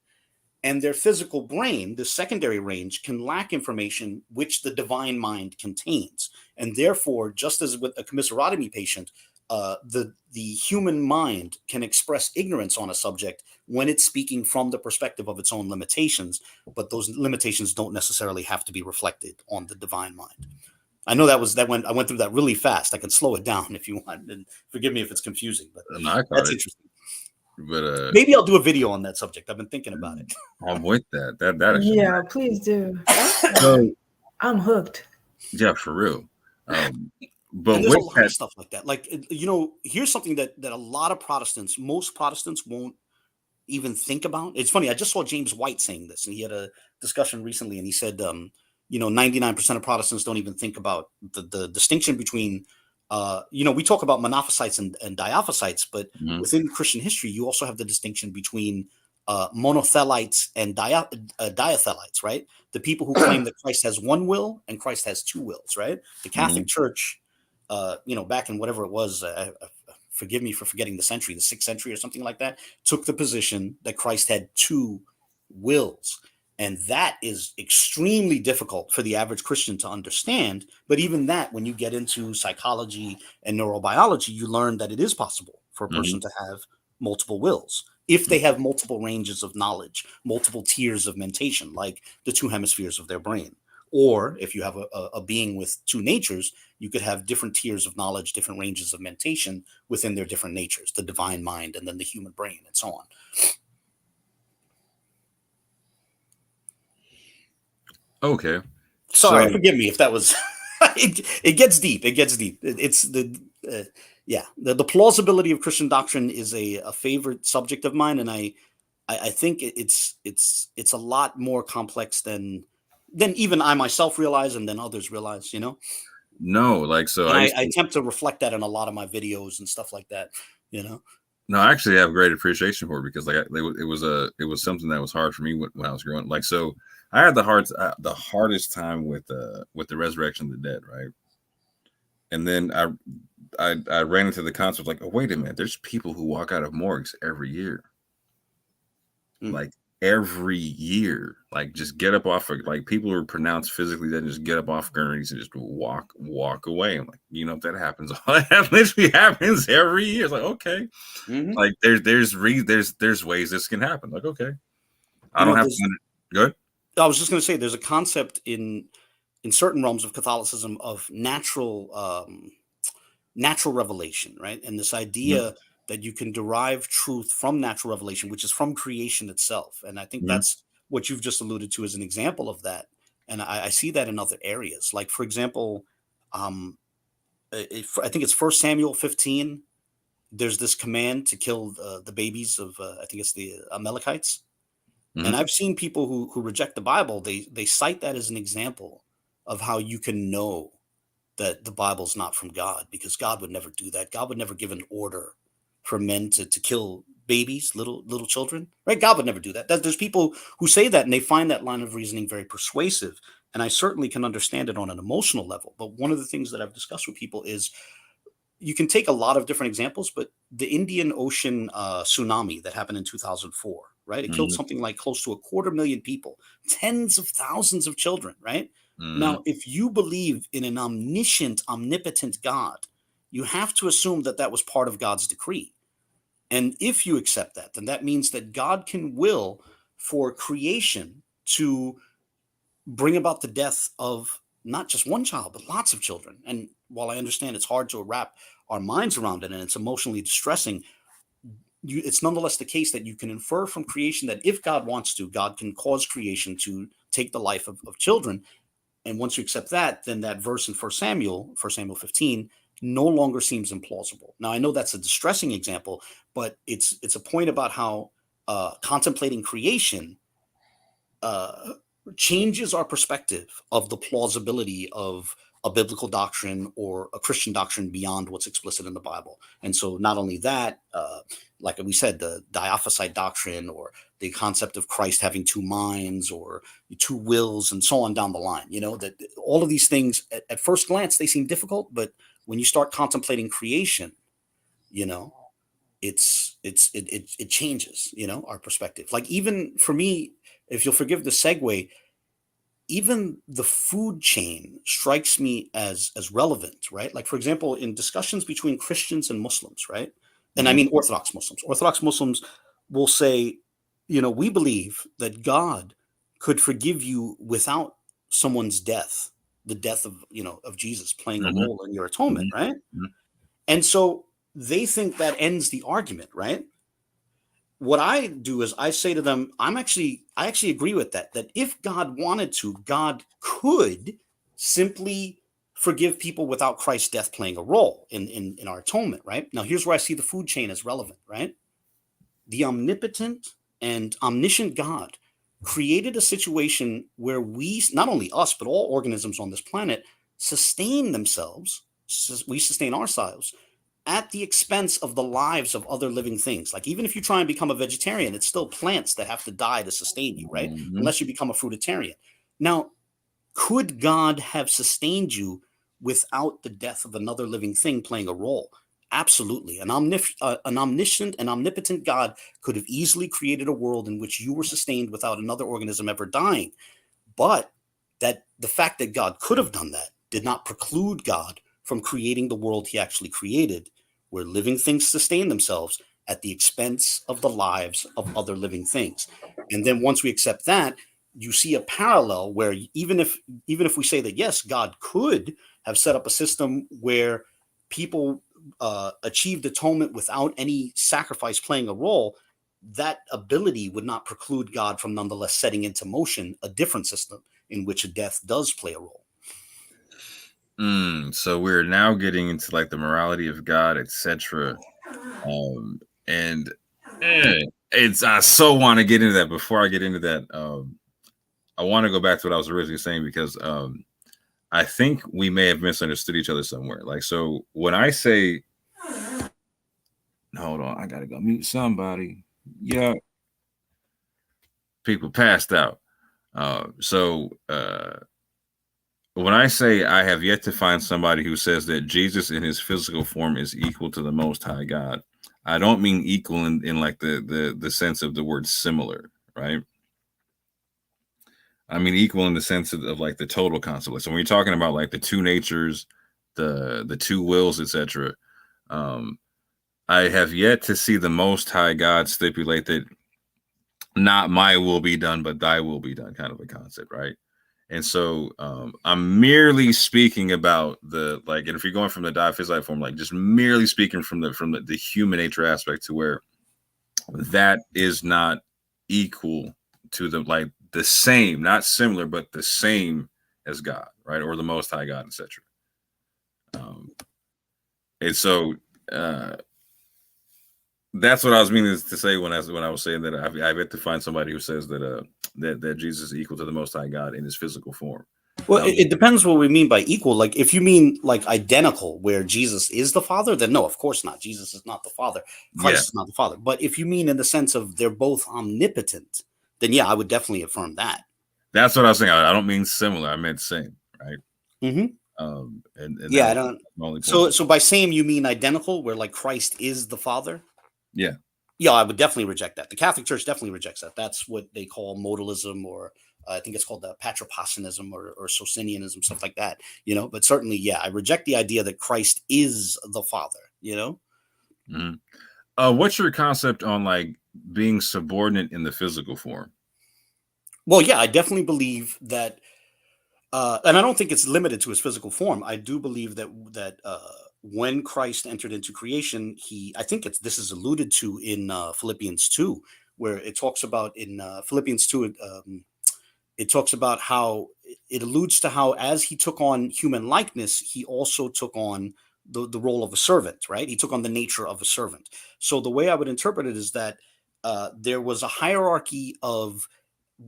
And their physical brain, the secondary range, can lack information which the divine mind contains. And therefore, just as with a commissurotomy patient, the human mind can express ignorance on a subject when it's speaking from the perspective of its own limitations, but those limitations don't necessarily have to be reflected on the divine mind. I know I went through that really fast. I can slow it down if you want, and forgive me if it's confusing, but that's interesting. But maybe I'll do a video on that subject. I've been thinking about it. I'm with that. Yeah, please do. I'm hooked. Yeah, for real. But and there's a lot of stuff like that. Like, here's something that a lot of Protestants, most Protestants won't even think about. It's funny. I just saw James White saying this, and he had a discussion recently, and he said, 99% of Protestants don't even think about the distinction between, we talk about monophysites and diophysites, but within Christian history, you also have the distinction between monothelites and diathelites, right? The people who claim that Christ has one will and Christ has two wills, right? The Catholic Church, back in whatever it was, forgive me for forgetting the century, the 6th century or something like that, took the position that Christ had two wills. And that is extremely difficult for the average Christian to understand. But even that, when you get into psychology and neurobiology, you learn that it is possible for a person to have multiple wills if they have multiple ranges of knowledge, multiple tiers of mentation, like the two hemispheres of their brain. Or if you have a being with two natures, you could have different tiers of knowledge, different ranges of mentation within their different natures, the divine mind and then the human brain and so on. Okay. Sorry, forgive me if that was. It gets deep. It gets deep. It's the plausibility of Christian doctrine is a favorite subject of mine, and I think it's a lot more complex than even I myself realize, and then others realize. No, like so. I attempt to reflect that in a lot of my videos and stuff like that. No, I actually have great appreciation for it because it was something that was hard for me when I was growing. Like so. I had the hardest time with the resurrection of the dead, right? And then I ran into the concept like, oh wait a minute, there's people who walk out of morgues every year, like every year, like just get up off of, like people who are pronounced physically dead, just get up off gurneys and just walk away. I'm like, that happens. That literally happens every year. It's like okay, like there's ways this can happen. Like okay, I don't have to. Good. I was just going to say there's a concept in certain realms of Catholicism of natural revelation, right? And this idea that you can derive truth from natural revelation, which is from creation itself. And I think that's what you've just alluded to as an example of that. And I see that in other areas. Like, for example, I think it's 1 Samuel 15. There's this command to kill the babies of, I think it's the Amalekites. And I've seen people who reject the Bible, they cite that as an example of how you can know that the Bible's not from God, because God would never do that. God would never give an order for men to kill babies, little children, right? God would never do that. There's people who say that, and they find that line of reasoning very persuasive. And I certainly can understand it on an emotional level. But one of the things that I've discussed with people is you can take a lot of different examples, but the Indian Ocean tsunami that happened in 2004, right? It killed something like close to 250,000 people, tens of thousands of children, right? Now, if you believe in an omniscient, omnipotent God, you have to assume that that was part of God's decree. And if you accept that, then that means that God can will for creation to bring about the death of not just one child, but lots of children. And while I understand it's hard to wrap our minds around it and it's emotionally distressing, it's nonetheless the case that you can infer from creation that if God wants to, God can cause creation to take the life of children. And once you accept that, then that verse in 1 Samuel 15, no longer seems implausible. Now, I know that's a distressing example, but it's a point about how contemplating creation changes our perspective of the plausibility of a biblical doctrine or a Christian doctrine beyond what's explicit in the Bible. And so not only that, like we said, the diophysite doctrine or the concept of Christ having two minds or two wills and so on down the line, that all of these things at first glance, they seem difficult, but when you start contemplating creation, it changes, our perspective. Like, even for me, if you'll forgive the segue, even the food chain strikes me as relevant, right? Like, for example, in discussions between Christians and Muslims, right? And I mean Orthodox Muslims will say, we believe that God could forgive you without someone's death, the death of Jesus playing a role in your atonement, right? And so they think that ends the argument, right? What I do is I say to them, I actually agree with that if God wanted to, God could simply forgive people without Christ's death playing a role in our atonement, right? Now, here's where I see the food chain as relevant, right? The omnipotent and omniscient God created a situation where we, not only us, but all organisms on this planet, sustain themselves, we sustain ourselves at the expense of the lives of other living things. Like, even if you try and become a vegetarian, it's still plants that have to die to sustain you, right? Unless you become a fruitarian. Now, could God have sustained you without the death of another living thing playing a role? Absolutely. An omniscient and omnipotent God could have easily created a world in which you were sustained without another organism ever dying. But that the fact that God could have done that did not preclude God from creating the world he actually created, where living things sustain themselves at the expense of the lives of other living things. And then once we accept that, you see a parallel where even if we say that, yes, God could have set up a system where people achieved atonement without any sacrifice playing a role, that ability would not preclude God from nonetheless setting into motion a different system in which a death does play a role. So we're now getting into like the morality of God, etc. And I so want to get into that. Before I get into that, I want to go back to what I was originally saying, because I think we may have misunderstood each other somewhere. Like, so when I say, hold on, I gotta go mute somebody. Yeah, people passed out. When I say I have yet to find somebody who says that Jesus in his physical form is equal to the Most High God, I don't mean equal in like the sense of the word similar, right? I mean equal in the sense of like the total concept. So when you're talking about like the two natures, the two wills, etc., I have yet to see the Most High God stipulate that not my will be done, but thy will be done, kind of a concept, right? And so I'm merely speaking about the, like, and if you're going from the diaphysite form, like just merely speaking from the human nature aspect, to where that is not equal to the same, not similar, but the same as God, right? Or the Most High God, etc. And so that's what I was meaning to say when I was saying that I've yet to find somebody who says that that Jesus is equal to the Most High God in his physical form. Well, it depends what we mean by equal. Like, if you mean like identical, where Jesus is the Father, then no, of course not. Jesus is not the Father. Christ is not the Father. But if you mean in the sense of they're both omnipotent, then yeah, I would definitely affirm that. That's what I was saying. I don't mean similar. I meant same, right? And yeah, I don't. So by same you mean identical, where like Christ is the Father? Yeah. Yeah, I would definitely reject that. The Catholic Church definitely rejects that. That's what they call modalism, or I think it's called patripassianism or Socinianism, stuff like that. But certainly, yeah, I reject the idea that Christ is the Father. What's your concept on like being subordinate in the physical form? Well, yeah, I definitely believe that, and I don't think it's limited to his physical form. I do believe that when Christ entered into creation, I think this is alluded to in Philippians 2, where it talks about in Philippians 2, it talks about how it alludes to how as he took on human likeness, he also took on the role of a servant, right? He took on the nature of a servant. So the way I would interpret it is that there was a hierarchy of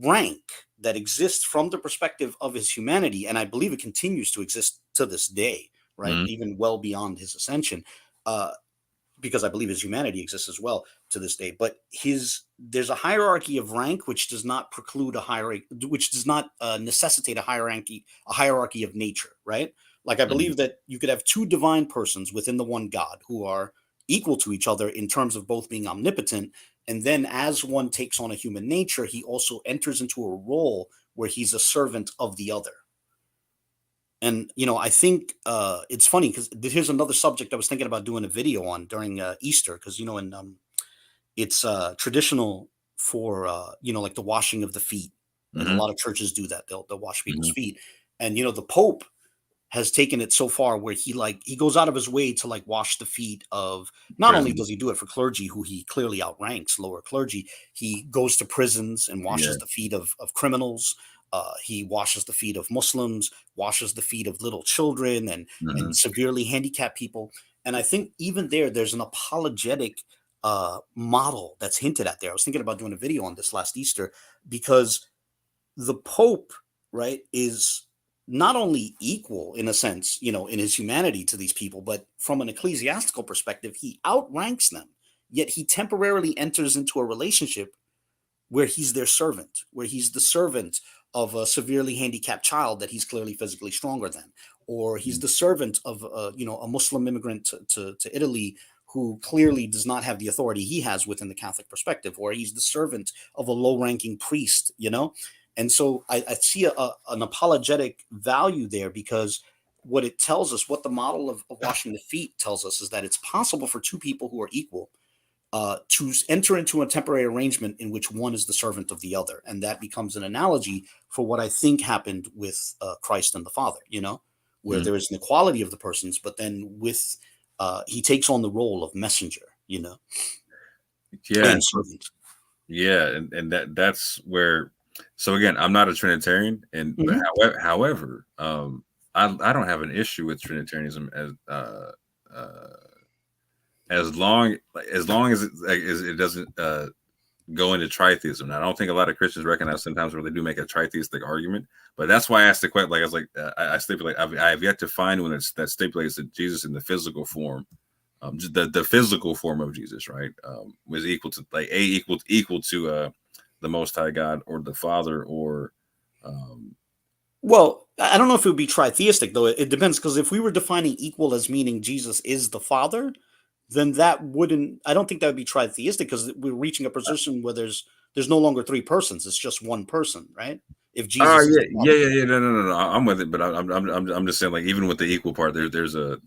rank that exists from the perspective of his humanity, and I believe it continues to exist to this day, right? Even well beyond his ascension, because I believe his humanity exists as well to this day. But there's a hierarchy of rank which does not preclude a hierarchy, which does not necessitate a hierarchy of nature, right? Like, I believe that you could have two divine persons within the one God who are equal to each other in terms of both being omnipotent. And then as one takes on a human nature, he also enters into a role where he's a servant of the other. And, I think it's funny because here's another subject I was thinking about doing a video on during Easter, because, it's traditional for, like the washing of the feet. And a lot of churches do that. They'll wash people's feet. And, the Pope has taken it so far where he goes out of his way to wash the feet of, not only does he do it for clergy who he clearly outranks lower clergy, he goes to prisons and washes the feet of criminals. He washes the feet of Muslims, washes the feet of little children and severely handicapped people. And I think even there's an apologetic model that's hinted at there. I was thinking about doing a video on this last Easter, because the Pope, right, is not only equal in a sense, in his humanity to these people, but from an ecclesiastical perspective, he outranks them. Yet he temporarily enters into a relationship where he's their servant, where he's the servant of a severely handicapped child that he's clearly physically stronger than, or he's the servant of a Muslim immigrant to Italy who clearly does not have the authority he has within the Catholic perspective, or he's the servant of a low-ranking priest, And so I see an apologetic value there, because what it tells us, what the model of washing the feet tells us, is that it's possible for two people who are equal to enter into a temporary arrangement in which one is the servant of the other. And that becomes an analogy for what I think happened with Christ and the Father, where there is an equality of the persons, but then with he takes on the role of messenger, and servant. Yeah, and that's where. So again, I'm not a Trinitarian, and however, I don't have an issue with Trinitarianism as long as it doesn't go into tritheism. Now, I don't think a lot of Christians recognize sometimes where they do make a tritheistic argument, but that's why I asked the question. Like I was like, I stipulate I have yet to find one that stipulates that Jesus in the physical form, the physical form of Jesus, right, was equal to equal to the Most High God or the Father, or well, I don't know if it would be tritheistic, though. It depends, because if we were defining equal as meaning Jesus is the Father, then I don't think that would be tritheistic, because we're reaching a position where there's no longer three persons. It's just one person, right? If Jesus is no, I'm with it, but I'm just saying, like, even with the equal part, there's a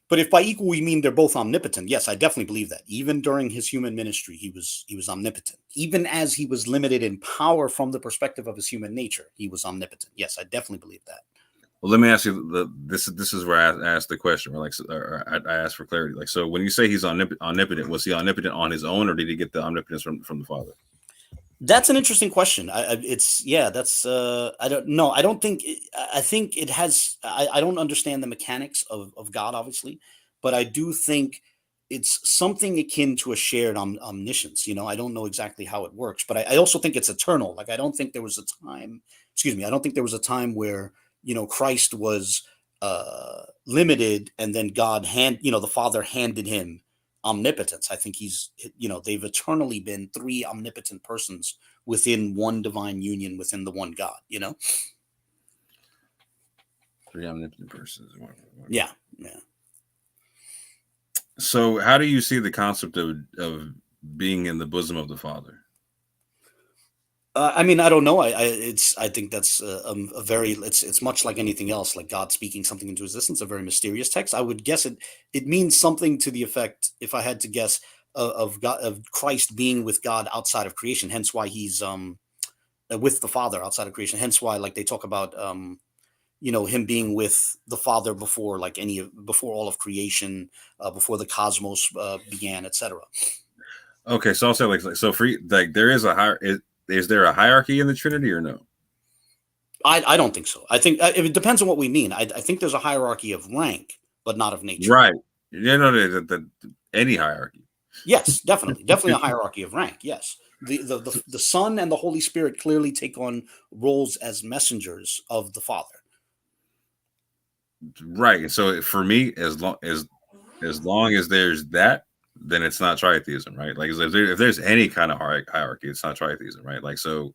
But if by equal we mean they're both omnipotent, yes, I definitely believe that. Even during his human ministry, he was omnipotent. Even as he was limited in power from the perspective of his human nature, he was omnipotent. Yes, I definitely believe that. Well, let me ask you. This is where I asked the question, or I asked for clarity. Like, so when you say he's omnipotent, was he omnipotent on his own, or did he get the omnipotence from the Father? That's an interesting question. I don't know. I think it has. I don't understand the mechanics of God, obviously, but I do think it's something akin to a shared omniscience. I don't know exactly how it works, but I also think it's eternal. Like, I don't think there was a time. Excuse me. I don't think there was a time where Christ was limited, and then the Father handed him omnipotence. I think they've eternally been three omnipotent persons within one divine union within the one God, Three omnipotent persons. Yeah. So how do you see the concept of being in the bosom of the Father? I mean, I don't know. I think that's a very. It's much like anything else, like God speaking something into existence. A very mysterious text. I would guess it means something to the effect, if I had to guess, of God, of Christ being with God outside of creation. Hence why he's with the Father outside of creation. Hence why, like, they talk about him being with the Father before all of creation, before the cosmos began, etc. Okay, so I'll say there is a higher. Is there a hierarchy in the Trinity, or no? I don't think so. I think it depends on what we mean. I think there's a hierarchy of rank, but not of nature. Right. Any hierarchy. Yes, definitely a hierarchy of rank. Yes, the Son and the Holy Spirit clearly take on roles as messengers of the Father. Right. So for me, as long as there's that, then it's not tritheism, right? Like, if there's any kind of hierarchy, it's not tritheism, right? Like, so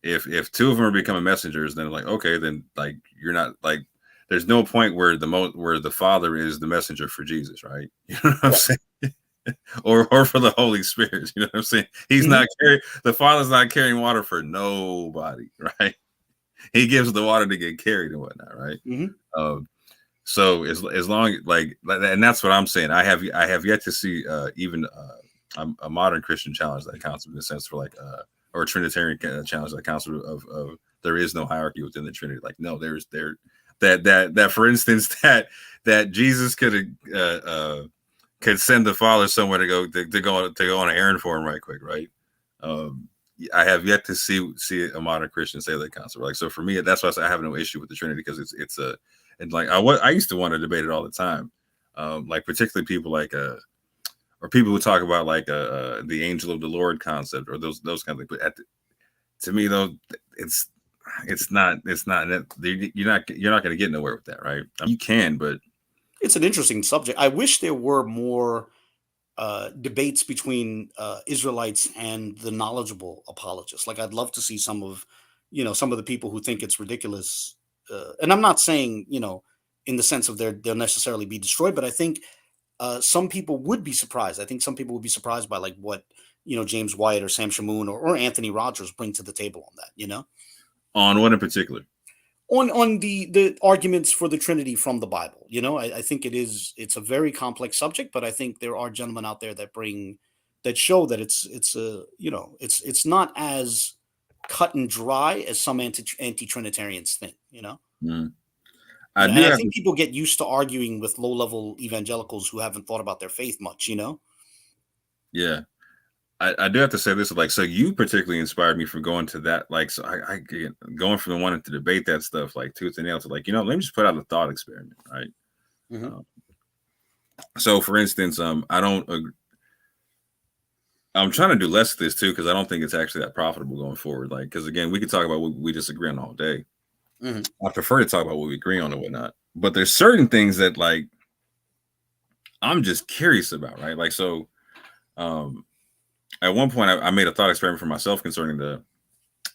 if two of them are becoming messengers, then, like, okay, then, like, you're not, like, there's no point where the Father is the messenger for Jesus, right? You know what I'm saying? or for the Holy Spirit, you know what I'm saying? He's not carrying, the Father's not carrying water for nobody, right? He gives the water to get carried and whatnot, right? So as long like, and that's what I'm saying. I have yet to see even a modern Christian challenge that concept, in a sense, for like or a Trinitarian challenge that concept of there is no hierarchy within the Trinity. Like, no, that for instance that Jesus could send the Father somewhere to go on an errand for him right quick, right? I have yet to see a modern Christian say that concept. Like, so for me, that's why I have no issue with the Trinity, because it's a, and like I used to want to debate it all the time, like particularly people like or people who talk about like the angel of the Lord concept or those kind of things. But to me though, it's not you're not going to get nowhere with that, right? I mean, you can, but it's an interesting subject. I wish there were more debates between Israelites and the knowledgeable apologists. Like, I'd love to see some of the people who think it's ridiculous. And I'm not saying, in the sense of they'll necessarily be destroyed, but I think some people would be surprised. I think some people would be surprised by like what, James White or Sam Shamoon or Anthony Rogers bring to the table on that, On what in particular? On the arguments for the Trinity from the Bible. I think it's a very complex subject, but I think there are gentlemen out there that show that it's not as cut and dry as some anti-Trinitarians think, I think people get used to arguing with low-level evangelicals who haven't thought about their faith much, Yeah. I do have to say this, like, so you particularly inspired me from going to that, like, so I going from the wanting to debate that stuff, like, tooth and nail, to like, let me just put out a thought experiment, right? So, for instance, I'm trying to do less of this too, because I don't think it's actually that profitable going forward. Like, because again, we could talk about what we disagree on all day. I prefer to talk about what we agree on and whatnot, but there's certain things that like I'm just curious about, right? Like, so, at one point, I made a thought experiment for myself concerning the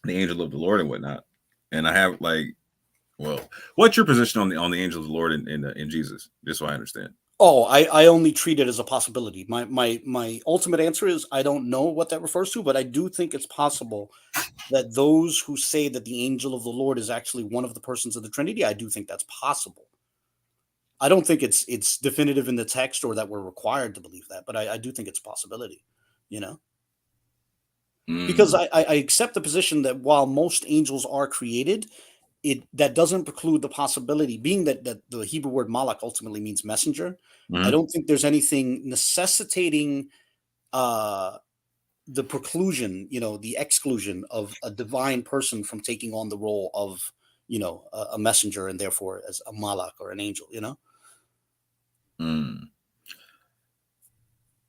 angel of the Lord and whatnot, and I have like, well, what's your position on the angel of the Lord in Jesus? Just so I understand. Oh, I only treat it as a possibility. My ultimate answer is I don't know what that refers to, but I do think it's possible that those who say that the angel of the Lord is actually one of the persons of the Trinity, I do think that's possible. I don't think it's definitive in the text or that we're required to believe that, but I do think it's a possibility, Because I accept the position that while most angels are created, that doesn't preclude the possibility, being that the Hebrew word malach ultimately means messenger. I don't think there's anything necessitating the preclusion, the exclusion of a divine person from taking on the role of, a messenger, and therefore as a malach or an angel,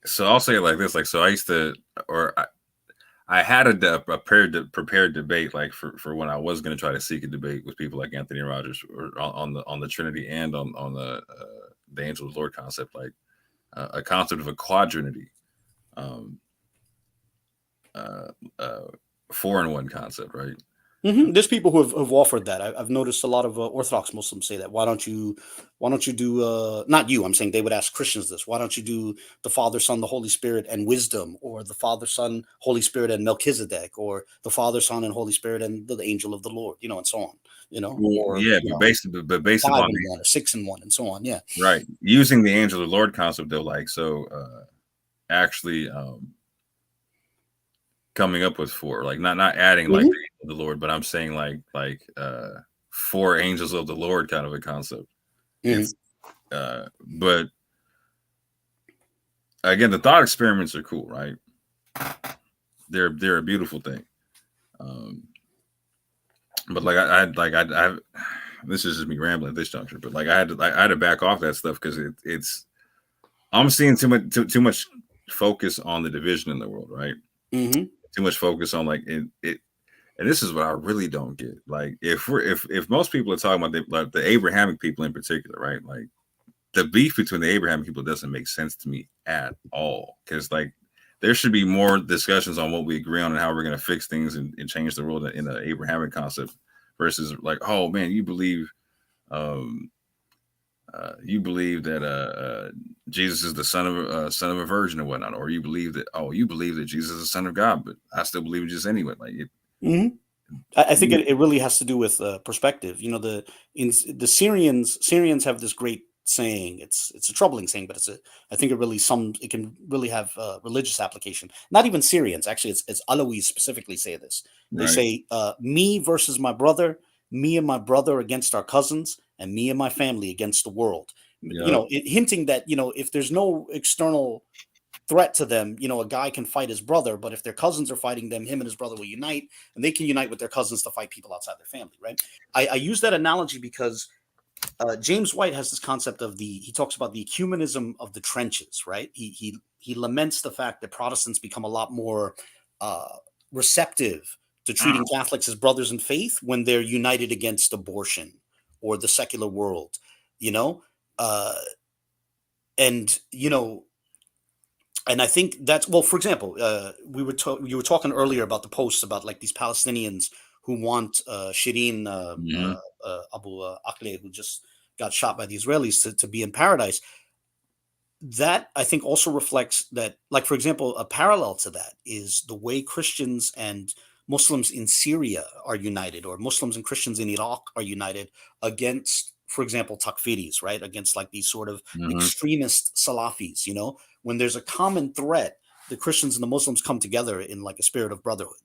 So I'll say it like this, like, so I used to, or I had a prepared debate, like for when I was going to try to seek a debate with people like Anthony Rogers, or on the Trinity and on the angel of the Lord concept, like a concept of a quadrinity, 4-in-1 concept, right? There's people who have offered that. I've noticed a lot of Orthodox Muslims say that. Why don't you do, not you, I'm saying they would ask Christians this. Why don't you do the Father, Son, the Holy Spirit and wisdom, or the Father, Son, Holy Spirit and Melchizedek, or the Father, Son and Holy Spirit and the angel of the Lord, and so on, or, based upon 5-in-1 or 6-in-1 and so on. Yeah. Right. Using the angel of the Lord concept though, like, so actually coming up with 4, like not adding like the angel of the Lord, but I'm saying like 4 angels of the Lord kind of a concept. It's but again, the thought experiments are cool, right? They're a beautiful thing. But like I this is just me rambling at this juncture, but like I had to back off that stuff, because it's I'm seeing too much focus on the division in the world, right? Too much focus on like it, and this is what I really don't get. Like, if most people are talking about the Abrahamic people in particular, right? Like, the beef between the Abrahamic people doesn't make sense to me at all, because like there should be more discussions on what we agree on and how we're going to fix things and change the world in the Abrahamic concept, versus like, oh man, you believe you believe that Jesus is the son of a virgin or whatnot, or you believe that Jesus is the son of God, but I still believe in Jesus anyway. Like I think it really has to do with perspective. You know, the Syrians have this great saying. It's a troubling saying, but I think it can really have religious application. Not even Syrians, actually, it's Alawis specifically say this. They say, "Me versus my brother, me and my brother against our cousins, and me and my family against the world." You know, hinting that if there's no external threat to them, a guy can fight his brother, but if their cousins are fighting them, him and his brother will unite, and they can unite with their cousins to fight people outside their family, right? I use that analogy because James White has this concept of he talks about the ecumenism of the trenches, right? He laments the fact that Protestants become a lot more receptive to treating Catholics as brothers in faith when they're united against abortion or the secular world, and I think that's, well, for example, you were talking earlier about the posts about like these Palestinians who want Shireen Abu Akleh, who just got shot by the Israelis, to be in paradise. That I think also reflects that, like, for example, a parallel to that is the way Christians and Muslims in Syria are united, or Muslims and Christians in Iraq are united against, for example, Takfiris, right? Against like these sort of extremist Salafis, when there's a common threat, the Christians and the Muslims come together in like a spirit of brotherhood,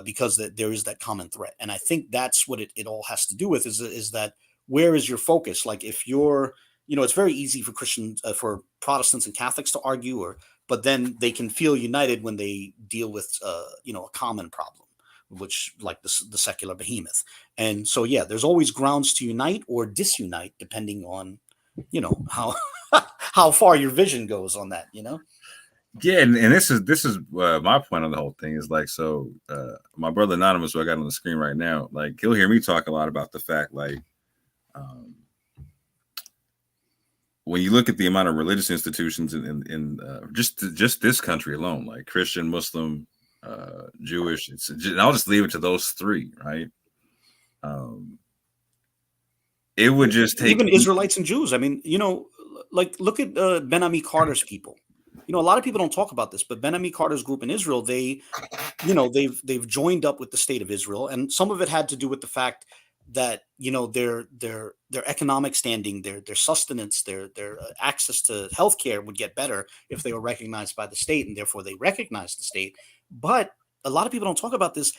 because there is that common threat. And I think that's what it all has to do with is that where is your focus? Like if you're, it's very easy for Christians, for Protestants and Catholics to argue, but then they can feel united when they deal with, a common problem, which like the secular behemoth. And so, yeah, there's always grounds to unite or disunite depending on, how far your vision goes on that, Yeah, and this is my point on the whole thing is like, so my brother Anonymous, who I got on the screen right now, like he'll hear me talk a lot about the fact, like, when you look at the amount of religious institutions in just this country alone, like Christian, Muslim, Jewish, and I'll just leave it to those three, right? It would just take even Israelites and Jews. I mean, like look at Ben Ami Carter's people. A lot of people don't talk about this, but Ben Ami Carter's group in Israel, they've joined up with the state of Israel, and some of it had to do with the fact that their economic standing, their sustenance, their access to healthcare would get better if they were recognized by the state, and therefore they recognized the state. But a lot of people don't talk about this.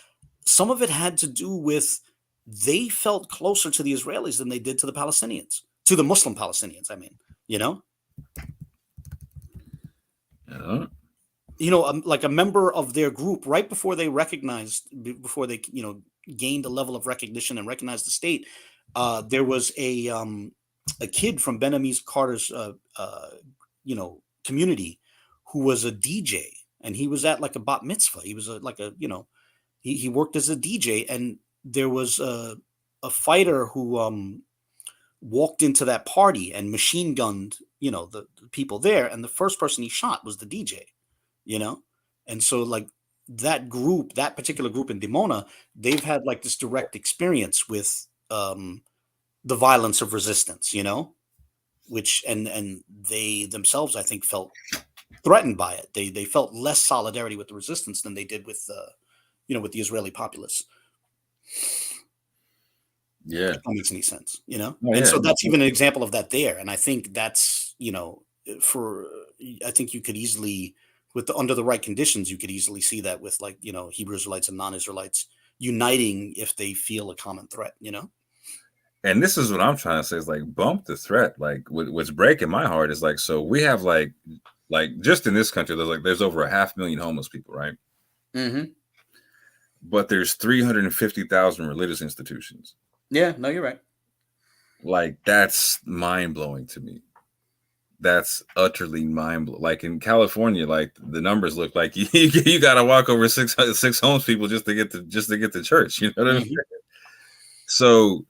Some of it had to do with they felt closer to the Israelis than they did to the Palestinians, to the Muslim Palestinians. I mean, like a member of their group right before they gained a level of recognition and recognized the state. There was a kid from Ben Ami Carter's community who was a DJ, and he was at like a bat mitzvah. He was he worked as a DJ, and there was a fighter who walked into that party and machine gunned the people there, and the first person he shot was the DJ. And so like that particular group in Dimona, they've had like this direct experience with the violence of resistance, which and they themselves, I think, felt threatened by it. They felt less solidarity with the resistance than they did with with the Israeli populace. Yeah, if that makes any sense, Oh, and yeah. so that's even an example of that there. And I think that's I think you could easily, under the right conditions, you could easily see that with like Hebrew Israelites and non-Israelites uniting if they feel a common threat. And this is what I'm trying to say is like bump the threat. Like what's breaking my heart is like, so we have like just in this country there's over 500,000 homeless people, right? But there's 350,000 religious institutions. Yeah, no, you're right. Like that's mind blowing to me. That's utterly mind blowing. Like in California, like the numbers look like you got to walk over six homeless people just to get to church. You know what I mean? So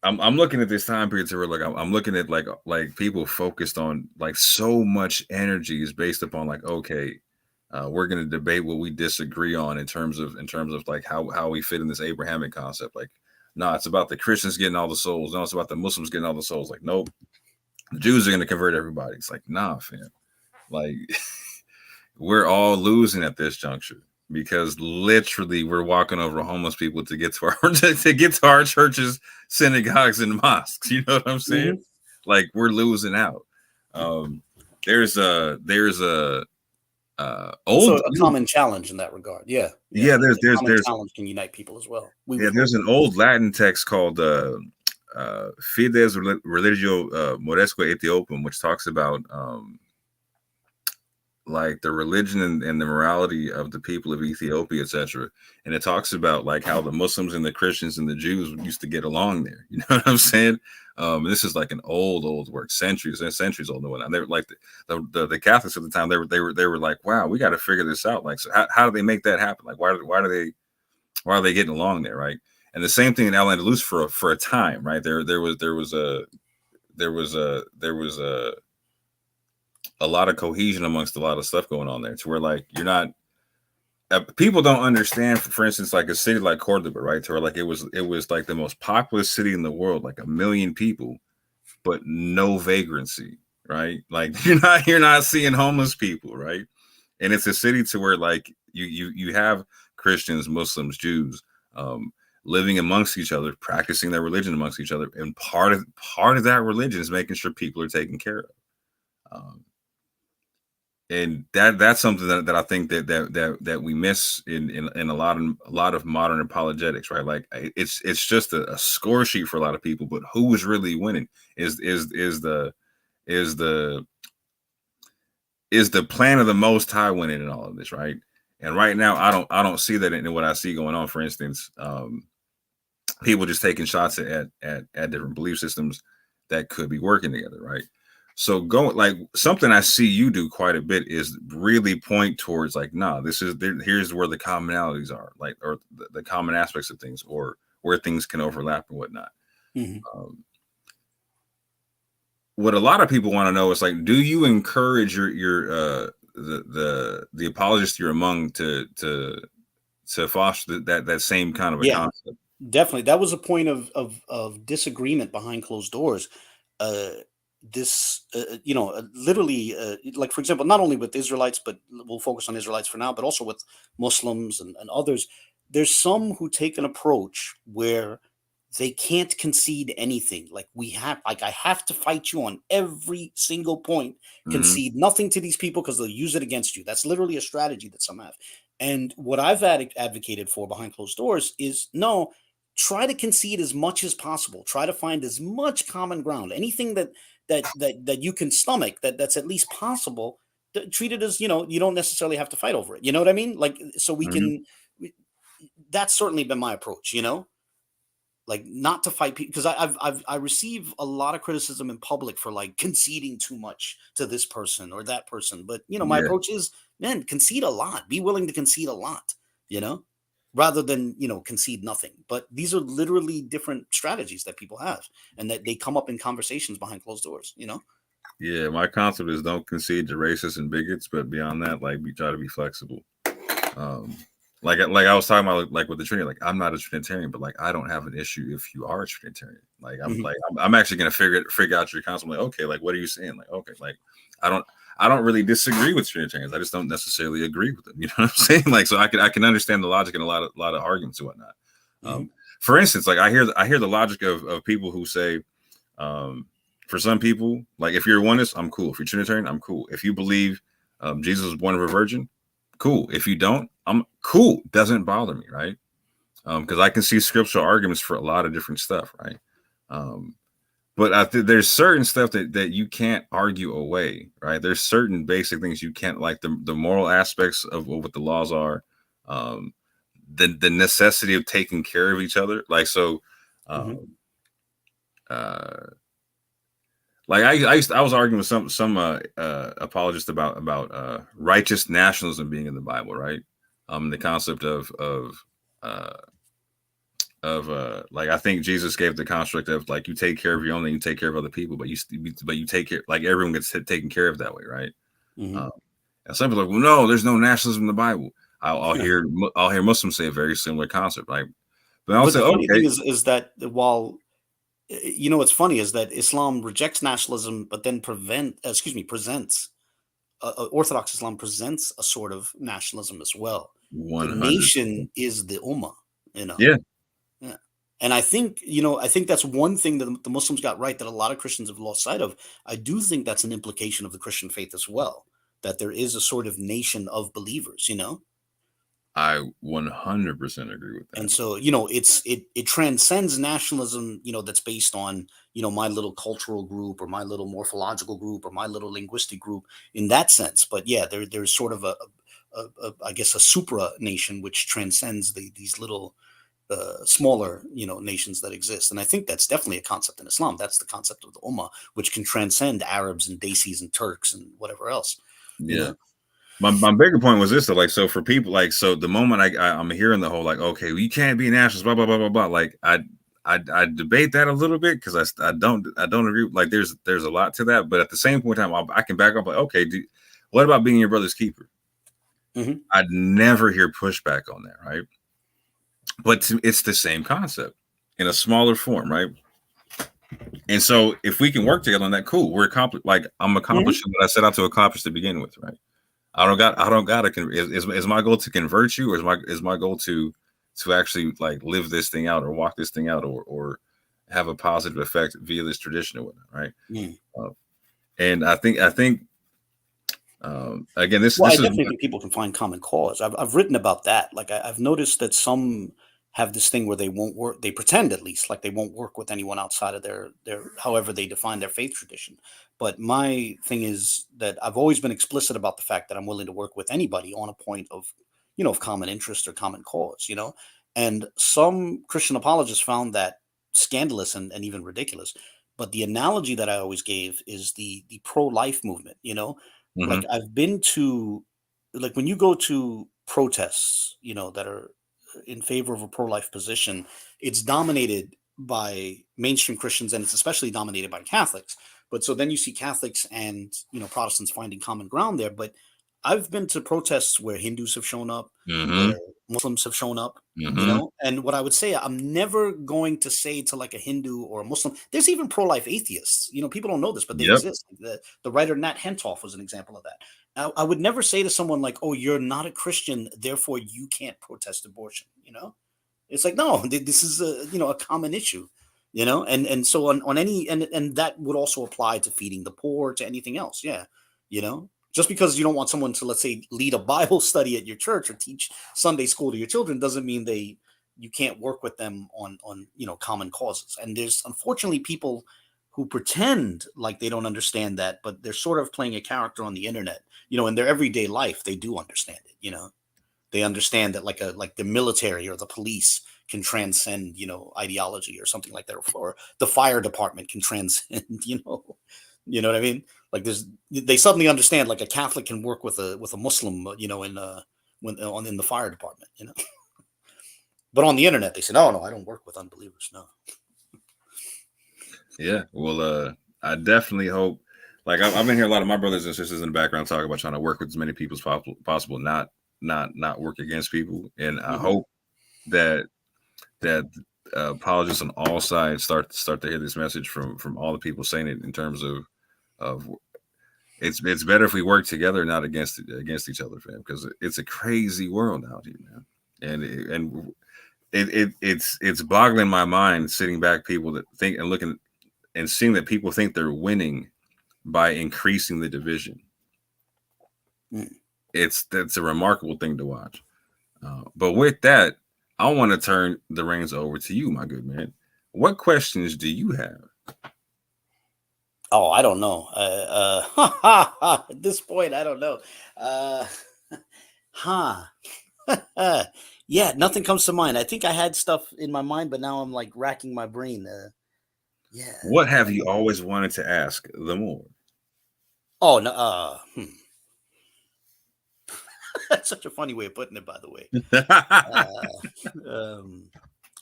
I'm looking at this time period to where like I'm looking at like people focused on like so much energy is based upon like, okay, we're going to debate what we disagree on in terms of like how we fit in this Abrahamic concept. Like no, it's about the Christians getting all the souls. No, it's about the Muslims getting all the souls. Like, nope, the Jews are going to convert everybody. It's like, nah, fam. Like, we're all losing at this juncture because literally we're walking over homeless people to get to our churches, synagogues, and mosques. You know what I'm saying? Mm-hmm. Like, we're losing out. There's a common challenge in that regard. Yeah. There's challenge can unite people as well. There's an old Latin text called Fides Religio Moresque Ethiopium, which talks about like the religion and the morality of the people of Ethiopia, etc. And it talks about like how the Muslims and the Christians and the Jews used to get along there. You know what I'm saying? This is like an old work, centuries and centuries old. And they were like the Catholics at the time. They were like, wow, we got to figure this out. Like, so how do they make that happen? Like, why are they getting along there, right? And the same thing in Al-Andalus for a time, right? There was a lot of cohesion amongst a lot of stuff going on there, to where like you're not people don't understand, for instance, like a city like Cordoba, right? To where like it was like the most populous city in the world, like 1 million people, but no vagrancy, right? Like you're not seeing homeless people, right? And it's a city to where like you have Christians, Muslims, Jews living amongst each other, practicing their religion amongst each other, and part of that religion is making sure people are taken care of. And that's something that I think that we miss in a lot of modern apologetics, right? Like it's just a score sheet for a lot of people, but who is really winning is the plan of the Most High winning in all of this, right? And right now, I don't see that in what I see going on. For instance, people just taking shots at different belief systems that could be working together, right? So like something I see you do quite a bit is really point towards like, nah, here's where the commonalities are, like, or the common aspects of things, or where things can overlap and whatnot. Mm-hmm. What a lot of people want to know is like, do you encourage the apologists you're among to foster that same kind of a concept? Definitely, that was a point of disagreement behind closed doors. Literally, like, for example, not only with Israelites, but we'll focus on Israelites for now, but also with Muslims and others. There's some who take an approach where they can't concede anything. Like I have to fight you on every single point, concede nothing to these people because they'll use it against you. That's literally a strategy that some have. And what I've advocated for behind closed doors is no, try to concede as much as possible. Try to find as much common ground. Anything that you can stomach, that's at least possible, treat it as, you don't necessarily have to fight over it. You know what I mean? Like, so we can, that's certainly been my approach, like not to fight people, because I receive a lot of criticism in public for like conceding too much to this person or that person. But, my approach is, man, concede a lot, be willing to concede a lot, rather than, concede nothing. But these are literally different strategies that people have, and that they come up in conversations behind closed doors, Yeah, my concept is don't concede to racists and bigots, but beyond that, like, we try to be flexible. Like I was talking about, like with the Trinity, like I'm not a Trinitarian, but like I don't have an issue if you are a Trinitarian. Like I'm actually gonna figure out your concept. I'm like, okay, like what are you saying? Like, okay, like I don't really disagree with Trinitarians. I just don't necessarily agree with them. You know what I'm saying? Like, so I can understand the logic in a lot of arguments and whatnot. For instance, like I hear the logic of people who say, for some people, like if you're oneness, I'm cool. If you're Trinitarian, I'm cool. If you believe Jesus was born of a virgin, cool. If you don't, I'm cool. Doesn't bother me, right? Because I can see scriptural arguments for a lot of different stuff, right? But there's certain stuff that you can't argue away, right? There's certain basic things you can't, like the moral aspects of what the laws are, the necessity of taking care of each other. Like, so, like I was arguing with some apologists about righteous nationalism being in the Bible, right? The concept of like, I think Jesus gave the construct of like, you take care of your own and you take care of other people, but you take care, like everyone gets taken care of that way, right? And some people are like, well, no, there's no nationalism in the Bible. I'll hear Muslims say a very similar concept, right? But I'll But say, the funny okay, thing is that while what's funny is that Islam rejects nationalism, but then presents Orthodox Islam presents a sort of nationalism as well. The 100. nation is the ummah, you know. Yeah, Yeah. And I think, I think that's one thing that the Muslims got right that a lot of Christians have lost sight of. I do think that's an implication of the Christian faith as well, that there is a sort of nation of believers, I 100% agree with that. And so, it transcends nationalism, that's based on, my little cultural group or my little morphological group or my little linguistic group in that sense. But yeah, there's sort of I guess a supra nation which transcends these little smaller, nations that exist. And I think that's definitely a concept in Islam. That's the concept of the Ummah, which can transcend Arabs and Desis and Turks and whatever else. Yeah. My bigger point was this, though, like, so for people, like, so the moment I'm hearing the whole, like, okay, well, you can't be nationalist, blah, blah, blah, blah, blah. Like, I debate that a little bit because I don't agree. Like, there's a lot to that. But at the same point in time, I can back up, like, okay, what about being your brother's keeper? Mm-hmm. I'd never hear pushback on that, right? But it's the same concept in a smaller form, right? And so if we can work together on that, cool. I'm accomplishing what I set out to accomplish to begin with, right? I don't got to. Is my goal to convert you, or is my goal to actually like live this thing out or walk this thing out or have a positive effect via this tradition or whatnot, right? And I think again, this I is definitely think people can find common cause. I've written about that. Like I've noticed that some have this thing where they won't work. They pretend at least like they won't work with anyone outside of their however they define their faith tradition. But my thing is that I've always been explicit about the fact that I'm willing to work with anybody on a point of, of common interest or common cause, And some Christian apologists found that scandalous and even ridiculous. But the analogy that I always gave is the pro-life movement, Like I've been to, like when you go to protests, that are in favor of a pro-life position, it's dominated by mainstream Christians and it's especially dominated by Catholics. But so then you see Catholics and, Protestants finding common ground there. But I've been to protests where Hindus have shown up, where Muslims have shown up, and what I would say, I'm never going to say to like a Hindu or a Muslim, there's even pro-life atheists, people don't know this, but they exist. The writer Nat Hentoff was an example of that. I would never say to someone like, oh, you're not a Christian, therefore you can't protest abortion. It's like, no, this is a common issue, and so on any, and that would also apply to feeding the poor, to anything else. Yeah. Just because you don't want someone to, let's say, lead a Bible study at your church or teach Sunday school to your children doesn't mean you can't work with them on common causes. And there's unfortunately people who pretend like they don't understand that, but they're sort of playing a character on the internet. In their everyday life, they do understand it. They understand that like the military or the police can transcend, ideology or something like that, or the fire department can transcend, you know what I mean? Like they suddenly understand like a Catholic can work with a Muslim, in the fire department, But on the internet, they say, no, I don't work with unbelievers. No. Yeah. Well, I definitely hope, like I've been hearing a lot of my brothers and sisters in the background talk about trying to work with as many people as possible, not work against people. And I hope that apologists on all sides start to hear this message from all the people saying it in terms of it's better if we work together, not against each other, fam, because it's a crazy world out here, man. And it's boggling my mind sitting back, people that think and looking and seeing that people think they're winning by increasing the division. That's a remarkable thing to watch. But with that, I want to turn the reins over to you, my good man. What questions do you have? Oh, I don't know. At this point, I don't know. Yeah, nothing comes to mind. I think I had stuff in my mind, but now I'm like racking my brain. Yeah. What have you always wanted to ask the Moor? Oh no. That's such a funny way of putting it, by the way.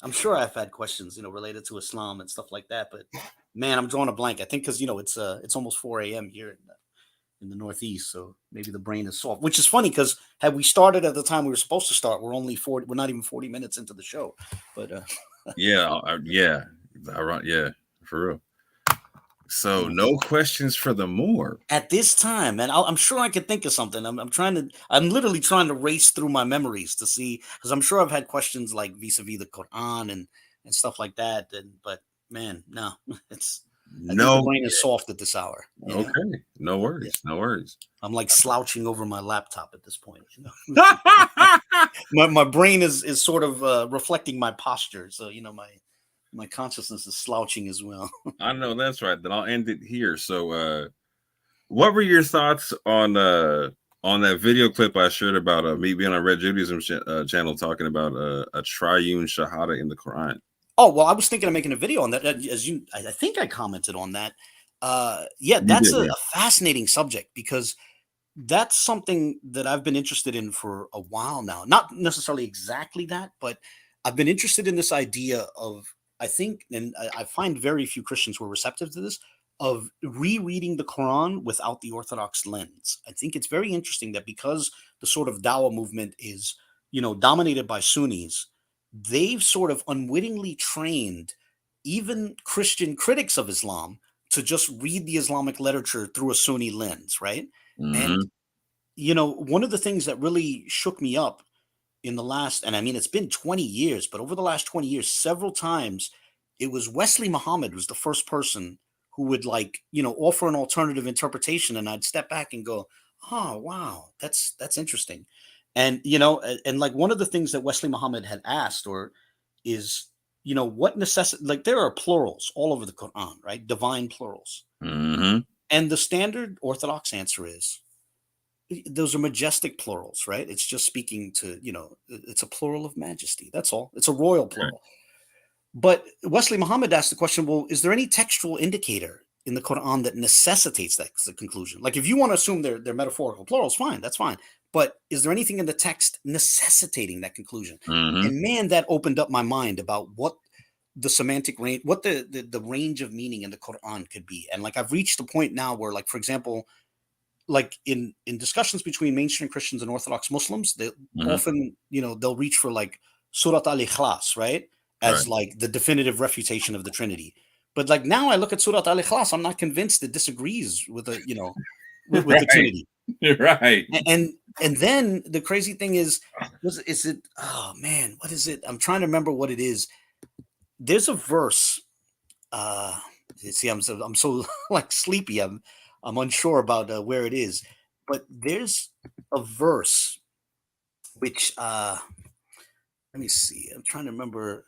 I'm sure I've had questions, related to Islam and stuff like that, but man, I'm drawing a blank. I think because it's almost 4 a.m. here in the Northeast, so maybe the brain is soft. Which is funny because had we started at the time we were supposed to start, we're not even 40 minutes into the show. But yeah, for real. So no questions for the Moor at this time, and I'm sure I could think of something. I'm literally trying to race through my memories to see, because I'm sure I've had questions like vis-a-vis the Quran and stuff like that. But man, no, I think the brain is soft at this hour. Okay, no worries, no worries. I'm like slouching over my laptop at this point. My brain is sort of reflecting my posture, so my consciousness is slouching as well. I know that's right. Then I'll end it here. So, what were your thoughts on that video clip I shared about me being on Red Judaism channel talking about a triune shahada in the Quran? Oh, well, I was thinking of making a video on that. I think I commented on that. That's a fascinating subject, because that's something that I've been interested in for a while now. Not necessarily exactly that, but I've been interested in this idea of, I think, and I find very few Christians who are receptive to this, of rereading the Quran without the Orthodox lens. I think it's very interesting that because the sort of Dawah movement is, dominated by Sunnis, they've sort of unwittingly trained even Christian critics of Islam to just read the Islamic literature through a Sunni lens, right? Mm-hmm. And, one of the things that really shook me up in the last, and I mean, it's been 20 years, but over the last 20 years, several times, it was Wesley Muhammad was the first person who would offer an alternative interpretation. And I'd step back and go, oh, wow, that's interesting. And, and like one of the things that Wesley Muhammad had asked is, what necessity, like there are plurals all over the Quran, right? Divine plurals. Mm-hmm. And the standard Orthodox answer is, those are majestic plurals, right? It's just speaking to, it's a plural of majesty. That's all. It's a royal plural. But Wesley Muhammad asked the question, well, is there any textual indicator in the Quran that necessitates that as a conclusion? Like if you want to assume they're metaphorical plurals, fine, that's fine. But is there anything in the text necessitating that conclusion? Mm-hmm. And man, that opened up my mind about what the semantic range, what the range of meaning in the Quran could be. And like I've reached a point now where, like, for example, like in discussions between mainstream Christians and Orthodox Muslims, they often, they'll reach for like Surat al-Ikhlas, right? As like the definitive refutation of the Trinity. But like now I look at Surat al-Ikhlas, I'm not convinced it disagrees with the, with the Trinity. Right. And then the crazy thing is it, oh man, what is it? I'm trying to remember what it is. There's a verse. See, I'm so like sleepy. I'm unsure about where it is, but there's a verse which let me see. I'm trying to remember.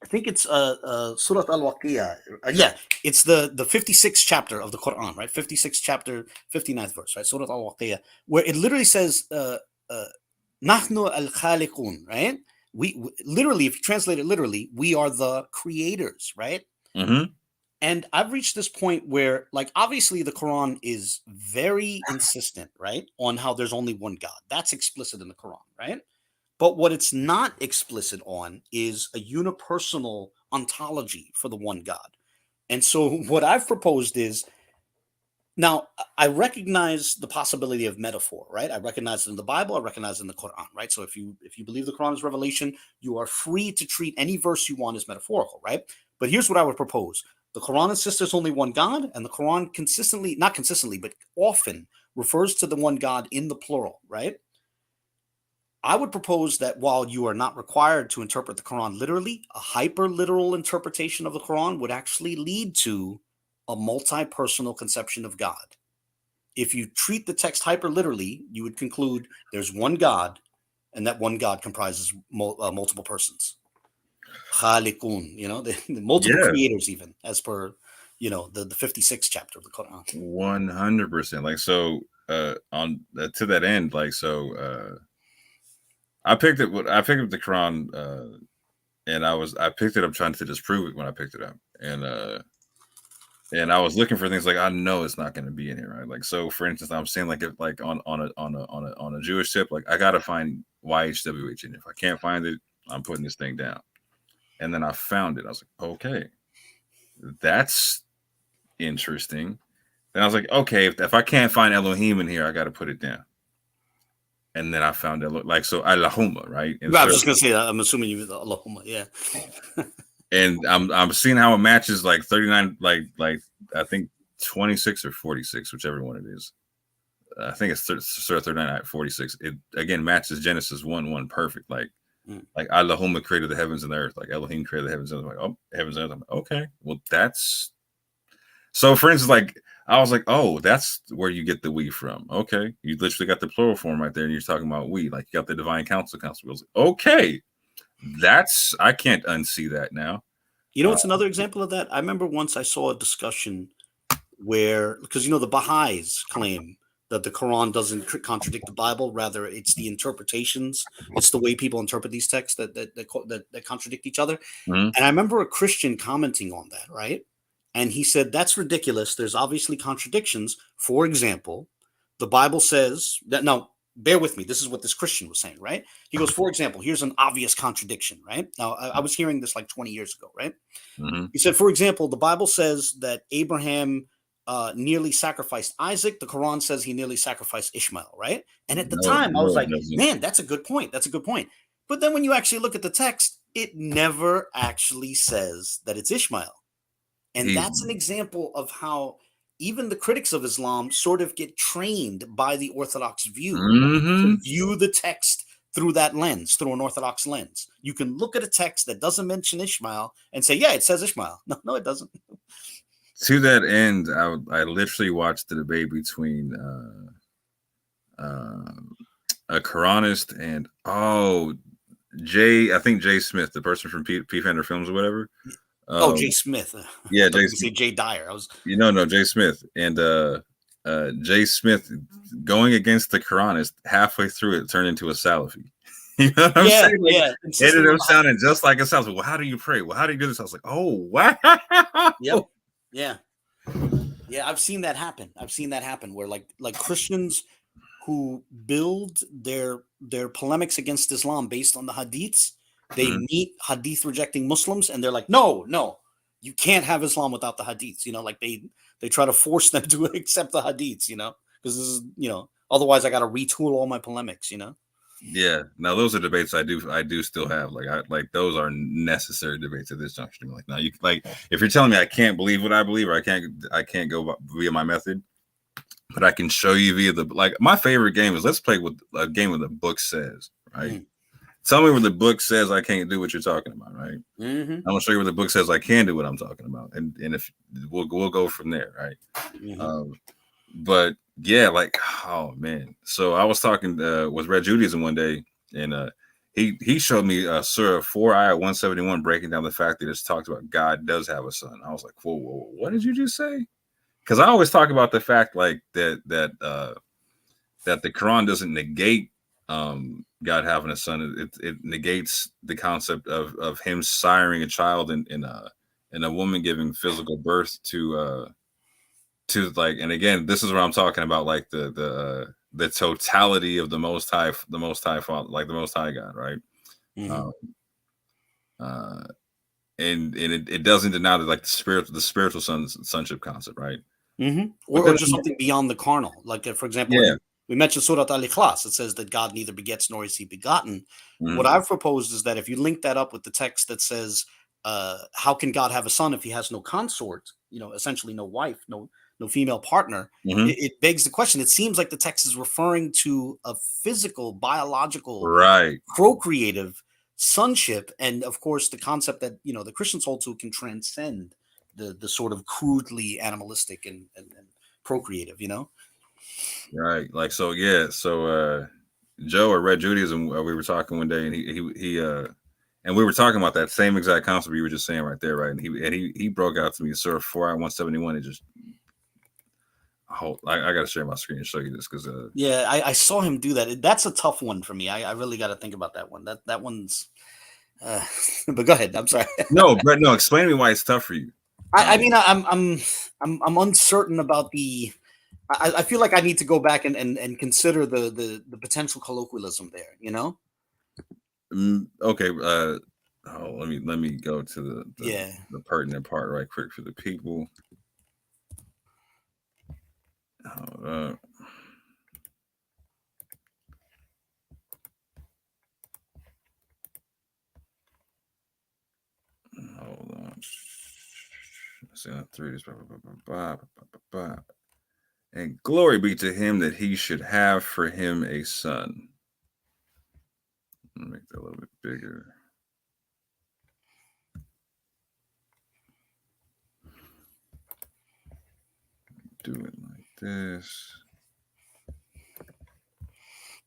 I think it's Surat al-Waqiyah. It's the 56th chapter of the Quran, right? 56th chapter, 59th verse, right? Surat al-Waqiyah, where it literally says Nahnu al-Khaliqun, right? We literally, if you translate it literally, we are the creators, right? Mm-hmm. And I've reached this point where, like, obviously the Quran is very insistent, right, on how there's only one God. That's explicit in the Quran, right? But what it's not explicit on is a unipersonal ontology for the one God. And so what I've proposed is, now I recognize the possibility of metaphor, right? I recognize it in the Bible, I recognize it in the Quran, right? So if you believe the Quran is revelation, you are free to treat any verse you want as metaphorical, right? But here's what I would propose. The Quran insists there's only one God, and the Quran not consistently, but often refers to the one God in the plural, right? I would propose that while you are not required to interpret the Quran literally, a hyper-literal interpretation of the Quran would actually lead to a multi-personal conception of God. If you treat the text hyper-literally, you would conclude there's one God, and that one God comprises multiple persons. Khaliqun, the multiple creators, even as per, the 56th chapter of the Quran. 100%. Like, so on to that end, like, so I picked up the Quran, and I picked it up trying to disprove it when I picked it up, and I was looking for things like, I know it's not going to be in here, right? Like, so for instance, I'm saying like, if like on a Jewish tip, like I got to find YHWH, and if I can't find it, I'm putting this thing down. And then I found it. I was like, okay, that's interesting. And I was like, okay, if I can't find Elohim in here, I got to put it down. And then I found like so Allahumma, right? I was just gonna say that. I'm assuming you Allahumma, yeah. And I'm seeing how it matches like 39, like I think 26 or 46, whichever one it is. I think it's Surah 39, 46. It again matches Genesis 1:1 perfect. Like Allahumma created the heavens and the earth. Like Elohim created the heavens and the earth. Like, oh, heavens and earth. I'm like, okay, well that's so. For instance, like I was like, oh, that's where you get the we from. Okay, you literally got the plural form right there, and you're talking about we. Like you got the divine council. I was like, okay, that's I can't unsee that now. You know, what's another example of that? I remember once I saw a discussion where, because you know, the Baha'is claim that the Quran doesn't contradict the Bible, rather it's the interpretations, it's the way people interpret these texts that contradict each other. Mm-hmm. And I remember a Christian commenting on that, right? And he said, that's ridiculous. There's obviously contradictions. For example, the Bible says that, now, bear with me. This is what this Christian was saying, right? He goes, for example, here's an obvious contradiction, right? Now, I was hearing this like 20 years ago, right? Mm-hmm. He said, for example, the Bible says that Abraham nearly sacrificed Isaac. The Quran says he nearly sacrificed Ishmael, right? And at the time, I was like, man, that's a good point. That's a good point. But then when you actually look at the text, it never actually says that it's Ishmael. And that's an example of how even the critics of Islam sort of get trained by the Orthodox view to view the text through that lens, through an Orthodox lens. You can look at a text that doesn't mention Ishmael and say, yeah, it says Ishmael. No, it doesn't. To that end, I literally watched the debate between a Quranist and I think Jay Smith, the person from P-Fender Films or whatever. Jay Smith. Yeah, Jay Smith. Jay Dyer. No, Jay Smith. And Jay Smith going against the Quranist, halfway through it turned into a Salafi. You know what I'm saying? Like, yeah. Ended up sounding just like a Salafi. Well, how do you pray? Well, how do you do this? I was like, oh, wow. Yep. Yeah. Yeah, I've seen that happen. Where like Christians who build their polemics against Islam based on the hadiths, they meet hadith rejecting Muslims and they're like, no, you can't have Islam without the hadiths. You know, like they try to force them to accept the hadiths, you know, because this is, you know, otherwise I got to retool all my polemics, you know? Yeah. Now those are debates I do still have. Like those are necessary debates at this juncture. Like now if you're telling me I can't believe what I believe, or I can't go via my method, but I can show you via my favorite game is let's play with a game where the book says, right? Tell me where the book says I can't do what you're talking about, right? I'm gonna show you where the book says I can do what I'm talking about, and if we'll go from there, right? But yeah, like, oh man. So I was talking with Red Judaism one day, and he showed me Surah 4 ayah 171 breaking down the fact that it's talked about God does have a son. I was like, whoa, what did you just say? Because I always talk about the fact like that the Quran doesn't negate God having a son. It negates the concept of him siring a child and a woman giving physical birth to like, and again, this is what I'm talking about, like the totality of the Most High Father, like the Most High God, right? And it doesn't deny that, like the spiritual sonship concept, right? Or just something beyond the carnal, like for example, we mentioned Surah Al-Ikhlas. It says that God neither begets nor is he begotten. What I've proposed is that if you link that up with the text that says, how can God have a son if he has no consort, you know, essentially no wife, no female partner, it begs the question. It seems like the text is referring to a physical, biological, procreative sonship. And of course, the concept that, you know, the Christians hold to can transcend the sort of crudely animalistic and procreative, you know? Right. Like, so, yeah. So, Joe or Red Judaism, we were talking one day, and he and we were talking about that same exact concept you were just saying right there, right? And he broke out to me Surah 4 ayah 171. It just, I got to share my screen and show you this because I saw him do that. That's a tough one for me. I really got to think about that one. That one's. But go ahead. I'm sorry. No, Brett. No, explain to me why it's tough for you. I mean, I'm uncertain about the. I feel like I need to go back and consider the potential colloquialism there. You know. Okay. Let me go to the pertinent part right quick for the people. Hold up. Hold on. And glory be to him that he should have for him a son. Let me make that a little bit bigger. Do it like this.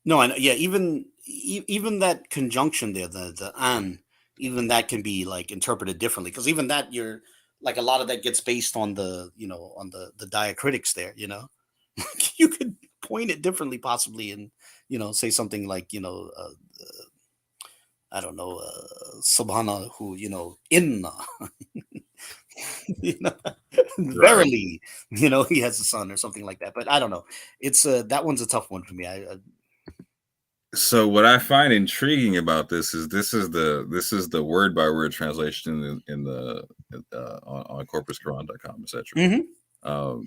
No, I know. Yeah, even that conjunction there, the an, even that can be like interpreted differently, because even that, you're like, a lot of that gets based on the, on the diacritics there. You could point it differently possibly, and say something like, I don't know, subhanahu, inna, verily, he has a son or something like that. But I don't know. It's that one's a tough one for me. So what I find intriguing about this is the word by word translation in the on corpusquran.com, etc. Mm-hmm.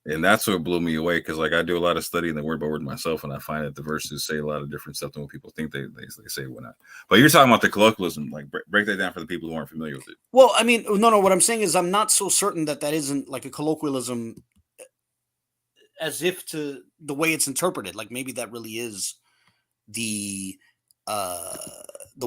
And that's what blew me away, because like I do a lot of study in the word by word myself, and I find that the verses say a lot of different stuff than what people think they say when not. But you're talking about the colloquialism, like break that down for the people who aren't familiar with it. Well, I mean, no. What I'm saying is, I'm not so certain that isn't like a colloquialism, as if to the way it's interpreted. Like maybe that really is the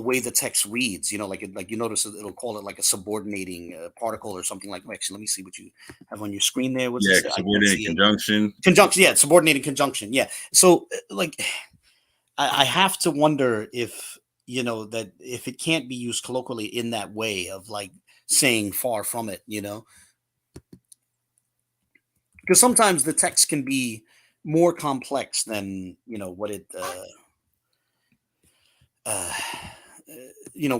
way the text reads. Like you notice it'll call it like a subordinating particle or something like. Actually, let me see what you have on your screen there. What's this? Subordinating conjunction. Conjunction, yeah, subordinating conjunction, yeah. So like, I have to wonder if that if it can't be used colloquially in that way of like saying far from it, because sometimes the text can be more complex than what it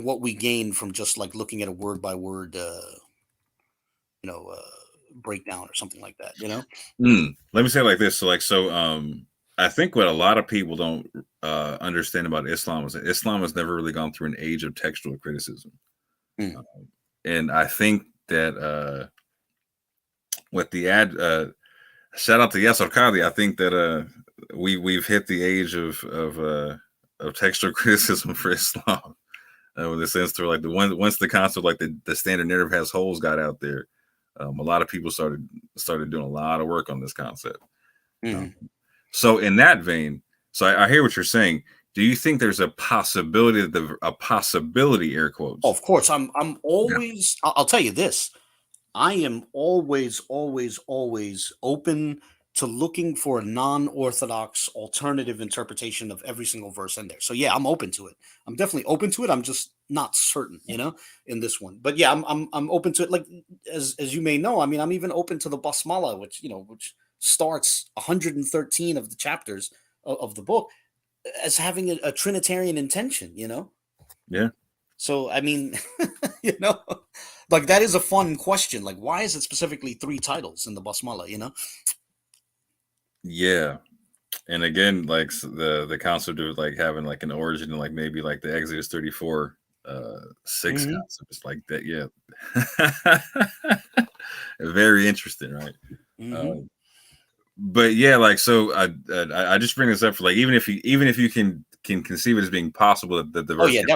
what we gain from just like looking at a word by word breakdown or something like that. Let me say it like this. I think what a lot of people don't understand about Islam is that Islam has never really gone through an age of textual criticism. And I think that with the shout out to Yasser Qadhi, I think that we've hit the age of textual criticism for Islam. In the sense to like once the concept like the standard narrative has holes got out there, a lot of people started doing a lot of work on this concept. So in that vein, I hear what you're saying. Do you think there's a possibility air quotes? Oh, of course. I'm always, I'll tell you this. I am always open to looking for a non-orthodox alternative interpretation of every single verse in there. So yeah, I'm open to it. I'm definitely open to it. I'm just not certain, in this one. But yeah, I'm open to it. Like as you may know, I mean, I'm even open to the basmala, which starts 113 of the chapters of the book as having a Trinitarian intention, Yeah. So, I mean, like that is a fun question. Like, why is it specifically 3 titles in the basmala, Yeah. And again, like the concept of like having like an origin and like maybe like the Exodus 34 6 concept is like that. Yeah. Very interesting, right? But yeah, like so I just bring this up for like even if you can conceive it as being possible that the verse can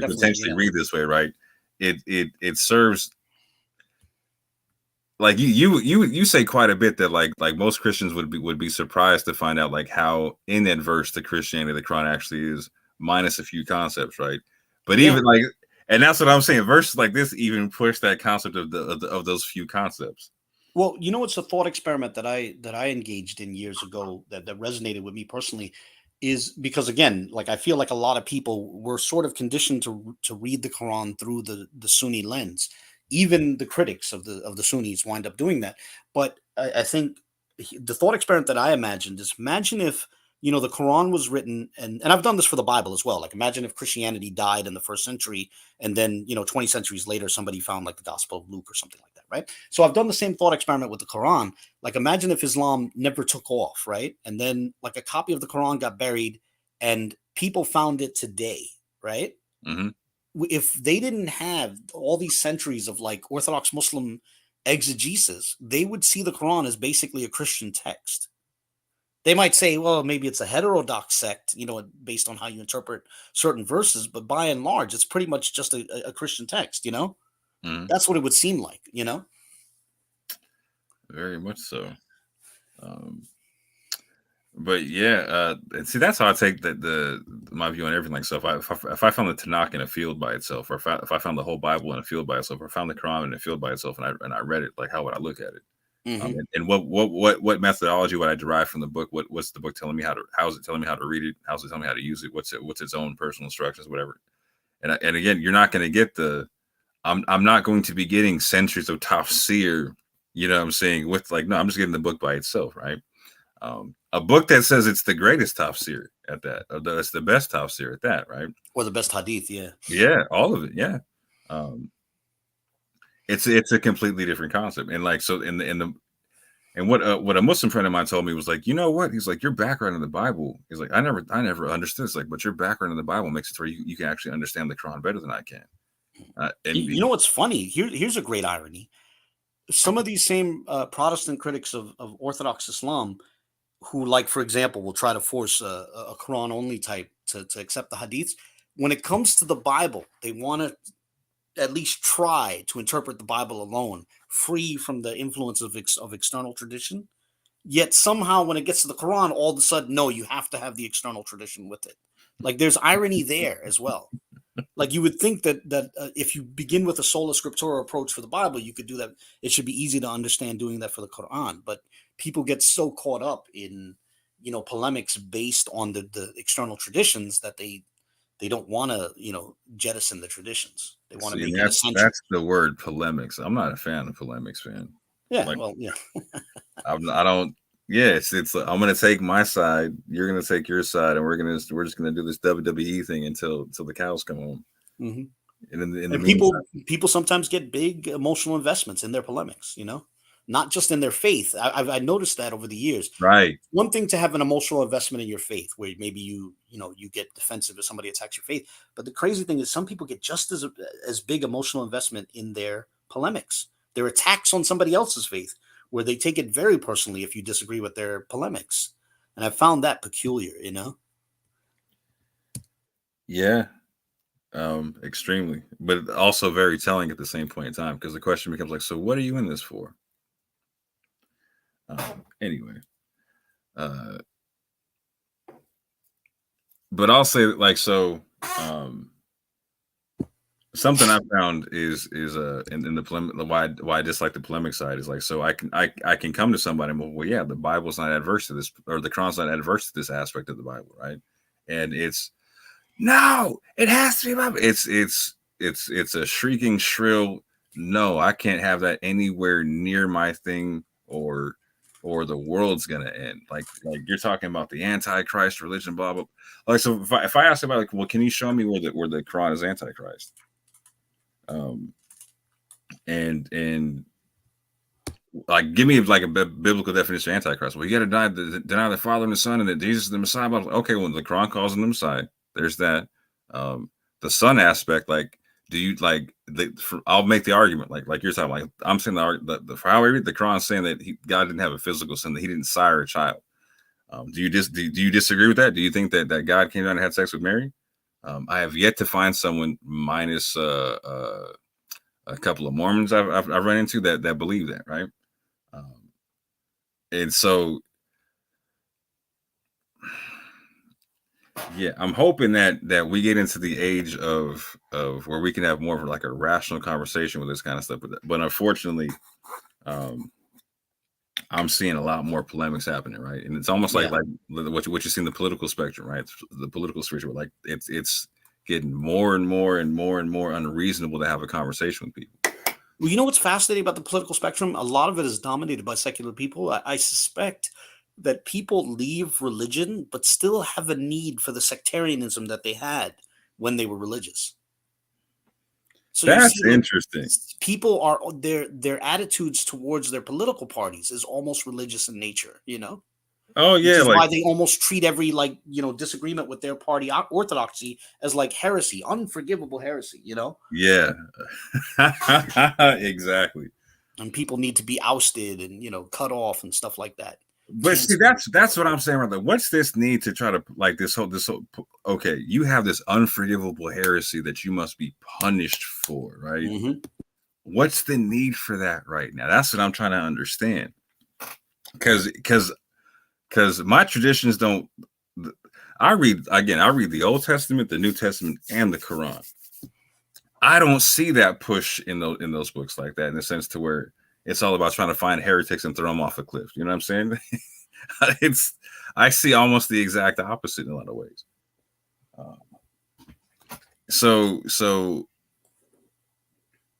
potentially read this way, right? It serves like you say quite a bit that like most Christians would be surprised to find out like how in that verse the Christianity of the Quran actually is, minus a few concepts, right? But even like, and that's what I'm saying, verses like this even push that concept of those few concepts. Well, it's a thought experiment that I engaged in years ago that resonated with me personally, is because again, like I feel like a lot of people were sort of conditioned to read the Quran through the Sunni lens. Even the critics of the Sunnis wind up doing that. But I think the thought experiment that I imagined is, imagine if the Quran was written, and I've done this for the Bible as well. Like imagine if Christianity died in the 1st century, and then 20 centuries later somebody found like the Gospel of Luke or something like that, right? So I've done the same thought experiment with the Quran. Like imagine if Islam never took off, right? And then like a copy of the Quran got buried, and people found it today, right? If they didn't have all these centuries of like Orthodox Muslim exegesis, they would see the Quran as basically a Christian text. They might say, well, maybe it's a heterodox sect, based on how you interpret certain verses, but by and large, it's pretty much just a Christian text, Mhm. That's what it would seem like, Very much so. But yeah, and see, that's how I take my view on everything. Like, so if I found the Tanakh in a field by itself, or if I found the whole Bible in a field by itself, or found the Quran in a field by itself, and I read it, like, how would I look at it? Mhm. And what methodology would I derive from the book? What's the book telling me how is it telling me how to read it? How's it telling me how to use it? What's its own personal instructions, whatever. And again, you're not going to get I'm not going to be getting centuries of tafsir, you know what I'm saying? With like, no, I'm just getting the book by itself, right? A book that says it's the greatest tafsir at that, or it's the best tafsir at that, right? Or the best hadith, yeah. Yeah, all of it, yeah. It's a completely different concept, and like, so and what a Muslim friend of mine told me was like, you know what? He's like, your background in the Bible is like, I never understood. It's like, but your background in the Bible makes it where you can actually understand the Quran better than I can. And You know what's funny? Here's a great irony. Some of these same Protestant critics of Orthodox Islam, who, like, for example, will try to force a Quran only type to accept the hadiths, when it comes to the Bible, they want to at least try to interpret the Bible alone, free from the influence of external tradition. Yet somehow, when it gets to the Quran, all of a sudden, no, you have to have the external tradition with it. Like, there's irony there as well. Like, you would think that if you begin with a sola scriptura approach for the Bible, you could do that. It should be easy to understand doing that for the Quran. But people get so caught up in polemics based on the external traditions that they don't want to jettison the traditions. They want to make it essential. That's the word, polemics. I'm not a fan of polemics, man. Yeah, like, well, yeah. I don't. Yeah, it's I'm gonna take my side. You're gonna take your side, and we're just gonna do this WWE thing until the cows come home. Mm-hmm. And in the meantime, people sometimes get big emotional investments in their polemics. Not just in their faith. I've noticed that over the years. Right. One thing to have an emotional investment in your faith, where maybe you get defensive if somebody attacks your faith. But the crazy thing is, some people get just as big emotional investment in their polemics, their attacks on somebody else's faith, where they take it very personally if you disagree with their polemics. And I found that peculiar, Yeah, extremely, but also very telling at the same point in time, because the question becomes like, so what are you in this for? Anyway, but I'll say that, like, so something I found is in the polemic, why I dislike the polemic side is like, so I can come to somebody and, well, yeah, the Bible's not adverse to this, or the Quran's not adverse to this aspect of the Bible, right? And it's, no, it has to be Bible. It's a shrieking shrill, no, I can't have that anywhere near my thing, or the world's gonna end. Like you're talking about the Antichrist religion, blah blah. Like, so if I ask about, like, well, can you show me where the Quran is Antichrist? And like, give me like a biblical definition of Antichrist. Well, you got to deny the Father and the Son, and that Jesus is the Messiah. Okay, well, the Quran calls him the Messiah. There's that. The Son aspect, like, do you like? I'll make the argument, like you're talking. Like, I'm saying for how I read the Quran, saying that God didn't have a physical son, that He didn't sire a child. Do you disagree with that? Do you think that God came down and had sex with Mary? I have yet to find someone, minus a couple of Mormons I've run into, that believe that, right? And so, yeah, I'm hoping that we get into the age of where we can have more of like a rational conversation with this kind of stuff. But unfortunately, I'm seeing a lot more polemics happening, right? And it's almost like what you see in the political spectrum, right? The political spectrum, like it's getting more and more and more and more unreasonable to have a conversation with people. Well, you know what's fascinating about the political spectrum? A lot of it is dominated by secular people. I suspect that people leave religion, but still have a need for the sectarianism that they had when they were religious. So that's interesting. People are their attitudes towards their political parties is almost religious in nature, Oh yeah, which is why they almost treat every disagreement with their party orthodoxy as like heresy, unforgivable heresy, Yeah, exactly. And people need to be ousted and cut off and stuff like that. But see, that's what I'm saying. Right? Like, what's this need to try to like this whole okay, you have this unforgivable heresy that you must be punished for, right? Mm-hmm. What's the need for that right now? That's what I'm trying to understand. Because my traditions don't. I read the Old Testament, the New Testament, and the Quran. I don't see that push in those books like that, in the sense to where it's all about trying to find heretics and throw them off a cliff. You know what I'm saying? I see almost the exact opposite in a lot of ways. So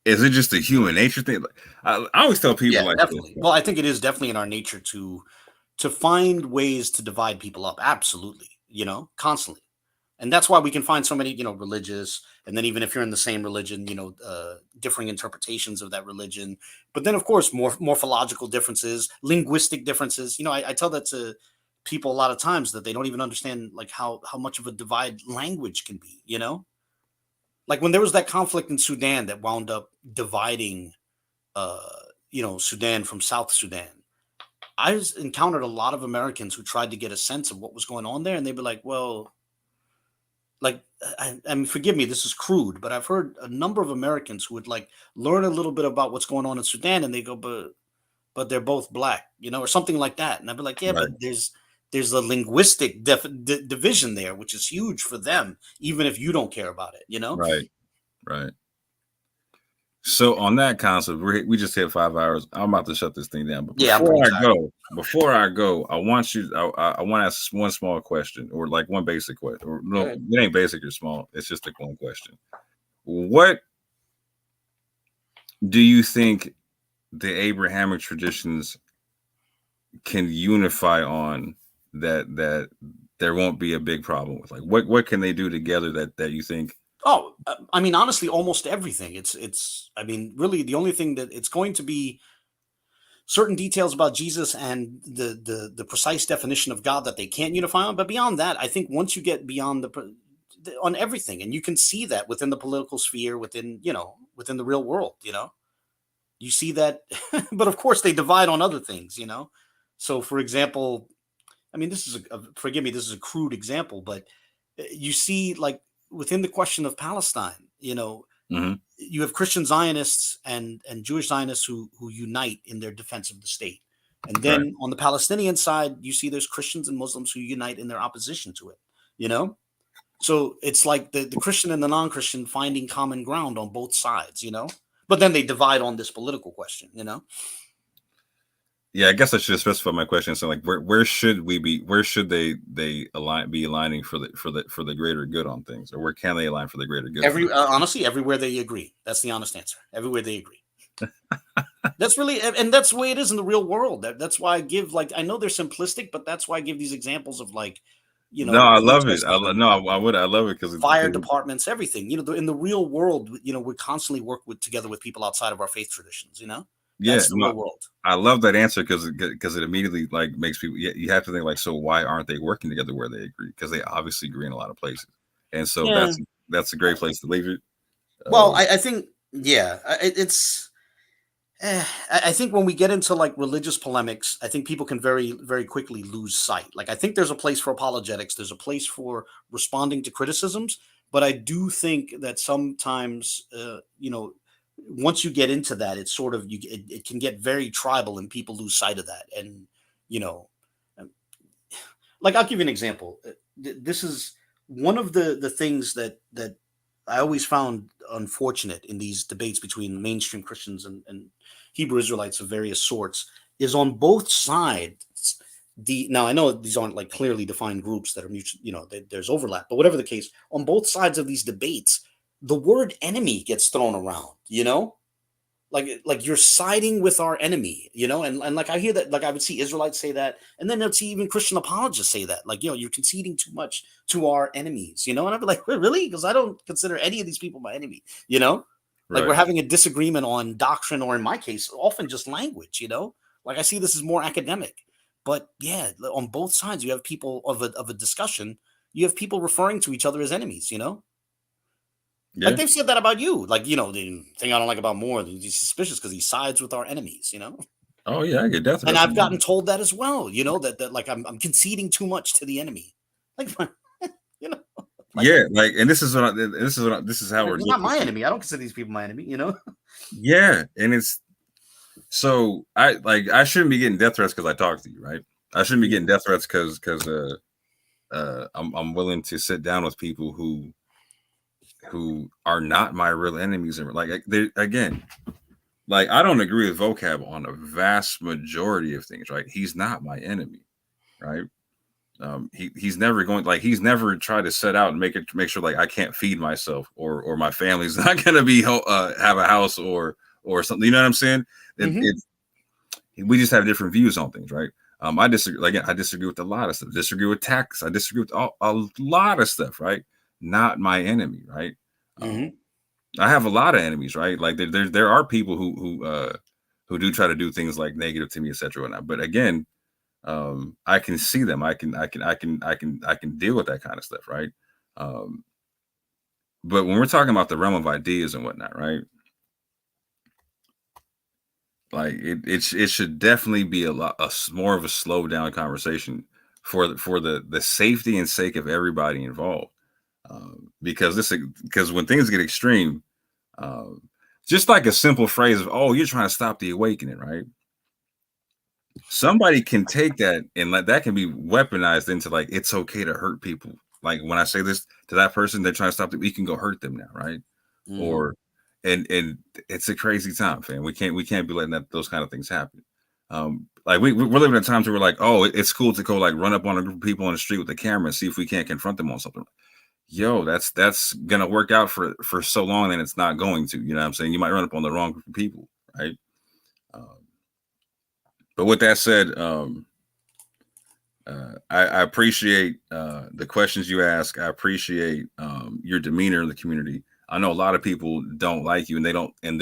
is it just a human nature thing? I always tell people, like, definitely. Well, I think it is definitely in our nature to find ways to divide people up. Absolutely, constantly. And that's why we can find so many, religious, and then even if you're in the same religion, differing interpretations of that religion. But then, of course, morphological differences, linguistic differences. I tell that to people a lot of times, that they don't even understand like how much of a divide language can be. Like when there was that conflict in Sudan that wound up dividing, Sudan from South Sudan. I encountered a lot of Americans who tried to get a sense of what was going on there, and they'd be like, well. Like, I mean, forgive me, this is crude, but I've heard a number of Americans who would like learn a little bit about what's going on in Sudan, and they go, but they're both black, or something like that. And I'd be like, yeah, right. But there's a linguistic division there, which is huge for them, even if you don't care about it, Right. So on that concept, we just hit 5 hours. I'm about to shut this thing down. But before I go, I want to ask one small question, or like one basic question. Or no, it ain't basic or small. It's just like one question. What do you think the Abrahamic traditions can unify on that there won't be a big problem with? Like, what can they do together that you think? Oh, I mean, honestly, almost everything. It's. I mean, really, the only thing that it's going to be certain details about Jesus and the precise definition of God that they can't unify on. But beyond that, I think once you get beyond on everything, and you can see that within the political sphere, within the real world, you see that. But of course, they divide on other things, So, for example, I mean, this is forgive me, this is a crude example, but you see, like, within the question of Palestine, Mm-hmm. you have Christian Zionists and Jewish Zionists who unite in their defense of the state. And then on the Palestinian side, you see there's Christians and Muslims who unite in their opposition to it, So it's like the Christian and the non-Christian finding common ground on both sides, But then they divide on this political question, Yeah, I guess I should specify my question. So, like, where should we be? Where should they be aligning for the greater good on things, or where can they align for the greater good? Honestly, everywhere they agree. That's the honest answer. Everywhere they agree. That's really, and that's the way it is in the real world. That's why I give, like, I know they're simplistic, but that's why I give these examples of, like, No, I love it. I love it because fire departments, everything. In the real world, we constantly work together with people outside of our faith traditions. That's the real world. I love that answer because it immediately like makes people. You have to think like, so why aren't they working together where they agree? Because they obviously agree in a lot of places, and so that's a great place to leave it. Well, I think it's. I think when we get into like religious polemics, I think people can very, very quickly lose sight. Like, I think there's a place for apologetics. There's a place for responding to criticisms, but I do think that sometimes, once you get into that, it's sort of it can get very tribal, and people lose sight of that. And like, I'll give you an example. This is one of the things that I always found unfortunate in these debates between mainstream Christians and Hebrew Israelites of various sorts, is on both sides. Now I know these aren't like clearly defined groups that are mutual, there's overlap, but whatever the case, on both sides of these debates, the word enemy gets thrown around, like you're siding with our enemy, and like I hear that, like I would see Israelites say that, and then I'd see even Christian apologists say that, like, you're conceding too much to our enemies, and I'd be like, really? Because I don't consider any of these people my enemy, like we're having a disagreement on doctrine, or in my case, often just language, like I see this as more academic, but yeah, on both sides, you have people of a discussion, you have people referring to each other as enemies, Yeah. Like they've said that about you. Like, the thing I don't like about Moore, he's suspicious because he sides with our enemies, Oh yeah, I get death threats. And I've gotten told that as well. You know, that like I'm conceding too much to the enemy. Like, you know. Like, yeah, like, and this is how we're. He's not my enemy. I don't consider these people my enemy. You know. Yeah, and it's so I shouldn't be getting death threats because I talk to you, right? I shouldn't be getting death threats because I'm willing to sit down with people who are not my real enemies, and like again, like I don't agree with vocab on a vast majority of things, right? He's not my enemy, right? He's never he's never tried to set out and make sure like I can't feed myself or my family's not gonna be have a house or something. You know what I'm saying? We just have different views on things, right? I disagree. Like, I disagree with a lot of stuff. Disagree with tax. I disagree with a lot of stuff, right? Not my enemy, right? I have a lot of enemies, right? Like there are people who do try to do things like negative to me, etc. But again, I can see them. I can deal with that kind of stuff, right? But when we're talking about the realm of ideas and whatnot, right? Like it should definitely be more of a slow down conversation for the safety and sake of everybody involved. Because when things get extreme, just like a simple phrase of, "Oh, you're trying to stop the awakening," right? Somebody can take that and that can be weaponized into like it's okay to hurt people. Like when I say this to that person, they're trying to stop them. We can go hurt them now, right? Or and it's a crazy time, fam. We can't be letting those kind of things happen. Like we're living in times where we're like, oh, it's cool to go like run up on a group of people on the street with a camera and see if we can't confront them on something. Yo, that's gonna work out for so long, and it's not going to. You know what I'm saying? You might run up on the wrong group of people, right? But with that said, I appreciate the questions you ask. I appreciate your demeanor in the community. I know a lot of people don't like you, and they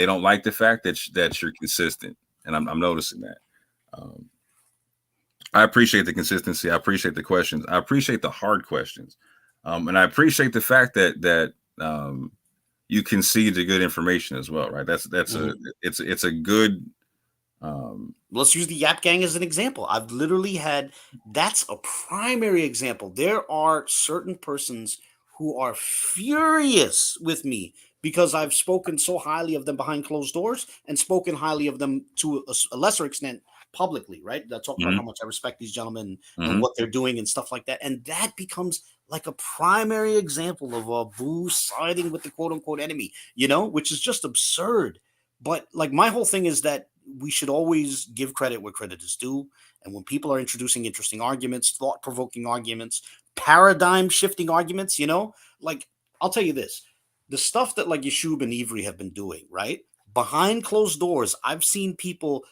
don't like the fact that you're consistent, and I'm noticing that. I appreciate the consistency. I appreciate the questions. I appreciate the hard questions, and I appreciate the fact that you concede to good information as well, right? It's a good. Let's use the Yap Gang as an example. I've literally that's a primary example. There are certain persons who are furious with me because I've spoken so highly of them behind closed doors and spoken highly of them to a lesser extent publicly, right? I talk about how much I respect these gentlemen and what they're doing and stuff like that. And that becomes like a primary example of a boo siding with the quote unquote enemy, which is just absurd. But like my whole thing is that we should always give credit where credit is due. And when people are introducing interesting arguments, thought-provoking arguments, paradigm-shifting arguments, like I'll tell you this, the stuff that like Yashub and Ivri have been doing, right? Behind closed doors, I've seen people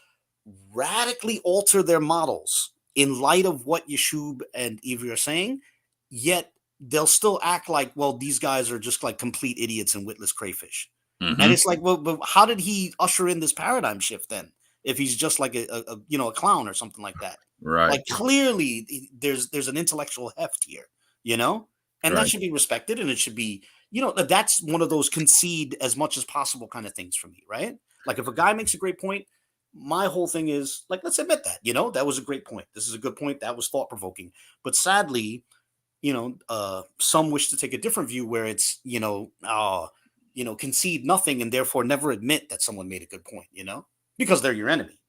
radically alter their models in light of what Yashub and Ivri are saying, yet they'll still act like, well, these guys are just like complete idiots and witless crayfish. And it's like, well, but how did he usher in this paradigm shift then? If he's just like a clown or something like that, right? Like clearly, there's an intellectual heft here, and that should be respected, and it should be, that's one of those concede as much as possible kind of things for me, right? Like if a guy makes a great point, my whole thing is like, let's admit that, that was a great point. This is a good point. That was thought provoking, but sadly, some wish to take a different view where it's, concede nothing and therefore never admit that someone made a good point, because they're your enemy,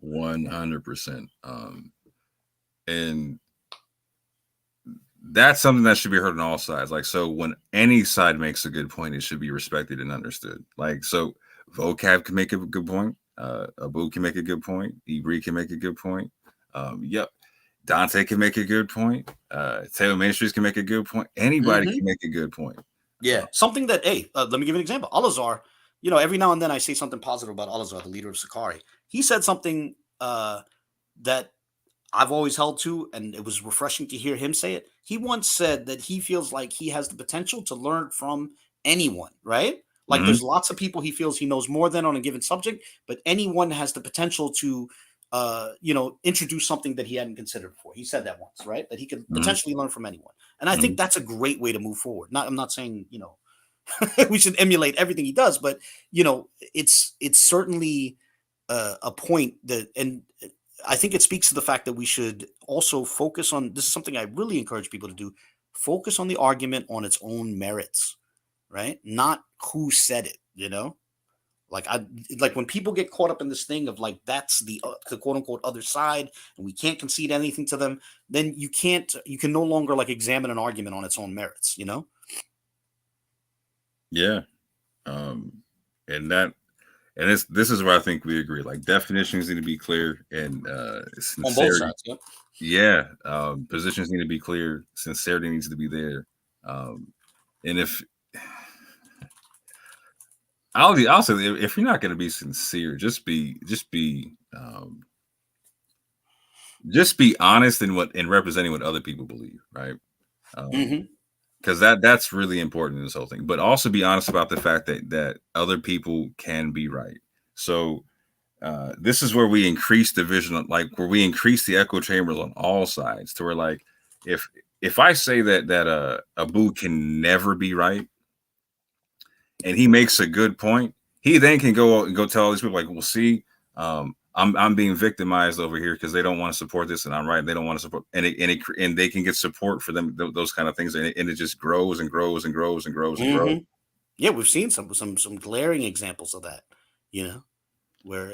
100%. And that's something that should be heard on all sides. Like, so when any side makes a good point, it should be respected and understood. Like, so vocab can make a good point. Abu can make a good point. Ibri can make a good point. Yep. Dante can make a good point. Taylor Ministries can make a good point. Anybody can make a good point. Yeah, something that, let me give you an example. Al-Azhar, every now and then I say something positive about Al-Azhar, the leader of Sakari. He said something that I've always held to, and it was refreshing to hear him say it. He once said that he feels like he has the potential to learn from anyone, right? Like there's lots of people he feels he knows more than on a given subject, but anyone has the potential to introduce something that he hadn't considered before. He said that once, right? That he could potentially learn from anyone. And I think that's a great way to move forward. I'm not saying, we should emulate everything he does, but it's certainly a point that, and I think it speaks to the fact that we should also focus on, this is something I really encourage people to do, focus on the argument on its own merits, right? Not who said it, you know? Like when people get caught up in this thing of like, that's the quote unquote other side, and we can't concede anything to them, then you can no longer like examine an argument on its own merits, you know? Yeah. And this is where I think we agree. Like, definitions need to be clear, and sincerity. On both sides, yep. Yeah. Positions need to be clear. Sincerity needs to be there. And if I'll say, if you're not going to be sincere, just be honest in representing what other people believe, right? Because that's really important in this whole thing. But also be honest about the fact that other people can be right. So this is where we increase division, like where we increase the echo chambers on all sides, to where, like, if I say that Abu can never be right, and he makes a good point, he then can go tell all these people, like, well, see, I'm being victimized over here because they don't want to support this, and I'm right, they don't want to support, and they can get support for them, those kind of things, and it just grows and grows and grows and grows and grows. Yeah, we've seen some glaring examples of that, you know, where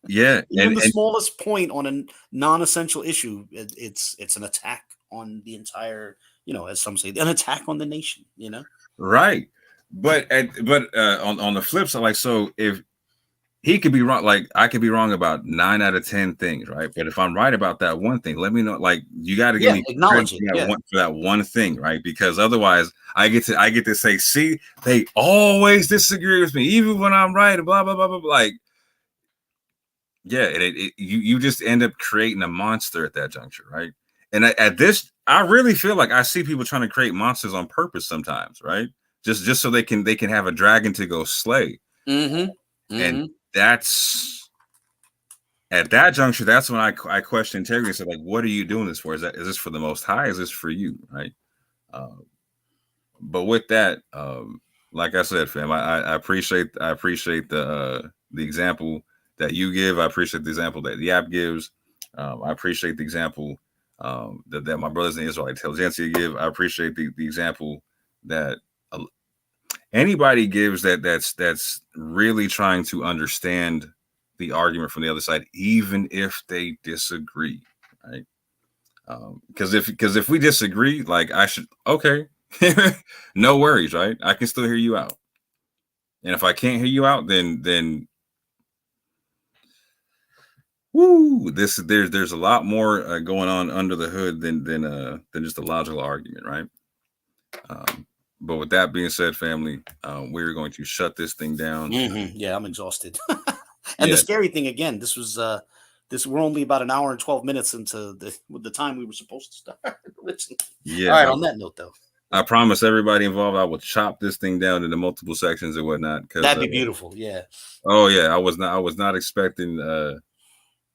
yeah, even the smallest point on a non-essential issue, it's an attack on the entire, you know, as some say, an attack on the nation, you know. Right. But on the flip side, like, so if he could be wrong, like I could be wrong about 9 out of 10 things, right? But if I'm right about that one thing, let me know. Like, you got to give me acknowledge it, for that one thing, right? Because otherwise, I get to say, see, they always disagree with me, even when I'm right. Blah blah blah blah. Like, yeah, you just end up creating a monster at that juncture, right? And at this, I really feel like I see people trying to create monsters on purpose sometimes, right? Just so they can have a dragon to go slay. And that's at that juncture, that's when I question integrity. So, like, what are you doing this for? Is this for the Most High? Is this for you, right? But with that, like I said, fam, I appreciate the example that you give. I appreciate the example that the app gives. I appreciate the example that my brothers in Israel Intelligentsia give. I appreciate the example that anybody gives that's really trying to understand the argument from the other side, even if they disagree, right? Because if we disagree, like, I should, okay, no worries, right? I can still hear you out. And if I can't hear you out, then woo, there's a lot more going on under the hood than just a logical argument, right? But with that being said, family, we're going to shut this thing down. Yeah, I'm exhausted. And the scary thing, again, this was we're only about an hour and 12 minutes into the time we were supposed to start. Yeah. All right. On that note, though, I promise everybody involved, I will chop this thing down into multiple sections and whatnot. That'd be beautiful. Yeah. Oh yeah, I was not expecting.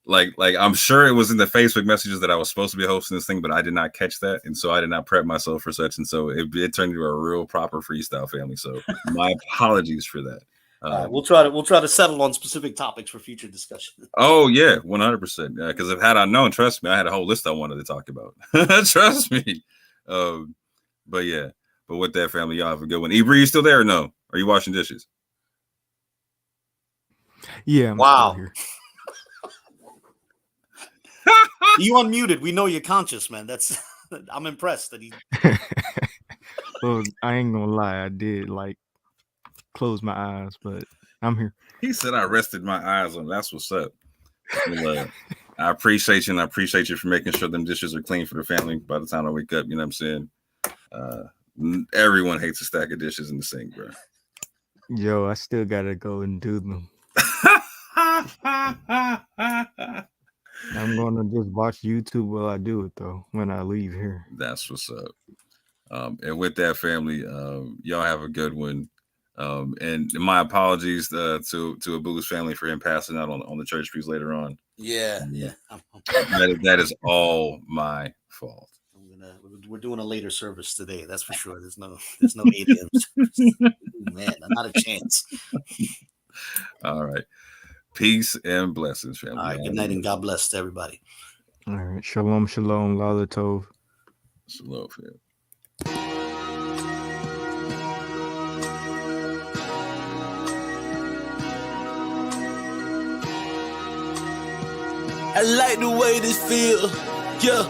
Like I'm sure it was in the Facebook messages that I was supposed to be hosting this thing, but I did not catch that, and so I did not prep myself for such, and so it turned into a real proper freestyle, family. So my apologies for that. We'll try to settle on specific topics for future discussion. Oh yeah, 100%. Because if had I known, trust me, I had a whole list I wanted to talk about. Trust me. But with that, family, y'all have a good one. Ibri, you still there or no? Are you washing dishes? Yeah. Wow. Here. You unmuted. We know you're conscious, man. I'm impressed that he. Well, I ain't gonna lie. I did close my eyes, but I'm here. He said I rested my eyes on. That's what's up. Well, I appreciate you, and I appreciate you for making sure them dishes are clean for the family by the time I wake up. You know what I'm saying? Everyone hates a stack of dishes in the sink, bro. Yo, I still gotta go and do them. I'm gonna just watch YouTube while I do it, though, when I leave here. That's what's up. And with that, family, y'all have a good one. And my apologies to Abu's family for him passing out on the church pews later on. Yeah. That is all my fault. We're doing a later service today. That's for sure. There's no 8 a.m. Man, not a chance. All right. Peace and blessings, family. All right, good night and God bless to everybody. All right, shalom, shalom, lala tov. Shalom, fam. I like the way this feel, yeah.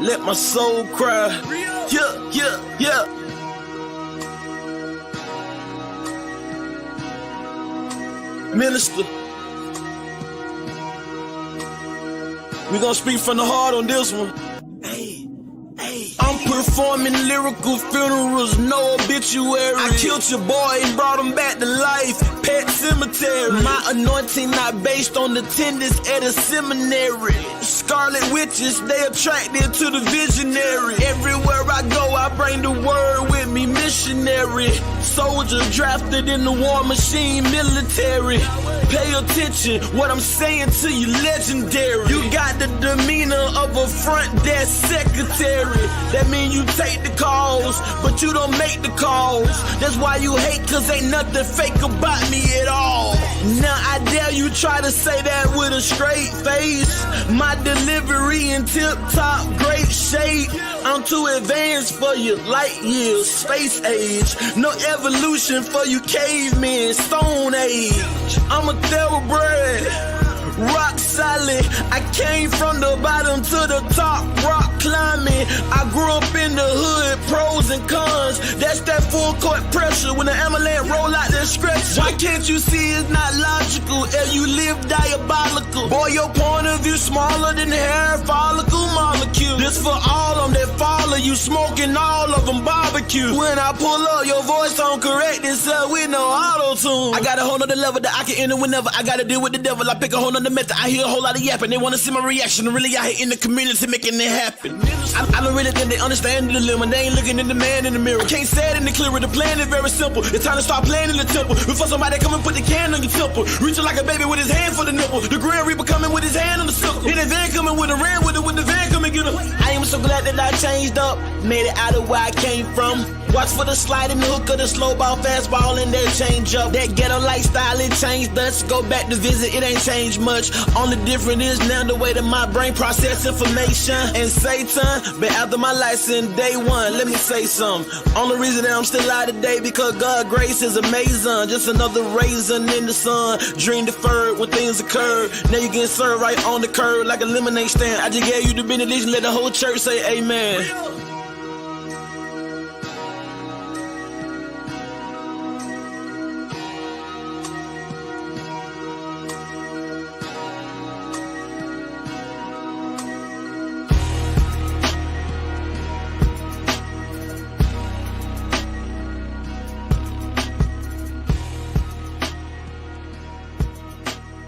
Let my soul cry, yeah, yeah, yeah. Minister, we gonna speak from the heart on this one. I'm performing lyrical funerals, no obituary. I killed your boy and brought him back to life, pet cemetery. My anointing not based on attendance at a seminary. Scarlet witches, they attracted to the visionary. Everywhere I go, I bring the word with me, missionary. Soldier drafted in the war machine, military. Pay attention, what I'm saying to you, legendary. You got the demeanor of a front desk secretary. That mean you take the calls, but you don't make the calls. That's why you hate, cause ain't nothing fake about me at all. Now I dare you try to say that with a straight face. My delivery in tip-top, great shape. I'm too advanced for you, light years, space age. No evolution for you cavemen, stone age. I'm a thoroughbred, rock solid. I came from the bottom to the top, rock climbing. I grew up in the hood, pros and cons. That's that full court pressure when the amalanche roll out the stretch. Why can't you see it's not logical? And you live diabolical. Boy, your point of view smaller than the hair follicle molecule. This for all of them that follow you, smoking all of them barbecue. When I pull up, your voice don't correct itself with no auto-tune. I got a whole nother level that I can enter whenever I gotta deal with the devil. I pick a whole nother method. I hear a whole lot of yapping. They wanna see my reaction. Really out here in the community making it happen. I don't really think they understand the dilemma. They ain't looking at the man in the mirror. I can't say it in the clearer. The plan is very simple. It's time to start playing in the temple. Before somebody come and put the can on your temple. Reaching like a baby with his hand for the nipple. The Grand Reaper coming with his hand on the circle. In the van coming with a ram with it. With the van coming get him. I am so glad that I changed up. Made it out of where I came from. Watch for the slide and the hook of the slow ball, fastball, and that change up. That ghetto lifestyle, it changed us. Go back to visit, it ain't changed much. Only difference is now the way that my brain process information. And Satan, but after my license, day one, let me say something. Only reason that I'm still alive today because God's grace is amazing. Just another raisin in the sun. Dream deferred when things occur. Now you getting served right on the curb like a lemonade stand. I just gave you the benediction, let the whole church say amen.